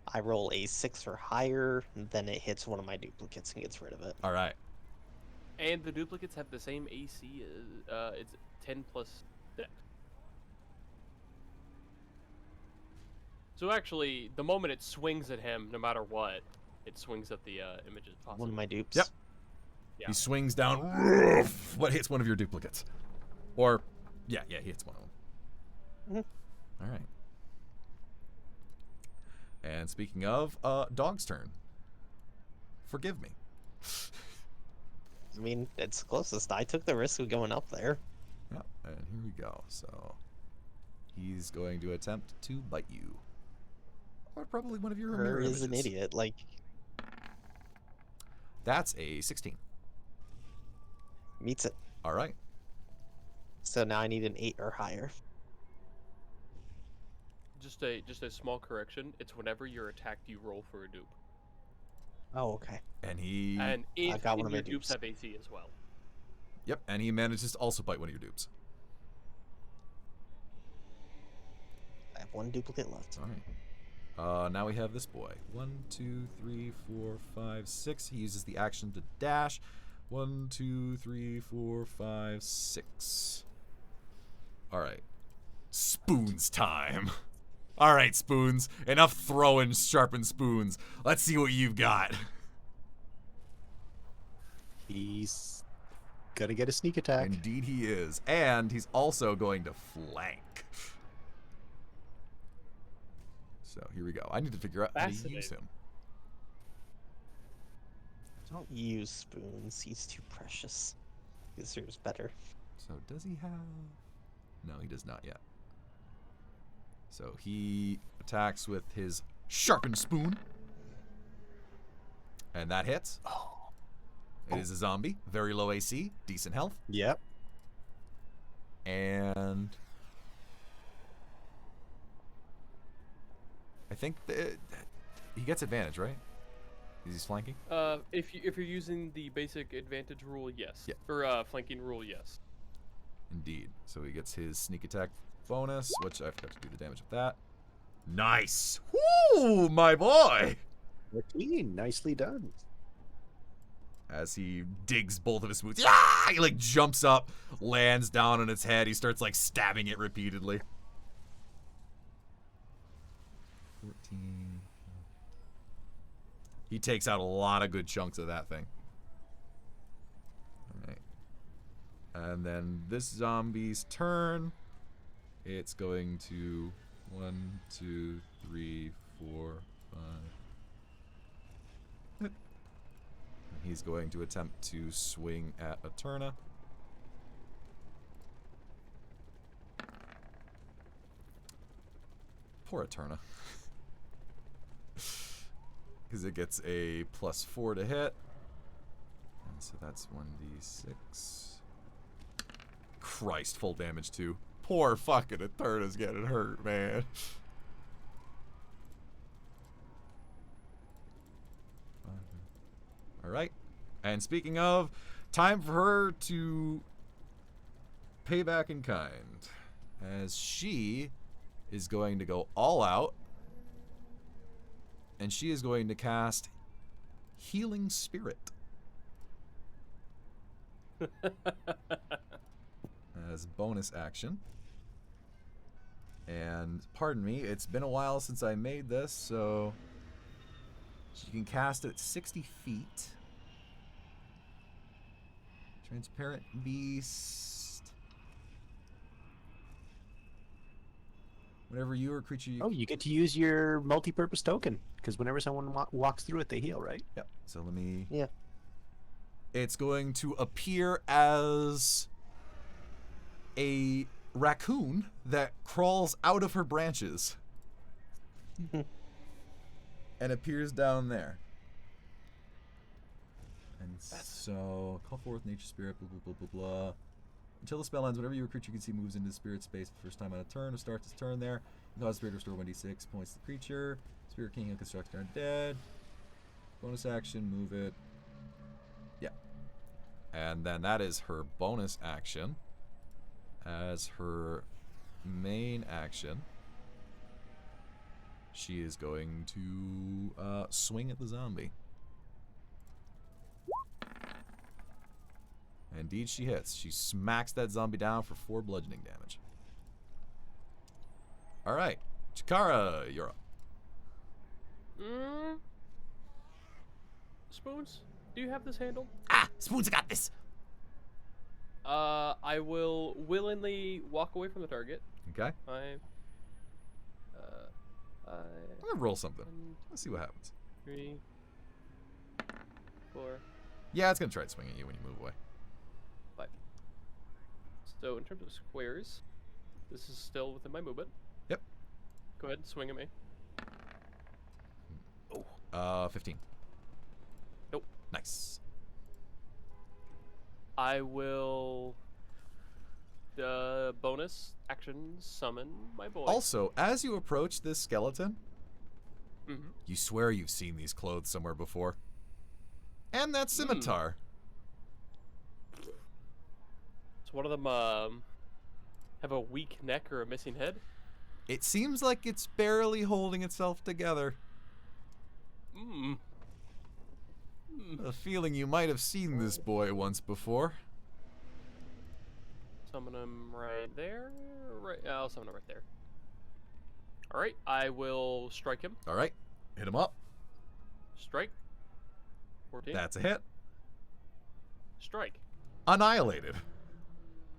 I roll a 6 or higher, then it hits one of my duplicates and gets rid of it. Alright. And the duplicates have the same AC as it's 10 plus dex. So actually, the moment it swings at him, no matter what, it swings at the images. Possibly. One of my dupes. Yep. Yeah. He swings down. What hits one of your duplicates? Or, yeah, he hits one of them. Mhm. Alright. And speaking of, dog's turn. Forgive me. I mean, it's closest. I took the risk of going up there. Yeah, and here we go. So, he's going to attempt to bite you. Or probably one of your mirror Her is an images. idiot. Like, That's a 16. meets it. Alright. So now I need an 8 or higher. Just a small correction. It's whenever you're attacked, you roll for a dupe. Oh, okay. And he... And if got one of your my dupes dupes. have AC as well. Yep, and he manages to also bite one of your dupes. I have 1 duplicate left. Alright. Now we have this boy. 1, 2, 3, 4, 5, 6. He uses the action to dash. 1, 2, 3, 4, 5, 6. Alright. Spoons time. Alright, Spoons. Enough throwing sharpened spoons. Let's see what you've got. He's gonna get a sneak attack. Indeed he is. And he's also going to flank. So here we go. I need to figure out how to use Fascinating. him. Don't use spoons. He's too precious. Deserves better. So does he have... No, he does not yet. So he attacks with his sharpened spoon. And that hits. It is a zombie. Very low AC. Decent health. Yep. And... I think he gets advantage, right? Is he flanking? If you're using the basic advantage rule, yes. Yeah. Or flanking rule, yes. Indeed. So he gets his sneak attack bonus, which I forgot to do the damage of that. Nice! Woo, my boy! 14. Nicely done. As he digs both of his spoons. Yeah! He like jumps up, lands down on its head. He starts like stabbing it repeatedly. 14. He takes out a lot of good chunks of that thing. Alright. And then this zombie's turn. It's going to 1, 2, 3, 4, 5. He's going to attempt to swing at Eterna. Poor Eterna. Because it gets a +4 to hit. And so that's 1d6. Christ, full damage too. Poor fucking Eterna's getting hurt, man. Alright. And speaking of, time for her to pay back in kind. As she is going to go all out. And she is going to cast Healing Spirit. As bonus action. And pardon me, it's been a while since I made this, so you can cast it at 60 feet. Transparent Beast. Whenever you or creature you... Oh, you get to use your multi-purpose token because whenever someone walks through it, they heal, right? Yep. So let me... Yeah. It's going to appear as a raccoon that crawls out of her branches and appears down there. And so, call forth nature spirit, blah, blah, blah, blah, blah. Until the spell ends, whenever your creature you can see moves into spirit space for the first time on a turn or starts its turn there, you cause spirit to restore 1d6 points to the creature. Spirit King will construct turn dead. Bonus action, move it. Yeah. And then that is her bonus action. As her main action, she is going to swing at the zombie. Indeed, she hits. She smacks that zombie down for 4 bludgeoning damage. All right, Chikara, you're up. Spoons, do you have this handled? Ah, Spoons got this. I will willingly walk away from the target. Okay. I'm gonna roll something. Let's see what happens. 3, 4, Yeah, it's gonna try to swing at you when you move away. 5. So in terms of squares, this is still within my movement. Yep. Go ahead and swing at me. 15. Nope. Nice. I will bonus action summon my boy. Also, as you approach this skeleton, Mm-hmm. you swear you've seen these clothes somewhere before. And that scimitar. So one of them have a weak neck or a missing head? It seems like it's barely holding itself together. A feeling you might have seen this boy once before. Summon him right there. Right, I'll summon him right there. All right, I will strike him. All right, hit him up. Strike. 14. That's a hit. Strike. Annihilated.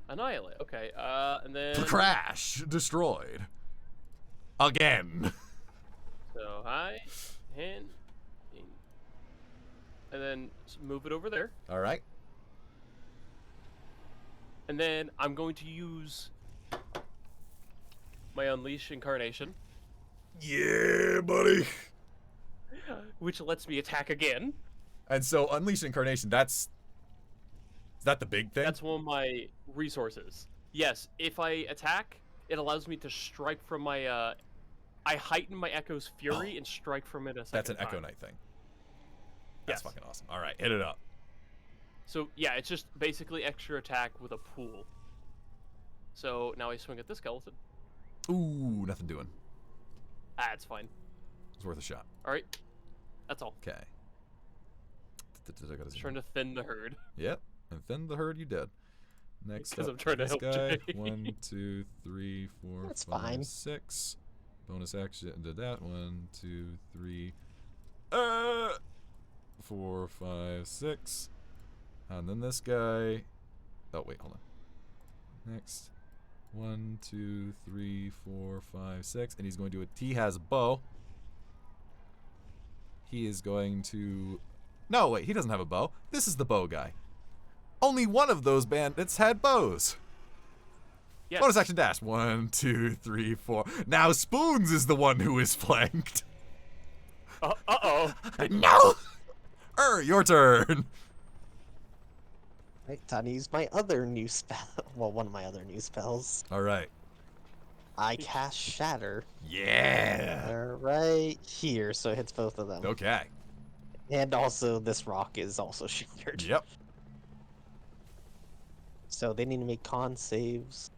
Annihilate. Okay. And then. Crash. Destroyed. Again. So high, hand, and then move it over there. All right. And then I'm going to use my Unleash Incarnation, Yeah, buddy. which lets me attack again. And so Unleash Incarnation, is that the big thing? That's one of my resources. Yes, if I attack, it allows me to strike from my, I heighten my Echo's Fury and strike from it a second That's an time. Echo Knight thing. That's Yes. fucking awesome. All right, hit it up. So yeah, it's just basically extra attack with a pool. So now I swing at the skeleton. Ooh, nothing doing. Ah, it's fine. It's worth a shot. All right, that's all. Okay. Just trying to thin the herd. Yep, and thin the herd you did. Next Because up, I'm trying to this help guy. Jay. 1, 2, 3, 4, That's 5, fine. 6. Bonus action did that. 1, 2, 3. 4, 5, 6. And then this guy. Oh wait, hold on. Next. 1, 2, 3, 4, 5, 6. And he's going to do it. He has a bow. He is going to. No, wait, he doesn't have a bow. This is the bow guy. Only one of those bandits had bows. Yes. Bonus action dash. 1, 2, 3, 4. Now Spoons is the one who is flanked. Uh-oh. No! Your turn. Right, time to use my other new spell. Well, one of my other new spells. All right. I cast Shatter. Yeah. They're right here, so it hits both of them. Okay. And also, this rock is also shattered. Yep. So they need to make con saves.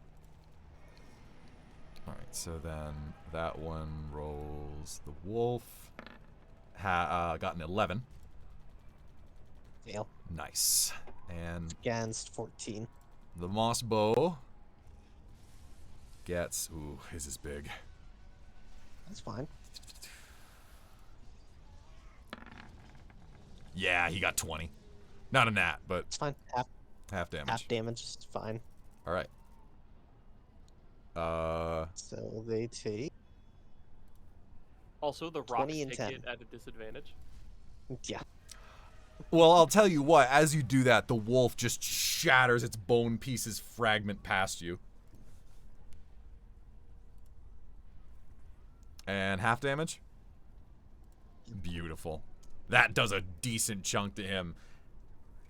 All right. So then that one rolls. The wolf got an 11. Fail. Nice. And Against 14. the moss bow gets... Ooh, his is big. That's fine. Yeah, he got 20. Not a nat, but It's fine. half damage. Half damage is fine. All right. So they take... Also, the 20 rocks and take 10. it at a disadvantage. Yeah. Well, I'll tell you what. As you do that, the wolf just shatters its bone pieces fragment past you. And half damage? Beautiful. That does a decent chunk to him.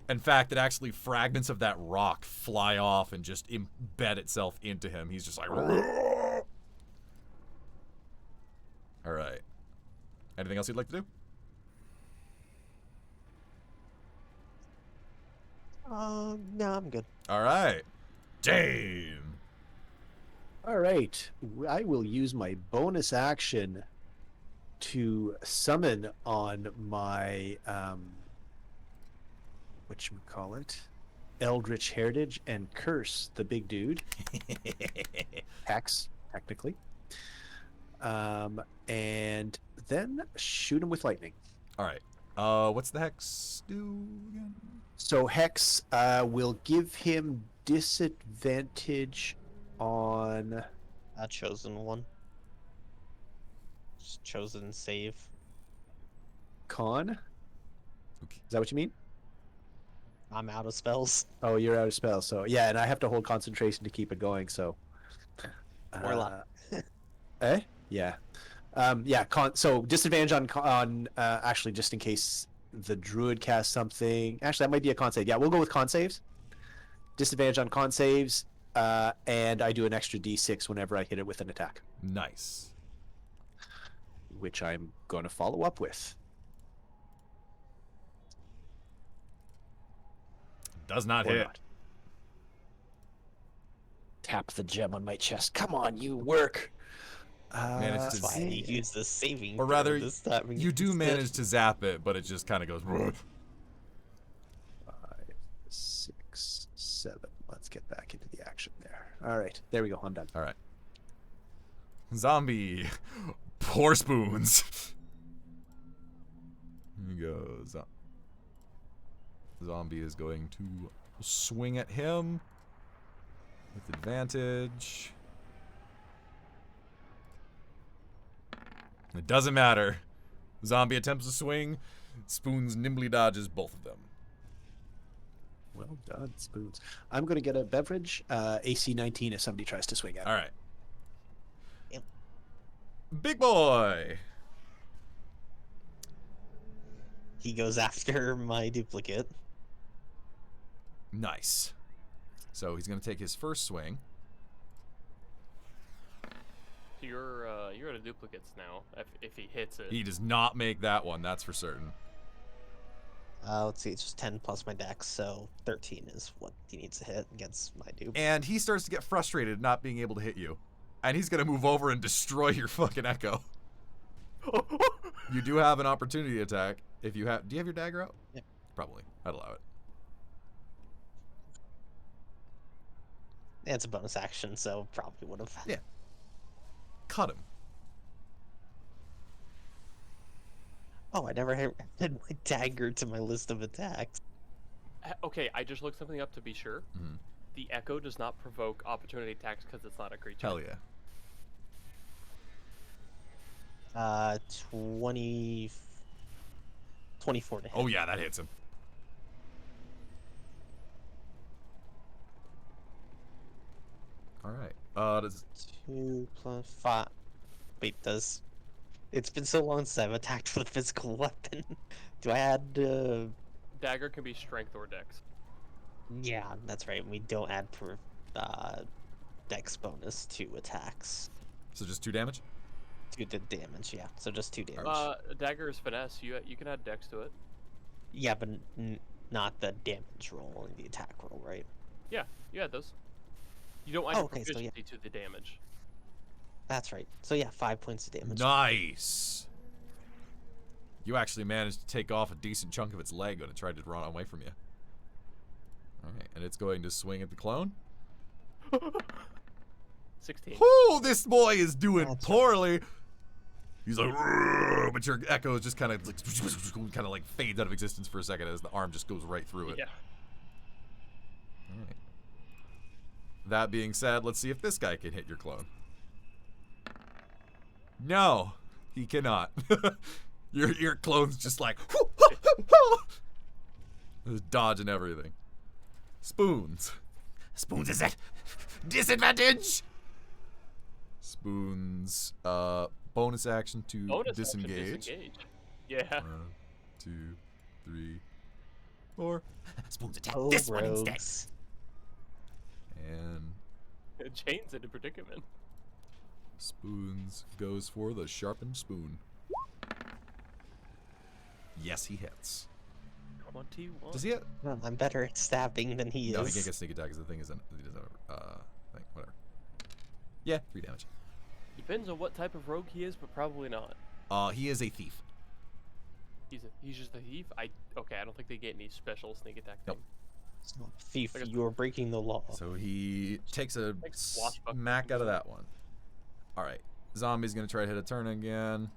In fact, it actually fragments of that rock fly off and just embed itself into him. He's just like... Alright. Anything else you'd like to do? No, I'm good. Alright. Damn. All right, I will use my bonus action to summon on my whatchamacallit, Eldritch Heritage and curse the big dude. Hex, technically. And then shoot him with lightning. Alright. What's the hex do again? So Hex will give him disadvantage on... A chosen one. Just chosen save. Con? Okay. Is that what you mean? I'm out of spells. Oh, you're out of spell. So yeah, and I have to hold concentration to keep it going. So. Or luck. Eh? Yeah. Yeah. So disadvantage on actually just in case the druid casts something. Actually, that might be a con save. Yeah, we'll go with con saves. Disadvantage on con saves, and I do an extra d6 whenever I hit it with an attack, Nice. which I'm going to follow up with. Does not Or hit. not. Tap the gem on my chest. Come on, you work. Managed That's to why you use the saving Or throw rather, this time. you do manage to zap it, but it just kind of goes... 5, 6, 7. Let's get back into the action there. All right, there we go. I'm done. Alright. Zombie. Poor spoons. Here he goes. Zombie is going to swing at him with advantage. It doesn't matter. Zombie attempts to swing. Spoons nimbly dodges both of them. Well done, Spoons. I'm going to get a beverage, AC 19 if somebody tries to swing at it. Alright. Yep. Big boy. He goes after my duplicate. Nice. So he's going to take his first swing. So you're out of duplicates now. If he hits it. He does not make that one, that's for certain. Let's see, it's just 10 plus my dex, so 13 is what he needs to hit against my dupe. And he starts to get frustrated not being able to hit you. And he's going to move over and destroy your fucking echo. You do have an opportunity attack if you have... Do you have your dagger out? Yeah. Probably. I'd allow it. Yeah, it's a bonus action, so probably would have. Yeah. Cut him. Oh, I never added my dagger to my list of attacks. Okay, I just looked something up to be sure. Mhm. The echo does not provoke opportunity attacks because it's not a creature. Hell yeah. 24 to hit. Oh yeah, that hits him. Alright. Does... 2 plus 5. Wait, does... It's been so long since I've attacked with a physical weapon. Do I add, Dagger can be strength or dex. Yeah, that's right. We don't add dex bonus to attacks. So just 2 damage? To the damage, yeah. So just 2 damage. Dagger is finesse. You can add dex to it. Yeah, but not the damage roll, only the attack roll, right? Yeah, you add those. You don't add Oh, your okay, so yeah. proficiency to the damage. That's right. So yeah, 5 points of damage. Nice. You actually managed to take off a decent chunk of its leg when it tried to run away from you. Alright, and it's going to swing at the clone. 16. Oh, this boy is doing That's poorly. He's like, "Rrrr," but your echo is just kind of like fades out of existence for a second as the arm just goes right through it. Yeah. Alright. That being said, let's see if this guy can hit your clone. No, he cannot. Your clone's just like, just dodging everything. Spoons. Spoons is at disadvantage. Spoons. Bonus action to Bonus action, disengage. disengage. Yeah. 1, 2, 3, 4. Spoons attack Oh, this one instead. rogues. And Jane's in a predicament. Spoons goes for the sharpened spoon. Yes, he hits. 21. Does he hit? Well, I'm better at stabbing than he No, he is. can't get sneak attack because the thing isn't. He doesn't have a thing. Whatever. Yeah, 3 damage. Depends on what type of rogue he is, but probably not. He is a thief. He's just a thief. Okay. I don't think they get any special sneak attack. Nope. Thing. It's not thief, Like a- you are breaking the law. So he takes a Like swashbuckler. smack out of that one. Alright. Zombie's gonna try to hit a turn again.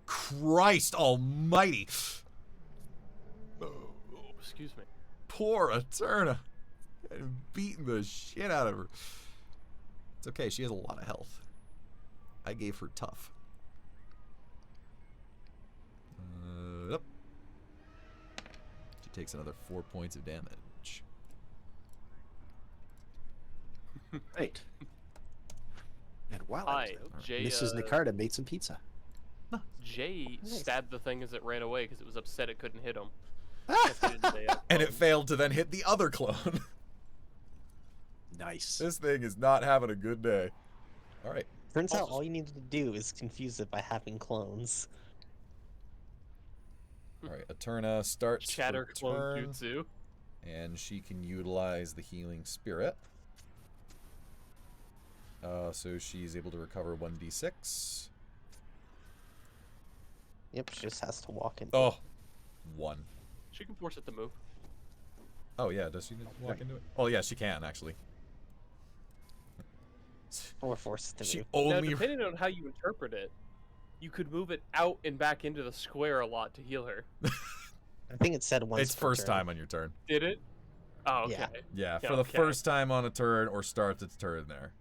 Christ almighty! Oh, excuse me. Poor Eterna. Beating the shit out of her. It's okay, she has a lot of health. I gave her tough. Yep. She takes another 4 points of damage. Right. And while I Hi, was out, Jay. Mrs. Nicarda made some pizza. Jay Nice. stabbed the thing as it ran away because it was upset it couldn't hit him. Ah! Guess he didn't say it. And it failed to then hit the other clone. Nice. This thing is not having a good day. Alright. Turns out Also- all you needed to do is confuse it by having clones. Alright, Eterna starts Chatter her clone turn, jutsu. and she can utilize the healing spirit. So she's able to recover 1d6. Yep, she just has to walk in. Oh, 1. She can force it to move. Oh yeah, does she walk into it? Oh yeah, she can actually. Or force it to She move. Now, only depending on how you interpret it, you could move it out and back into the square a lot to heal her. I think it said once it's per first turn. time on your turn. Did it? Oh, okay. Yeah. Yeah, Yeah, for the okay. first time on a turn or starts its turn there.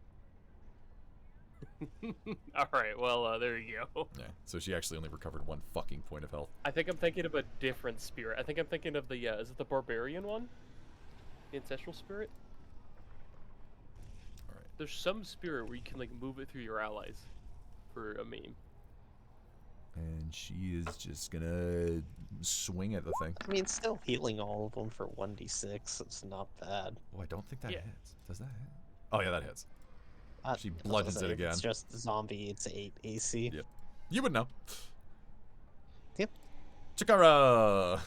All right. Well, there you go. Yeah, so she actually only recovered 1 fucking point of health. I think I'm thinking of a different spirit. I think I'm thinking of the is it the barbarian one? The ancestral spirit? Alright. There's some spirit where you can like move it through your allies for a meme. And she is just gonna swing at the thing. I mean, still healing all of them for 1d6. It's not bad. Oh, I don't think that Yeah. hits. Does that hit? Oh yeah, that hits. She I was bludgeons gonna it say, again. It's just zombie. It's 8 AC. Yep. You would know. Yep. Chikara!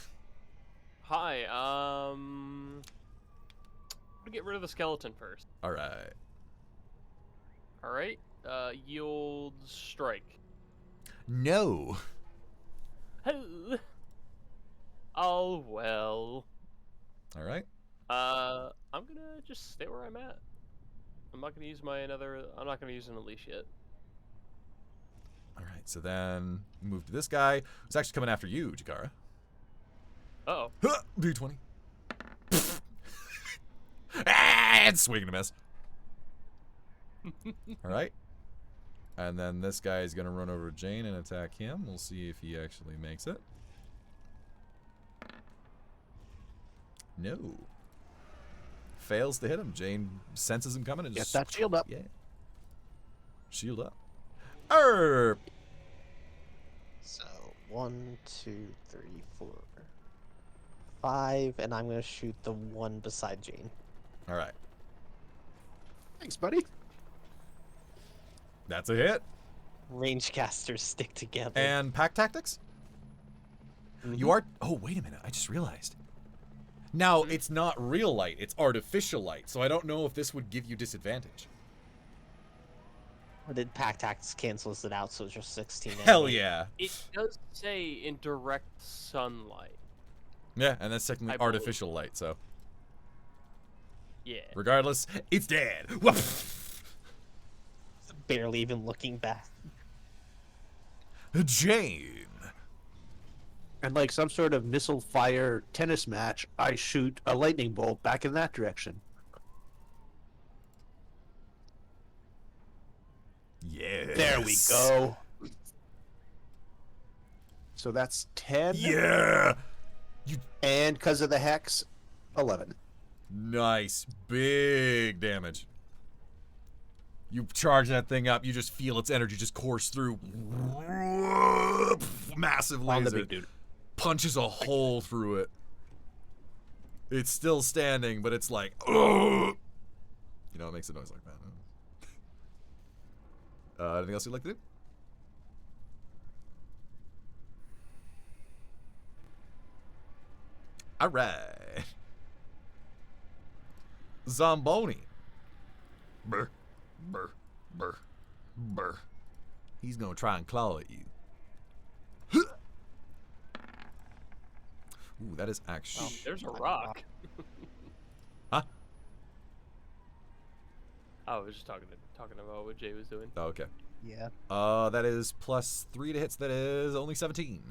Hi. I'm gonna get rid of the skeleton first. Alright. All right. Yield strike. No! Oh well. Alright. I'm gonna just stay where I'm at. I'm not gonna use I'm not gonna use an unleash yet. Alright, so then move to this guy who's actually coming after you, Chikara. Oh. D20. And swing and a miss. Alright. And then this guy is going to run over to Jane and attack him. We'll see if he actually makes it. No. Fails to hit him. Jane senses him coming and Get just... that shield up. Yeah. Shield up. Erp! So 1, 2, 3, 4, 5, and I'm gonna shoot the one beside Jane. Alright. Thanks, buddy. That's a hit. Range casters stick together. And pack tactics? Mhm. You are... Oh, wait a minute. I just realized. Now, it's not real light. It's artificial light. So I don't know if this would give you disadvantage. Or did Pack Tactics cancels it out, so it's just 16? Hell anyway? yeah. It does say in direct sunlight. Yeah, and that's technically I believe. artificial light, so. Yeah. Regardless, it's dead. Barely even looking back. Jane. And like some sort of missile fire tennis match, I shoot a lightning bolt back in that direction. Yes. There we go. So that's 10. Yeah. And because of the hex, 11. Nice. Big damage. You charge that thing up, you just feel its energy just course through. Massive On the laser. big dude. Punches a hole through it. It's still standing, but it's like, ugh. You know, it makes a noise like that. Anything else you'd like to do? Alright. Zomboni. Brr, brr, brr, brr. He's gonna try and claw at you. Ooh, that is actually. Oh, there's a rock. Huh? I was just talking about what Jay was doing. Oh, okay. Yeah. That is +3 to hits. That is only 17.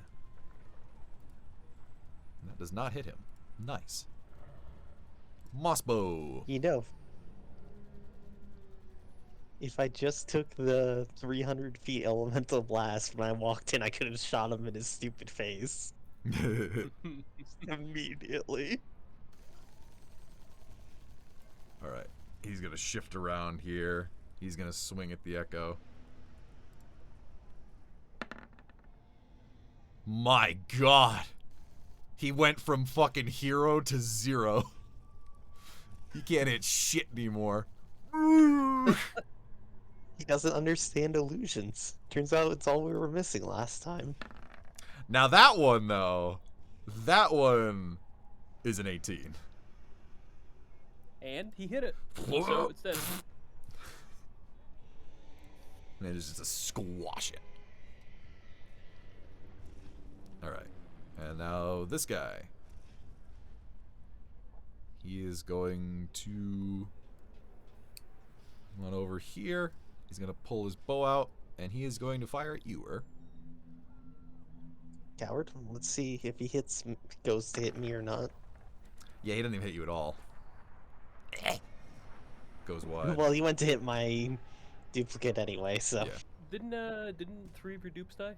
That does not hit him. Nice. Mossbow. You know, if I just took the 300 feet elemental blast when I walked in, I could have shot him in his stupid face immediately. All right. He's gonna shift around here. He's gonna swing at the Echo. My God. He went from fucking hero to 0. He can't hit shit anymore. He doesn't understand illusions. Turns out it's all we were missing last time. Now that one, though, that one is an 18. And he hit it. So it's dead. And it is just a squash it. Alright. And now this guy. He is going to run over here. He's going to pull his bow out. And he is going to fire at you, Coward. Let's see if he goes to hit me or not. Yeah, he doesn't even hit you at all. Goes wide. Well, he went to hit my duplicate anyway, so Yeah. Didn't 3 of your dupes die?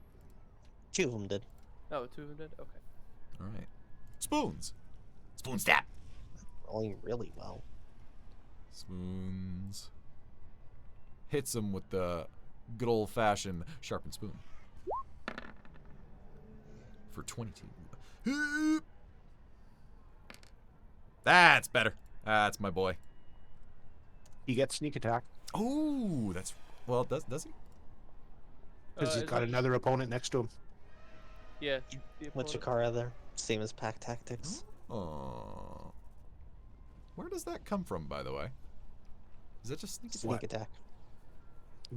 2 of them did. Oh, 2 of them did? Okay. Alright. Spoons. Spoon stab. Rolling really well. Spoons. Hits him with the good old-fashioned sharpened spoon. For 22. That's better. That's my boy. He gets sneak attack Oh, that's... Well, does he? because he's is got that- another opponent next to him. Yeah. the What's your opponent- car there? Same as Pack Tactics. Oh. Where does that come from, by the way? Is that just sneak Sneak attack? attack.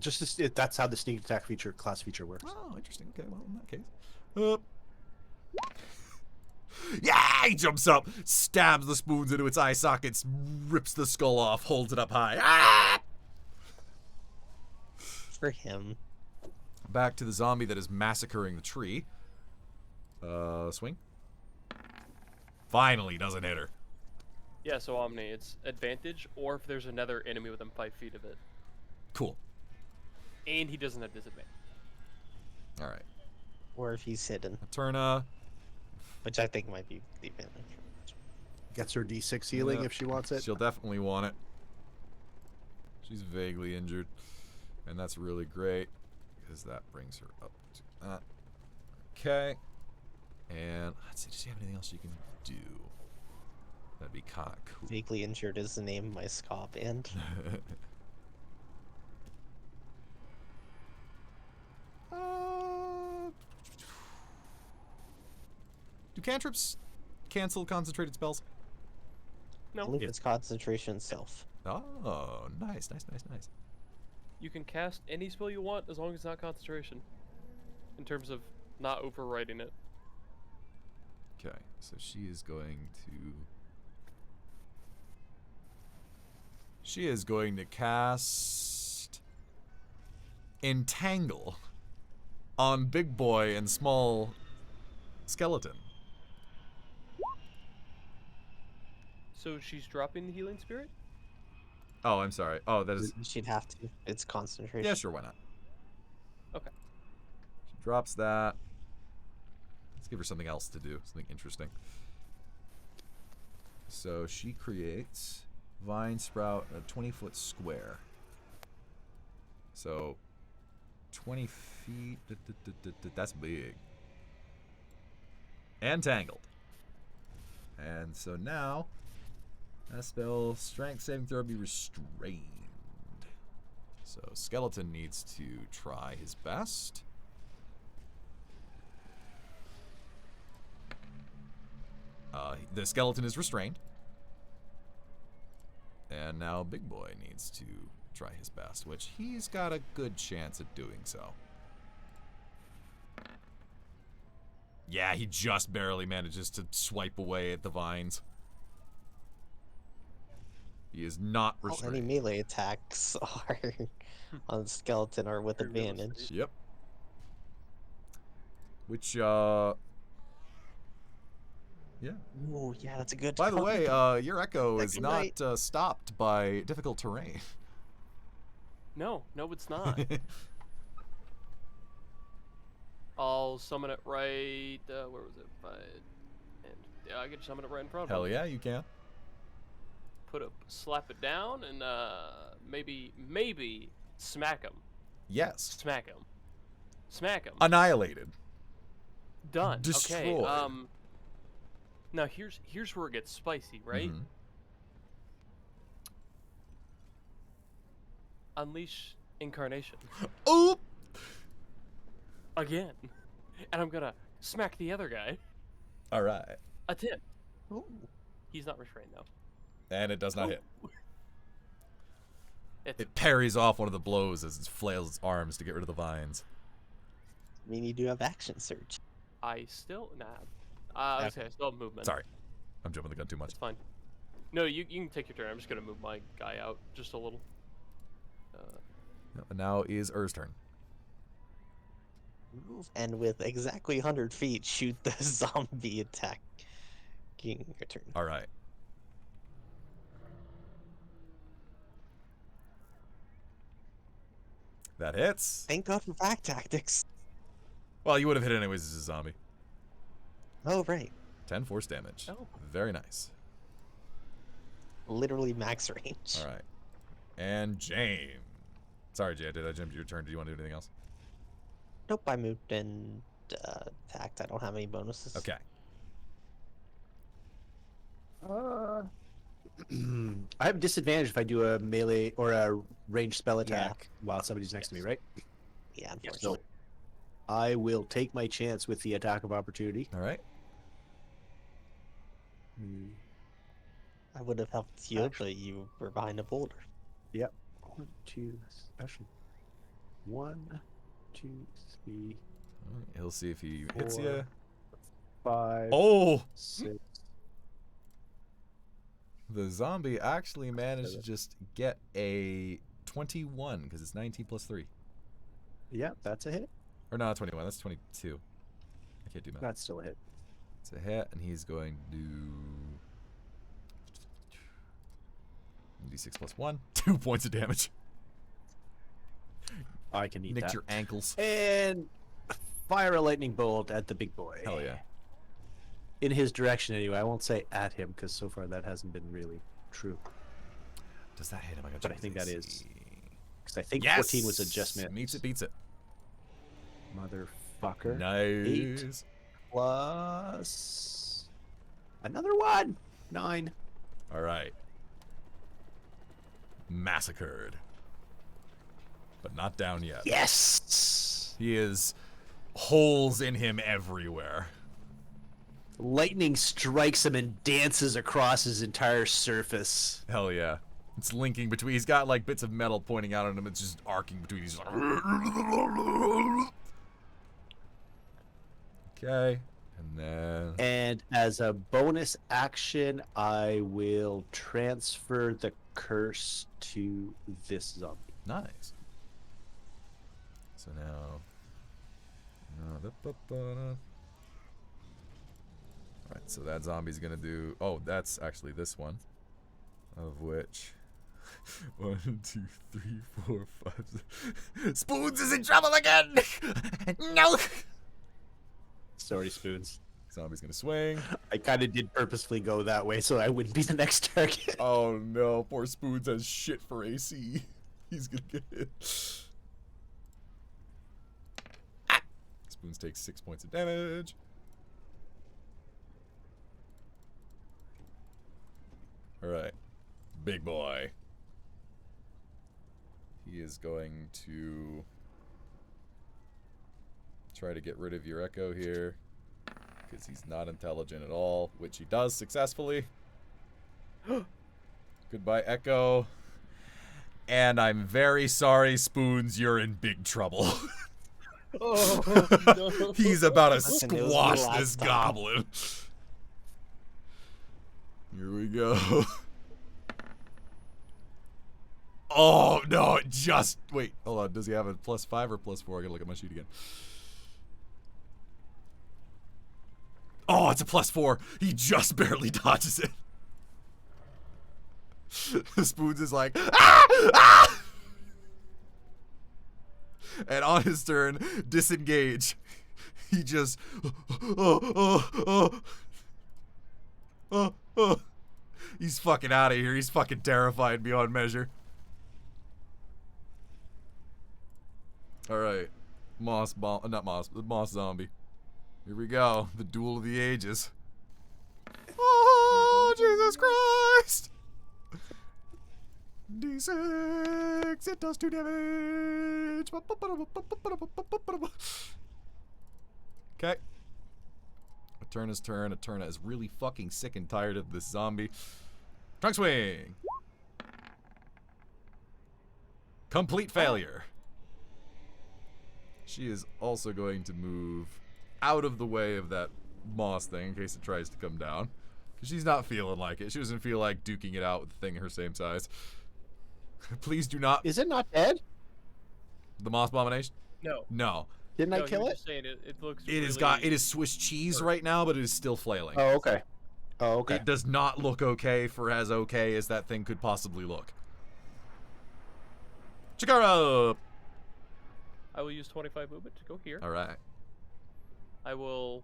Just that's how the sneak attack class feature works. Oh, interesting. Okay, well, in that case. Yeah, he jumps up, stabs the spoons into its eye sockets, rips the skull off, holds it up high. Ah! For him. Back to the zombie that is massacring the tree. Swing. Finally doesn't hit her. Yeah, so Omni, it's advantage, or if there's another enemy within 5 feet of it. Cool. And he doesn't have disadvantage. All right. Or if he's hidden. Eterna. Which I think might be the advantage. Gets her D6 healing Yep. if she wants it. She'll definitely want it. She's vaguely injured. And that's really great. Because that brings her up to that. Okay. And let's see, does she have anything else you can do? That'd be kind of cool. Vaguely Injured is the name of my ska band. Do cantrips cancel concentrated spells? I believe it's concentration self. Oh, nice. You can cast any spell you want as long as it's not concentration. In terms of not overwriting it. Okay, so she is going to... She is going to cast... Entangle on Big Boy and Small Skeleton. So she's dropping the healing spirit? Oh, I'm sorry. Oh, that is... She'd have to. It's concentration. Yeah, sure, why not? Okay. She drops that. Let's give her something else to do, something interesting. So she creates Vine Sprout a 20-foot square. So 20 feet. That's big. And tangled. And so now, that spell strength saving throw be restrained. So Skeleton needs to try his best. The skeleton is restrained. And now Big Boy needs to try his best, which he's got a good chance at doing so. Yeah, he just barely manages to swipe away at the vines. He is not restrained. Any melee attacks are on the skeleton are with advantage. Yep. Which, yeah. Ooh, yeah, that's a good. By the way, your echo is Second not night. stopped by difficult terrain. No, it's not. I'll summon it right. Where was it? And yeah, I can summon it right in front of Hell him. yeah, you can. Slap it down, and maybe smack him. Yes. Smack him. Smack him. Annihilated. Done. Destroyed. Okay. Now here's where it gets spicy, right? Mhm. Unleash incarnation Oop! again, and I'm gonna smack the other guy. All right. A 10. Ooh. He's not restrained though. And it does not hit. It's It parries off one of the blows as it flails its arms to get rid of the vines. I mean, you do have action surge. I still okay. I still have movement. Sorry. I'm jumping the gun too much. It's fine. No, you can take your turn. I'm just gonna move my guy out just a little. And now is Ur's turn. Move and with exactly 100 feet, shoot the zombie attack. King, your turn. All right. That hits. Thank God for back tactics. Well, you would have hit anyways as a zombie. Oh, right. 10 force damage. Oh. Very nice. Literally max range. All right. And James. Sorry, Jay, did I jump your turn? Do you want to do anything else? Nope, I moved and attacked. I don't have any bonuses. Okay. I have disadvantage if I do a melee or a ranged spell attack while somebody's next to me, right? Yeah, So unfortunately. I will take my chance with the attack of opportunity. All right. I would have helped you, but you were behind a boulder. Yep. 1, 2, special. 1, 2, 3, He'll see if he hits 4, you. 5, Oh! 6. The zombie actually managed to just get a 21 because it's 19 plus 3. Yeah, that's a hit. Or no, not 21. That's 22. I can't do math. That's still a hit. It's a hit, and he's going to do d6 plus 1. 2 points of damage. I can eat Nicked that. your ankles. And fire a lightning bolt at the big boy. Hell yeah. In his direction, anyway. I won't say at him because so far that hasn't been really true. Does that hit him? But I think that is. Because I think Yes! 14 was adjustment. Meets it, beats it. Motherfucker. Nice. Plus another 1. 9. All right. Massacred. But not down yet. Yes. He is holes in him everywhere. Lightning strikes him and dances across his entire surface. Hell yeah. It's linking between. He's got like bits of metal pointing out on him. It's just arcing between. He's like, okay, and then And as a bonus action, I will transfer the curse to this zombie. nice. So now. Alright, so that zombie's gonna do. Oh, that's actually this one. Of which. 1, 2, 3, 4, 5. Spoons is in trouble again! No! Sorry, Spoons. Zombie's gonna swing. I kind of did purposefully go that way so I wouldn't be the next target. Oh no, poor Spoons has shit for AC. He's gonna get hit. Spoons takes 6 points of damage. Alright. Big boy. He is going to try to get rid of your echo here. Because he's not intelligent at all, which he does successfully. Goodbye, Echo. And I'm very sorry, Spoons, you're in big trouble. Oh, no. He's about to Listen, it was squash the last this time. goblin. Here we go. Oh, no, it just... Wait, hold on. Does he have a +5 or +4? I gotta look at my sheet again. Oh, it's a +4. He just barely dodges it. Spoons is like, ah! Ah! And on his turn, disengage. He just, He's fucking out of here. He's fucking terrified beyond measure. Alright. Moss zombie. Here we go. The duel of the ages. Oh, Jesus Christ! D6, it does 2 damage. Okay. Eterna's turn. Eterna is really fucking sick and tired of this zombie. Trunk swing. Complete failure. She is also going to move out of the way of that moss thing in case it tries to come down. Because she's not feeling like it. She doesn't feel like duking it out with the thing her same size. Please do not. Is it not dead? The moss abomination? No. No. Didn't No, I you kill were it? just saying it looks It really... is got. It is Swiss cheese right now, but it is still flailing. Oh, okay. Oh, okay. It does not look okay for as okay as that thing could possibly look. Chikara! I will use 25 movement to go here. Alright. I will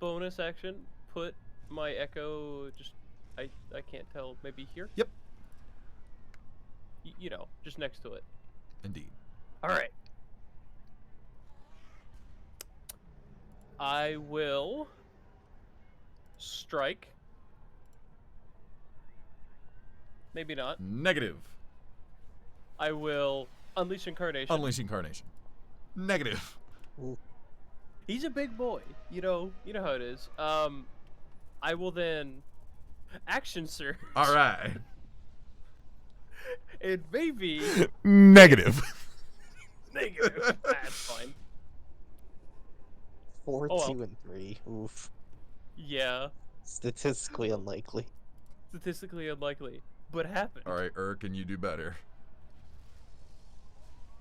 bonus action put my echo just I can't tell, maybe here? Yep. You know, just next to it. Indeed. Alright. I will strike. Maybe not. Negative. I will unleash incarnation. Unleash incarnation. Negative. He's a big boy. You know how it is. I will then action surge. Alright. It may be Negative. negative. That's fine. 4, Oh, well. 2, and 3. Oof. Yeah. Statistically unlikely. Statistically unlikely. But happened. Alright, can you do better?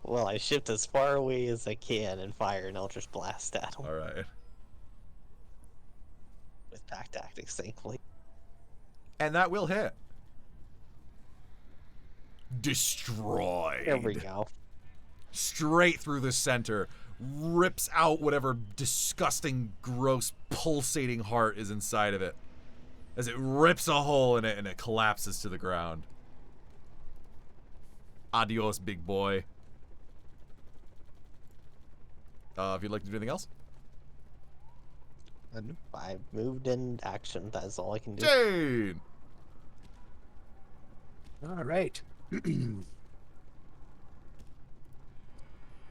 Well, I shift as far away as I can and fire an Eldritch Blast at him. Alright. With pack tactics, thankfully. And that will hit. Destroyed. There we go. Straight through the center. Rips out whatever disgusting, gross, pulsating heart is inside of it. As it rips a hole in it and it collapses to the ground. Adios, big boy. If you'd like to do anything else? I moved in action. That's all I can do. Jane! All right.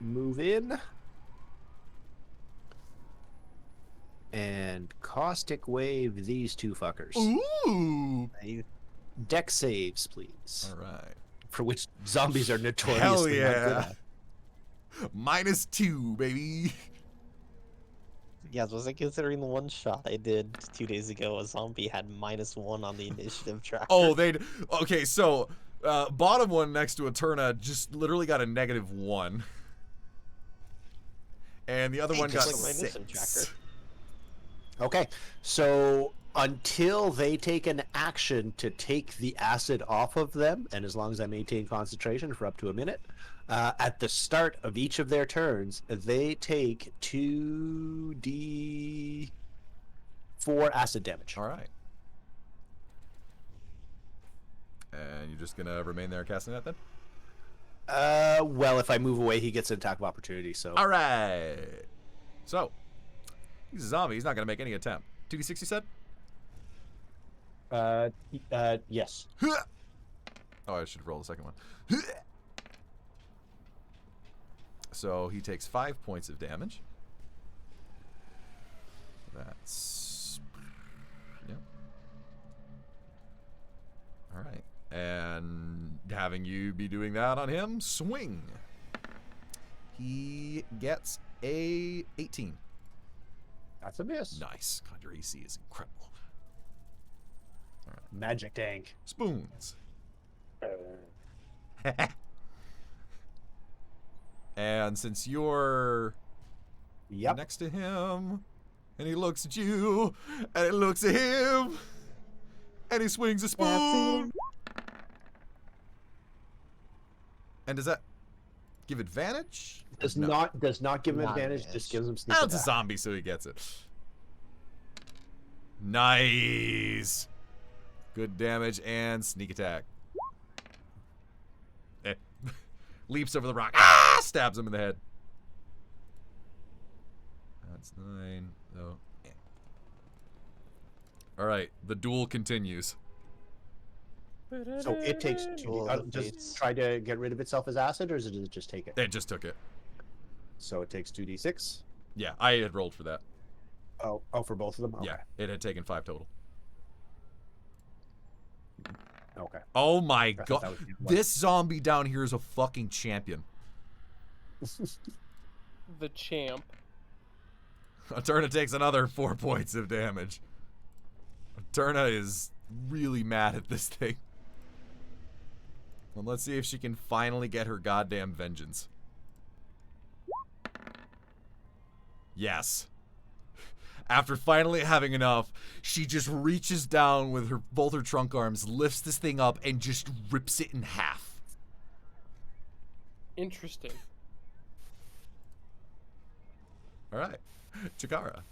Move in. And caustic wave these two fuckers. Ooh! I Deck saves, please. All right. For which zombies are Hell notoriously not good yeah. at. -2, baby. Yeah, was I considering the one shot I did 2 days ago? A zombie had -1 on the initiative tracker. Oh, okay, so bottom one next to Eterna just literally got a -1. And the other one got just like my initiative 6. tracker. Okay, so until they take an action to take the acid off of them, and as long as I maintain concentration for up to a minute, at the start of each of their turns, they take 2d4 acid damage. All right. And you're just gonna remain there casting that then? Well, if I move away, he gets an attack of opportunity, so... All right. So, he's a zombie. He's not gonna make any attempt. 2d6, you said? Yes. Oh, I should roll the second one. So he takes 5 points of damage. That's... Yep. All right. And having you be doing that on him, swing. He gets a 18. That's a miss. Nice. God, your AC is incredible. Magic tank. Spoons. And since you're Yep. next to him, and he looks at you, and he looks at him, and he swings a spoon. And does that give advantage? Does No. not give him Not advantage, advantage. just gives him sneak Oh, it's a attack. zombie, so he gets it. Nice. Good damage and sneak attack. Leaps over the rock. Ah! Stabs him in the head. That's 9. Oh. Yeah. All right. The duel continues. So it takes 2d. Well, Does it's- it try to get rid of itself as acid, or does it just take it? It just took it. So it takes 2d6. Yeah, I had rolled for that. Oh, for both of them. Okay. Yeah, it had taken 5 total. Okay. Oh my thought god. that was the other one. This zombie down here is a fucking champion. The champ. Eterna takes another 4 points of damage. Eterna is really mad at this thing. Well, let's see if she can finally get her goddamn vengeance. Yes. After finally having enough, she just reaches down with both her trunk arms, lifts this thing up, and just rips it in half. Interesting. All right. Chikara.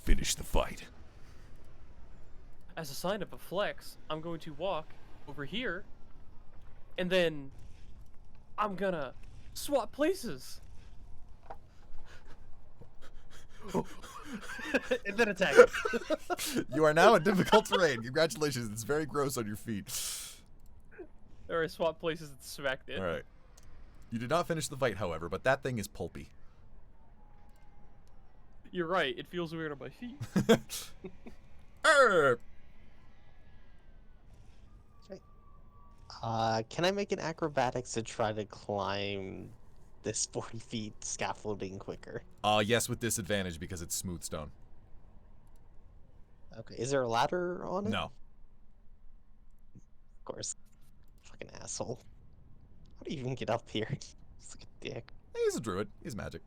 Finish the fight. As a sign of a flex, I'm going to walk over here, and then I'm gonna swap places. And then attack. You are now in difficult terrain. Congratulations. It's very gross on your feet. Or I swap places and smacked it. All right. You did not finish the fight, however, but that thing is pulpy. You're right. It feels weird on my feet. Can I make an acrobatics to try to climb this 40 feet scaffolding quicker? Yes, with disadvantage because it's smooth stone. Okay, is there a ladder on it? No. Of course. Fucking asshole. How do you even get up here? It's like a dick. He's a druid. He's magic.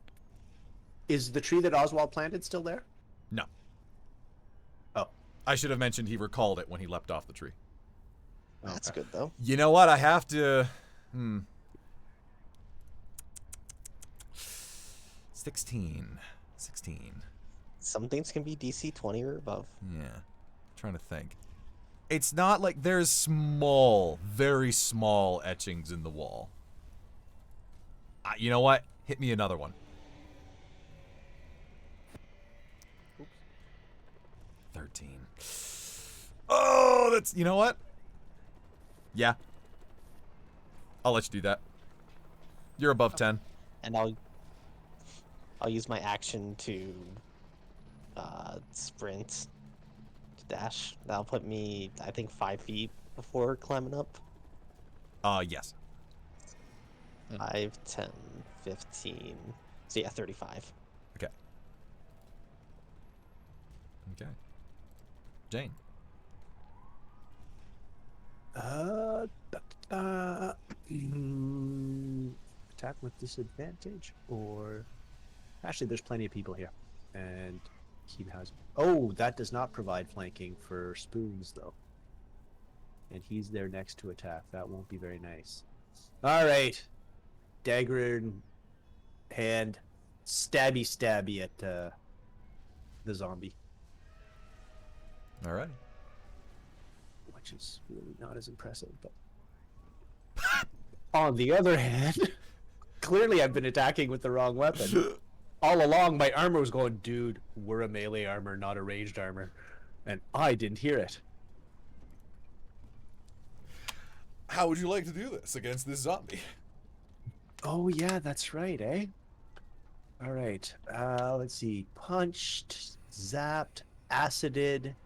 Is the tree that Oswald planted still there? No. Oh. I should have mentioned he recalled it when he leapt off the tree. That's Okay. good though. You know what? I have to... 16. Some things can be DC 20 or above. Yeah. Trying to think. It's not like there's small, very small etchings in the wall. You know what? Hit me another one. Oops. 13. Oh, that's... You know what? Yeah. I'll let you do that. You're above 10. And I'll use my action to sprint to dash. That'll put me, I think, 5 feet before climbing up. Yes. 5, 10, 15. So yeah, 35. Okay. Okay. Jane. Attack with disadvantage, or actually, there's plenty of people here, and he has. Oh, that does not provide flanking for spoons though, and he's there next to attack. That won't be very nice. All right, dagger in hand, stabby at the zombie, All right. which is really not as impressive. But on the other hand, clearly I've been attacking with the wrong weapon. All along, my armor was going, dude, we're a melee armor, not a ranged armor. And I didn't hear it. How would you like to do this against this zombie? Oh, yeah, that's right, eh? All right. Let's see. Punched, zapped, acided.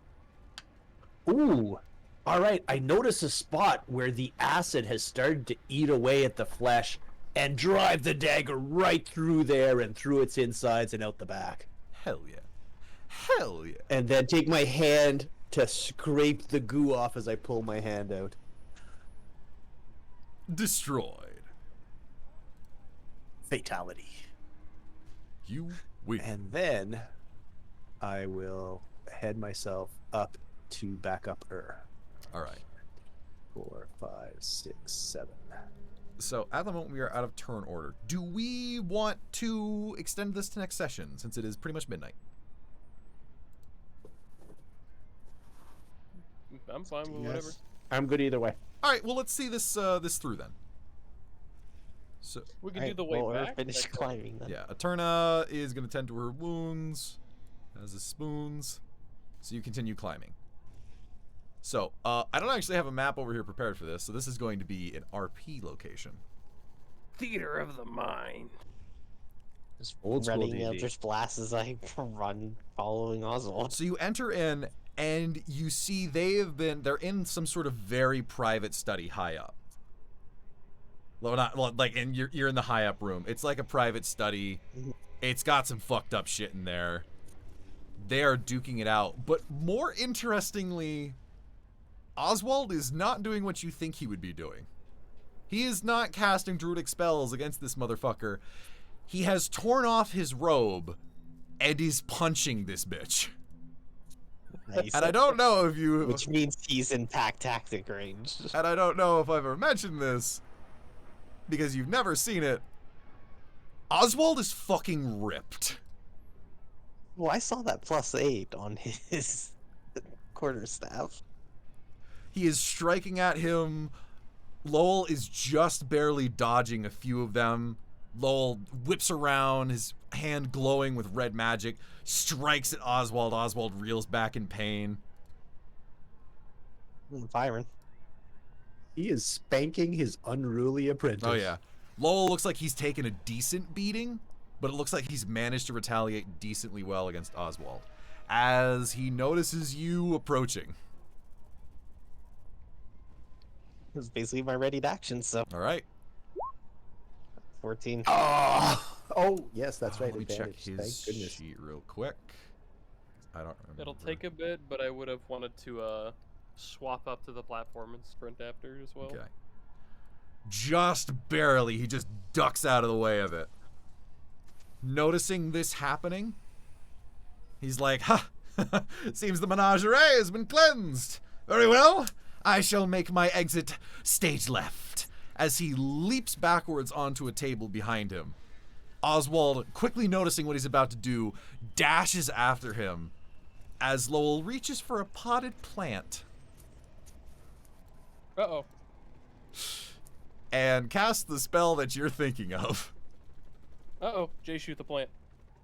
Ooh. All right. I noticed a spot where the acid has started to eat away at the flesh and drive the dagger right through there and through its insides and out the back. Hell yeah. Hell yeah. And then take my hand to scrape the goo off as I pull my hand out. Destroyed. Fatality. You win. And then I will head myself up to back up All right. 4, 5, 6, 7. So at the moment we are out of turn order. Do we want to extend this to next session since it is pretty much midnight? I'm fine with whatever. I'm good either way. All right. Well, let's see this this through then. So We can do Alright, the way well, we're back. finished like, climbing then. yeah, Eterna is going to tend to her wounds. Has the spoons. So you continue climbing. So, I don't actually have a map over here prepared for this, so this is going to be an RP location. Theater of the mind. Just Old school running D&D. Eldritch Blast as I run following Oswald. So you enter in, and you see they're in some sort of very private study high up. Well, not like, and you're in the high up room. It's like a private study. It's got some fucked up shit in there. They are duking it out, but more interestingly, Oswald is not doing what you think he would be doing. He is not casting druidic spells against this motherfucker. He has torn off his robe and is punching this bitch. Nice. And I don't know if you... Which means he's in pack tactic range. And I don't know if I've ever mentioned this, because you've never seen it. Oswald is fucking ripped. Well, I saw that +8 on his quarterstaff. He is striking at him. Lowell is just barely dodging a few of them. Lowell whips around, his hand glowing with red magic, strikes at Oswald. Oswald reels back in pain. Byron. He is spanking his unruly apprentice. Oh, yeah. Lowell looks like he's taken a decent beating, but it looks like he's managed to retaliate decently well against Oswald as he notices you approaching. It was basically my ready to action, so All right. 14. Oh, yes, that's right. Let me check advantage. his Thank goodness. sheet real quick. I don't remember. It'll take a bit, but I would have wanted to swap up to the platform and sprint after as well. Okay. Just barely. He just ducks out of the way of it. Noticing this happening, he's like, ha! Seems the menagerie has been cleansed. Very well. I shall make my exit stage left. As he leaps backwards onto a table behind him. Oswald, quickly noticing what he's about to do, dashes after him as Lowell reaches for a potted plant Uh-oh. and casts the spell that you're thinking of. Uh-oh. Jay shoot the plant.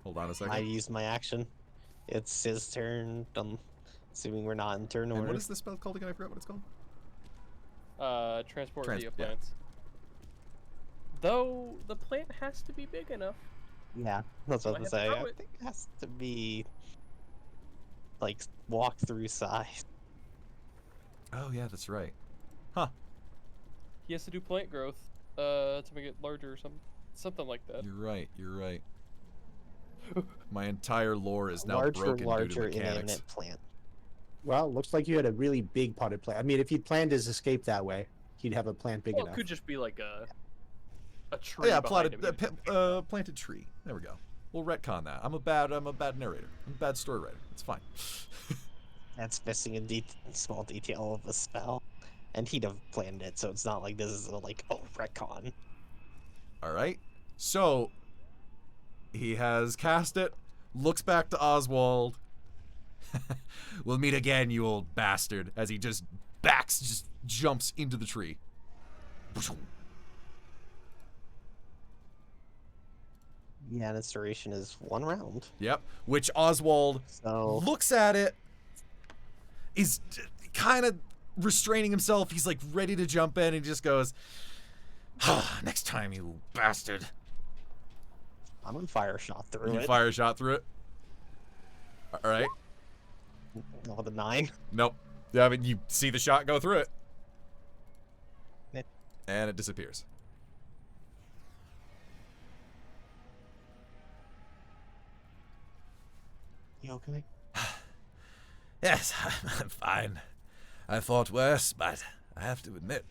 Hold on a I second. used my action. It's his turn. Assuming we're not in turn And order. what is this spell called again? I forgot what it's called. Transport Trans- via yeah. plants. Though the plant has to be big enough. Yeah, that's what I I was have to saying. throw I it. think it has to be like walk through size. Oh yeah, that's right. Huh. He has to do plant growth to make it larger or something like that. You're right. You're right. My entire lore is now Larger, broken due larger to mechanics. inanimate plant. Well, looks like you had a really big potted plant. I mean, if he'd planned his escape that way, he'd have a plant big Well, it enough. could just be like a Oh tree. yeah, behind plotted, him. planted tree. There we go. We'll retcon that. I'm a bad narrator. I'm a bad story writer. It's fine. That's missing a small detail of a spell, and he'd have planned it, so it's not like this is a, like, oh, retcon. All right. So he has cast it. Looks back to Oswald. We'll meet again, you old bastard. As he just jumps into the tree. Yeah, and its duration is 1 round. Yep. Which Oswald So looks at it, is kind of restraining himself. He's like ready to jump in, and he just goes, "Next time, you bastard." I'm gonna fire a shot through You it. fire a shot through it. All right. Oh, the 9. Nope. Yeah, I mean, you see the shot go through it, Yeah. and it disappears. You okay? Yes, I'm fine. I fought worse, but I have to admit,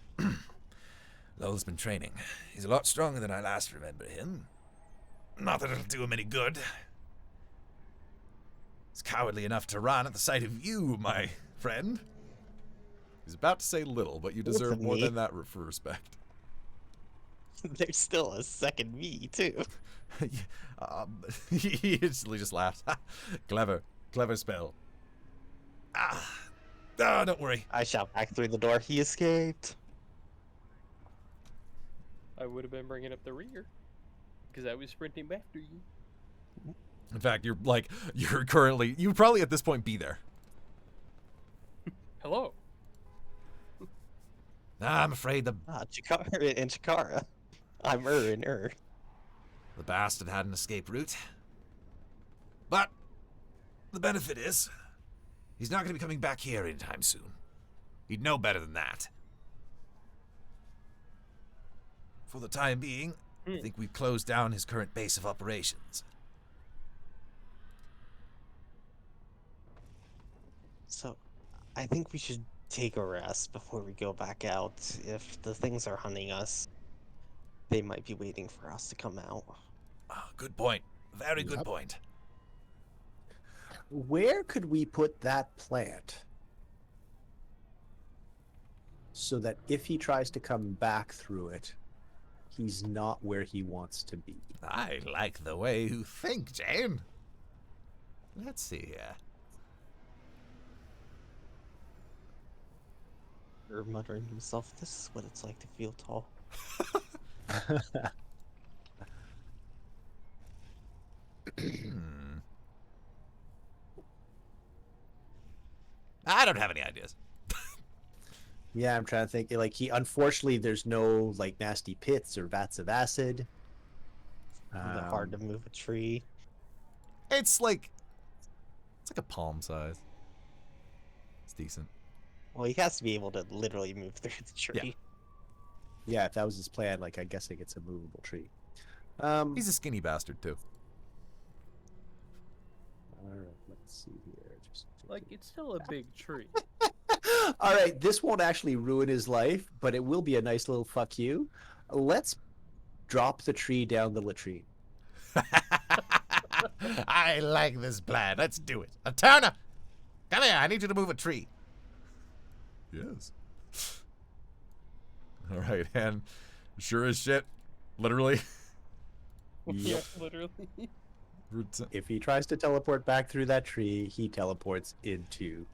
Lowell's been training. He's a lot stronger than I last remember him. Not that it'll do him any good. He's cowardly enough to run at the sight of you, my friend. He's about to say little, but you deserve Listen, more me. than that for respect. There's still a second me, too. He instantly just laughs. Clever spell. Don't worry. I shout back through the door. He escaped. I would have been bringing up the rear, because I was sprinting back to you. In fact, you'd probably at this point be there. Hello. I'm afraid the Chikara and Chikara. I'm and The bastard had an escape route. But the benefit is, he's not going to be coming back here anytime soon. He'd know better than that. For the time being, I think we've closed down his current base of operations. So, I think we should take a rest before we go back out. If the things are hunting us, they might be waiting for us to come out. Good point. Very good point. Where could we put that plant so that if he tries to come back through it, he's not where he wants to be? I like the way you think, Jane. Let's see here. Or muttering to himself, this is what it's like to feel tall. I don't have any ideas. Yeah, I'm trying to think. Like, unfortunately, there's no like nasty pits or vats of acid. Hard to move a tree. It's like a palm size. It's decent. Well, he has to be able to literally move through the tree. Yeah, if that was his plan, like, I guess it's a movable tree. He's a skinny bastard too. All right, let's see here. Like, it's still a big tree. All right, this won't actually ruin his life, but it will be a nice little fuck you. Let's drop the tree down the latrine. I like this plan. Let's do it. Turner, come here. I need you to move a tree. Yes. All right, and sure as shit, literally. Yeah, literally. If he tries to teleport back through that tree, he teleports into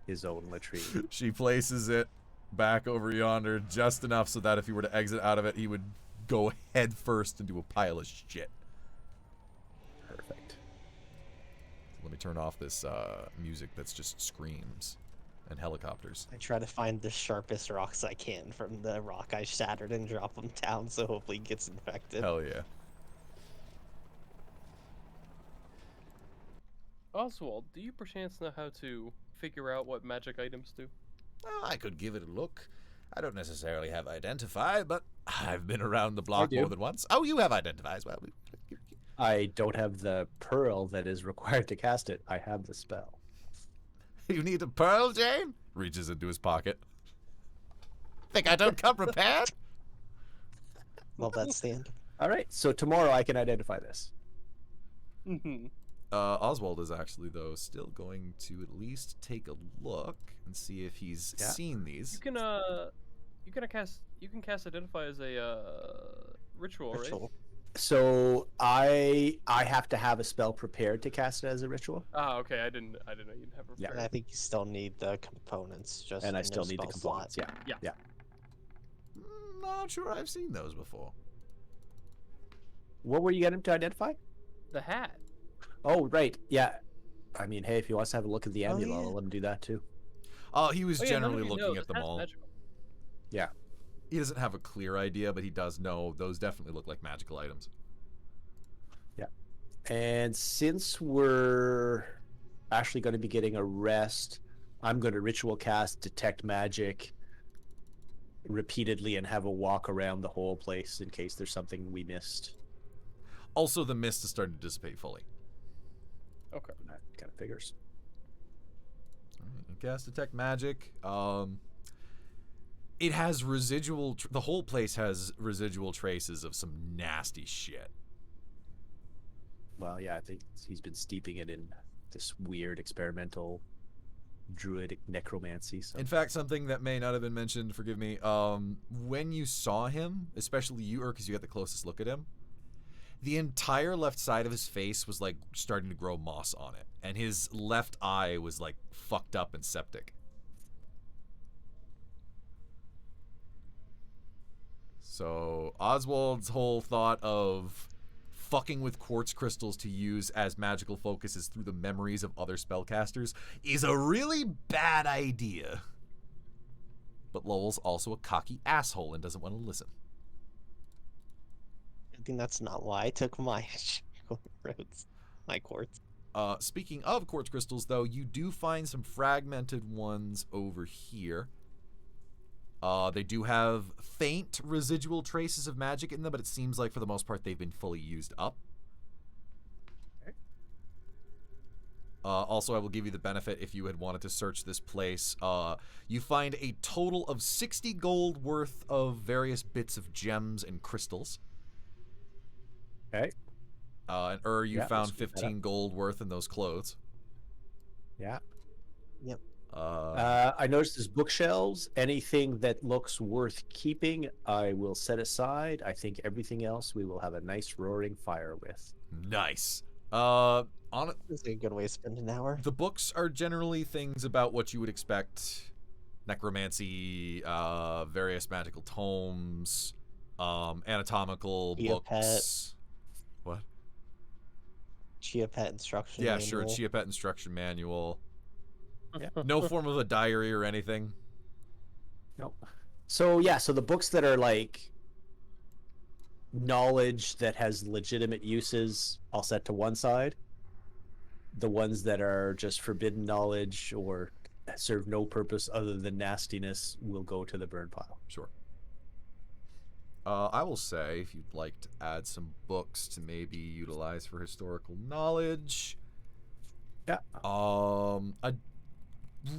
his own latrine. She places it back over yonder just enough so that if he were to exit out of it, he would go head first into a pile of shit. Perfect. Let me turn off this music that's just screams and helicopters. I try to find the sharpest rocks I can from the rock I shattered and drop them down so hopefully he gets infected. Hell yeah. Oswald, do you perchance know how to figure out what magic items do? Well, I could give it a look. I don't necessarily have identify, but I've been around the I block do. more than once. Oh, you have identify as well. I don't have the pearl that is required to cast it. I have the spell. You need a pearl, Jane? Reaches into his pocket. Think I don't come prepared? Love that stand. All right, so tomorrow I can identify this. Mm-hmm. Oswald is actually, though, still going to at least take a look and see if he's Yeah. seen these. You can cast identify as a ritual, right? Ritual. So I have to have a spell prepared to cast it as a ritual, Ah, okay. I didn't know you'd have a Yeah. And I think you still need the components. Just and I no still need the spell slot. components. Yeah. Not sure I've seen those before. What were you getting to identify? the hat. Oh, right. Yeah. I mean, hey, if he wants to have a look at the Oh, amulet, yeah. I'll let him do that too. He was Oh, yeah, none of generally you know looking this at them hat's all. magical. He doesn't have a clear idea, but he does know those definitely look like magical items. And since we're actually going to be getting a rest, I'm going to ritual cast Detect Magic repeatedly and have a walk around the whole place in case there's something we missed. Also, the mist is starting to dissipate fully. Okay. That kind of figures. Cast Detect Magic. It has residual... the whole place has residual traces of some nasty shit. Well, yeah, I think he's been steeping it in this weird experimental druidic necromancy. So. In fact, something that may not have been mentioned, forgive me, when you saw him, especially you, because you got the closest look at him, the entire left side of his face was like starting to grow moss on it, and his left eye was like fucked up and septic. So Oswald's whole thought of fucking with quartz crystals to use as magical focuses through the memories of other spellcasters is a really bad idea. But Lowell's also a cocky asshole and doesn't want to listen. I think that's not why I took my roads, my quartz. Speaking of quartz crystals, though, you do find some fragmented ones over here. They do have faint residual traces of magic in them, but it seems like for the most part they've been fully used up. Okay. Also, I will give you the benefit if you had wanted to search this place. You find a total of 60 gold worth of various bits of gems and crystals. Okay. And you Yeah, found let's keep that 15 gold worth in those clothes. Yeah. Uh, I noticed there's bookshelves. Anything that looks worth keeping, I will set aside. I think everything else we will have a nice roaring fire with. nice. This is a good way to spend an hour. The books are generally things about what you would expect. Necromancy, various magical tomes, anatomical Chia books. What? Chia Pet instruction. Yeah, sure. manual. Chia Pet instruction manual. Yeah. No form of a diary or anything. Nope. So yeah, so the books that are like knowledge that has legitimate uses, I'll set to one side. The ones that are just forbidden knowledge or serve no purpose other than nastiness will go to the burn pile. Sure. I will say, if you'd like to add some books to maybe utilize for historical knowledge. Yeah. A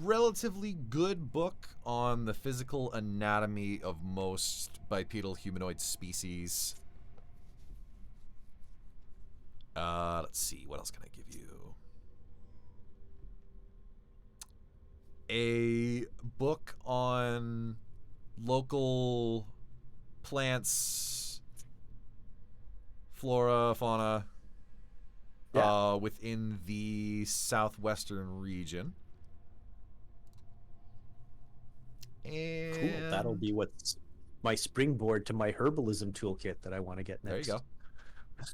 relatively good book on the physical anatomy of most bipedal humanoid species. Let's see, what else can I give you? A book on local plants, flora, fauna, Yeah. within the southwestern region. And Cool. That'll be what's my springboard to my herbalism toolkit that I want to get next. There you go.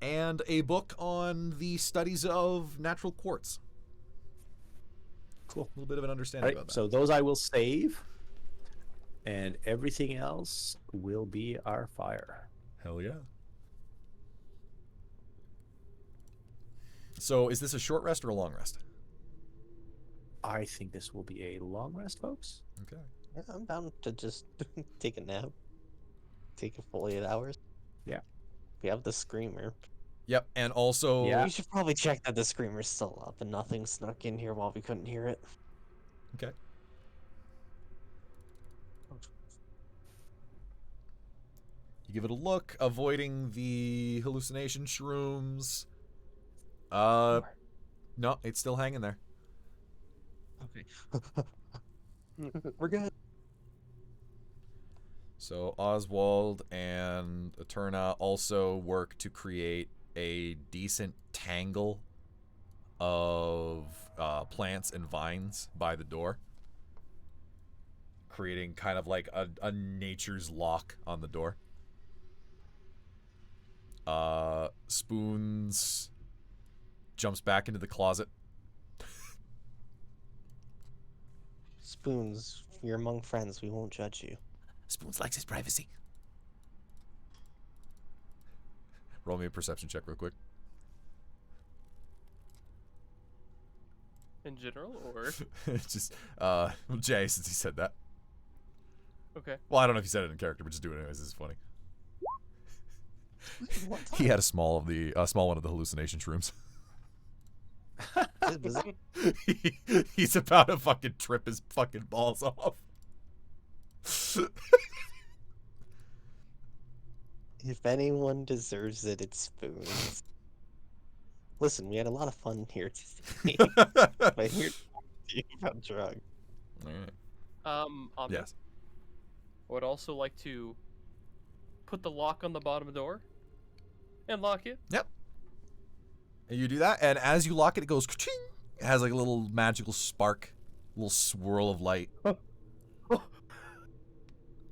And a book on the studies of natural quartz. Cool. A little bit of an All understanding right, about that. so those I will save, and everything else will be our fire. Hell yeah. So is this a short rest or a long rest? I think this will be a long rest, folks. Okay. Yeah, I'm down to just take a nap. Take a full 8 hours. Yeah. We have the screamer. Yep, and also... Yeah. We should probably check that the screamer's still up and nothing snuck in here while we couldn't hear it. Okay. You give it a look, avoiding the hallucination shrooms. No, it's still hanging there. Okay. We're good. So Oswald and Eterna also work to create a decent tangle of plants and vines by the door, creating kind of like a nature's lock on the door. Spoons jumps back into the closet. Spoons, you're among friends. We won't judge you. Spoons likes his privacy. Roll me a perception check real quick. In general, or It's just Jay, since he said that. okay. Well, I don't know if he said it in character, but just do it anyways. This is funny. What He had a small one of the hallucination shrooms. time? He's about to fucking trip his fucking balls off. If anyone deserves it, it's Spoons. Listen, we had a lot of fun here today. But here to you about drugs. Omni, Yes. I would also like to put the lock on the bottom door and lock it. Yep. And you do that, and as you lock it, it goes ka-ching. It has like a little magical spark, little swirl of light.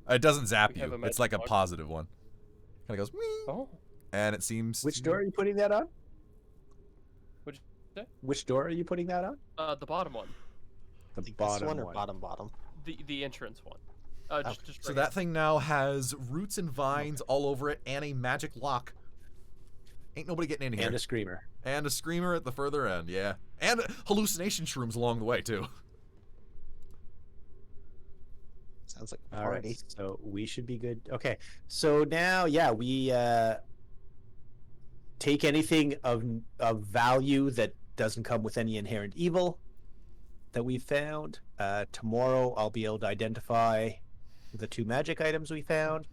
It doesn't zap We have you. a It's like a magic lock. positive one. Kind of goes, "Wing," Oh, and it seems. Which door are you putting that on? What'd you say? Which door are you putting that on? the bottom one, The Like this bottom one or one. bottom? the entrance one. Just So right that thing now has roots and vines all over it, and a magic lock. Ain't nobody getting in here. And a screamer. And a screamer at the further end, yeah. And hallucination shrooms along the way, too. Sounds like a All party. right, so we should be good. Okay, so now, yeah, we take anything of value that doesn't come with any inherent evil that we found. Tomorrow, I'll be able to identify the 2 magic items we found.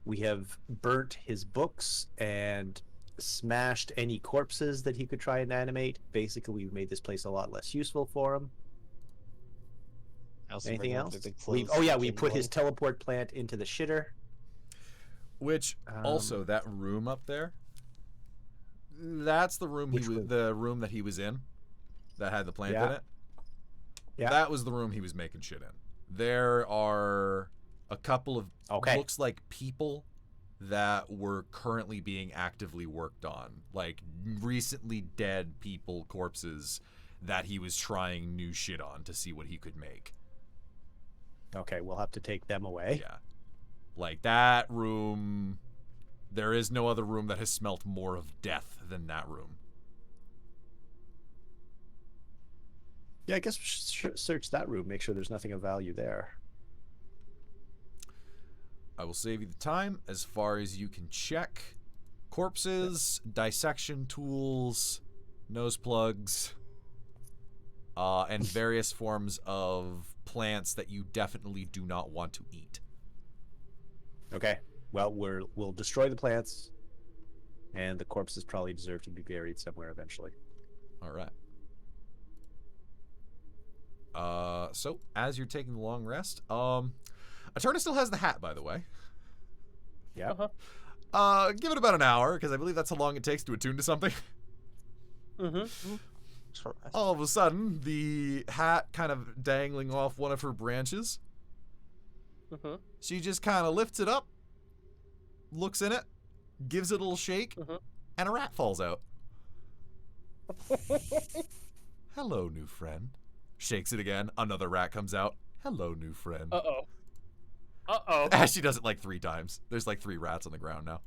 We have burnt his books and smashed any corpses that he could try and animate. Basically, we've made this place a lot less useful for him. I also Anything remember else? the clothes Oh yeah, that we came put his along. teleport plant into the shitter. Which, also, that room up there, that's the room Which room? the room that he was in, that had the plant in Yeah. it. Yeah. That was the room he was making shit in. There are a couple of, Okay. looks like people that were currently being actively worked on. Like, recently dead people, corpses, that he was trying new shit on to see what he could make. Okay, we'll have to take them away. Yeah. Like, that room, there is no other room that has smelt more of death than that room. Yeah, I guess we should search that room, make sure there's nothing of value there. I will save you the time as far as you can check. Corpses, dissection tools, nose plugs, and various forms of plants that you definitely do not want to eat. Okay. Well, we'll destroy the plants, and the corpses probably deserve to be buried somewhere eventually. All right. So as you're taking the long rest, Eterna still has the hat, by the way. Yeah. Give it about an hour, because I believe that's how long it takes to attune to something. Mm-hmm. Short rest. All of a sudden, the hat kind of dangling off one of her branches. Mm-hmm. She just kind of lifts it up, looks in it, gives it a little shake, Mhm. and a rat falls out. Hello, new friend. Shakes it again. Another rat comes out. Hello, new friend. Uh-oh. Uh-oh. She does it like 3 times. There's like 3 rats on the ground now.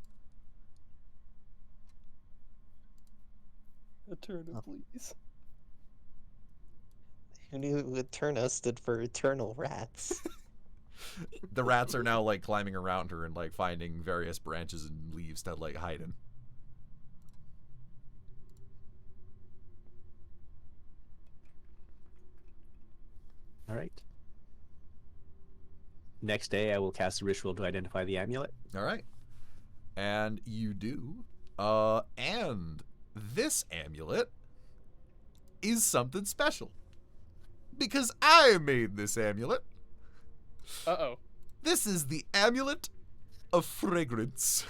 Eterna, please. Who knew Eterna stood for eternal rats? The rats are now like climbing around her and like finding various branches and leaves to like hide in. All right. Next day, I will cast a ritual to identify the amulet. All right. And you do. And this amulet is something special. Because I made this amulet. Uh-oh. This is the amulet of fragrance.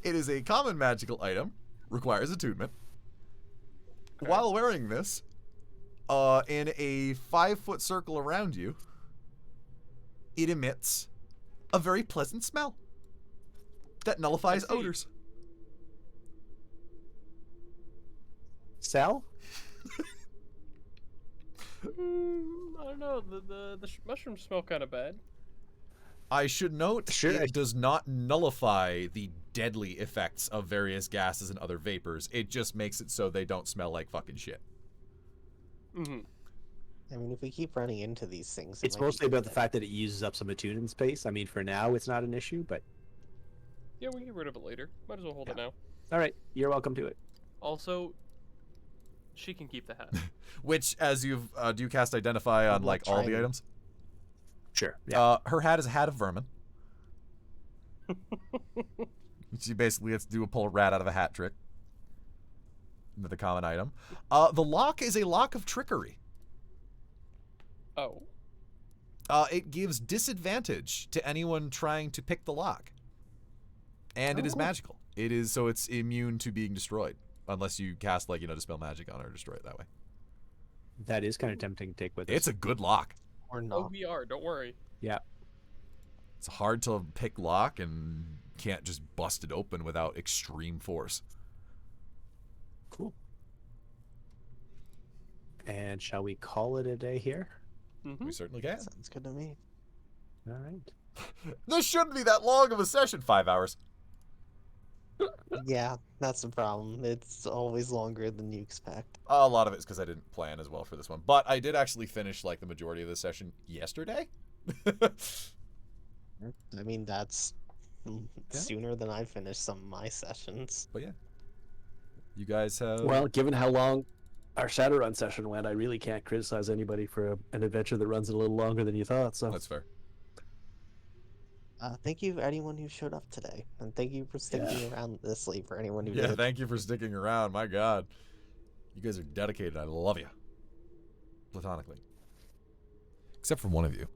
It is a common magical item, requires attunement. Okay. While wearing this, in a 5-foot circle around you, it emits a very pleasant smell that nullifies I see. odors. Sal? I don't know. The mushrooms smell kind of bad. I should note, Sure. it does not nullify the deadly effects of various gases and other vapors. It just makes it so they don't smell like fucking shit. Mm-hmm. I mean, if we keep running into these things, It's might be mostly about good the fact that it uses up some attunement space. I mean, for now, it's not an issue, but Yeah, we can get rid of it later. Might as well hold it now. all right, you're welcome to it. Also, she can keep the hat. Which, as you've, do you cast Identify on, I'm like, not all the trying. items? Sure. Yeah. Her hat is a hat of vermin. She basically gets to do a pull a rat out of a hat trick. Another common item. The lock is a lock of trickery. Oh. It gives disadvantage to anyone trying to pick the lock. And it is Oh. magical. It is, so it's immune to being destroyed. Unless you cast, like, Dispel Magic on it or destroy it that way. That is kind of tempting to take with us. It's a good lock. or Oh, not. we are. Don't worry. Yeah. It's a hard to pick lock and can't just bust it open without extreme force. Cool. And shall we call it a day here? Mm-hmm. We certainly can. Sounds good to me. All right. This shouldn't be that long of a session, 5 hours. Yeah, that's the problem. It's always longer than you expect. A lot of it's because I didn't plan as well for this one. But I did actually finish, like, the majority of the session yesterday. I mean, that's sooner than I finished some of my sessions. But yeah. You guys have... Well, given how long our Shadowrun session went, I really can't criticize anybody for an adventure that runs a little longer than you thought. So That's fair. Thank you, anyone who showed up today, and thank you for sticking around this late for anyone who Yeah, did. thank you for sticking around. My God. You guys are dedicated. I love you. Platonically. Except for one of you.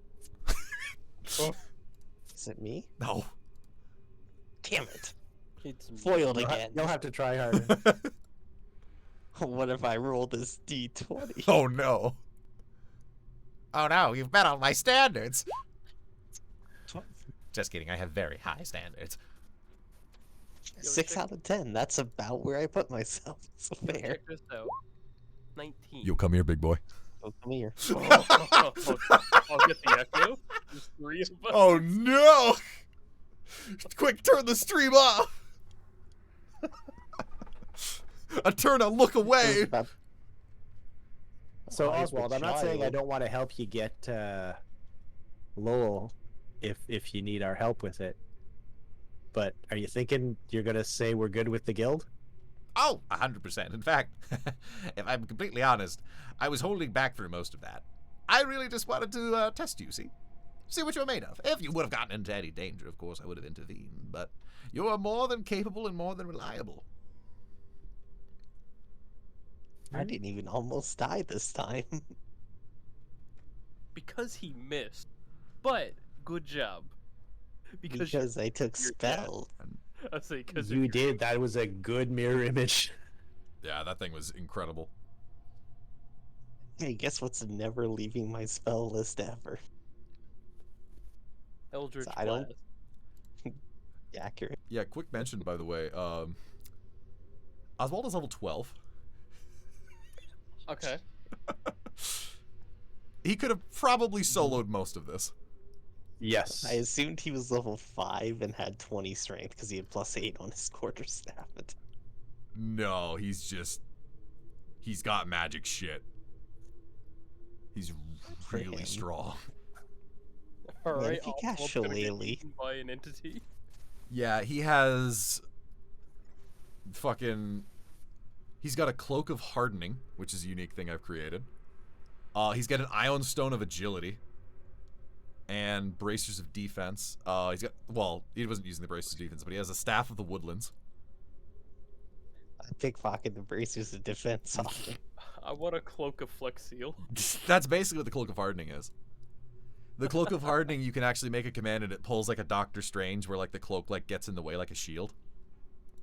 Is it me? No. Damn it! It's Foiled again. you'll have to try harder. What if I roll this d20? Oh, no. Oh no, you've met all my standards. Just kidding, I have very high standards. 6 out of 10. That's about where I put myself. So Yo, fair. check this out. 19. Yo, come here, big boy. Oh, come here. I'll get the echo. There's 3 of us. Oh, no. Quick, turn the stream off. Eterna, look away. So Why the Oswald, I'm not saying I child? don't want to help you get Lowell if you need our help with it. But are you thinking you're gonna say we're good with the guild? Oh, 100%. In fact, if I'm completely honest, I was holding back through most of that. I really just wanted to test you, see what you're made of. If you would have gotten into any danger, of course, I would have intervened. But you are more than capable and more than reliable. I didn't even almost die this time. Because he missed. But, good job. Because I took you're dead. spells. I say because You did. That was a good mirror image. Yeah, that thing was incredible. Hey, guess what's never leaving my spell list ever? Eldritch I don't- Blast. Accurate. Yeah, quick mention, by the way. Oswald is level 12. Okay. He could have probably soloed most of this. Yes. I assumed he was level 5 and had 20 strength because he had +8 on his quarterstaff. No, he's got magic shit. He's really him. strong. All Man, right, if you I'll cast gonna get Shillelagh. eaten by an entity. Yeah, he has fucking. He's got a cloak of hardening, which is a unique thing I've created. He's got an ion stone of agility. And bracers of defense. He's got, well, he wasn't using the bracers of defense, but he has a staff of the woodlands. I pickpocket the bracers of defense off him. I want a cloak of Flex Seal. That's basically what the cloak of hardening is. The cloak of hardening, you can actually make a command and it pulls like a Doctor Strange, where like the cloak like gets in the way like a shield,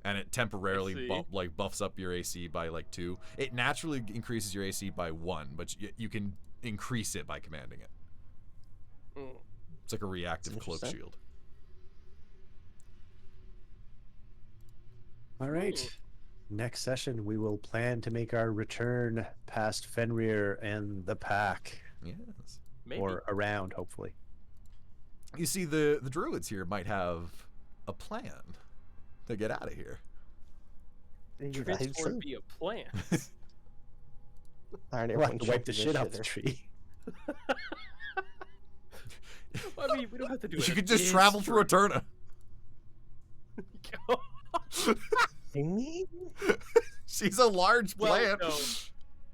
and it temporarily buffs up your AC by like 2. It naturally increases your AC by 1, but you can increase it by commanding it. It's like a reactive cloak shield. All right. Next session, we will plan to make our return past Fenrir and the pack. Yes. Maybe. Or around, hopefully. You see, the druids here might have a plan to get out of here. Transport via plant. Alright, We'll have everyone to wipe jump the in shit off the shitter. tree. I mean, we don't have to do it. You could just travel through Eterna. I mean, She's a large plant.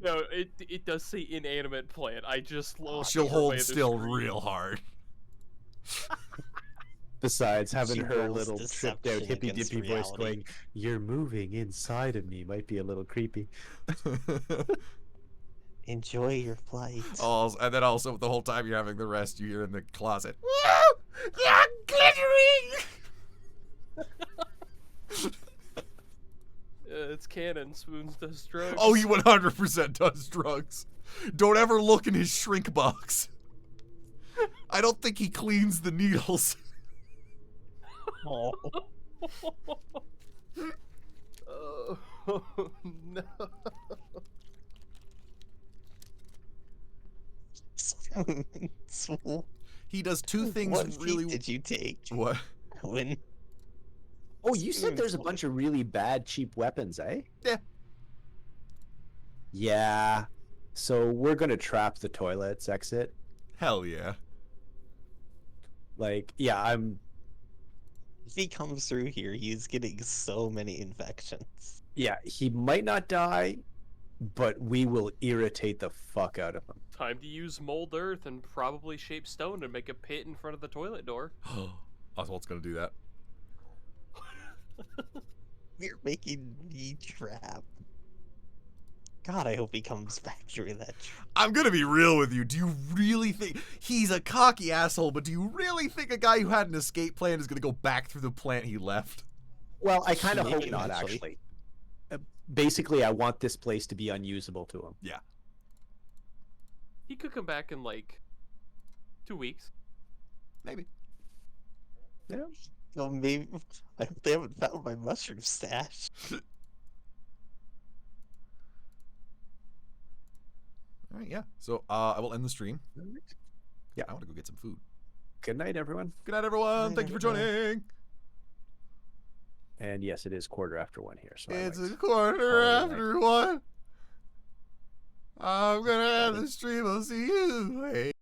No, it does say inanimate plant. I just lost. She'll hold still real hard. Besides, having She her rolls little tripped out deception hippy against dippy voice reality. going, "You're moving inside of me," might be a little creepy. enjoy your flight. Oh, and then also the whole time you're having the rest, you hear in the closet, "Woo! You're glittering!" It's canon. Spoons does drugs. Oh, he 100% does drugs. Don't ever look in his shrink box. I don't think he cleans the needles. Oh, Oh, no. so, He does 2 things what feat really. did you take? What? When Oh, you said there's a bunch of really bad, cheap weapons, eh? Yeah. Yeah. So we're gonna trap the toilets exit. Hell yeah. Like, yeah, I'm. if he comes through here, he's getting so many infections. Yeah, he might not die, but we will irritate the fuck out of him. Time to use mold earth and probably shape stone to make a pit in front of the toilet door. Oswald's gonna do that. We're making me trap. God, I hope he comes back through that trap. I'm gonna be real with you. Do you really think he's a cocky asshole? But do you really think a guy who had an escape plan is gonna go back through the plant he left? Well, I kind of Maybe hope not, eventually. actually. Basically, I want this place to be unusable to him. Yeah. He could come back in like 2 weeks. Maybe. Yeah. No, maybe. I hope they haven't found my mushroom stash. All right. Yeah. So I will end the stream. Yeah. I want to go get some food. Good night, everyone. Good night, everyone. Night, Thank you for everyone. joining. And yes, it is 1:15 here. So It's I a might quarter call it a night. after 1. I'm gonna end the stream. I'll see you later.